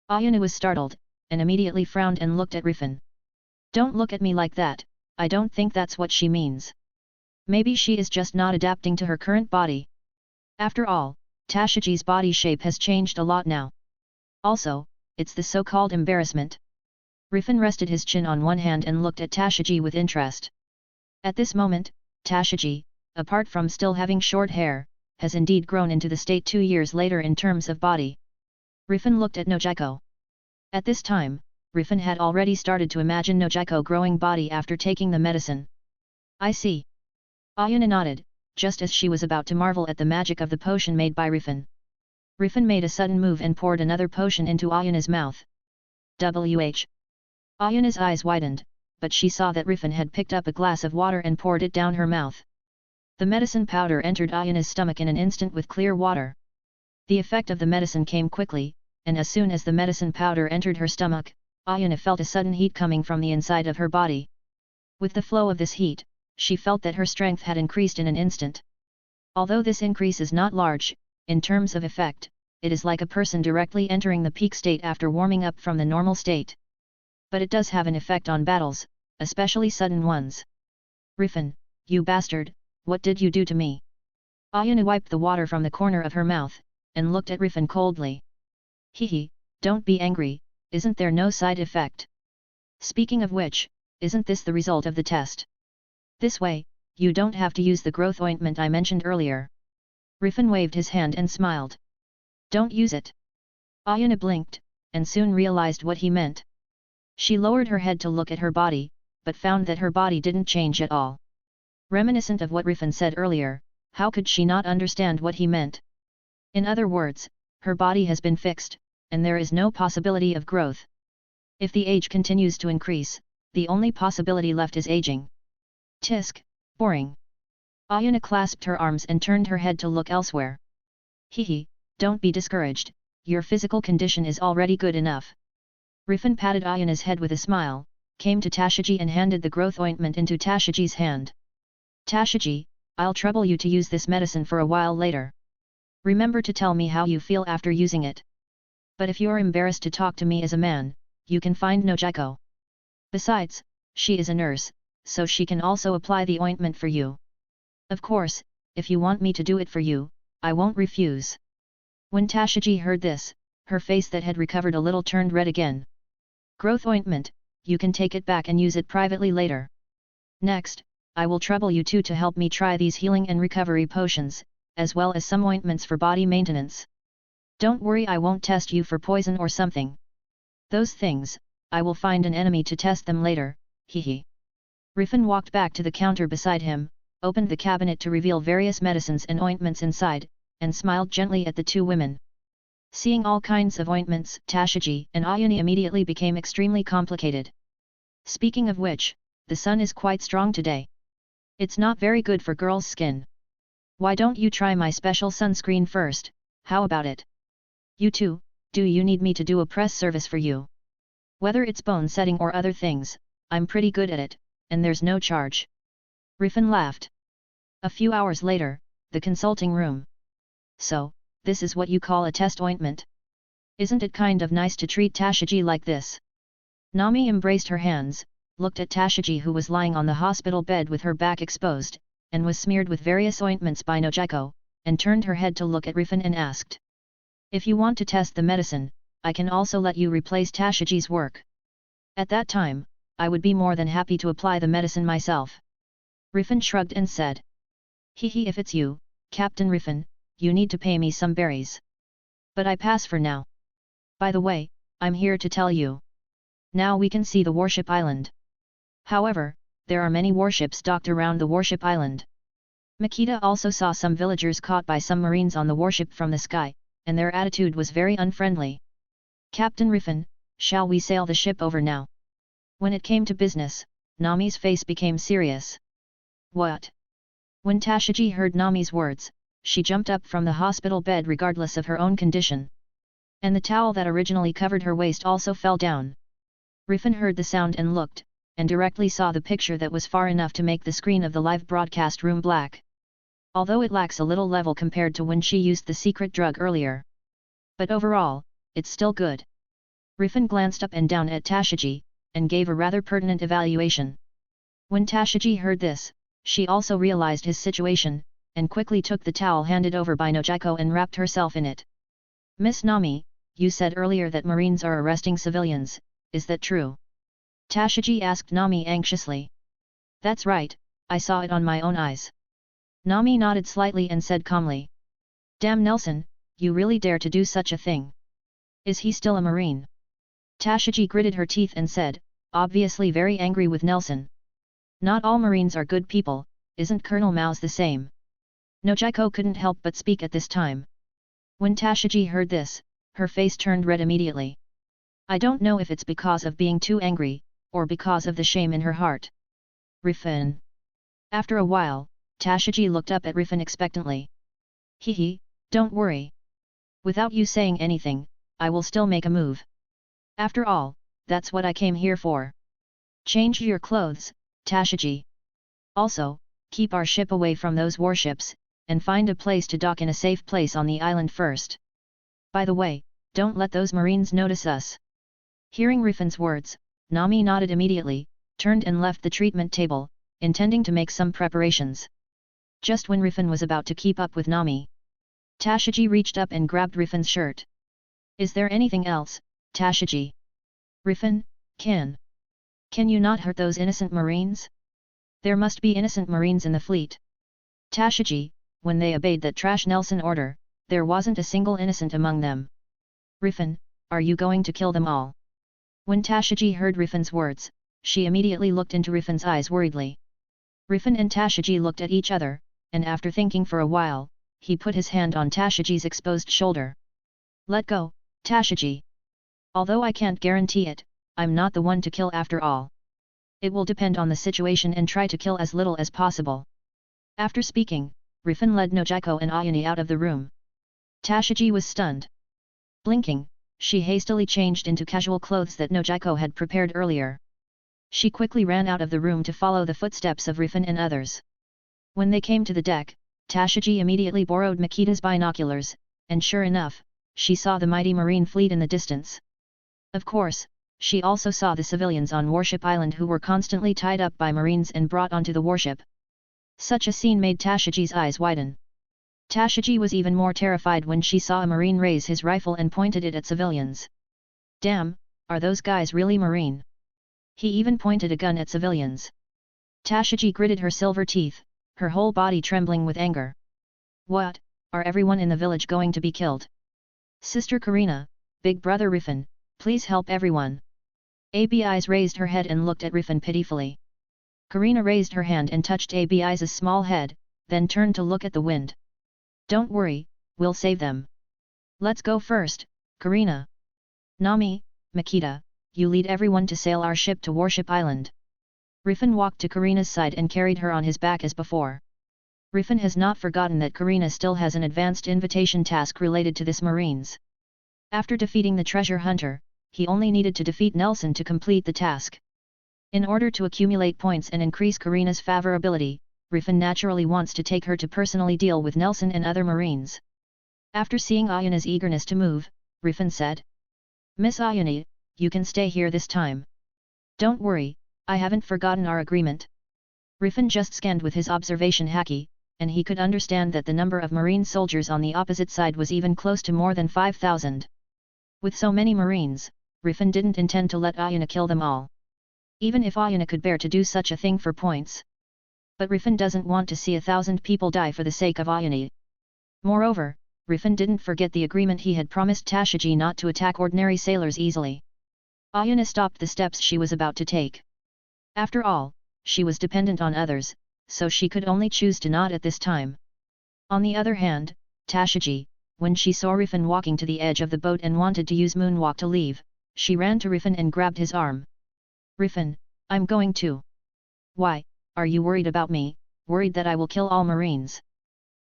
Ayane was startled, and immediately frowned and looked at Rifan. Don't look at me like that, I don't think that's what she means. Maybe she is just not adapting to her current body. After all, Tashiji's body shape has changed a lot now. Also, it's the so-called embarrassment. Rifan rested his chin on one hand and looked at Tashiji with interest. At this moment, Tashiji, apart from still having short hair, has indeed grown into the state 2 years later in terms of body. Rifan looked at Nojiko. At this time, Rifan had already started to imagine Nojiko growing body after taking the medicine. I see. Ayana nodded, just as she was about to marvel at the magic of the potion made by Rifan. Rifan made a sudden move and poured another potion into Ayana's mouth. WH. Ayana's eyes widened, but she saw that Rifan had picked up a glass of water and poured it down her mouth. The medicine powder entered Ayana's stomach in an instant with clear water. The effect of the medicine came quickly, and as soon as the medicine powder entered her stomach, Ayana felt a sudden heat coming from the inside of her body. With the flow of this heat, she felt that her strength had increased in an instant. Although this increase is not large, in terms of effect, it is like a person directly entering the peak state after warming up from the normal state. But it does have an effect on battles, especially sudden ones. Rifan, you bastard, what did you do to me? Ayana wiped the water from the corner of her mouth, and looked at Rifan coldly. Hehe, don't be angry, isn't there no side effect? Speaking of which, isn't this the result of the test? This way, you don't have to use the growth ointment I mentioned earlier. Rifan waved his hand and smiled. Don't use it. Ayana blinked, and soon realized what he meant. She lowered her head to look at her body, but found that her body didn't change at all. Reminiscent of what Rifan said earlier, how could she not understand what he meant? In other words, her body has been fixed, and there is no possibility of growth. If the age continues to increase, the only possibility left is aging. Tisk, boring. Ayana clasped her arms and turned her head to look elsewhere. Hehe, don't be discouraged, your physical condition is already good enough. Rifan patted Ayana's head with a smile, came to Tashiji and handed the growth ointment into Tashiji's hand. Tashiji, I'll trouble you to use this medicine for a while later. Remember to tell me how you feel after using it. But if you're embarrassed to talk to me as a man, you can find Nojiko. Besides, she is a nurse, so she can also apply the ointment for you. Of course, if you want me to do it for you, I won't refuse. When Tashiji heard this, her face that had recovered a little turned red again. Growth ointment, you can take it back and use it privately later. Next, I will trouble you two to help me try these healing and recovery potions, as well as some ointments for body maintenance. Don't worry, I won't test you for poison or something. Those things, I will find an enemy to test them later, hehe. Rifan walked back to the counter beside him, opened the cabinet to reveal various medicines and ointments inside, and smiled gently at the two women. Seeing all kinds of ointments, Tashiji and Ayana immediately became extremely complicated. Speaking of which, the sun is quite strong today. It's not very good for girls' skin. Why don't you try my special sunscreen first, how about it? You too, do you need me to do a press service for you? Whether it's bone setting or other things, I'm pretty good at it, and there's no charge. Rifan laughed. A few hours later, the consulting room. So, this is what you call a test ointment? Isn't it kind of nice to treat Tashiji like this? Nami embraced her hands, looked at Tashiji who was lying on the hospital bed with her back exposed, and was smeared with various ointments by Nojiko, and turned her head to look at Rifan and asked. If you want to test the medicine, I can also let you replace Tashiji's work. At that time, I would be more than happy to apply the medicine myself. Rifan shrugged and said. Hehe, if it's you, Captain Rifan, you need to pay me some berries. But I pass for now. By the way, I'm here to tell you. Now we can see the warship island. However, there are many warships docked around the warship island. Makita also saw some villagers caught by some marines on the warship from the sky, and their attitude was very unfriendly. Captain Rifan, shall we sail the ship over now? When it came to business, Nami's face became serious. What? When Tashiji heard Nami's words, she jumped up from the hospital bed regardless of her own condition. And the towel that originally covered her waist also fell down. Rifan heard the sound and looked, and directly saw the picture that was far enough to make the screen of the live broadcast room black. Although it lacks a little level compared to when she used the secret drug earlier. But overall, it's still good. Rifan glanced up and down at Tashiji, and gave a rather pertinent evaluation. When Tashiji heard this, she also realized his situation, and quickly took the towel handed over by Nojiko and wrapped herself in it. Miss Nami, you said earlier that Marines are arresting civilians, is that true? Tashiji asked Nami anxiously. That's right, I saw it on my own eyes. Nami nodded slightly and said calmly. Damn Nelson, you really dare to do such a thing. Is he still a Marine? Tashiji gritted her teeth and said, obviously very angry with Nelson. Not all Marines are good people, isn't Colonel Mao's the same? Nojiko couldn't help but speak at this time. When Tashiji heard this, her face turned red immediately. I don't know if it's because of being too angry, or because of the shame in her heart. Rifan. After a while, Tashiji looked up at Rifan expectantly. Hehe, don't worry. Without you saying anything, I will still make a move. After all, that's what I came here for. Change your clothes, Tashiji. Also, keep our ship away from those warships, and find a place to dock in a safe place on the island first. By the way, don't let those Marines notice us. Hearing Rifan's words, Nami nodded immediately, turned and left the treatment table, intending to make some preparations. Just when Rifan was about to keep up with Nami, Tashiji reached up and grabbed Rifan's shirt. Is there anything else, Tashiji? Rifan, can you not hurt those innocent Marines? There must be innocent Marines in the fleet. Tashiji, when they obeyed that trash Nelson order, there wasn't a single innocent among them. Rifan, are you going to kill them all? When Tashiji heard Rifan's words, she immediately looked into Rifan's eyes worriedly. Rifan and Tashiji looked at each other, and after thinking for a while, he put his hand on Tashiji's exposed shoulder. Let go, Tashiji. Although I can't guarantee it, I'm not the one to kill after all. It will depend on the situation and try to kill as little as possible. After speaking, Rifan led Nojiko and Ayane out of the room. Tashiji was stunned. Blinking, she hastily changed into casual clothes that Nojiko had prepared earlier. She quickly ran out of the room to follow the footsteps of Rifan and others. When they came to the deck, Tashiji immediately borrowed Makita's binoculars, and sure enough, she saw the mighty marine fleet in the distance. Of course, she also saw the civilians on Warship Island who were constantly tied up by Marines and brought onto the warship. Such a scene made Tashiji's eyes widen. Tashiji was even more terrified when she saw a Marine raise his rifle and pointed it at civilians. Damn, are those guys really Marine? He even pointed a gun at civilians. Tashiji gritted her silver teeth, her whole body trembling with anger. What, are everyone in the village going to be killed? Sister Karina, Big Brother Rifan, please help everyone. ABI's raised her head and looked at Rifan pitifully. Karina raised her hand and touched ABI's small head, then turned to look at the wind. Don't worry, we'll save them. Let's go first, Karina. Nami, Makita, you lead everyone to sail our ship to Warship Island. Rifan walked to Karina's side and carried her on his back as before. Rifan has not forgotten that Karina still has an advanced invitation task related to this Marines. After defeating the treasure hunter, he only needed to defeat Nelson to complete the task. In order to accumulate points and increase Karina's favorability, Rifan naturally wants to take her to personally deal with Nelson and other Marines. After seeing Ayane's eagerness to move, Rifan said, Miss Ayane, you can stay here this time. Don't worry, I haven't forgotten our agreement. Rifan just scanned with his observation haki, and he could understand that the number of Marine soldiers on the opposite side was even close to more than 5,000. With so many Marines, Rifan didn't intend to let Ayane kill them all. Even if Ayane could bear to do such a thing for points. But Rifan doesn't want to see 1,000 people die for the sake of Ayane. Moreover, Rifan didn't forget the agreement he had promised Tashiji not to attack ordinary sailors easily. Ayane stopped the steps she was about to take. After all, she was dependent on others, so she could only choose to not at this time. On the other hand, Tashiji, when she saw Rifan walking to the edge of the boat and wanted to use moonwalk to leave, she ran to Rifan and grabbed his arm. Rifan, I'm going to. Why, are you worried about me, worried that I will kill all Marines?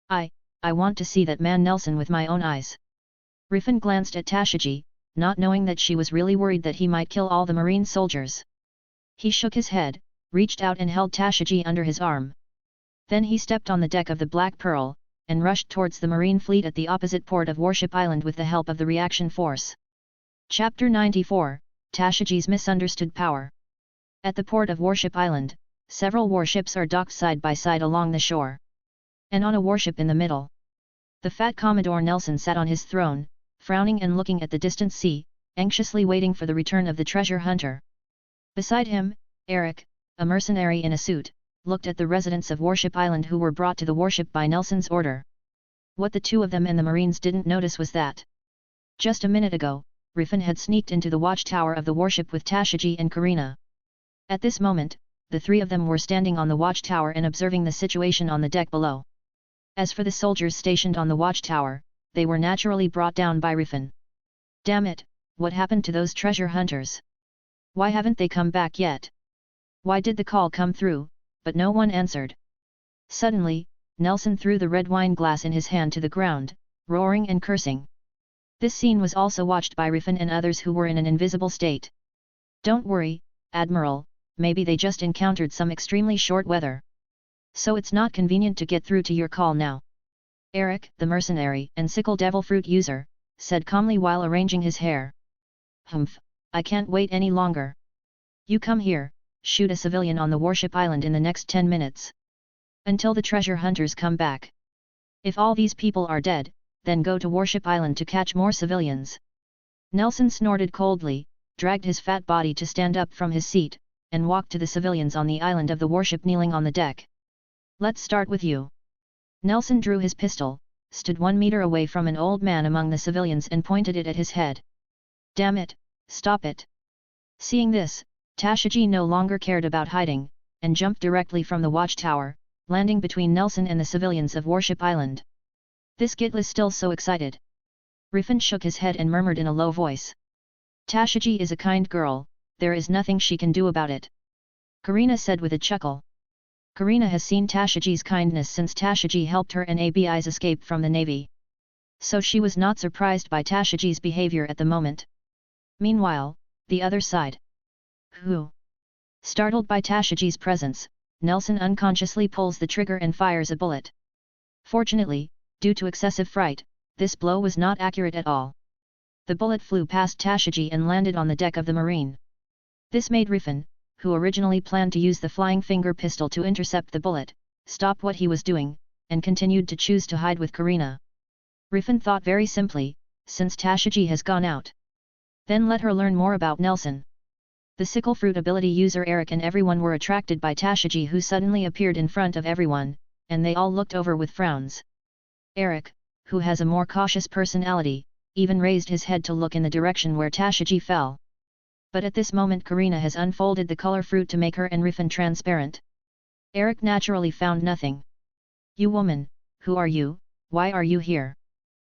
I want to see that man Nelson with my own eyes. Rifan glanced at Tashiji, not knowing that she was really worried that he might kill all the Marine soldiers. He shook his head, reached out and held Tashiji under his arm. Then he stepped on the deck of the Black Pearl, and rushed towards the Marine fleet at the opposite port of Warship Island with the help of the reaction force. Chapter 94, Tashiji's Misunderstood Power. At the port of Warship Island, several warships are docked side by side along the shore. And on a warship in the middle, the fat Commodore Nelson sat on his throne, frowning and looking at the distant sea, anxiously waiting for the return of the treasure hunter. Beside him, Eric, a mercenary in a suit, looked at the residents of Warship Island who were brought to the warship by Nelson's order. What the two of them and the Marines didn't notice was that just a minute ago, Rifan had sneaked into the watchtower of the warship with Tashiji and Karina. At this moment, the three of them were standing on the watchtower and observing the situation on the deck below. As for the soldiers stationed on the watchtower, they were naturally brought down by Rifan. Damn it, what happened to those treasure hunters? Why haven't they come back yet? Why did the call come through, but no one answered? Suddenly, Nelson threw the red wine glass in his hand to the ground, roaring and cursing. This scene was also watched by Rifan and others who were in an invisible state. Don't worry, Admiral, maybe they just encountered some extremely short weather. So it's not convenient to get through to your call now. Eric, the mercenary and sickle devil fruit user, said calmly while arranging his hair. Humph, I can't wait any longer. You come here, shoot a civilian on the warship island in the next 10 minutes. Until the treasure hunters come back. If all these people are dead, then go to warship island to catch more civilians. Nelson snorted coldly, dragged his fat body to stand up from his seat, and walked to the civilians on the island of the warship kneeling on the deck. Let's start with you. Nelson drew his pistol, stood 1 meter away from an old man among the civilians and pointed it at his head. Damn it, stop it. Seeing this, Tashiji no longer cared about hiding, and jumped directly from the watchtower, landing between Nelson and the civilians of Warship Island. This gitl is still so excited. Rifan shook his head and murmured in a low voice. Tashiji is a kind girl, there is nothing she can do about it. Karina said with a chuckle. Karina has seen Tashiji's kindness since Tashiji helped her and ABI's escape from the navy. So she was not surprised by Tashiji's behavior at the moment. Meanwhile, the other side. Who? Startled by Tashiji's presence, Nelson unconsciously pulls the trigger and fires a bullet. Fortunately, due to excessive fright, this blow was not accurate at all. The bullet flew past Tashiji and landed on the deck of the Marine. This made Rifan, who originally planned to use the flying finger pistol to intercept the bullet, stop what he was doing, and continued to choose to hide with Karina. Rifan thought very simply, since Tashiji has gone out. Then let her learn more about Nelson. The sickle fruit ability user Eric and everyone were attracted by Tashiji, who suddenly appeared in front of everyone, and they all looked over with frowns. Eric, who has a more cautious personality, even raised his head to look in the direction where Tashiji fell. But at this moment Karina has unfolded the color fruit to make her and Rifan transparent. Eric naturally found nothing. You woman, who are you, why are you here?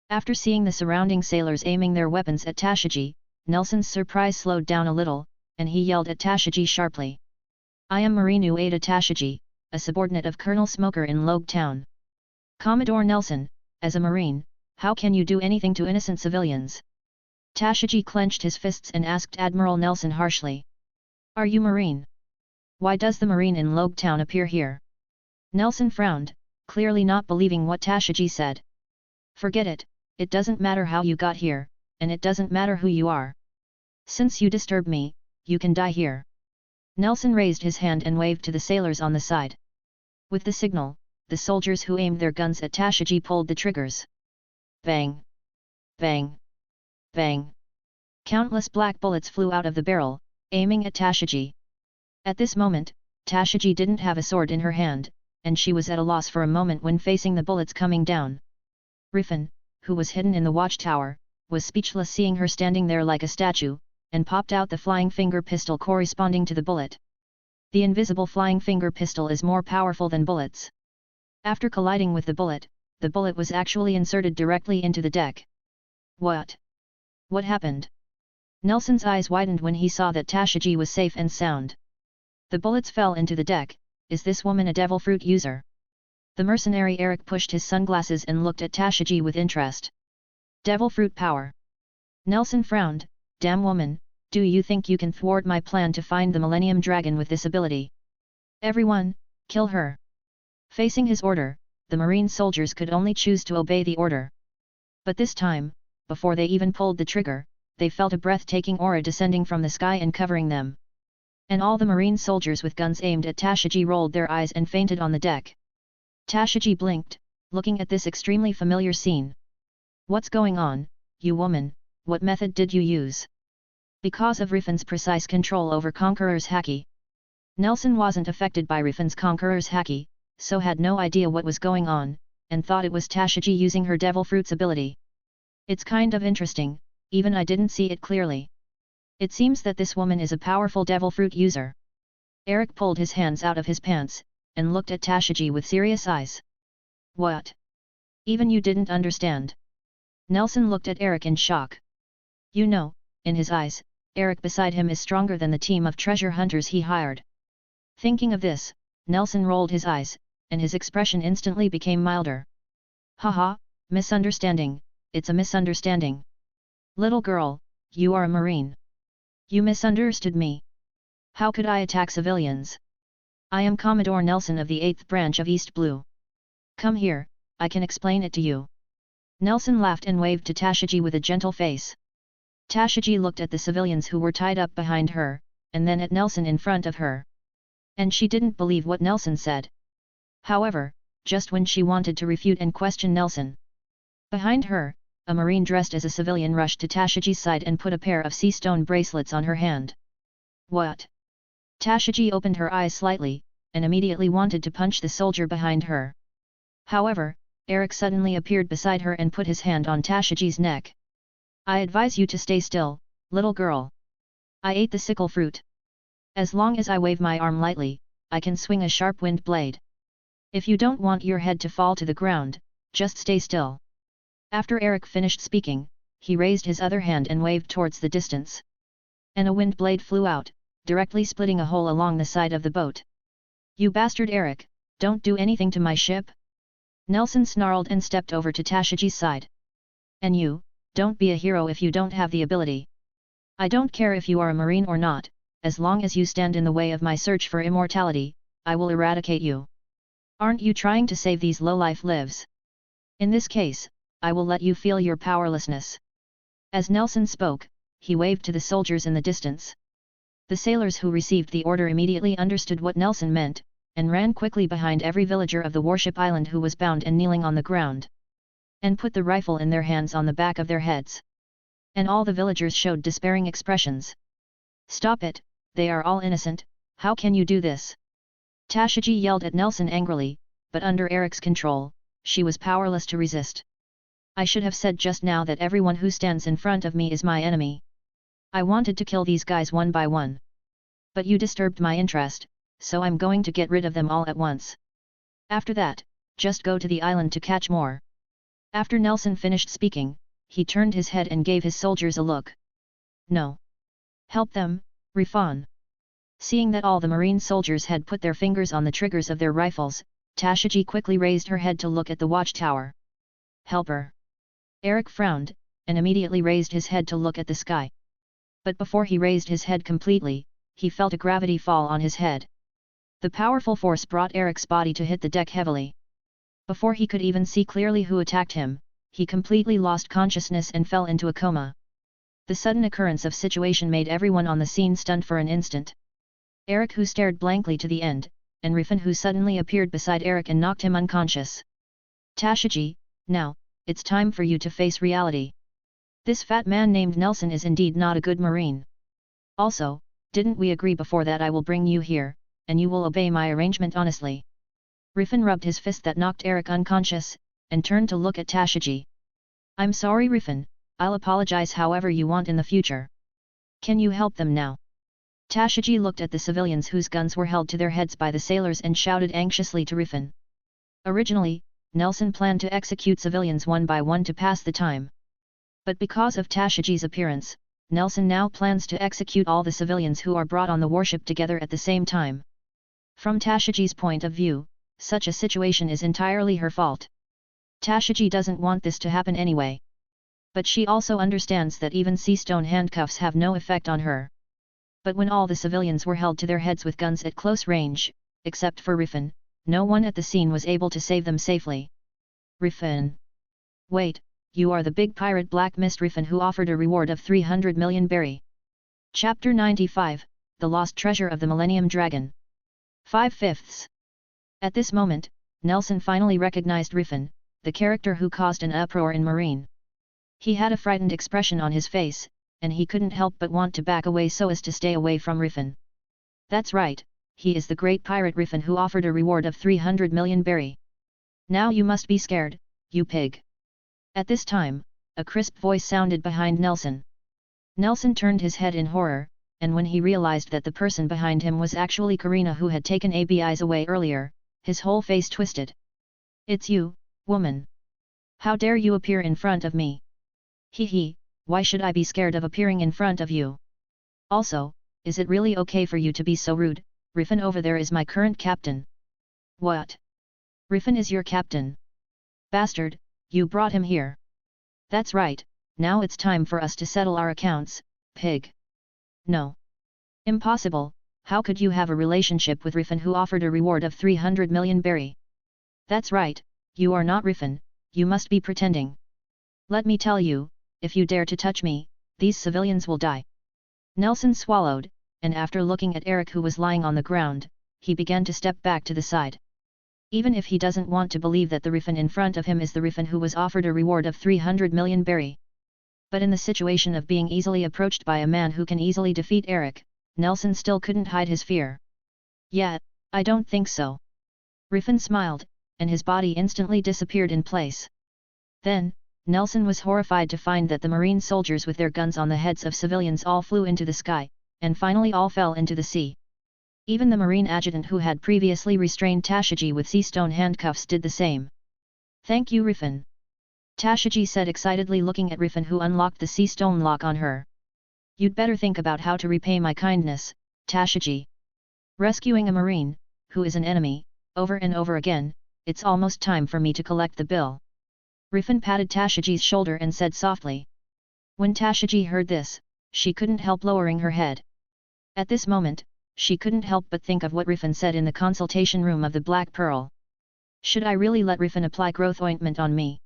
After seeing the surrounding sailors aiming their weapons at Tashiji, Nelson's surprise slowed down a little, and he yelled at Tashiji sharply. I am Marinu Ada Tashiji, a subordinate of Colonel Smoker in Logue Town. Commodore Nelson, as a Marine, how can you do anything to innocent civilians? Tashiji clenched his fists and asked Admiral Nelson harshly. Are you Marine? Why does the Marine in Logue Town appear here? Nelson frowned, clearly not believing what Tashiji said. Forget it, it doesn't matter how you got here, and it doesn't matter who you are. Since you disturbed me, you can die here. Nelson raised his hand and waved to the sailors on the side. With the signal, the soldiers who aimed their guns at Tashiji pulled the triggers. Bang! Bang! Bang! Countless black bullets flew out of the barrel, aiming at Tashiji. At this moment, Tashiji didn't have a sword in her hand, and she was at a loss for a moment when facing the bullets coming down. Rifan, who was hidden in the watchtower, was speechless seeing her standing there like a statue, and popped out the flying finger pistol corresponding to the bullet. The invisible flying finger pistol is more powerful than bullets. After colliding with the bullet was actually inserted directly into the deck. What? What happened? Nelson's eyes widened when he saw that Tashiji was safe and sound. The bullets fell into the deck. Is this woman a devil fruit user? The mercenary Eric pushed his sunglasses and looked at Tashiji with interest. Devil fruit power. Nelson frowned. Damn woman, do you think you can thwart my plan to find the Millennium Dragon with this ability? Everyone, kill her. Facing his order, the Marine soldiers could only choose to obey the order. But this time, before they even pulled the trigger, they felt a breathtaking aura descending from the sky and covering them. And all the Marine soldiers with guns aimed at Tashiji rolled their eyes and fainted on the deck. Tashiji blinked, looking at this extremely familiar scene. What's going on, you woman, what method did you use? Because of Rifan's precise control over Conqueror's haki. Nelson wasn't affected by Rifan's Conqueror's haki, so had no idea what was going on, and thought it was Tashiji using her devil fruit's ability. It's kind of interesting, even I didn't see it clearly. It seems that this woman is a powerful devil fruit user. Eric pulled his hands out of his pants, and looked at Tashiji with serious eyes. What? Even you didn't understand? Nelson looked at Eric in shock. You know, in his eyes, Eric beside him is stronger than the team of treasure hunters he hired. Thinking of this, Nelson rolled his eyes, and his expression instantly became milder. Haha, misunderstanding, it's a misunderstanding. Little girl, you are a Marine. You misunderstood me. How could I attack civilians? I am Commodore Nelson of the 8th branch of East Blue. Come here, I can explain it to you. Nelson laughed and waved to Tashiji with a gentle face. Tashiji looked at the civilians who were tied up behind her, and then at Nelson in front of her. And she didn't believe what Nelson said. However, just when she wanted to refute and question Nelson, behind her, a Marine dressed as a civilian rushed to Tashiji's side and put a pair of sea stone bracelets on her hand. What? Tashiji opened her eyes slightly, and immediately wanted to punch the soldier behind her. However, Eric suddenly appeared beside her and put his hand on Tashiji's neck. I advise you to stay still, little girl. I ate the sickle fruit. As long as I wave my arm lightly, I can swing a sharp wind blade. If you don't want your head to fall to the ground, just stay still. After Eric finished speaking, he raised his other hand and waved towards the distance. And a wind blade flew out, directly splitting a hole along the side of the boat. You bastard Eric, don't do anything to my ship? Nelson snarled and stepped over to Tashiji's side. And you, don't be a hero if you don't have the ability. I don't care if you are a Marine or not, as long as you stand in the way of my search for immortality, I will eradicate you. Aren't you trying to save these low-life lives? In this case, I will let you feel your powerlessness. As Nelson spoke, he waved to the soldiers in the distance. The sailors who received the order immediately understood what Nelson meant, and ran quickly behind every villager of the warship island who was bound and kneeling on the ground, and put the rifle in their hands on the back of their heads. And all the villagers showed despairing expressions. Stop it, they are all innocent, how can you do this? Tashiji yelled at Nelson angrily, but under Eric's control, she was powerless to resist. I should have said just now that everyone who stands in front of me is my enemy. I wanted to kill these guys one by one. But you disturbed my interest, so I'm going to get rid of them all at once. After that, just go to the island to catch more. After Nelson finished speaking, he turned his head and gave his soldiers a look. No. Help them, Rifan. Seeing that all the Marine soldiers had put their fingers on the triggers of their rifles, Tashiji quickly raised her head to look at the watchtower. Help her. Eric frowned, and immediately raised his head to look at the sky. But before he raised his head completely, he felt a gravity fall on his head. The powerful force brought Eric's body to hit the deck heavily. Before he could even see clearly who attacked him, he completely lost consciousness and fell into a coma. The sudden occurrence of situation made everyone on the scene stunned for an instant. Eric, who stared blankly to the end, and Rifan, who suddenly appeared beside Eric and knocked him unconscious. Tashiji, now, it's time for you to face reality. This fat man named Nelson is indeed not a good Marine. Also, didn't we agree before that I will bring you here, and you will obey my arrangement honestly? Rifan rubbed his fist that knocked Eric unconscious, and turned to look at Tashiji. I'm sorry Rifan, I'll apologize however you want in the future. Can you help them now? Tashiji looked at the civilians whose guns were held to their heads by the sailors and shouted anxiously to Rifan. Originally, Nelson planned to execute civilians one by one to pass the time. But because of Tashiji's appearance, Nelson now plans to execute all the civilians who are brought on the warship together at the same time. From Tashiji's point of view, such a situation is entirely her fault. Tashiji doesn't want this to happen anyway. But she also understands that even sea stone handcuffs have no effect on her. But when all the civilians were held to their heads with guns at close range, except for Rifan, no one at the scene was able to save them safely. Rifan. Wait, you are the big pirate Black Mist Rifan who offered a reward of 300 million berry. Chapter 95, The Lost Treasure of the Millennium Dragon. 5/5. At this moment, Nelson finally recognized Rifan, the character who caused an uproar in Marine. He had a frightened expression on his face, and he couldn't help but want to back away so as to stay away from Rifan. That's right, he is the great pirate Rifan who offered a reward of 300 million berry. Now you must be scared, you pig. At this time, a crisp voice sounded behind Nelson. Nelson turned his head in horror, and when he realized that the person behind him was actually Karina who had taken ABI's away earlier, his whole face twisted. "It's you, woman! How dare you appear in front of me? Hee, why should I be scared of appearing in front of you? Also, is it really okay for you to be so rude? Rifan over there is my current captain." "What? Rifan is your captain? Bastard, you brought him here." "That's right, now it's time for us to settle our accounts, pig." "No. Impossible, how could you have a relationship with Rifan who offered a reward of 300 million berry?" "That's right, you are not Rifan, you must be pretending. Let me tell you, if you dare to touch me, these civilians will die." Nelson swallowed, and after looking at Eric who was lying on the ground, he began to step back to the side. Even if he doesn't want to believe that the Rifan in front of him is the Rifan who was offered a reward of 300 million berry. But in the situation of being easily approached by a man who can easily defeat Eric, Nelson still couldn't hide his fear. "Yeah, I don't think so." Rifan smiled, and his body instantly disappeared in place. Then, Nelson was horrified to find that the Marine soldiers with their guns on the heads of civilians all flew into the sky, and finally all fell into the sea. Even the Marine adjutant who had previously restrained Tashiji with sea stone handcuffs did the same. "Thank you, Rifan," Tashiji said excitedly looking at Rifan who unlocked the sea stone lock on her. "You'd better think about how to repay my kindness, Tashiji. Rescuing a Marine, who is an enemy, over and over again, it's almost time for me to collect the bill." Rifan patted Tashiji's shoulder and said softly. When Tashiji heard this, she couldn't help lowering her head. At this moment, she couldn't help but think of what Rifan said in the consultation room of the Black Pearl. Should I really let Rifan apply growth ointment on me?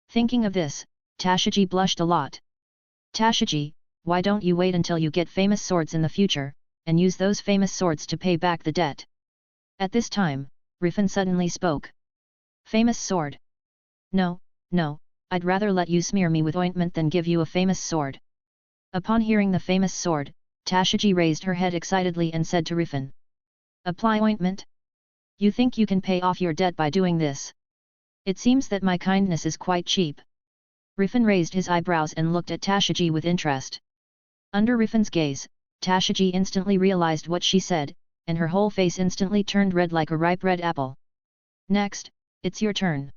Thinking of this, Tashiji blushed a lot. "Tashiji, why don't you wait until you get famous swords in the future, and use those famous swords to pay back the debt?" At this time, Rifan suddenly spoke. "Famous sword? No, I'd rather let you smear me with ointment than give you a famous sword." Upon hearing the famous sword, Tashiji raised her head excitedly and said to Rifan. "Apply ointment? You think you can pay off your debt by doing this? It seems that my kindness is quite cheap." Rifan raised his eyebrows and looked at Tashiji with interest. Under Rifan's gaze, Tashiji instantly realized what she said, and her whole face instantly turned red like a ripe red apple. "Next, it's your turn."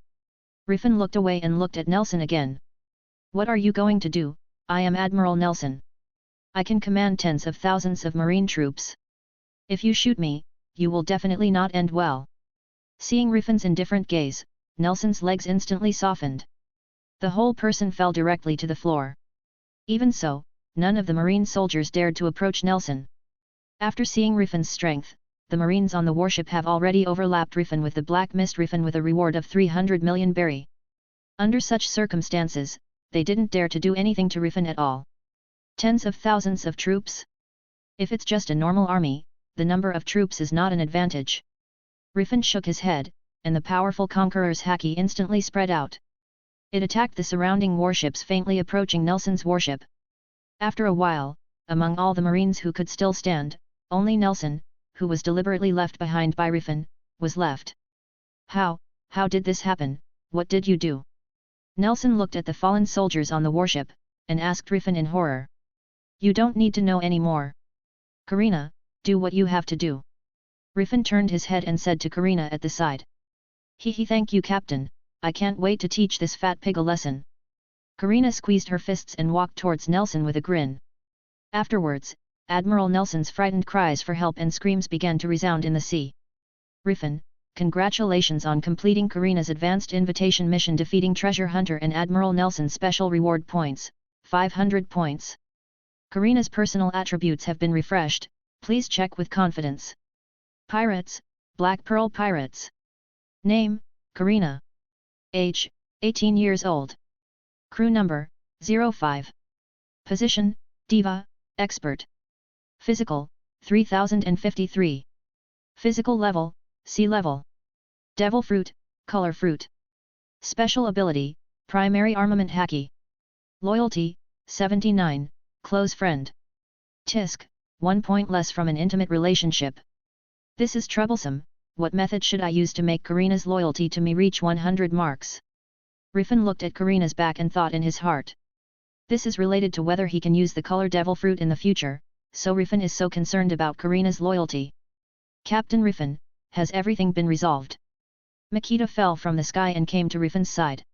Rifan looked away and looked at Nelson again. "What are you going to do? I am Admiral Nelson. I can command tens of thousands of marine troops. If you shoot me, you will definitely not end well." Seeing Rifan's indifferent gaze, Nelson's legs instantly softened. The whole person fell directly to the floor. Even so, none of the marine soldiers dared to approach Nelson. After seeing Rifan's strength, the marines on the warship have already overlapped Rifan with the Black Mist Rifan with a reward of 300 million berry. Under such circumstances, they didn't dare to do anything to Rifan at all. Tens of thousands of troops? If it's just a normal army, the number of troops is not an advantage. Rifan shook his head, and the powerful Conqueror's haki instantly spread out. It attacked the surrounding warships faintly approaching Nelson's warship. After a while, among all the marines who could still stand, only Nelson, who was deliberately left behind by Rifan, was left. How did this happen? What did you do?" Nelson looked at the fallen soldiers on the warship, and asked Rifan in horror. "You don't need to know any more. Karina, do what you have to do." Rifan turned his head and said to Karina at the side. Hee, thank you, Captain, I can't wait to teach this fat pig a lesson." Karina squeezed her fists and walked towards Nelson with a grin. Afterwards, Admiral Nelson's frightened cries for help and screams began to resound in the sea. "Rifan, congratulations on completing Karina's advanced invitation mission defeating Treasure Hunter and Admiral Nelson's special reward points, 500 points. Karina's personal attributes have been refreshed, please check with confidence. Pirates, Black Pearl Pirates. Name, Karina. Age, 18 years old. Crew number, 05. Position, Diva, Expert. Physical, 3053. Physical level, Sea level. Devil Fruit, Color Fruit. Special ability, Primary Armament Haki. Loyalty, 79, Close Friend. Tisk, 1 point less from an intimate relationship. This is troublesome, what method should I use to make Karina's loyalty to me reach 100 marks? Rifan looked at Karina's back and thought in his heart. This is related to whether he can use the color devil fruit in the future, so Rifan is so concerned about Karina's loyalty. Captain Rifan, has everything been resolved? Makita fell from the sky and came to Rifan's side.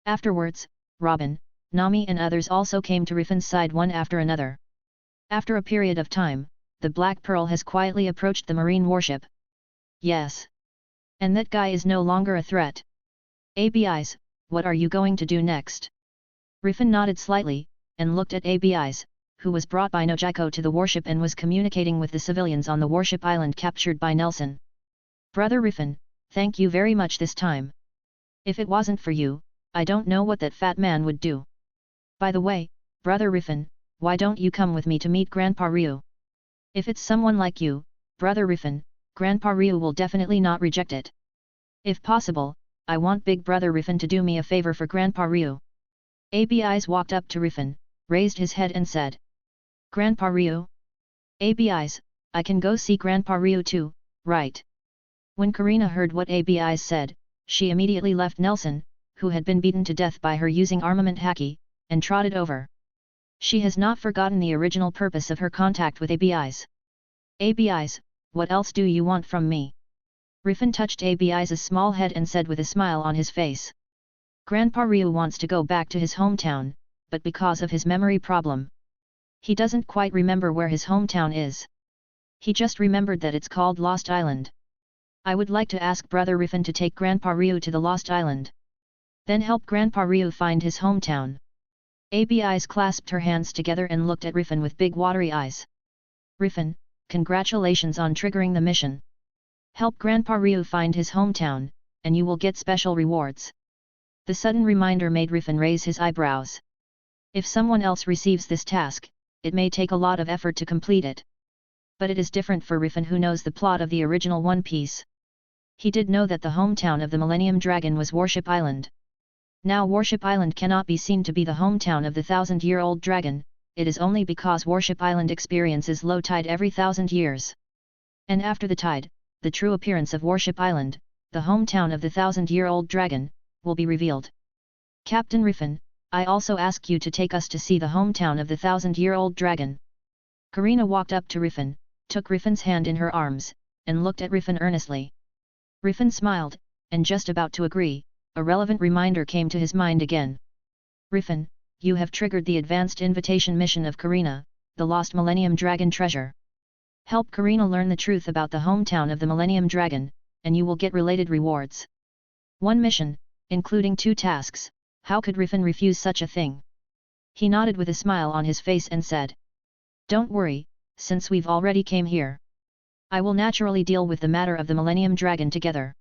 Afterwards, Robin, Nami and others also came to Rifan's side one after another. After a period of time, the Black Pearl has quietly approached the marine warship. Yes. And that guy is no longer a threat. ABIs, what are you going to do next? Rifan nodded slightly, and looked at ABIs, who was brought by Nojiko to the warship and was communicating with the civilians on the warship island captured by Nelson. Brother Rifan, thank you very much this time. If it wasn't for you, I don't know what that fat man would do. By the way, Brother Rifan, why don't you come with me to meet Grandpa Ryu? If it's someone like you, Brother Rifan, Grandpa Ryu will definitely not reject it. If possible, I want Big Brother Rifan to do me a favor for Grandpa Ryu. ABIs walked up to Rifan, raised his head and said. Grandpa Ryu? ABIs, I can go see Grandpa Ryu too, right? When Karina heard what ABIs said, she immediately left Nelson, who had been beaten to death by her using armament haki, and trotted over. She has not forgotten the original purpose of her contact with ABIs. ABIs, what else do you want from me? Rifan touched ABIs' small head and said with a smile on his face. Grandpa Ryu wants to go back to his hometown, but because of his memory problem, he doesn't quite remember where his hometown is. He just remembered that it's called Lost Island. I would like to ask Brother Rifan to take Grandpa Ryu to the Lost Island. Then help Grandpa Ryu find his hometown. ABIs clasped her hands together and looked at Rifan with big watery eyes. Rifan, congratulations on triggering the mission. Help Grandpa Ryu find his hometown, and you will get special rewards. The sudden reminder made Rifan raise his eyebrows. If someone else receives this task, it may take a lot of effort to complete it. But it is different for Rifan, who knows the plot of the original One Piece. He did know that the hometown of the Millennium Dragon was Warship Island. Now Warship Island cannot be seen to be the hometown of the 1,000-year-old dragon, it is only because Warship Island experiences low tide every 1,000 years. And after the tide, the true appearance of Warship Island, the hometown of the 1,000-year-old dragon, will be revealed. Captain Rifan, I also ask you to take us to see the hometown of the 1,000-year-old dragon. Karina walked up to Rifan, took Rifan's hand in her arms, and looked at Rifan earnestly. Rifan smiled, and just about to agree, a relevant reminder came to his mind again. Rifan, you have triggered the advanced invitation mission of Karina, the lost Millennium Dragon treasure. Help Karina learn the truth about the hometown of the Millennium Dragon, and you will get related rewards. One mission, including 2 tasks, how could Rifan refuse such a thing? He nodded with a smile on his face and said. Don't worry, since we've already came here. I will naturally deal with the matter of the Millennium Dragon together.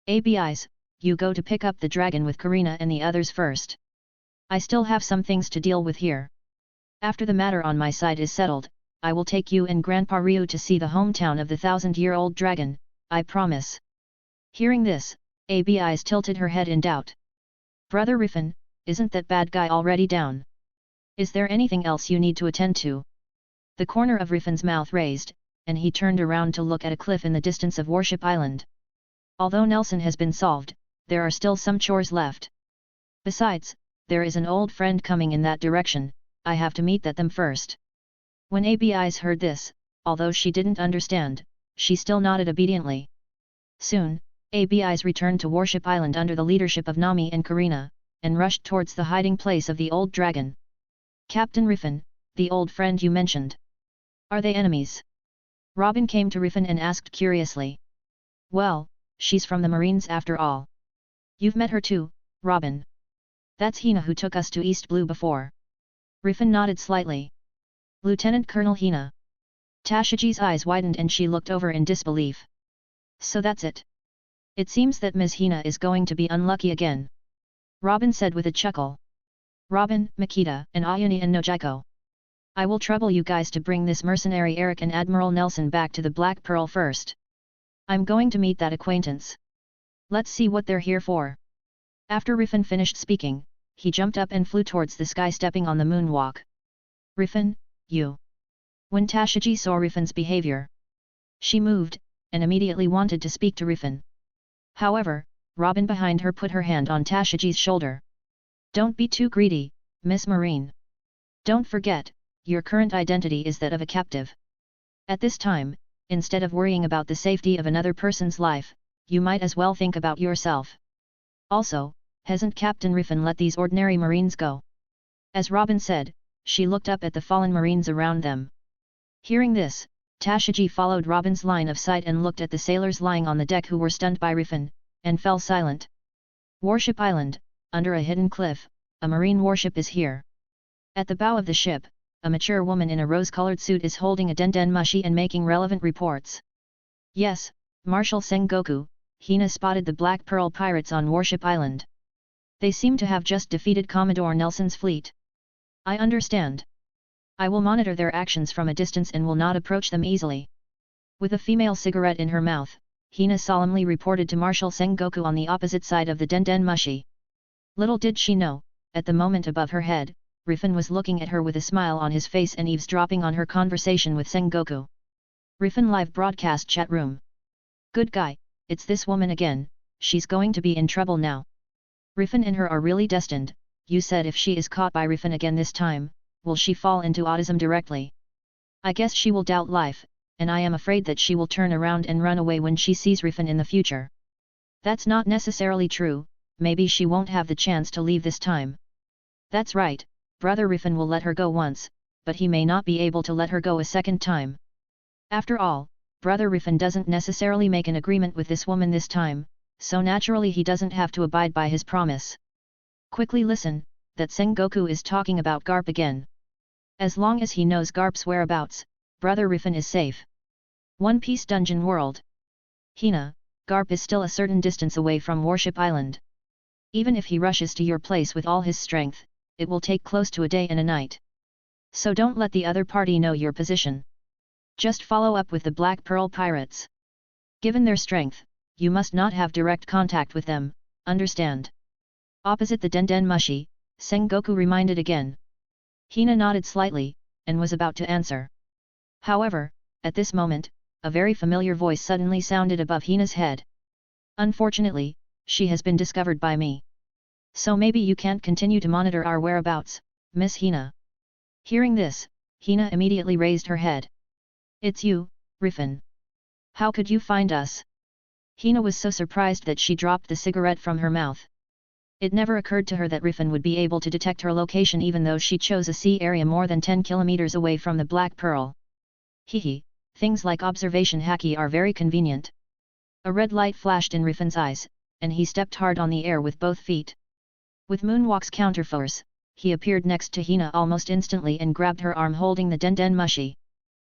ABIs, you go to pick up the dragon with Karina and the others first. I still have some things to deal with here. After the matter on my side is settled, I will take you and Grandpa Ryu to see the hometown of the 1,000-year-old dragon, I promise. Hearing this, ABIs tilted her head in doubt. Brother Rifan, isn't that bad guy already down? Is there anything else you need to attend to? The corner of Rifan's mouth raised, and he turned around to look at a cliff in the distance of Warship Island. Although Nelson has been solved, there are still some chores left. Besides, there is an old friend coming in that direction, I have to meet them first. When ABIs heard this, although she didn't understand, she still nodded obediently. Soon, ABIs returned to Warship Island under the leadership of Nami and Karina, and rushed towards the hiding place of the old dragon. Captain Rifan, the old friend you mentioned. Are they enemies? Robin came to Rifan and asked curiously. Well, she's from the Marines after all. You've met her too, Robin. That's Hina who took us to East Blue before. Rifan nodded slightly. Lieutenant Colonel Hina. Tashiji's eyes widened and she looked over in disbelief. So that's it. It seems that Ms. Hina is going to be unlucky again. Robin said with a chuckle. Robin, Makita, and Ayumi and Nojiko. I will trouble you guys to bring this mercenary Eric and Admiral Nelson back to the Black Pearl first. I'm going to meet that acquaintance. Let's see what they're here for. After Rifan finished speaking, he jumped up and flew towards the sky, stepping on the moonwalk. Rifan, you. When Tashiji saw Rifan's behavior, she moved, and immediately wanted to speak to Rifan. However, Robin behind her put her hand on Tashiji's shoulder. Don't be too greedy, Miss Marine. Don't forget, your current identity is that of a captive. At this time, instead of worrying about the safety of another person's life, you might as well think about yourself. Also, hasn't Captain Rifan let these ordinary Marines go? As Robin said, she looked up at the fallen Marines around them. Hearing this, Tashiji followed Robin's line of sight and looked at the sailors lying on the deck who were stunned by Rifan, and fell silent. Warship Island, under a hidden cliff, a Marine warship is here. At the bow of the ship, a mature woman in a rose-colored suit is holding a denden mushi and making relevant reports. Yes, Marshal Sengoku, Hina spotted the Black Pearl pirates on Warship Island. They seem to have just defeated Commodore Nelson's fleet. I understand. I will monitor their actions from a distance and will not approach them easily. With a female cigarette in her mouth, Hina solemnly reported to Marshal Sengoku on the opposite side of the denden mushi. Little did she know, at the moment above her head, Rifan was looking at her with a smile on his face and eavesdropping on her conversation with Sengoku. Rifan live broadcast chat room. Good guy, it's this woman again, she's going to be in trouble now. Rifan and her are really destined, you said if she is caught by Rifan again this time, will she fall into autism directly? I guess she will doubt life, and I am afraid that she will turn around and run away when she sees Rifan in the future. That's not necessarily true, maybe she won't have the chance to leave this time. That's right, Brother Rifan will let her go once, but he may not be able to let her go a second time. After all, Brother Rifan doesn't necessarily make an agreement with this woman this time, so naturally he doesn't have to abide by his promise. Quickly listen, that Sengoku is talking about Garp again. As long as he knows Garp's whereabouts, Brother Rifan is safe. One Piece Dungeon World. Hina, Garp is still a certain distance away from Warship Island. Even if he rushes to your place with all his strength, it will take close to a day and a night. So don't let the other party know your position. Just follow up with the Black Pearl pirates. Given their strength, you must not have direct contact with them, understand? Opposite the denden mushi, Sengoku reminded again. Hina nodded slightly, and was about to answer. However, at this moment, a very familiar voice suddenly sounded above Hina's head. Unfortunately, she has been discovered by me. So maybe you can't continue to monitor our whereabouts, Miss Hina. Hearing this, Hina immediately raised her head. It's you, Rifan. How could you find us? Hina was so surprised that she dropped the cigarette from her mouth. It never occurred to her that Rifan would be able to detect her location even though she chose a sea area more than 10 kilometers away from the Black Pearl. Hehe, things like observation haki are very convenient. A red light flashed in Rifan's eyes, and he stepped hard on the air with both feet. With Moonwalk's counterforce, he appeared next to Hina almost instantly and grabbed her arm holding the denden mushi.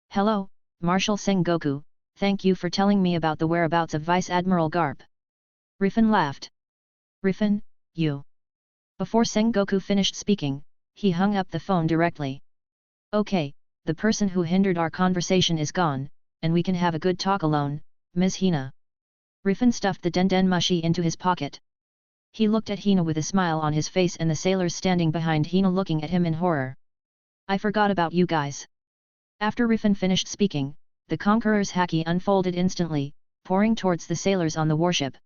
Hello, Marshal Sengoku, thank you for telling me about the whereabouts of Vice Admiral Garp. Rifan laughed. Rifan, you. Before Sengoku finished speaking, he hung up the phone directly. Okay, the person who hindered our conversation is gone, and we can have a good talk alone, Ms. Hina. Rifan stuffed the denden mushi into his pocket. He looked at Hina with a smile on his face and the sailors standing behind Hina looking at him in horror. I forgot about you guys. After Rifan finished speaking, the Conqueror's haki unfolded instantly, pouring towards the sailors on the warship.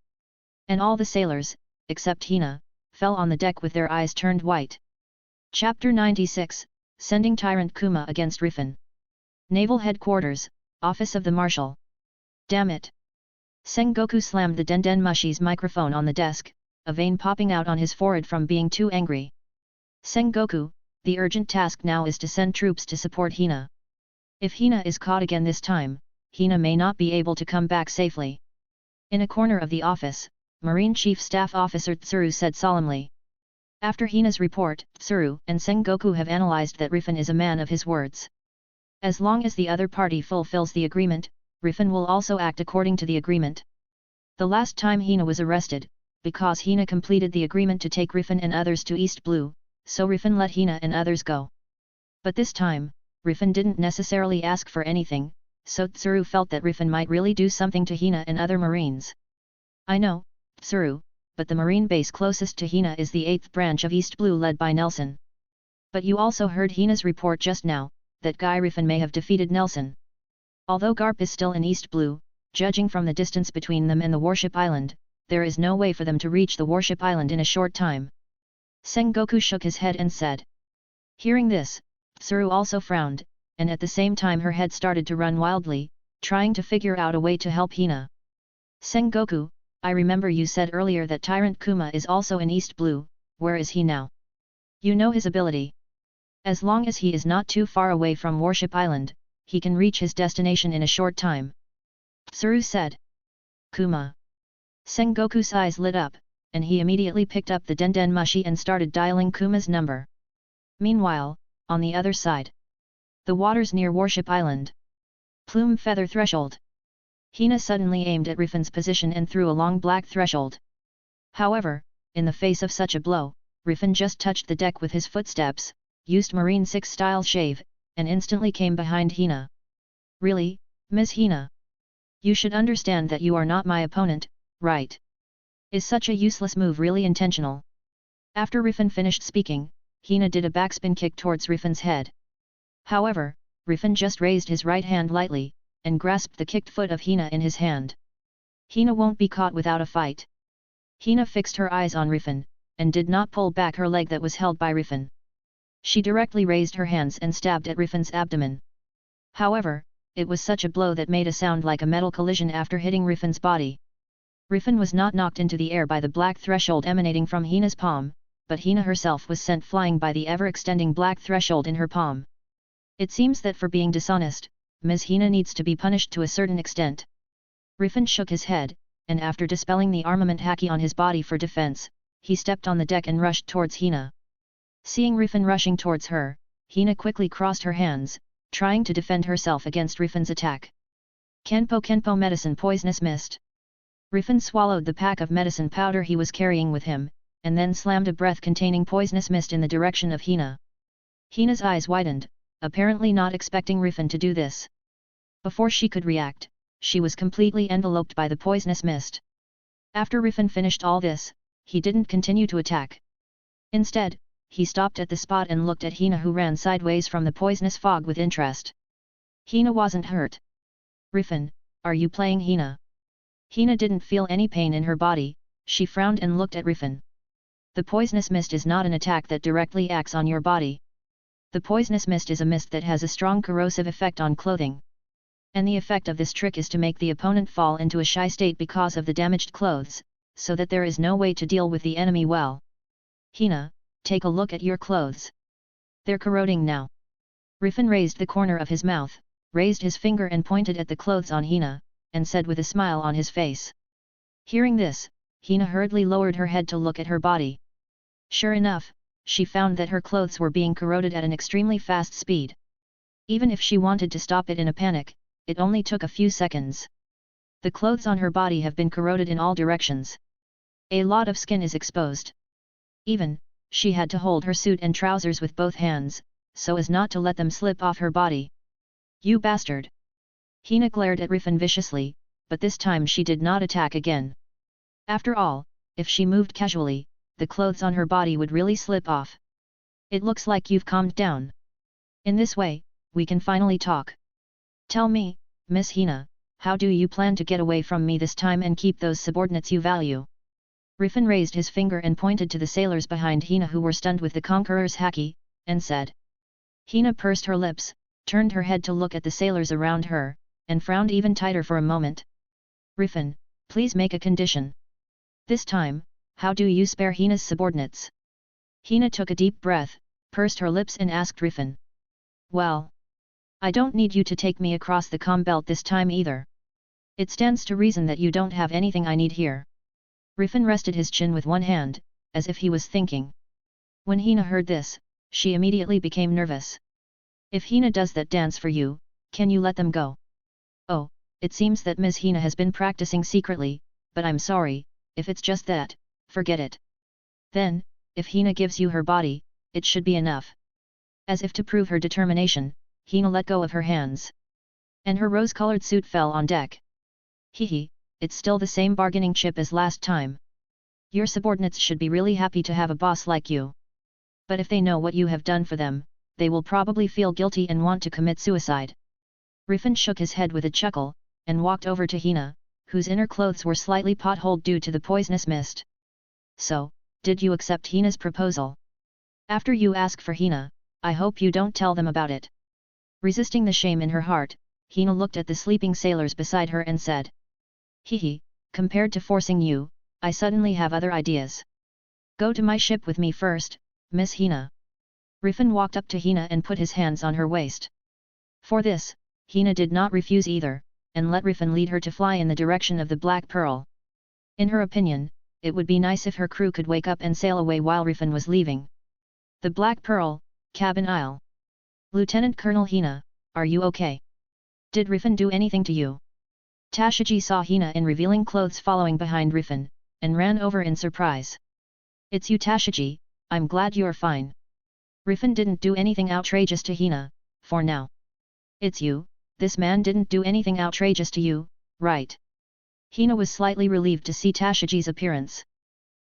And all the sailors, except Hina, fell on the deck with their eyes turned white. Chapter 96, Sending Tyrant Kuma against Rifan. Naval Headquarters, Office of the Marshal. Damn it! Sengoku slammed the denden mushi's microphone on the desk, a vein popping out on his forehead from being too angry. Sengoku, the urgent task now is to send troops to support Hina. If Hina is caught again this time, Hina may not be able to come back safely. In a corner of the office, Marine Chief Staff Officer Tsuru said solemnly. After Hina's report, Tsuru and Sengoku have analyzed that Rifan is a man of his words. As long as the other party fulfills the agreement, Rifan will also act according to the agreement. The last time Hina was arrested, because Hina completed the agreement to take Rifan and others to East Blue, so Rifan let Hina and others go. But this time, Rifan didn't necessarily ask for anything, so Tsuru felt that Rifan might really do something to Hina and other Marines. I know, Tsuru, but the Marine base closest to Hina is the 8th branch of East Blue led by Nelson. But you also heard Hina's report just now, that Guy Rifan may have defeated Nelson. Although Garp is still in East Blue, judging from the distance between them and the warship island, there is no way for them to reach the warship island in a short time. Sengoku shook his head and said. Hearing this, Tsuru also frowned, and at the same time her head started to run wildly, trying to figure out a way to help Hina. Sengoku, I remember you said earlier that Tyrant Kuma is also in East Blue, where is he now? You know his ability. As long as he is not too far away from Warship Island, he can reach his destination in a short time. Tsuru said. Kuma. Sengoku's eyes lit up, and he immediately picked up the Denden Mushi and started dialing Kuma's number. Meanwhile, on the other side. The waters near Warship Island. Plume Feather Threshold. Hina suddenly aimed at Rifan's position and threw a long black threshold. However, in the face of such a blow, Rifan just touched the deck with his footsteps, used Marine 6 style shave, and instantly came behind Hina. Really, Ms. Hina? You should understand that you are not my opponent, right? Is such a useless move really intentional? After Rifan finished speaking, Hina did a backspin kick towards Rifan's head. However, Rifan just raised his right hand lightly, and grasped the kicked foot of Hina in his hand. Hina won't be caught without a fight. Hina fixed her eyes on Rifan, and did not pull back her leg that was held by Rifan. She directly raised her hands and stabbed at Rifan's abdomen. However, it was such a blow that made a sound like a metal collision after hitting Rifan's body. Rifan was not knocked into the air by the black threshold emanating from Hina's palm, but Hina herself was sent flying by the ever-extending black threshold in her palm. It seems that for being dishonest, Ms. Hina needs to be punished to a certain extent. Rifan shook his head, and after dispelling the armament haki on his body for defense, he stepped on the deck and rushed towards Hina. Seeing Rifan rushing towards her, Hina quickly crossed her hands, trying to defend herself against Rifan's attack. Kenpo Medicine Poisonous Mist. Rifan swallowed the pack of medicine powder he was carrying with him, and then slammed a breath containing poisonous mist in the direction of Hina. Hina's eyes widened, apparently not expecting Rifan to do this. Before she could react, she was completely enveloped by the poisonous mist. After Rifan finished all this, he didn't continue to attack. Instead, he stopped at the spot and looked at Hina, who ran sideways from the poisonous fog with interest. Hina wasn't hurt. Rifan, are you playing Hina? Hina didn't feel any pain in her body, she frowned and looked at Rifan. The poisonous mist is not an attack that directly acts on your body. The poisonous mist is a mist that has a strong corrosive effect on clothing. And the effect of this trick is to make the opponent fall into a shy state because of the damaged clothes, so that there is no way to deal with the enemy well. Hina, take a look at your clothes. They're corroding now. Rifan raised the corner of his mouth, raised his finger and pointed at the clothes on Hina, and said with a smile on his face. Hearing this, Hina hurriedly lowered her head to look at her body. Sure enough, she found that her clothes were being corroded at an extremely fast speed. Even if she wanted to stop it in a panic, it only took a few seconds. The clothes on her body have been corroded in all directions. A lot of skin is exposed. Even, she had to hold her suit and trousers with both hands, so as not to let them slip off her body. You bastard! Hina glared at Rifan viciously, but this time she did not attack again. After all, if she moved casually, the clothes on her body would really slip off. It looks like you've calmed down. In this way, we can finally talk. Tell me, Miss Hina, how do you plan to get away from me this time and keep those subordinates you value? Rifan raised his finger and pointed to the sailors behind Hina who were stunned with the Conqueror's haki, and said. Hina pursed her lips, turned her head to look at the sailors around her, and frowned even tighter for a moment. Rifan, please make a condition. This time, how do you spare Hina's subordinates? Hina took a deep breath, pursed her lips and asked Rifan. Well, I don't need you to take me across the comm belt this time either. It stands to reason that you don't have anything I need here. Rifan rested his chin with one hand, as if he was thinking. When Hina heard this, she immediately became nervous. If Hina does that dance for you, can you let them go? Oh, it seems that Ms. Hina has been practicing secretly, but I'm sorry, if it's just that, forget it. Then, if Hina gives you her body, it should be enough. As if to prove her determination, Hina let go of her hands. And her rose-colored suit fell on deck. Hee, it's still the same bargaining chip as last time. Your subordinates should be really happy to have a boss like you. But if they know what you have done for them, they will probably feel guilty and want to commit suicide. Rifan shook his head with a chuckle, and walked over to Hina, whose inner clothes were slightly potholed due to the poisonous mist. So, did you accept Hina's proposal? After you ask for Hina, I hope you don't tell them about it. Resisting the shame in her heart, Hina looked at the sleeping sailors beside her and said. Hehe, compared to forcing you, I suddenly have other ideas. Go to my ship with me first, Miss Hina. Rifan walked up to Hina and put his hands on her waist. For this, Hina did not refuse either, and let Rifan lead her to fly in the direction of the Black Pearl. In her opinion, it would be nice if her crew could wake up and sail away while Rifan was leaving. The Black Pearl, Cabin Aisle. Lieutenant Colonel Hina, are you okay? Did Rifan do anything to you? Tashiji saw Hina in revealing clothes following behind Rifan, and ran over in surprise. It's you Tashiji, I'm glad you're fine. Rifan didn't do anything outrageous to Hina, for now. It's you, this man didn't do anything outrageous to you, right? Hina was slightly relieved to see Tashiji's appearance.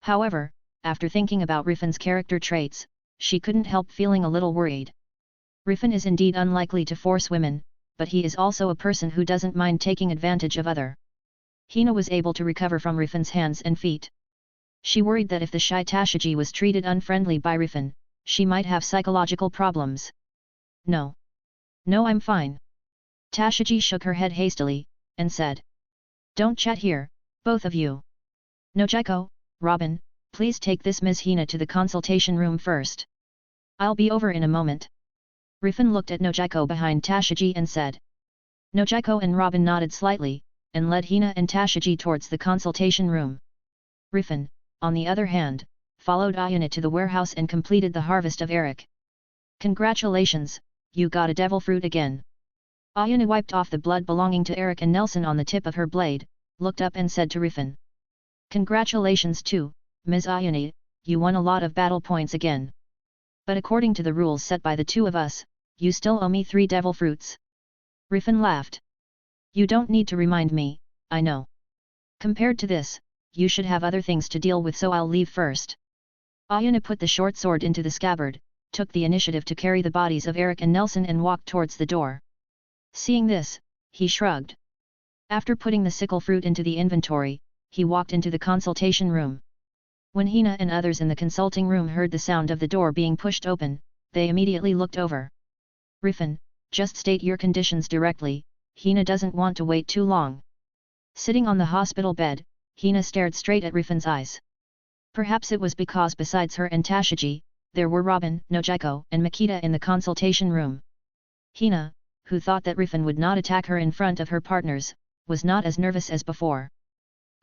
However, after thinking about Rifan's character traits, she couldn't help feeling a little worried. Rifan is indeed unlikely to force women, but he is also a person who doesn't mind taking advantage of other. Hina was able to recover from Rifan's hands and feet. She worried that if the shy Tashiji was treated unfriendly by Rifan, she might have psychological problems. No. No, I'm fine. Tashiji shook her head hastily, and said. Don't chat here, both of you. Nojiko, Robin, please take this Ms. Hina to the consultation room first. I'll be over in a moment. Rifan looked at Nojiko behind Tashiji and said. Nojiko and Robin nodded slightly, and led Hina and Tashiji towards the consultation room. Rifan, on the other hand, followed Ayana to the warehouse and completed the harvest of Eric. Congratulations, you got a devil fruit again. Ayana wiped off the blood belonging to Eric and Nelson on the tip of her blade, looked up and said to Rifan. Congratulations too, Ms. Ayana, you won a lot of battle points again. But according to the rules set by the two of us, you still owe me 3 devil fruits. Rifan laughed. You don't need to remind me, I know. Compared to this, you should have other things to deal with, so I'll leave first. Ayana put the short sword into the scabbard, took the initiative to carry the bodies of Eric and Nelson and walked towards the door. Seeing this, he shrugged. After putting the sickle fruit into the inventory, he walked into the consultation room. When Hina and others in the consulting room heard the sound of the door being pushed open, they immediately looked over. Rifan, just state your conditions directly, Hina doesn't want to wait too long. Sitting on the hospital bed, Hina stared straight at Rifan's eyes. Perhaps it was because besides her and Tashiji, there were Robin, Nojiko and Makita in the consultation room. Hina, who thought that Rifan would not attack her in front of her partners, was not as nervous as before.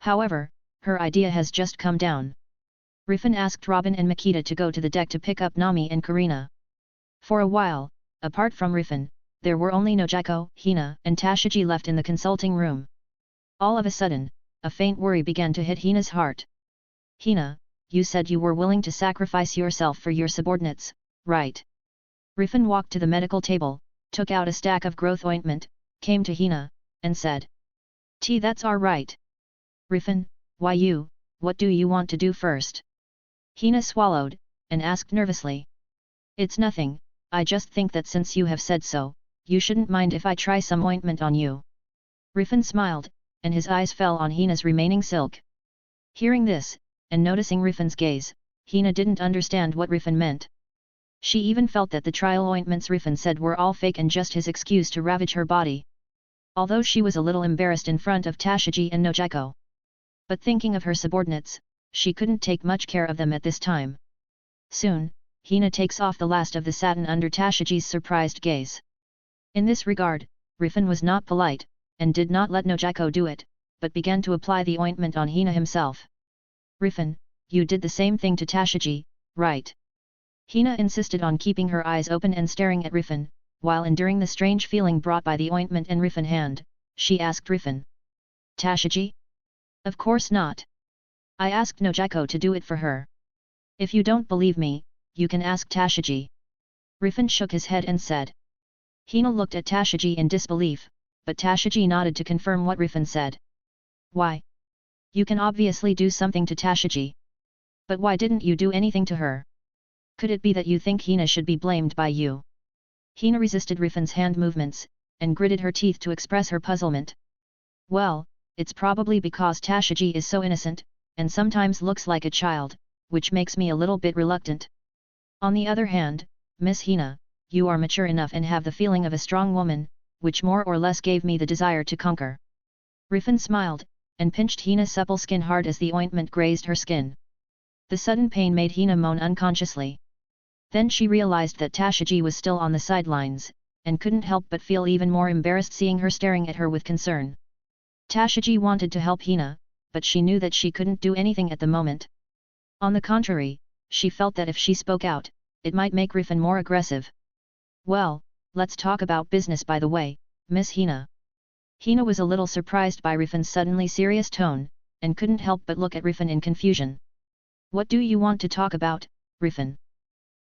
However, her idea has just come down. Rifan asked Robin and Makita to go to the deck to pick up Nami and Karina. For a while, apart from Rifan, there were only Nojiko, Hina and Tashiji left in the consulting room. All of a sudden, a faint worry began to hit Hina's heart. Hina, you said you were willing to sacrifice yourself for your subordinates, right? Rifan walked to the medical table, took out a stack of growth ointment, came to Hina, and said. That's all right. Rifan, why you, what do you want to do first? Hina swallowed, and asked nervously. It's nothing, I just think that since you have said so, you shouldn't mind if I try some ointment on you. Rifan smiled, and his eyes fell on Hina's remaining silk. Hearing this, and noticing Rifan's gaze, Hina didn't understand what Rifan meant. She even felt that the trial ointments Rifan said were all fake and just his excuse to ravage her body. Although she was a little embarrassed in front of Tashiji and Nojiko. But thinking of her subordinates, she couldn't take much care of them at this time. Soon, Hina takes off the last of the satin under Tashiji's surprised gaze. In this regard, Rifan was not polite, and did not let Nojiko do it, but began to apply the ointment on Hina himself. Rifan, you did the same thing to Tashiji, right? Hina insisted on keeping her eyes open and staring at Rifan, while enduring the strange feeling brought by the ointment in Rifan's hand, she asked Rifan. Tashiji? Of course not. I asked Nojiko to do it for her. If you don't believe me, you can ask Tashiji. Rifan shook his head and said. Hina looked at Tashiji in disbelief, but Tashiji nodded to confirm what Rifan said. Why? You can obviously do something to Tashiji. But why didn't you do anything to her? Could it be that you think Hina should be blamed by you? Hina resisted Rifan's hand movements, and gritted her teeth to express her puzzlement. Well, it's probably because Tashiji is so innocent, and sometimes looks like a child, which makes me a little bit reluctant. On the other hand, Miss Hina, you are mature enough and have the feeling of a strong woman, which more or less gave me the desire to conquer. Rifan smiled, and pinched Hina's supple skin hard as the ointment grazed her skin. The sudden pain made Hina moan unconsciously. Then she realized that Tashiji was still on the sidelines, and couldn't help but feel even more embarrassed seeing her staring at her with concern. Tashiji wanted to help Hina, but she knew that she couldn't do anything at the moment. On the contrary, she felt that if she spoke out, it might make Rifan more aggressive. Well, let's talk about business by the way, Miss Hina. Hina was a little surprised by Rifan's suddenly serious tone, and couldn't help but look at Rifan in confusion. What do you want to talk about, Rifan?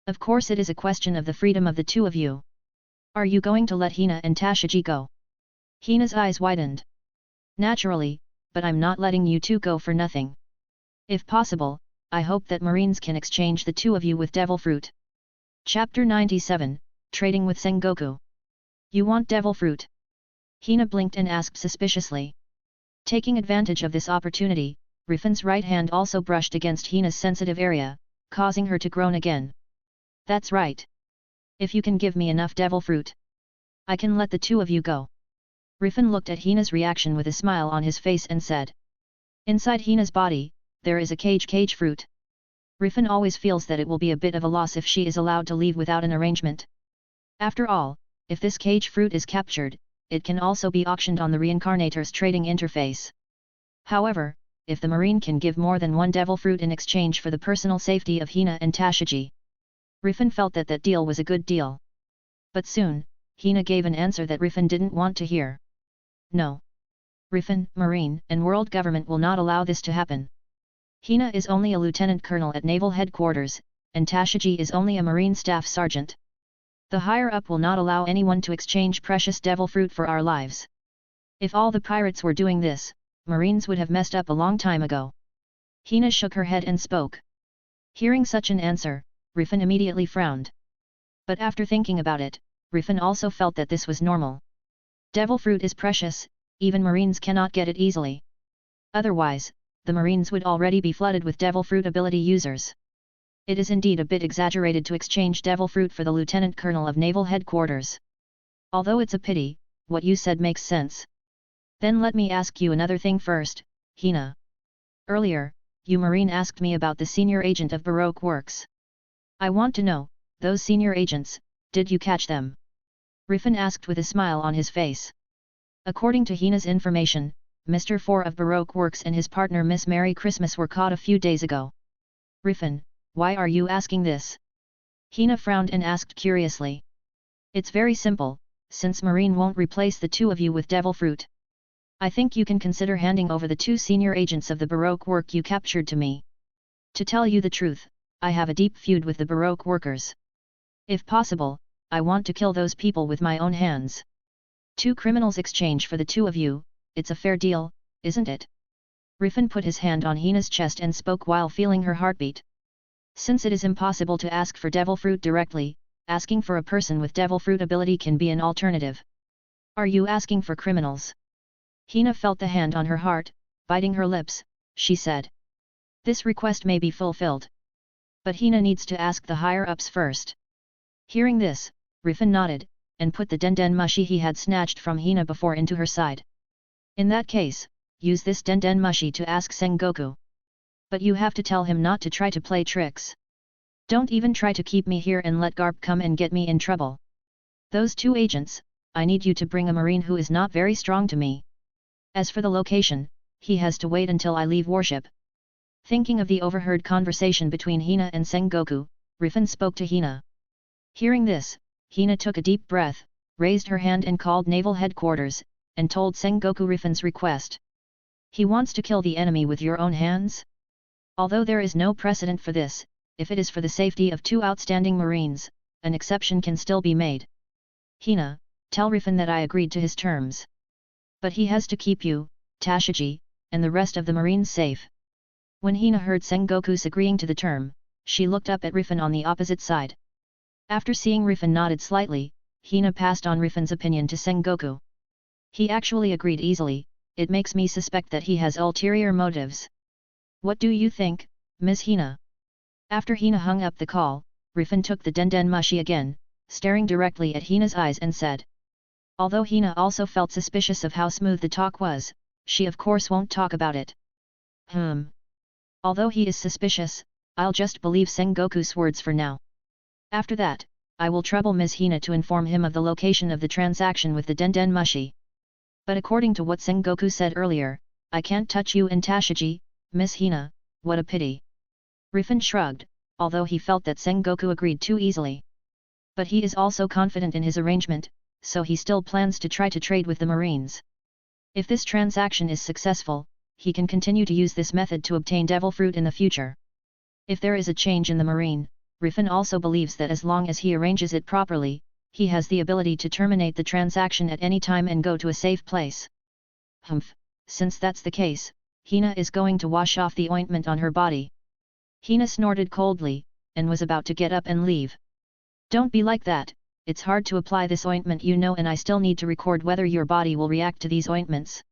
Of course it is a question of the freedom of the two of you. Are you going to let Hina and Tashiji go? Hina's eyes widened. Naturally, but I'm not letting you two go for nothing. If possible, I hope that Marines can exchange the two of you with devil fruit. Chapter 97, Trading with Sengoku. You want devil fruit? Hina blinked and asked suspiciously. Taking advantage of this opportunity, Rifan's right hand also brushed against Hina's sensitive area, causing her to groan again. That's right. If you can give me enough devil fruit, I can let the two of you go. Rifan looked at Hina's reaction with a smile on his face and said. Inside Hina's body, there is a cage fruit. Rifan always feels that it will be a bit of a loss if she is allowed to leave without an arrangement. After all, if this cage fruit is captured, it can also be auctioned on the Reincarnator's trading interface. However, if the Marine can give more than one devil fruit in exchange for the personal safety of Hina and Tashiji, Rifan felt that that deal was a good deal. But soon, Hina gave an answer that Rifan didn't want to hear. No. Rifan, Marine, and World Government will not allow this to happen. Hina is only a lieutenant colonel at Naval Headquarters, and Tashiji is only a Marine Staff Sergeant. The higher-up will not allow anyone to exchange precious devil fruit for our lives. If all the pirates were doing this, Marines would have messed up a long time ago. Hina shook her head and spoke. Hearing such an answer, Rifan immediately frowned. But after thinking about it, Rifan also felt that this was normal. Devil fruit is precious, even Marines cannot get it easily. Otherwise, the Marines would already be flooded with devil fruit ability users. It is indeed a bit exaggerated to exchange devil fruit for the Lieutenant Colonel of Naval Headquarters. Although it's a pity, what you said makes sense. Then let me ask you another thing first, Hina. Earlier, you Marine asked me about the senior agent of Baroque Works. I want to know, those senior agents, did you catch them? Rifan asked with a smile on his face. According to Hina's information, Mr. 4 of Baroque Works and his partner Miss Merry Christmas were caught a few days ago. Rifan, why are you asking this? Hina frowned and asked curiously. It's very simple, since Marine won't replace the two of you with devil fruit. I think you can consider handing over the two senior agents of the Baroque work you captured to me. To tell you the truth, I have a deep feud with the Baroque workers. If possible, I want to kill those people with my own hands. Two criminals exchange for the two of you, it's a fair deal, isn't it? Rifan put his hand on Hina's chest and spoke while feeling her heartbeat. Since it is impossible to ask for devil fruit directly, asking for a person with devil fruit ability can be an alternative. Are you asking for criminals? Hina felt the hand on her heart, biting her lips, she said. This request may be fulfilled. But Hina needs to ask the higher-ups first. Hearing this, Rifan nodded, and put the denden mushi he had snatched from Hina before into her side. In that case, use this denden mushi to ask Sengoku. But you have to tell him not to try to play tricks. Don't even try to keep me here and let Garp come and get me in trouble. Those two agents, I need you to bring a Marine who is not very strong to me. As for the location, he has to wait until I leave worship. Thinking of the overheard conversation between Hina and Sengoku, Rifan spoke to Hina. Hearing this, Hina took a deep breath, raised her hand and called Naval Headquarters, and told Sengoku Rifan's request. He wants to kill the enemy with your own hands? Although there is no precedent for this, if it is for the safety of two outstanding Marines, an exception can still be made. Hina, tell Rifan that I agreed to his terms. But he has to keep you, Tashiji, and the rest of the Marines safe. When Hina heard Sengoku's agreeing to the term, she looked up at Rifan on the opposite side. After seeing Rifan nodded slightly, Hina passed on Rifan's opinion to Sengoku. He actually agreed easily, it makes me suspect that he has ulterior motives. What do you think, Ms. Hina? After Hina hung up the call, Rifan took the denden mushi again, staring directly at Hina's eyes and said. Although Hina also felt suspicious of how smooth the talk was, she of course won't talk about it. Although he is suspicious, I'll just believe Sengoku's words for now. After that, I will trouble Ms. Hina to inform him of the location of the transaction with the denden mushi. But according to what Sengoku said earlier, I can't touch you and Tashiji, Ms. Hina, what a pity. Rifan shrugged, although he felt that Sengoku agreed too easily. But he is also confident in his arrangement, so he still plans to try to trade with the Marines. If this transaction is successful, he can continue to use this method to obtain devil fruit in the future. If there is a change in the Marine, Rifan also believes that as long as he arranges it properly, he has the ability to terminate the transaction at any time and go to a safe place. Since that's the case, Hina is going to wash off the ointment on her body. Hina snorted coldly, and was about to get up and leave. Don't be like that, it's hard to apply this ointment and I still need to record whether your body will react to these ointments.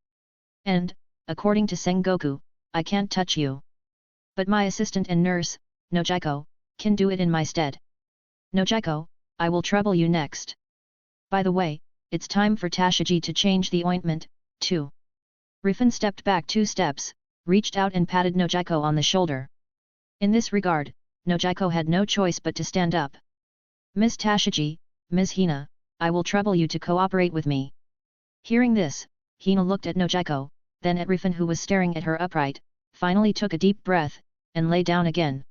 And, according to Sengoku, I can't touch you. But my assistant and nurse, Nojiko, can do it in my stead. Nojiko, I will trouble you next. By the way, it's time for Tashiji to change the ointment, too. Rifan stepped back 2 steps, reached out and patted Nojiko on the shoulder. In this regard, Nojiko had no choice but to stand up. Ms. Tashiji, Ms. Hina, I will trouble you to cooperate with me. Hearing this, Hina looked at Nojiko, then at Rifan who was staring at her upright, finally took a deep breath, and lay down again.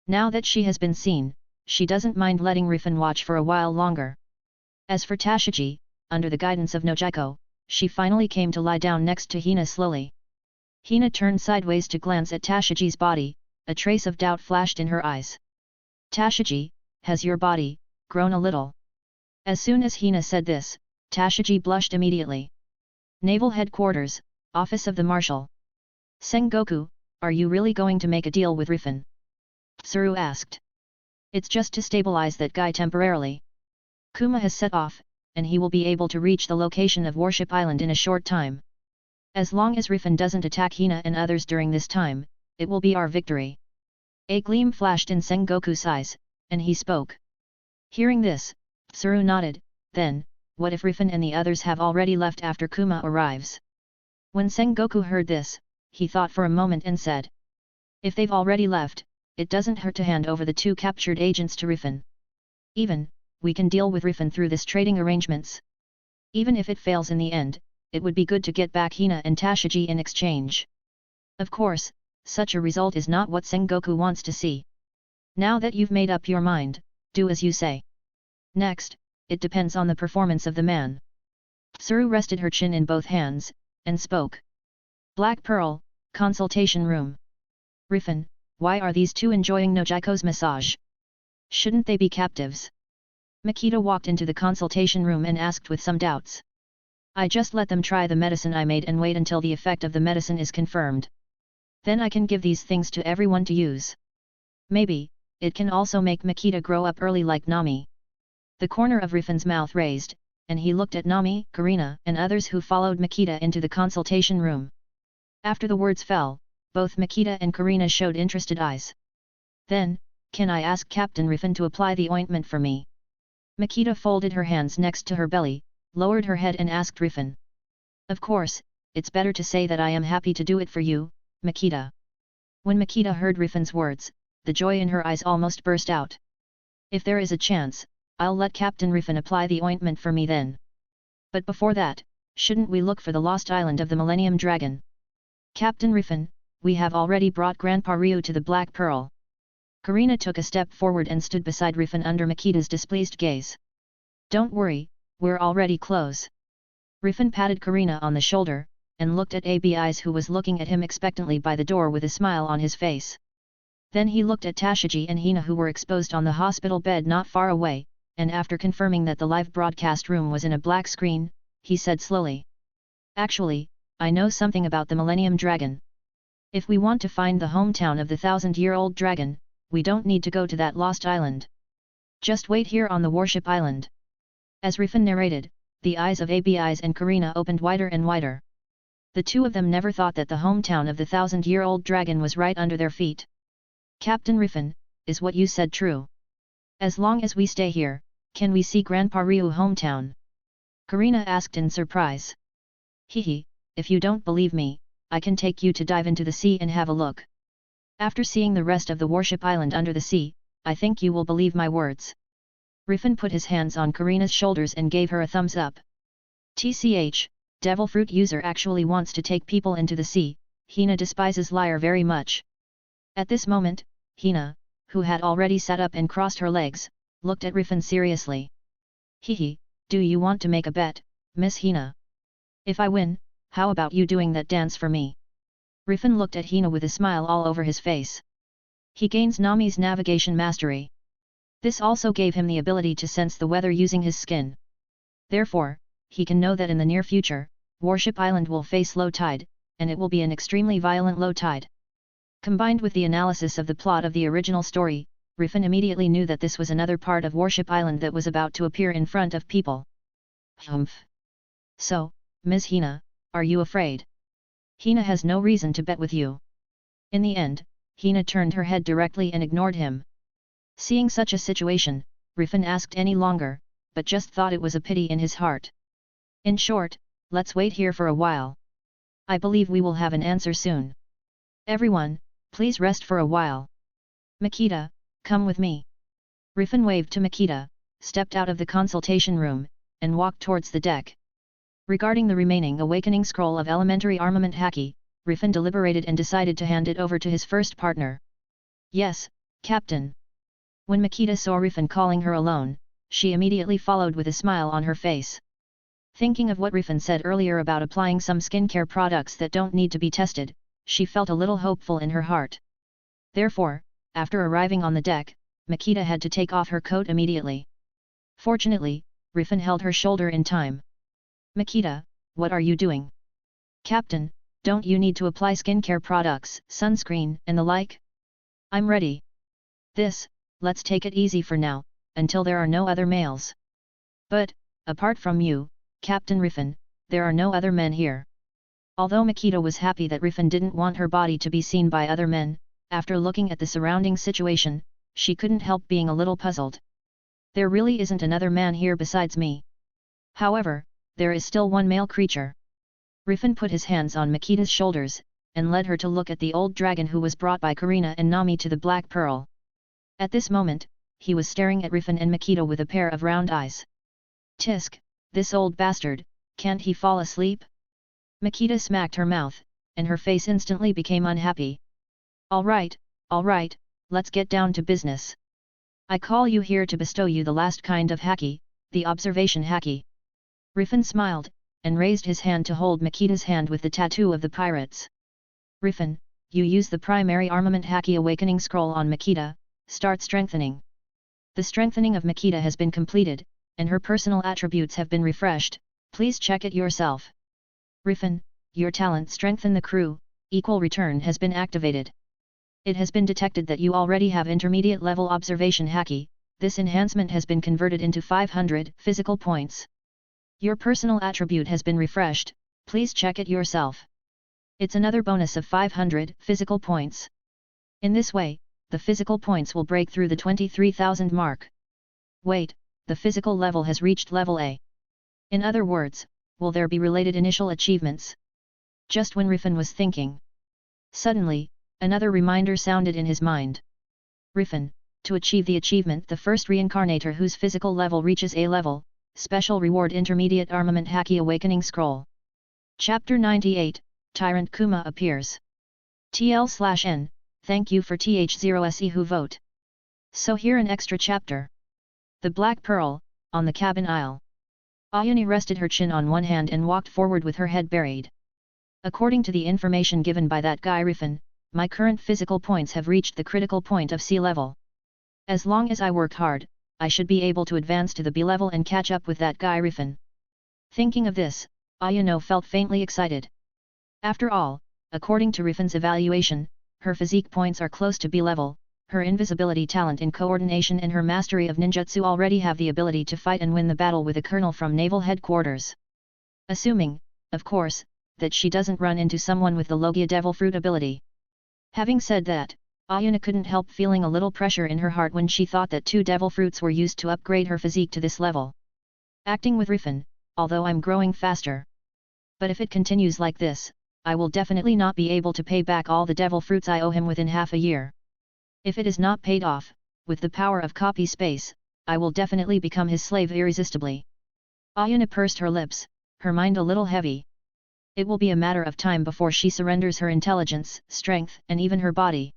Now that she has been seen, she doesn't mind letting Rifan watch for a while longer. As for Tashiji, under the guidance of Nojiko, she finally came to lie down next to Hina slowly. Hina turned sideways to glance at Tashiji's body, a trace of doubt flashed in her eyes. Tashiji, has your body grown a little? As soon as Hina said this, Tashiji blushed immediately. Naval Headquarters, Office of the Marshal. Sengoku, are you really going to make a deal with Rifan? Tsuru asked. It's just to stabilize that guy temporarily. Kuma has set off, and he will be able to reach the location of Warship Island in a short time. As long as Rifan doesn't attack Hina and others during this time, it will be our victory. A gleam flashed in Sengoku's eyes, and he spoke. Hearing this, Tsuru nodded, then, what if Rifan and the others have already left after Kuma arrives? When Sengoku heard this, he thought for a moment and said. If they've already left, it doesn't hurt to hand over the 2 captured agents to Rifan. We can deal with Rifan through this trading arrangements. Even if it fails in the end, it would be good to get back Hina and Tashiji in exchange. Of course, such a result is not what Sengoku wants to see. Now that you've made up your mind, do as you say. Next, it depends on the performance of the man. Tsuru rested her chin in both hands, and spoke. Black Pearl, consultation room. Rifan, why are these 2 enjoying Nojiko's massage? Shouldn't they be captives? Makita walked into the consultation room and asked with some doubts. I just let them try the medicine I made and wait until the effect of the medicine is confirmed. Then I can give these things to everyone to use. Maybe, it can also make Makita grow up early like Nami. The corner of Rifan's mouth raised, and he looked at Nami, Karina and others who followed Makita into the consultation room. After the words fell, both Makita and Karina showed interested eyes. Then, can I ask Captain Rifan to apply the ointment for me? Makita folded her hands next to her belly, lowered her head and asked Rifan. Of course, it's better to say that I am happy to do it for you, Makita. When Makita heard Rifan's words, the joy in her eyes almost burst out. If there is a chance, I'll let Captain Rifan apply the ointment for me then. But before that, shouldn't we look for the lost island of the Millennium Dragon? Captain Rifan, we have already brought Grandpa Ryu to the Black Pearl. Karina took a step forward and stood beside Rifan under Makita's displeased gaze. Don't worry, we're already close. Rifan patted Karina on the shoulder, and looked at Abi's who was looking at him expectantly by the door with a smile on his face. Then he looked at Tashiji and Hina who were exposed on the hospital bed not far away, and after confirming that the live broadcast room was in a black screen, he said slowly. Actually, I know something about the Millennium Dragon. If we want to find the hometown of the 1000-year-old dragon, we don't need to go to that lost island. Just wait here on the Warship Island. As Rifan narrated, the eyes of Abi's and Karina opened wider and wider. The two of them never thought that the hometown of the 1,000-year-old dragon was right under their feet. Captain Rifan, is what you said true? As long as we stay here, can we see Grandpa Ryu hometown? Karina asked in surprise. Hehe, if you don't believe me, I can take you to dive into the sea and have a look. After seeing the rest of the warship island under the sea, I think you will believe my words. Rifan put his hands on Karina's shoulders and gave her a thumbs up. TCH, Devil Fruit user actually wants to take people into the sea. Hina despises liar very much. At this moment, Hina, who had already sat up and crossed her legs, looked at Rifan seriously. Hehe, do you want to make a bet, Miss Hina? If I win, how about you doing that dance for me? Rifan looked at Hina with a smile all over his face. He gains Nami's navigation mastery. This also gave him the ability to sense the weather using his skin. Therefore, he can know that in the near future, Warship Island will face low tide, and it will be an extremely violent low tide. Combined with the analysis of the plot of the original story, Rifan immediately knew that this was another part of Warship Island that was about to appear in front of people. Humph. So, Ms. Hina, are you afraid? Hina has no reason to bet with you. In the end, Hina turned her head directly and ignored him. Seeing such a situation, Rifan asked any longer, but just thought it was a pity in his heart. In short, let's wait here for a while. I believe we will have an answer soon. Everyone, please rest for a while. Makita, come with me. Rifan waved to Makita, stepped out of the consultation room, and walked towards the deck. Regarding the remaining awakening scroll of elementary armament Haki, Rifan deliberated and decided to hand it over to his first partner. Yes, Captain. When Makita saw Rifan calling her alone, she immediately followed with a smile on her face. Thinking of what Rifan said earlier about applying some skincare products that don't need to be tested, she felt a little hopeful in her heart. Therefore, after arriving on the deck, Makita had to take off her coat immediately. Fortunately, Rifan held her shoulder in time. Makita, what are you doing? Captain, don't you need to apply skincare products, sunscreen, and the like? I'm ready. Let's take it easy for now, until there are no other males. But, apart from you, Captain Rifan, there are no other men here. Although Makita was happy that Rifan didn't want her body to be seen by other men, after looking at the surrounding situation, she couldn't help being a little puzzled. There really isn't another man here besides me. However, there is still one male creature. Rifan put his hands on Makita's shoulders, and led her to look at the old dragon who was brought by Karina and Nami to the Black Pearl. At this moment, he was staring at Rifan and Makita with a pair of round eyes. Tisk, this old bastard, can't he fall asleep? Makita smacked her mouth, and her face instantly became unhappy. All right, let's get down to business. I call you here to bestow you the last kind of Haki, the observation Haki. Rifan smiled, and raised his hand to hold Makita's hand with the tattoo of the pirates. Rifan, you use the primary armament Haki awakening scroll on Makita, start strengthening. The strengthening of Makita has been completed, and her personal attributes have been refreshed, please check it yourself. Rifan, your talent Strengthen the Crew, equal return has been activated. It has been detected that you already have intermediate level observation Haki, this enhancement has been converted into 500 physical points. Your personal attribute has been refreshed, please check it yourself. It's another bonus of 500 physical points. In this way, the physical points will break through the 23,000 mark. Wait, the physical level has reached level A. In other words, will there be related initial achievements? Just when Rifan was thinking. Suddenly, another reminder sounded in his mind. Rifan, to achieve the achievement the first Reincarnator whose physical level reaches A level, special reward Intermediate Armament Haki Awakening Scroll. Chapter 98, Tyrant Kuma appears. TL/N, thank you for TH0SE who vote. So here an extra chapter. The Black Pearl, on the cabin aisle. Ayuni rested her chin on one hand and walked forward with her head buried. According to the information given by that guy Rifan, my current physical points have reached the critical point of C level. As long as I work hard, I should be able to advance to the B level and catch up with that guy Rifan. Thinking of this, Ayuno felt faintly excited. After all, according to Rifan's evaluation, her physique points are close to B level, her invisibility talent in coordination and her mastery of ninjutsu already have the ability to fight and win the battle with a colonel from naval headquarters. Assuming, of course, that she doesn't run into someone with the Logia Devil Fruit ability. Having said that, Ayana couldn't help feeling a little pressure in her heart when she thought that 2 devil fruits were used to upgrade her physique to this level. Acting with Rifan, although I'm growing faster. But if it continues like this, I will definitely not be able to pay back all the devil fruits I owe him within half a year. If it is not paid off, with the power of copy space, I will definitely become his slave irresistibly. Ayana pursed her lips, her mind a little heavy. It will be a matter of time before she surrenders her intelligence, strength, and even her body.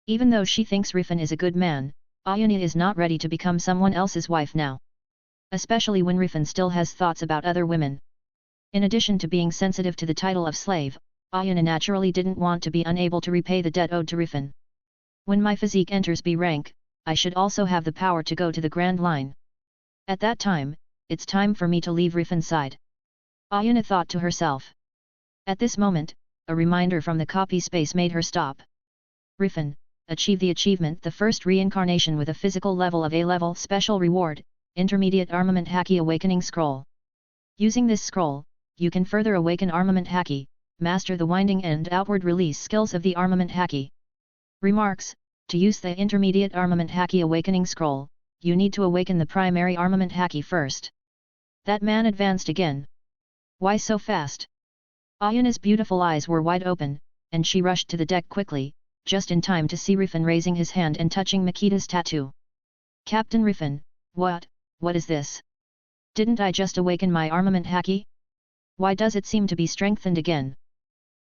Even though she thinks Rifan is a good man, Ayana is not ready to become someone else's wife now. Especially when Rifan still has thoughts about other women. In addition to being sensitive to the title of slave, Ayana naturally didn't want to be unable to repay the debt owed to Rifan. When my physique enters B rank, I should also have the power to go to the Grand Line. At that time, it's time for me to leave Rifan's side. Ayana thought to herself. At this moment, a reminder from the copy space made her stop. Rifan, achieve the achievement the first reincarnation with a physical level of A level special reward, Intermediate Armament Haki Awakening Scroll. Using this scroll, you can further awaken Armament Haki, master the winding and outward release skills of the Armament Haki. Remarks: to use the Intermediate Armament Haki Awakening Scroll, you need to awaken the primary Armament Haki first. That man advanced again. Why so fast? Ayana's beautiful eyes were wide open, and she rushed to the deck quickly, just in time to see Rifan raising his hand and touching Makita's tattoo. Captain Rifan, what is this? Didn't I just awaken my Armament Haki? Why does it seem to be strengthened again?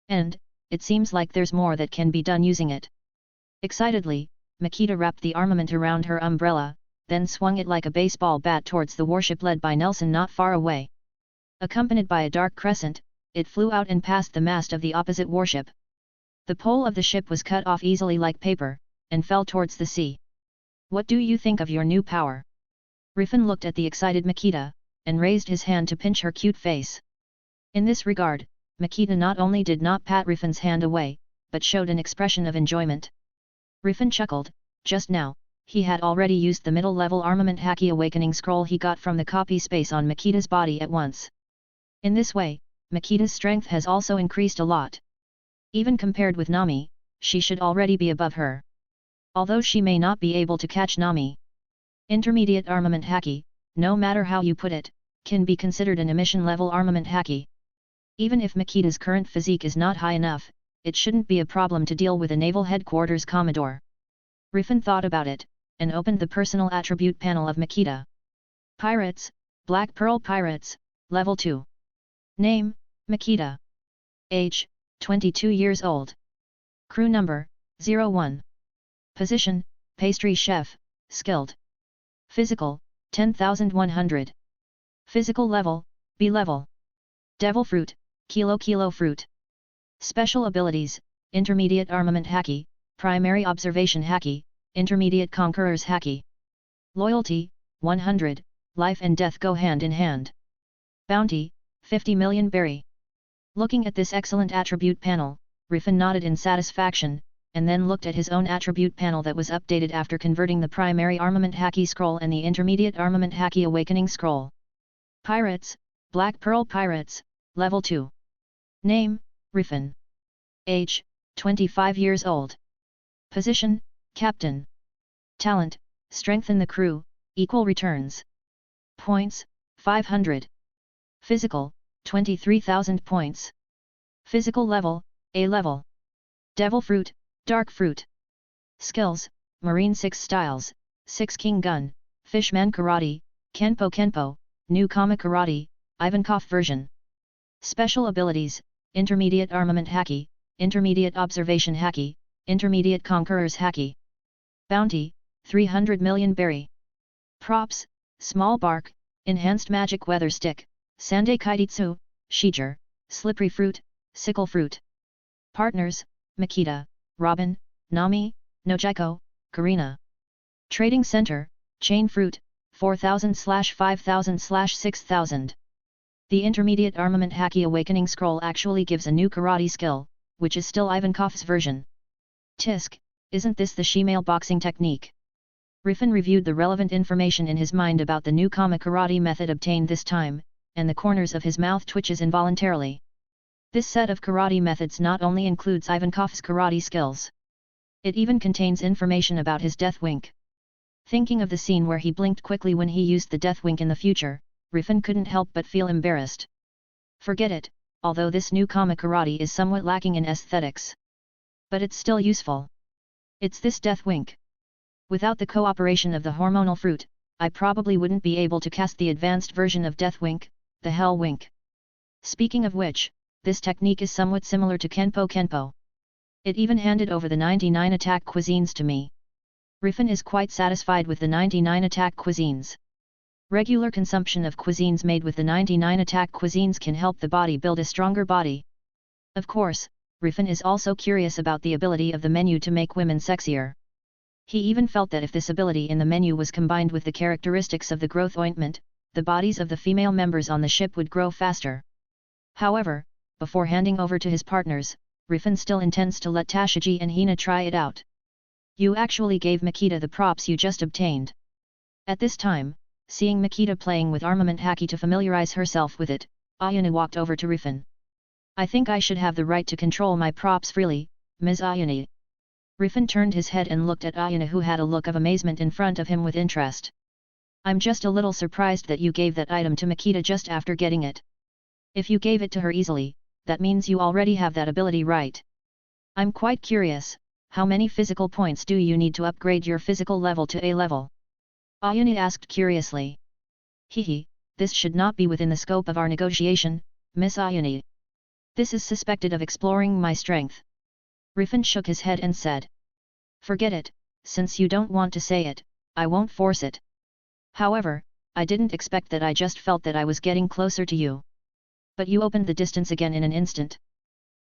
And, it seems like there's more that can be done using it. Excitedly, Makita wrapped the armament around her umbrella, then swung it like a baseball bat towards the warship led by Nelson not far away. Accompanied by a dark crescent, it flew out and passed the mast of the opposite warship. The pole of the ship was cut off easily like paper, and fell towards the sea. What do you think of your new power? Rifan looked at the excited Makita, and raised his hand to pinch her cute face. In this regard, Makita not only did not pat Rifan's hand away, but showed an expression of enjoyment. Rifan chuckled. Just now, he had already used the middle-level Armament Haki Awakening Scroll he got from the copy space on Makita's body at once. In this way, Makita's strength has also increased a lot. Even compared with Nami, she should already be above her. Although she may not be able to catch Nami. Intermediate Armament Haki, no matter how you put it, can be considered an emission-level Armament Haki. Even if Makita's current physique is not high enough, it shouldn't be a problem to deal with a Naval Headquarters Commodore. Rifan thought about it, and opened the personal attribute panel of Makita. Pirates, Black Pearl Pirates, Level 2. Name, Makita. Age, 22 years old. Crew number, 01. Position, Pastry Chef, Skilled. Physical, 10,100. Physical level, B level. Devil Fruit, Kilo Fruit. Special abilities, Intermediate Armament Haki, Primary Observation Haki, Intermediate Conqueror's Haki. Loyalty, 100, life and death go hand in hand. Bounty, 50 million berry. Looking at this excellent attribute panel, Rifan nodded in satisfaction, and then looked at his own attribute panel that was updated after converting the Primary Armament Haki Scroll and the Intermediate Armament Haki Awakening Scroll. Pirates, Black Pearl Pirates, Level 2. Name, Rifan. Age, 25 years old. Position, Captain. Talent, Strengthen the crew, equal returns. Points, 500. Physical, 23,000 points. Physical level, A level. Devil Fruit, Dark Fruit. Skills, Marine 6 Styles, 6 King Gun, Fishman Karate, Kenpo, New Kama Karate, Ivankov version. Special abilities, Intermediate Armament Haki, Intermediate Observation Haki, Intermediate Conqueror's Haki. Bounty, 300 million berry. Props, Small Bark, Enhanced Magic Weather Stick, Sandai Kaititsu, Shiger, Slippery Fruit, Sickle Fruit. Partners, Makita, Robin, Nami, Nojiko, Karina. Trading Center, Chain Fruit, 4,000/5,000/6,000. The Intermediate Armament Haki Awakening Scroll actually gives a new karate skill, which is still Ivankov's version. Tisk, isn't this the shemale boxing technique? Rifan reviewed the relevant information in his mind about the new Kama karate method obtained this time, and the corners of his mouth twitches involuntarily. This set of karate methods not only includes Ivankov's karate skills. It even contains information about his death wink. Thinking of the scene where he blinked quickly when he used the death wink in the future, Rifan couldn't help but feel embarrassed. Forget it, although this new Kama karate is somewhat lacking in aesthetics. But it's still useful. It's this death wink. Without the cooperation of the hormonal fruit, I probably wouldn't be able to cast the advanced version of death wink, the hell wink. Speaking of which, this technique is somewhat similar to Kenpo. It even handed over the 99 attack cuisines to me. Rifan is quite satisfied with the 99 attack cuisines. Regular consumption of cuisines made with the 99 attack cuisines can help the body build a stronger body. Of course, Rifan is also curious about the ability of the menu to make women sexier. He even felt that if this ability in the menu was combined with the characteristics of the growth ointment, the bodies of the female members on the ship would grow faster. However, before handing over to his partners, Rifan still intends to let Tashiji and Hina try it out. You actually gave Makita the props you just obtained. At this time, seeing Makita playing with armament haki to familiarize herself with it, Ayana walked over to Rifan. I think I should have the right to control my props freely, Ms. Ayana. Rifan turned his head and looked at Ayana, who had a look of amazement in front of him with interest. I'm just a little surprised that you gave that item to Makita just after getting it. If you gave it to her easily, that means you already have that ability, right? I'm quite curious, how many physical points do you need to upgrade your physical level to A level? Ayana asked curiously. Hehe, this should not be within the scope of our negotiation, Miss Ayana. This is suspected of exploring my strength. Rifan shook his head and said. Forget it, since you don't want to say it, I won't force it. However, I didn't expect that. I just felt that I was getting closer to you. But you opened the distance again in an instant.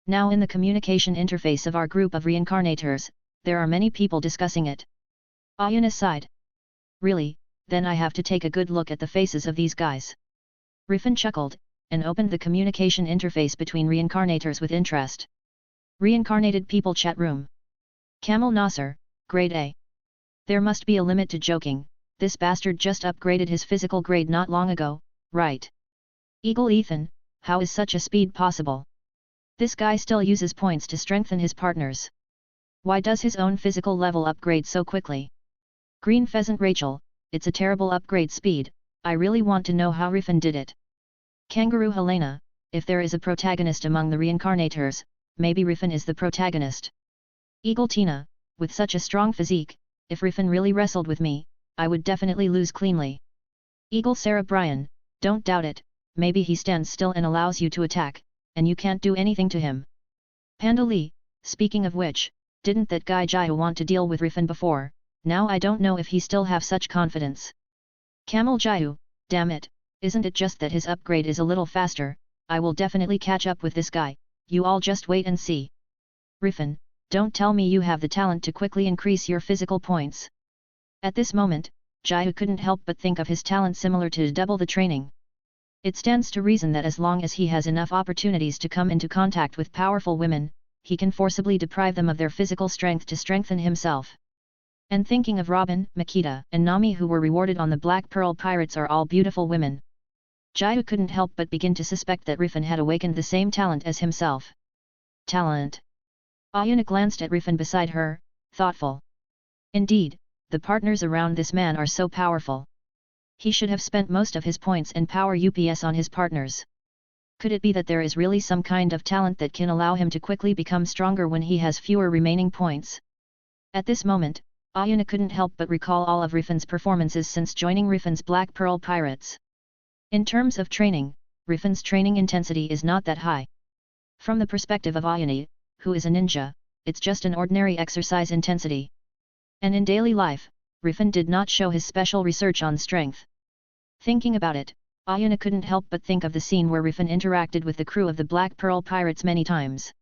Now in the communication interface of our group of reincarnators, there are many people discussing it. Ayana sighed. Really, then I have to take a good look at the faces of these guys. Rifan chuckled, and opened the communication interface between reincarnators with interest. Reincarnated people chat room. Kamal Nasser, grade A. There must be a limit to joking, this bastard just upgraded his physical grade not long ago, right? Eagle Ethan, how is such a speed possible? This guy still uses points to strengthen his partners. Why does his own physical level upgrade so quickly? Green Pheasant Rachel, it's a terrible upgrade speed, I really want to know how Rifan did it. Kangaroo Helena, if there is a protagonist among the reincarnators, maybe Rifan is the protagonist. Eagle Tina, with such a strong physique, if Rifan really wrestled with me, I would definitely lose cleanly. Eagle Sarah Bryan, don't doubt it, maybe he stands still and allows you to attack, and you can't do anything to him. Panda Lee, speaking of which, didn't that guy Jaiho want to deal with Rifan before, now I don't know if he still have such confidence. Camel Jaiho, damn it, isn't it just that his upgrade is a little faster, I will definitely catch up with this guy, you all just wait and see. Rifan, don't tell me you have the talent to quickly increase your physical points. At this moment, Jaiho couldn't help but think of his talent similar to double the training. It stands to reason that as long as he has enough opportunities to come into contact with powerful women, he can forcibly deprive them of their physical strength to strengthen himself. And thinking of Robin, Makita, and Nami, who were rewarded on the Black Pearl Pirates, are all beautiful women. Jaiho couldn't help but begin to suspect that Rifan had awakened the same talent as himself. Talent. Ayana glanced at Rifan beside her, thoughtful. Indeed, the partners around this man are so powerful. He should have spent most of his points and power UPS on his partners. Could it be that there is really some kind of talent that can allow him to quickly become stronger when he has fewer remaining points? At this moment, Ayana couldn't help but recall all of Rifan's performances since joining Rifan's Black Pearl Pirates. In terms of training, Rifan's training intensity is not that high. From the perspective of Ayana, who is a ninja, it's just an ordinary exercise intensity. And in daily life, Rifan did not show his special research on strength. Thinking about it, Ayana couldn't help but think of the scene where Rifan interacted with the crew of the Black Pearl Pirates many times.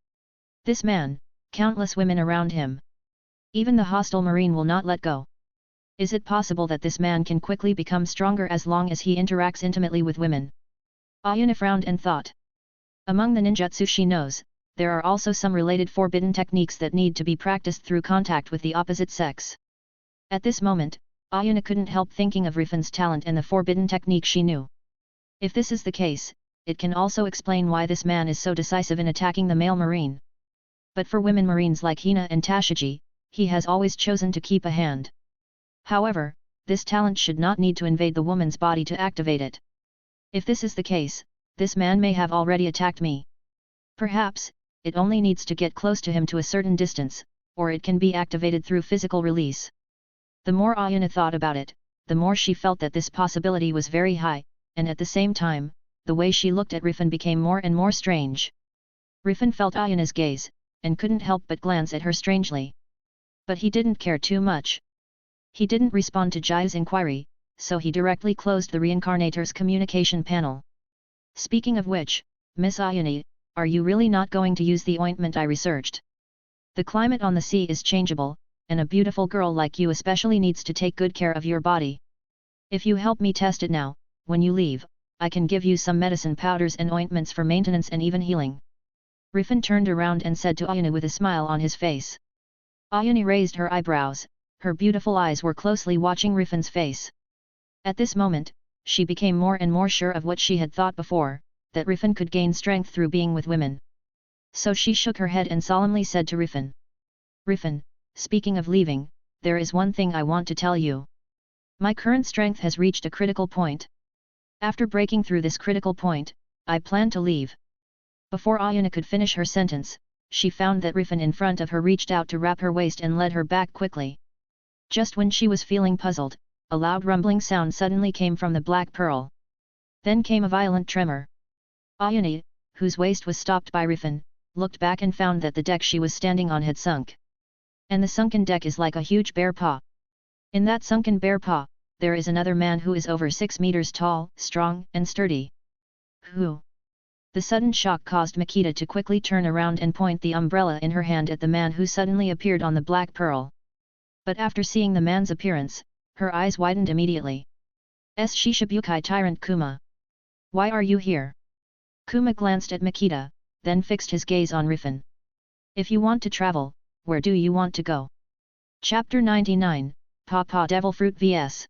This man, countless women around him. Even the hostile marine will not let go. Is it possible that this man can quickly become stronger as long as he interacts intimately with women? Ayana frowned and thought. Among the ninjutsu she knows, there are also some related forbidden techniques that need to be practiced through contact with the opposite sex. At this moment, Ayana couldn't help thinking of Rifan's talent and the forbidden technique she knew. If this is the case, it can also explain why this man is so decisive in attacking the male marine. But for women marines like Hina and Tashiji, he has always chosen to keep a hand. However, this talent should not need to invade the woman's body to activate it. If this is the case, this man may have already attacked me. Perhaps, it only needs to get close to him to a certain distance, or it can be activated through physical release. The more Ayana thought about it, the more she felt that this possibility was very high, and at the same time, the way she looked at Rifan became more and more strange. Rifan felt Ayana's gaze, and couldn't help but glance at her strangely. But he didn't care too much. He didn't respond to Jai's inquiry, so he directly closed the Reincarnator's communication panel. Speaking of which, Miss Ayani, are you really not going to use the ointment I researched? The climate on the sea is changeable, and a beautiful girl like you especially needs to take good care of your body. If you help me test it now, when you leave, I can give you some medicine powders and ointments for maintenance and even healing. Rifan turned around and said to Ayani with a smile on his face. Ayani raised her eyebrows, her beautiful eyes were closely watching Rifan's face. At this moment, she became more and more sure of what she had thought before, that Rifan could gain strength through being with women. So she shook her head and solemnly said to Rifan. Rifan, speaking of leaving, there is one thing I want to tell you. My current strength has reached a critical point. After breaking through this critical point, I plan to leave. Before Ayana could finish her sentence, she found that Rifan in front of her reached out to wrap her waist and led her back quickly. Just when she was feeling puzzled, a loud rumbling sound suddenly came from the Black Pearl. Then came a violent tremor. Ayana, whose waist was stopped by Rifan, looked back and found that the deck she was standing on had sunk. And the sunken deck is like a huge bear paw. In that sunken bear paw, there is another man who is over 6 meters tall, strong and sturdy. Who? The sudden shock caused Makita to quickly turn around and point the umbrella in her hand at the man who suddenly appeared on the Black Pearl. But after seeing the man's appearance, her eyes widened immediately. Shishibukai Tyrant Kuma. Why are you here? Kuma glanced at Makita, then fixed his gaze on Rifan. If you want to travel, where do you want to go? Chapter 99, Pawpaw Devil Fruit vs.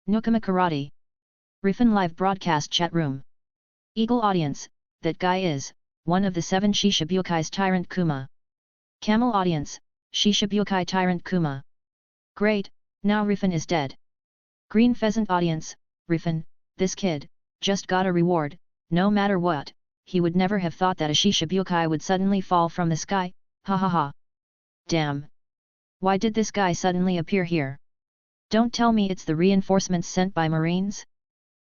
Nukama Karate. Rifan live broadcast chat room. Eagle audience, that guy is one of the 7 Shishibukai Tyrant Kuma. Camel audience, Shishibukai Tyrant Kuma. Great, now Rifan is dead. Green pheasant audience, Rifan, this kid, just got a reward, no matter what, he would never have thought that a Shishibukai would suddenly fall from the sky, ha ha ha. Damn. Why did this guy suddenly appear here? Don't tell me it's the reinforcements sent by Marines?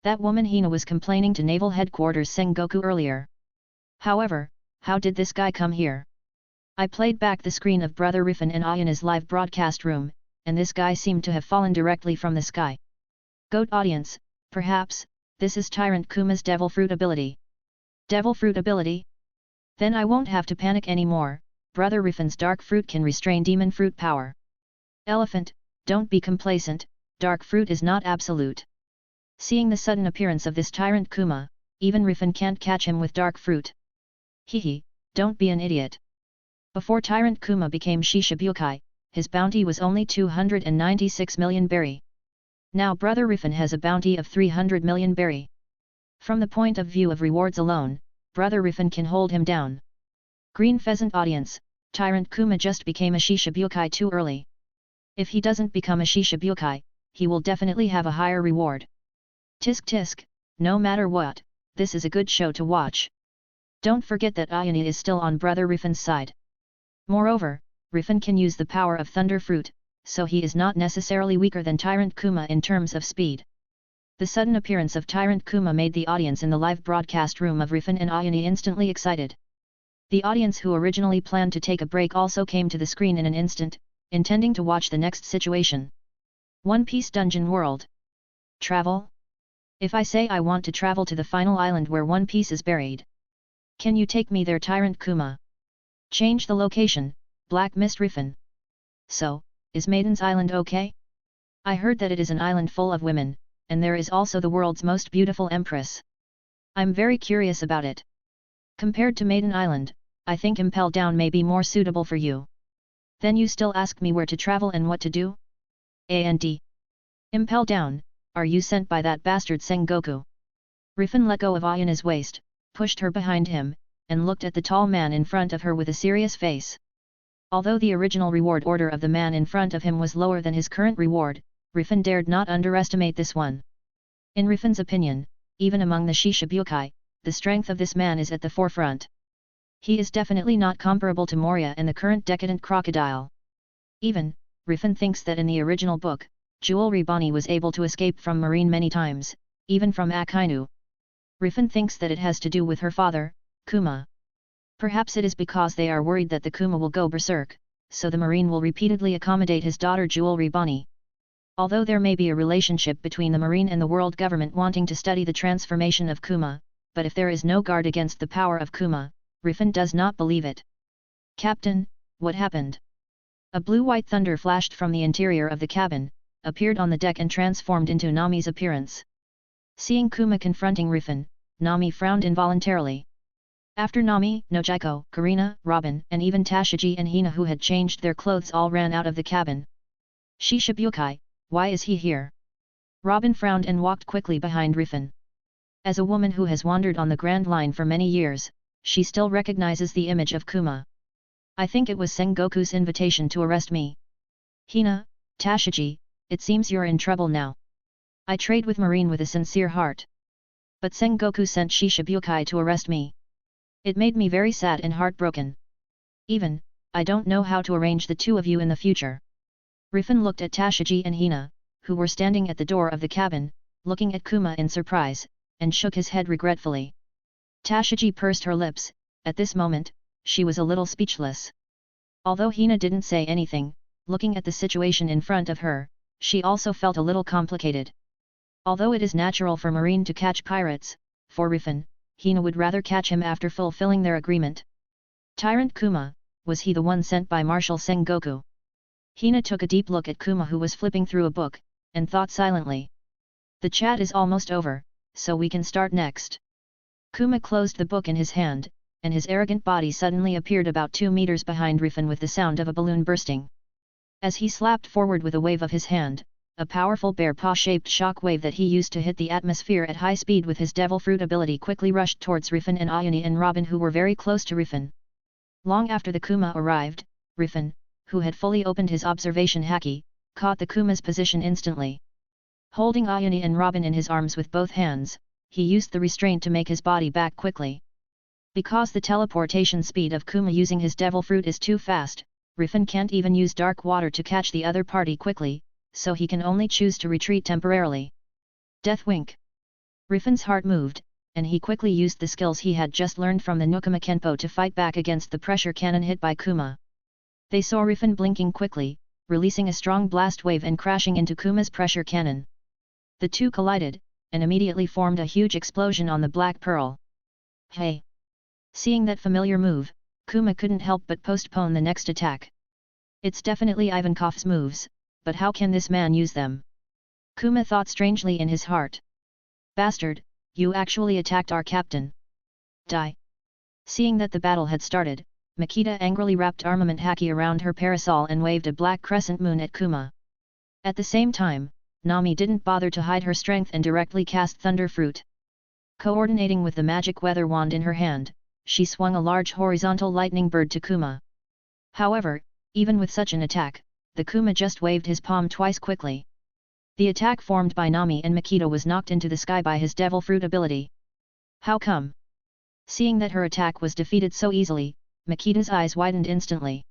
That woman Hina was complaining to Naval Headquarters Sengoku earlier. However, how did this guy come here? I played back the screen of Brother Rifan and Ayana's live broadcast room, and this guy seemed to have fallen directly from the sky. Goat audience, perhaps, this is Tyrant Kuma's Devil Fruit ability. Devil Fruit ability? Then I won't have to panic anymore, Brother Rifan's Dark Fruit can restrain Demon Fruit power. Elephant, don't be complacent, Dark Fruit is not absolute. Seeing the sudden appearance of this Tyrant Kuma, even Rifan can't catch him with Dark Fruit. Hehe, don't be an idiot. Before Tyrant Kuma became Shishibukai, his bounty was only 296 million berry. Now Brother Rifan has a bounty of 300 million berry. From the point of view of rewards alone, Brother Rifan can hold him down. Green pheasant audience, Tyrant Kuma just became a Shishibukai too early. If he doesn't become a Shishibukai, he will definitely have a higher reward. Tisk tisk, no matter what, this is a good show to watch. Don't forget that Ayani is still on Brother Rifan's side. Moreover, Rifan can use the power of Thunder Fruit, so he is not necessarily weaker than Tyrant Kuma in terms of speed. The sudden appearance of Tyrant Kuma made the audience in the live broadcast room of Rifan and Ayani instantly excited. The audience who originally planned to take a break also came to the screen in an instant, intending to watch the next situation. One Piece Dungeon World. Travel? If I say I want to travel to the final island where One Piece is buried, can you take me there, Tyrant Kuma? Change the location, Black Mist Rifan. So, is Maiden's Island okay? I heard that it is an island full of women, and there is also the world's most beautiful empress. I'm very curious about it. Compared to Maiden Island, I think Impel Down may be more suitable for you. Then you still ask me where to travel and what to do? And Impel Down, are you sent by that bastard Sengoku? Rifan let go of Ayana's waist, pushed her behind him, and looked at the tall man in front of her with a serious face. Although the original reward order of the man in front of him was lower than his current reward, Rifan dared not underestimate this one. In Rifan's opinion, even among the Shishibukai, the strength of this man is at the forefront. He is definitely not comparable to Moria and the current decadent crocodile. Even, Rifan thinks that in the original book, Jewelry Bonnie was able to escape from Marine many times, even from Akainu. Rifan thinks that it has to do with her father, Kuma. Perhaps it is because they are worried that the Kuma will go berserk, so the Marine will repeatedly accommodate his daughter Jewelry Bonnie. Although there may be a relationship between the Marine and the world government wanting to study the transformation of Kuma, but if there is no guard against the power of Kuma, Rifan does not believe it. Captain, what happened? A blue-white thunder flashed from the interior of the cabin, appeared on the deck and transformed into Nami's appearance. Seeing Kuma confronting Rifan, Nami frowned involuntarily. After Nami, Nojiko, Karina, Robin, and even Tashiji and Hina who had changed their clothes all ran out of the cabin. Shishibukai, why is he here? Robin frowned and walked quickly behind Rifan. As a woman who has wandered on the Grand Line for many years, she still recognizes the image of Kuma. I think it was Sengoku's invitation to arrest me. Hina, Tashiji, it seems you're in trouble now. I trade with Marine with a sincere heart. But Sengoku sent Shishibukai to arrest me. It made me very sad and heartbroken. Even, I don't know how to arrange the two of you in the future. Rifan looked at Tashiji and Hina, who were standing at the door of the cabin, looking at Kuma in surprise, and shook his head regretfully. Tashiji pursed her lips. At this moment, she was a little speechless. Although Hina didn't say anything, looking at the situation in front of her, she also felt a little complicated. Although it is natural for Marine to catch pirates, for Rifan, Hina would rather catch him after fulfilling their agreement. Tyrant Kuma, was he the one sent by Marshal Sengoku? Hina took a deep look at Kuma who was flipping through a book, and thought silently. The chat is almost over, so we can start next. Kuma closed the book in his hand, and his arrogant body suddenly appeared about 2 meters behind Rifan with the sound of a balloon bursting. As he slapped forward with a wave of his hand, a powerful bear paw-shaped shock wave that he used to hit the atmosphere at high speed with his devil fruit ability quickly rushed towards Rifan and Ayane and Robin who were very close to Rifan. Long after the Kuma arrived, Rifan, who had fully opened his observation haki, caught the Kuma's position instantly. Holding Ayane and Robin in his arms with both hands, he used the restraint to make his body back quickly. Because the teleportation speed of Kuma using his devil fruit is too fast, Rifan can't even use dark water to catch the other party quickly, so he can only choose to retreat temporarily. Death Wink. Rifan's heart moved, and he quickly used the skills he had just learned from the Nukama Kenpo to fight back against the pressure cannon hit by Kuma. They saw Rifan blinking quickly, releasing a strong blast wave and crashing into Kuma's pressure cannon. The two collided, and immediately formed a huge explosion on the Black Pearl. Hey! Seeing that familiar move, Kuma couldn't help but postpone the next attack. It's definitely Ivankov's moves, but how can this man use them? Kuma thought strangely in his heart. Bastard, you actually attacked our captain. Die! Seeing that the battle had started, Makita angrily wrapped armament haki around her parasol and waved a black crescent moon at Kuma. At the same time, Nami didn't bother to hide her strength and directly cast Thunder Fruit. Coordinating with the magic weather wand in her hand, she swung a large horizontal lightning bird to Kuma. However, even with such an attack, the Kuma just waved his palm twice quickly. The attack formed by Nami and Makita was knocked into the sky by his devil fruit ability. How come? Seeing that her attack was defeated so easily, Makita's eyes widened instantly.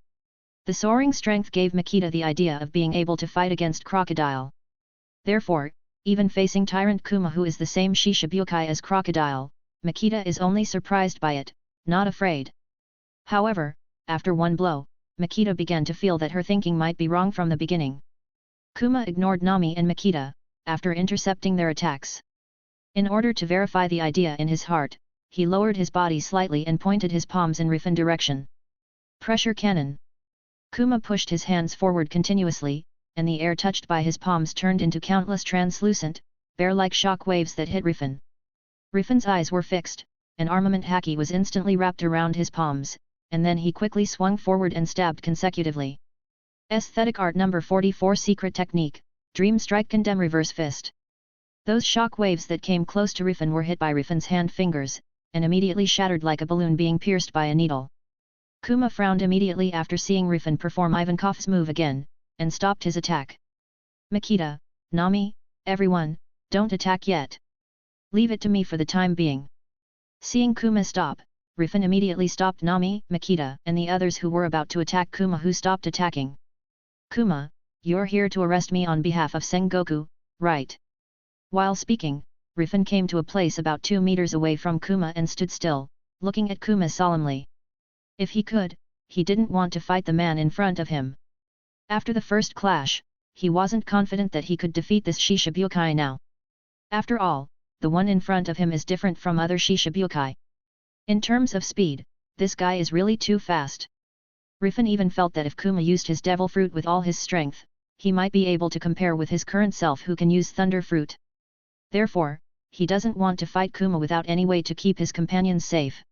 The soaring strength gave Makita the idea of being able to fight against Crocodile. Therefore, even facing Tyrant Kuma who is the same Shishibukai as Crocodile, Makita is only surprised by it, not afraid. However, after one blow, Makita began to feel that her thinking might be wrong from the beginning. Kuma ignored Nami and Makita, after intercepting their attacks. In order to verify the idea in his heart, he lowered his body slightly and pointed his palms in Rifan direction. Pressure cannon. Kuma pushed his hands forward continuously, and the air touched by his palms turned into countless translucent, bear-like shock waves that hit Rifan. Rifan's eyes were fixed, and armament haki was instantly wrapped around his palms, and then he quickly swung forward and stabbed consecutively. Aesthetic Art Number 44 Secret Technique, Dream Strike Condemn Reverse Fist. Those shock waves that came close to Rifan were hit by Rifan's hand fingers, and immediately shattered like a balloon being pierced by a needle. Kuma frowned immediately after seeing Rifan perform Ivankov's move again, and stopped his attack. Makita, Nami, everyone, don't attack yet. Leave it to me for the time being. Seeing Kuma stop, Rifan immediately stopped Nami, Makita, and the others who were about to attack Kuma, who stopped attacking. Kuma, you're here to arrest me on behalf of Sengoku, right? While speaking, Rifan came to a place about 2 meters away from Kuma and stood still, looking at Kuma solemnly. If he could, he didn't want to fight the man in front of him. After the first clash, he wasn't confident that he could defeat this Shishibukai now. After all, the one in front of him is different from other Shishibukai. In terms of speed, this guy is really too fast. Rifan even felt that if Kuma used his devil fruit with all his strength, he might be able to compare with his current self who can use thunder fruit. Therefore, he doesn't want to fight Kuma without any way to keep his companions safe.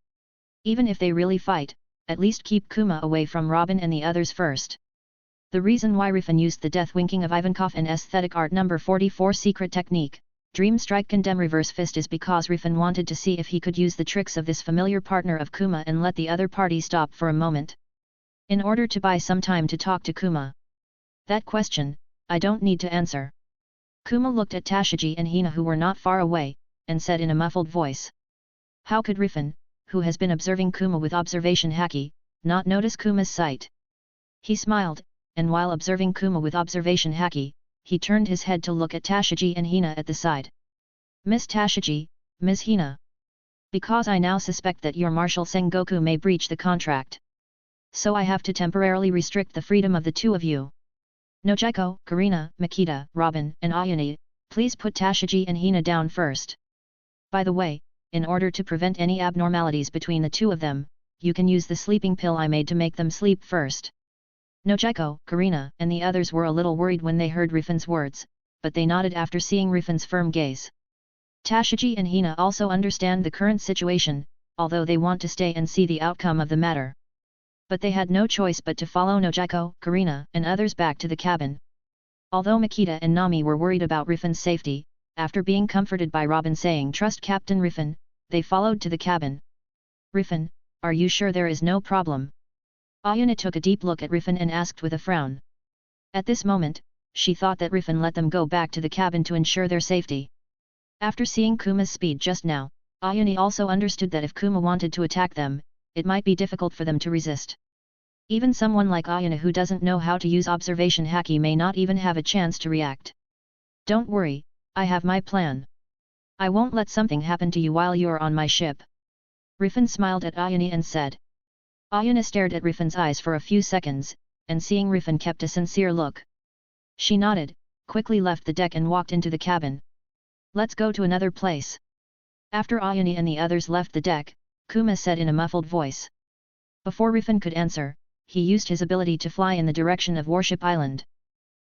Even if they really fight, at least keep Kuma away from Robin and the others first. The reason why Rifan used the death winking of Ivankov and aesthetic art number 44 secret technique, Dream Strike Condemn Reverse Fist, is because Rifan wanted to see if he could use the tricks of this familiar partner of Kuma and let the other party stop for a moment, in order to buy some time to talk to Kuma. That question, I don't need to answer. Kuma looked at Tashiji and Hina, who were not far away, and said in a muffled voice. How could Rifan, who has been observing Kuma with observation haki, not notice Kuma's sight? He smiled, and while observing Kuma with observation haki, he turned his head to look at Tashiji and Hina at the side. Miss Tashiji, Ms. Hina. Because I now suspect that your Marshal Sengoku may breach the contract. So I have to temporarily restrict the freedom of the two of you. Nojiko, Karina, Makita, Robin, and Ayane, please put Tashiji and Hina down first. By the way, in order to prevent any abnormalities between the two of them, you can use the sleeping pill I made to make them sleep first. Nojiko, Karina, and the others were a little worried when they heard Rifan's words, but they nodded after seeing Rifan's firm gaze. Tashiji and Hina also understand the current situation, although they want to stay and see the outcome of the matter. But they had no choice but to follow Nojiko, Karina, and others back to the cabin. Although Makita and Nami were worried about Rifan's safety, after being comforted by Robin saying trust Captain Rifan, they followed to the cabin. Rifan, are you sure there is no problem? Ayane took a deep look at Rifan and asked with a frown. At this moment, she thought that Rifan let them go back to the cabin to ensure their safety. After seeing Kuma's speed just now, Ayane also understood that if Kuma wanted to attack them, it might be difficult for them to resist. Even someone like Ayane who doesn't know how to use observation haki may not even have a chance to react. Don't worry, I have my plan. I won't let something happen to you while you're on my ship. Rifan smiled at Ayane and said. Ayane stared at Rifan's eyes for a few seconds, and seeing Rifan kept a sincere look. She nodded, quickly left the deck and walked into the cabin. Let's go to another place. After Ayane and the others left the deck, Kuma said in a muffled voice. Before Rifan could answer, he used his ability to fly in the direction of Warship Island.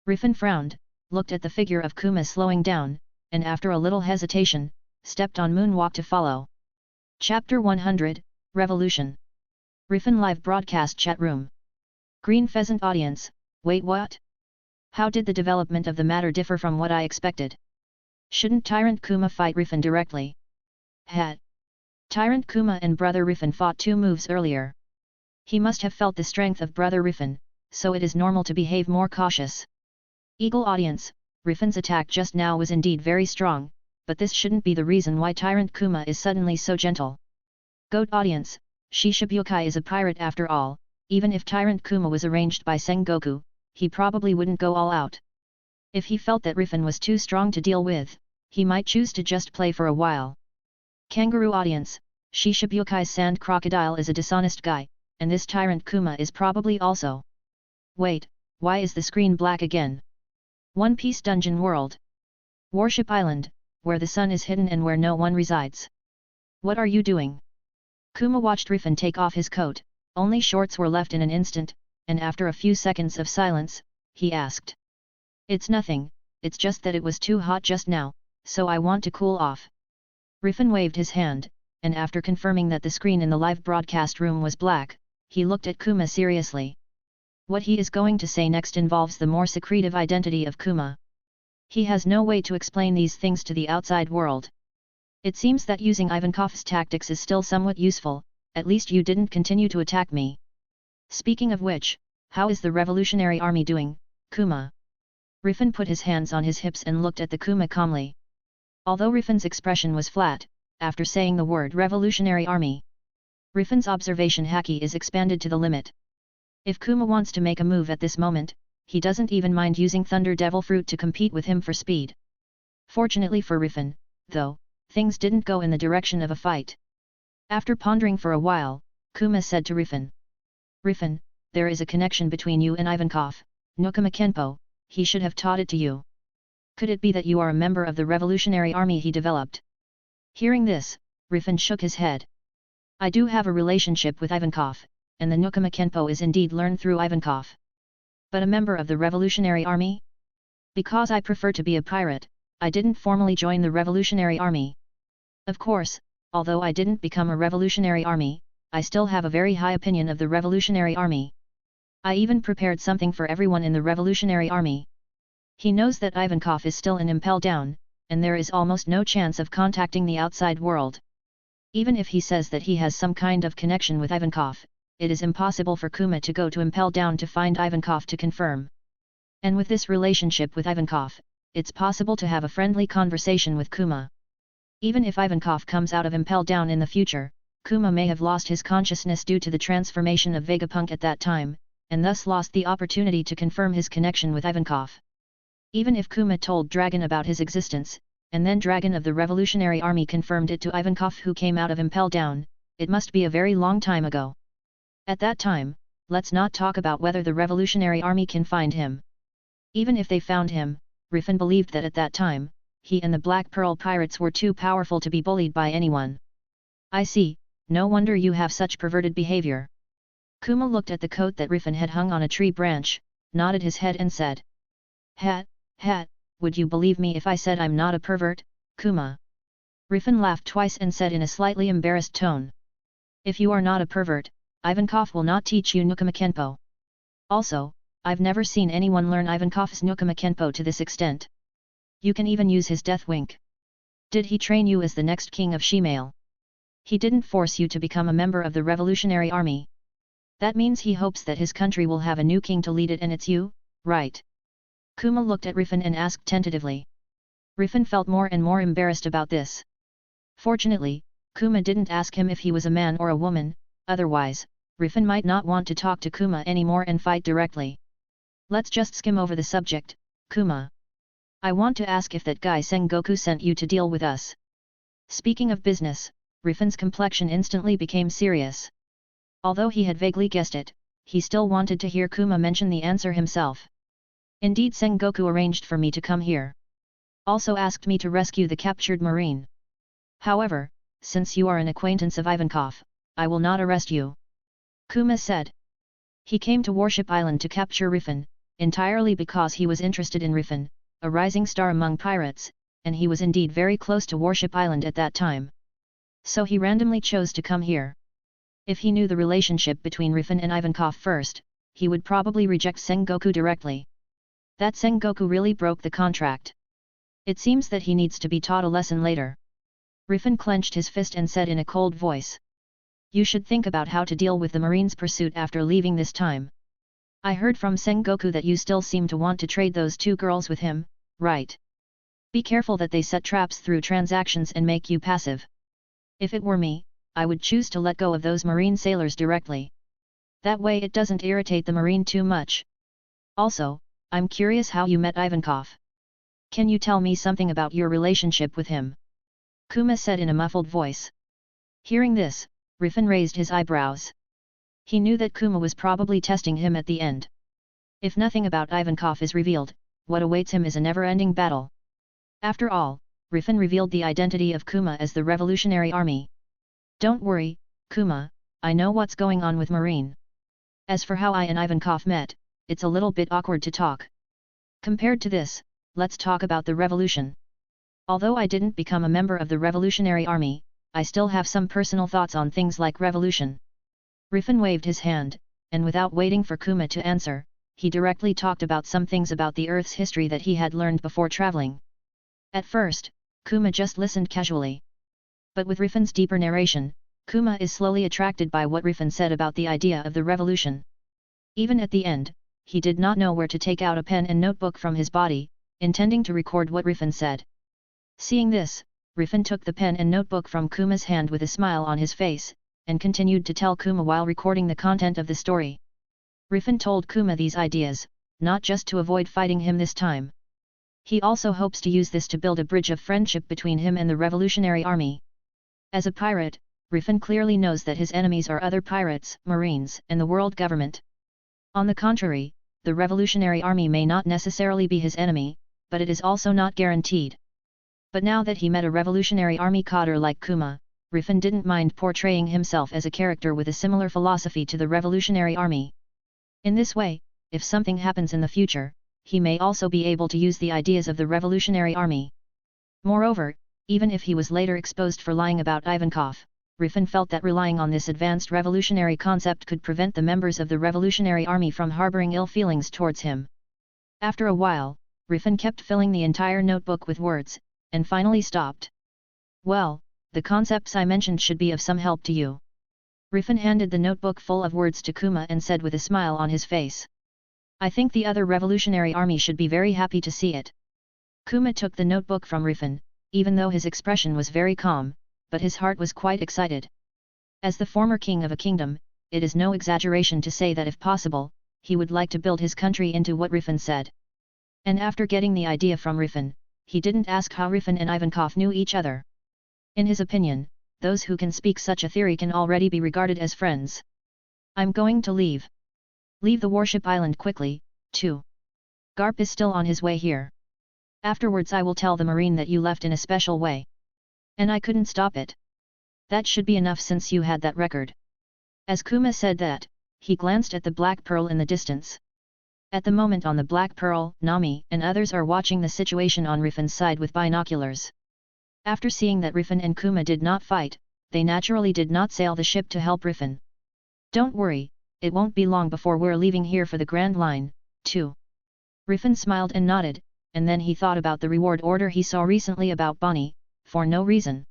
Rifan frowned, looked at the figure of Kuma slowing down, and after a little hesitation, stepped on moonwalk to follow. Chapter 100, Revolution. Rifan live broadcast chat room. Green Pheasant audience, wait, what? How did the development of the matter differ from what I expected? Shouldn't Tyrant Kuma fight Rifan directly? Had Tyrant Kuma and Brother Rifan fought 2 moves earlier. He must have felt the strength of Brother Rifan, so it is normal to behave more cautious. Eagle audience, Rifan's attack just now was indeed very strong, but this shouldn't be the reason why Tyrant Kuma is suddenly so gentle. Goat audience, Shishibukai is a pirate after all, even if Tyrant Kuma was arranged by Sengoku, he probably wouldn't go all out. If he felt that Rifan was too strong to deal with, he might choose to just play for a while. Kangaroo audience, Shishibukai Sand Crocodile is a dishonest guy, and this Tyrant Kuma is probably also. Wait, why is the screen black again? One Piece Dungeon World. Warship Island, where the sun is hidden and where no one resides. What are you doing? Kuma watched Rifan take off his coat, only shorts were left in an instant, and after a few seconds of silence, he asked. It's nothing, it's just that it was too hot just now, so I want to cool off. Rifan waved his hand, and after confirming that the screen in the live broadcast room was black, he looked at Kuma seriously. What he is going to say next involves the more secretive identity of Kuma. He has no way to explain these things to the outside world. It seems that using Ivankov's tactics is still somewhat useful, at least you didn't continue to attack me. Speaking of which, how is the Revolutionary Army doing, Kuma? Rifan put his hands on his hips and looked at the Kuma calmly. Although Rifan's expression was flat, after saying the word Revolutionary Army, Rifan's observation haki is expanded to the limit. If Kuma wants to make a move at this moment, he doesn't even mind using Thunder Devil Fruit to compete with him for speed. Fortunately for Rifan, though, things didn't go in the direction of a fight. After pondering for a while, Kuma said to Rifan. Rifan, there is a connection between you and Ivankov, Nukama Kenpo, he should have taught it to you. Could it be that you are a member of the Revolutionary Army he developed? Hearing this, Rifan shook his head. I do have a relationship with Ivankov, and the Nukama Kenpo is indeed learned through Ivankov. But a member of the Revolutionary Army? Because I prefer to be a pirate, I didn't formally join the Revolutionary Army. Of course, although I didn't become a Revolutionary Army, I still have a very high opinion of the Revolutionary Army. I even prepared something for everyone in the Revolutionary Army. He knows that Ivankov is still in Impel Down, and there is almost no chance of contacting the outside world. Even if he says that he has some kind of connection with Ivankov, it is impossible for Kuma to go to Impel Down to find Ivankov to confirm. And with this relationship with Ivankov, it's possible to have a friendly conversation with Kuma. Even if Ivankov comes out of Impel Down in the future, Kuma may have lost his consciousness due to the transformation of Vegapunk at that time, and thus lost the opportunity to confirm his connection with Ivankov. Even if Kuma told Dragon about his existence, and then Dragon of the Revolutionary Army confirmed it to Ivankov who came out of Impel Down, it must be a very long time ago. At that time, let's not talk about whether the Revolutionary Army can find him. Even if they found him, Rifan believed that at that time, he and the Black Pearl Pirates were too powerful to be bullied by anyone. I see, no wonder you have such perverted behavior. Kuma looked at the coat that Rifan had hung on a tree branch, nodded his head and said. Hat, would you believe me if I said I'm not a pervert, Kuma? Rifan laughed twice and said in a slightly embarrassed tone. If you are not a pervert, Ivankov will not teach you Nukama Kenpo. Also, I've never seen anyone learn Ivankov's Nukama Kenpo to this extent. You can even use his death wink. Did he train you as the next king of Shemail? He didn't force you to become a member of the Revolutionary Army. That means he hopes that his country will have a new king to lead it, and it's you, right? Kuma looked at Rifan and asked tentatively. Rifan felt more and more embarrassed about this. Fortunately, Kuma didn't ask him if he was a man or a woman, otherwise, Rifan might not want to talk to Kuma anymore and fight directly. Let's just skim over the subject, Kuma. I want to ask if that guy Sengoku sent you to deal with us. Speaking of business, Rifan's complexion instantly became serious. Although he had vaguely guessed it, he still wanted to hear Kuma mention the answer himself. Indeed, Sengoku arranged for me to come here. Also asked me to rescue the captured marine. However, since you are an acquaintance of Ivankov, I will not arrest you. Kuma said. He came to Warship Island to capture Rifan, entirely because he was interested in Rifan, a rising star among pirates, and he was indeed very close to Warship Island at that time. So he randomly chose to come here. If he knew the relationship between Rifan and Ivankov first, he would probably reject Sengoku directly. That Sengoku really broke the contract. It seems that he needs to be taught a lesson later. Rifan clenched his fist and said in a cold voice. You should think about how to deal with the Marine's pursuit after leaving this time. I heard from Sengoku that you still seem to want to trade those two girls with him, right? Be careful that they set traps through transactions and make you passive. If it were me, I would choose to let go of those Marine sailors directly. That way it doesn't irritate the Marine too much. Also, I'm curious how you met Ivankov. Can you tell me something about your relationship with him? Kuma said in a muffled voice. Hearing this, Rifan raised his eyebrows. He knew that Kuma was probably testing him at the end. If nothing about Ivankov is revealed, what awaits him is a never-ending battle. After all, Rifan revealed the identity of Kuma as the Revolutionary Army. Don't worry, Kuma, I know what's going on with Marine. As for how I and Ivankov met, it's a little bit awkward to talk. Compared to this, let's talk about the revolution. Although I didn't become a member of the Revolutionary Army, I still have some personal thoughts on things like revolution. Rifan waved his hand, and without waiting for Kuma to answer, he directly talked about some things about the Earth's history that he had learned before traveling. At first, Kuma just listened casually. But with Rifan's deeper narration, Kuma is slowly attracted by what Rifan said about the idea of the revolution. Even at the end, he did not know where to take out a pen and notebook from his body, intending to record what Rifan said. Seeing this, Rifan took the pen and notebook from Kuma's hand with a smile on his face, and continued to tell Kuma while recording the content of the story. Rifan told Kuma these ideas, not just to avoid fighting him this time. He also hopes to use this to build a bridge of friendship between him and the Revolutionary Army. As a pirate, Rifan clearly knows that his enemies are other pirates, marines, and the world government. On the contrary, the Revolutionary Army may not necessarily be his enemy, but it is also not guaranteed. But now that he met a Revolutionary Army cadre like Kuma, Rifan didn't mind portraying himself as a character with a similar philosophy to the Revolutionary Army. In this way, if something happens in the future, he may also be able to use the ideas of the Revolutionary Army. Moreover, even if he was later exposed for lying about Ivankov, Rifan felt that relying on this advanced revolutionary concept could prevent the members of the Revolutionary Army from harboring ill feelings towards him. After a while, Rifan kept filling the entire notebook with words, and finally stopped. "Well, the concepts I mentioned should be of some help to you." Rifan handed the notebook full of words to Kuma and said with a smile on his face, "I think the other Revolutionary Army should be very happy to see it." Kuma took the notebook from Rifan, even though his expression was very calm, but his heart was quite excited. As the former king of a kingdom, it is no exaggeration to say that if possible, he would like to build his country into what Rifan said. And after getting the idea from Rifan, he didn't ask how Rifan and Ivankov knew each other. In his opinion, those who can speak such a theory can already be regarded as friends. "I'm going to leave. Leave the warship island quickly, too. Garp is still on his way here. Afterwards I will tell the marine that you left in a special way. And I couldn't stop it. That should be enough since you had that record." As Kuma said that, he glanced at the black pearl in the distance. At the moment on the black pearl, Nami and others are watching the situation on Rifan's side with binoculars. After seeing that Rifan and Kuma did not fight, they naturally did not sail the ship to help Rifan. "Don't worry, it won't be long before we're leaving here for the Grand Line, too." Rifan smiled and nodded, and then he thought about the reward order he saw recently about Bonnie, for no reason.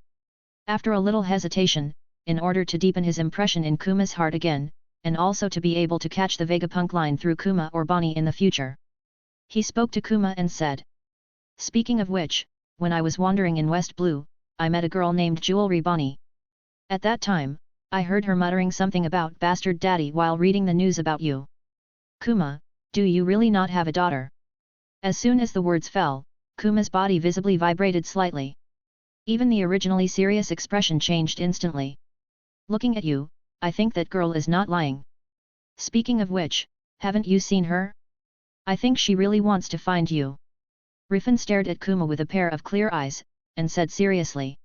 After a little hesitation, in order to deepen his impression in Kuma's heart again, and also to be able to catch the Vegapunk line through Kuma or Bonnie in the future, he spoke to Kuma and said, "Speaking of which, when I was wandering in West Blue, I met a girl named Jewelry Bonnie. At that time, I heard her muttering something about Bastard Daddy while reading the news about you. Kuma, do you really not have a daughter?" As soon as the words fell, Kuma's body visibly vibrated slightly. Even the originally serious expression changed instantly. "Looking at you, I think that girl is not lying. Speaking of which, haven't you seen her? I think she really wants to find you." Rifan stared at Kuma with a pair of clear eyes, and said seriously.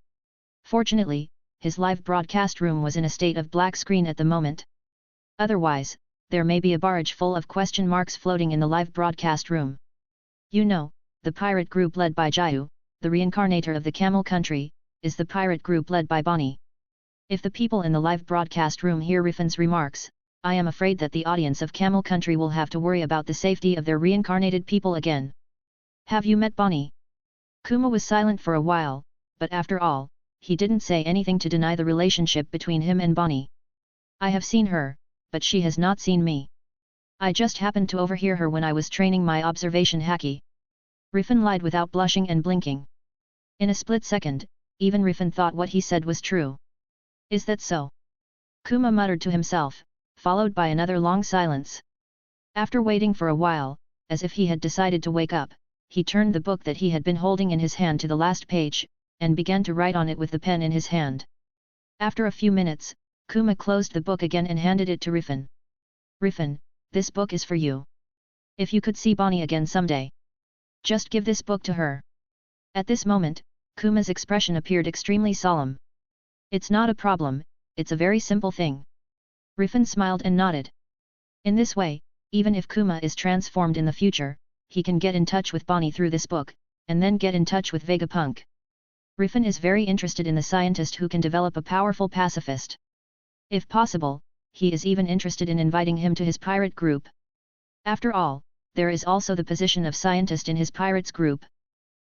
Fortunately, his live broadcast room was in a state of black screen at the moment. Otherwise, there may be a barrage full of question marks floating in the live broadcast room. "You know, the pirate group led by Jayu, the Reincarnator of the Camel Country, is the pirate group led by Bonnie." If the people in the live broadcast room hear Rifan's remarks, I am afraid that the audience of Camel Country will have to worry about the safety of their reincarnated people again. "Have you met Bonnie?" Kuma was silent for a while, but after all, he didn't say anything to deny the relationship between him and Bonnie. "I have seen her, but she has not seen me. I just happened to overhear her when I was training my observation haki." Rifan lied without blushing and blinking. In a split second, even Rifan thought what he said was true. "Is that so?" Kuma muttered to himself, followed by another long silence. After waiting for a while, as if he had decided to wake up, he turned the book that he had been holding in his hand to the last page, and began to write on it with the pen in his hand. After a few minutes, Kuma closed the book again and handed it to Rifan. "Rifan, this book is for you. If you could see Bonnie again someday, just give this book to her." At this moment, Kuma's expression appeared extremely solemn. "It's not a problem, it's a very simple thing." Rifan smiled and nodded. In this way, even if Kuma is transformed in the future, he can get in touch with Bonnie through this book, and then get in touch with Vegapunk. Rifan is very interested in the scientist who can develop a powerful pacifist. If possible, he is even interested in inviting him to his pirate group. After all, there is also the position of scientist in his pirates group.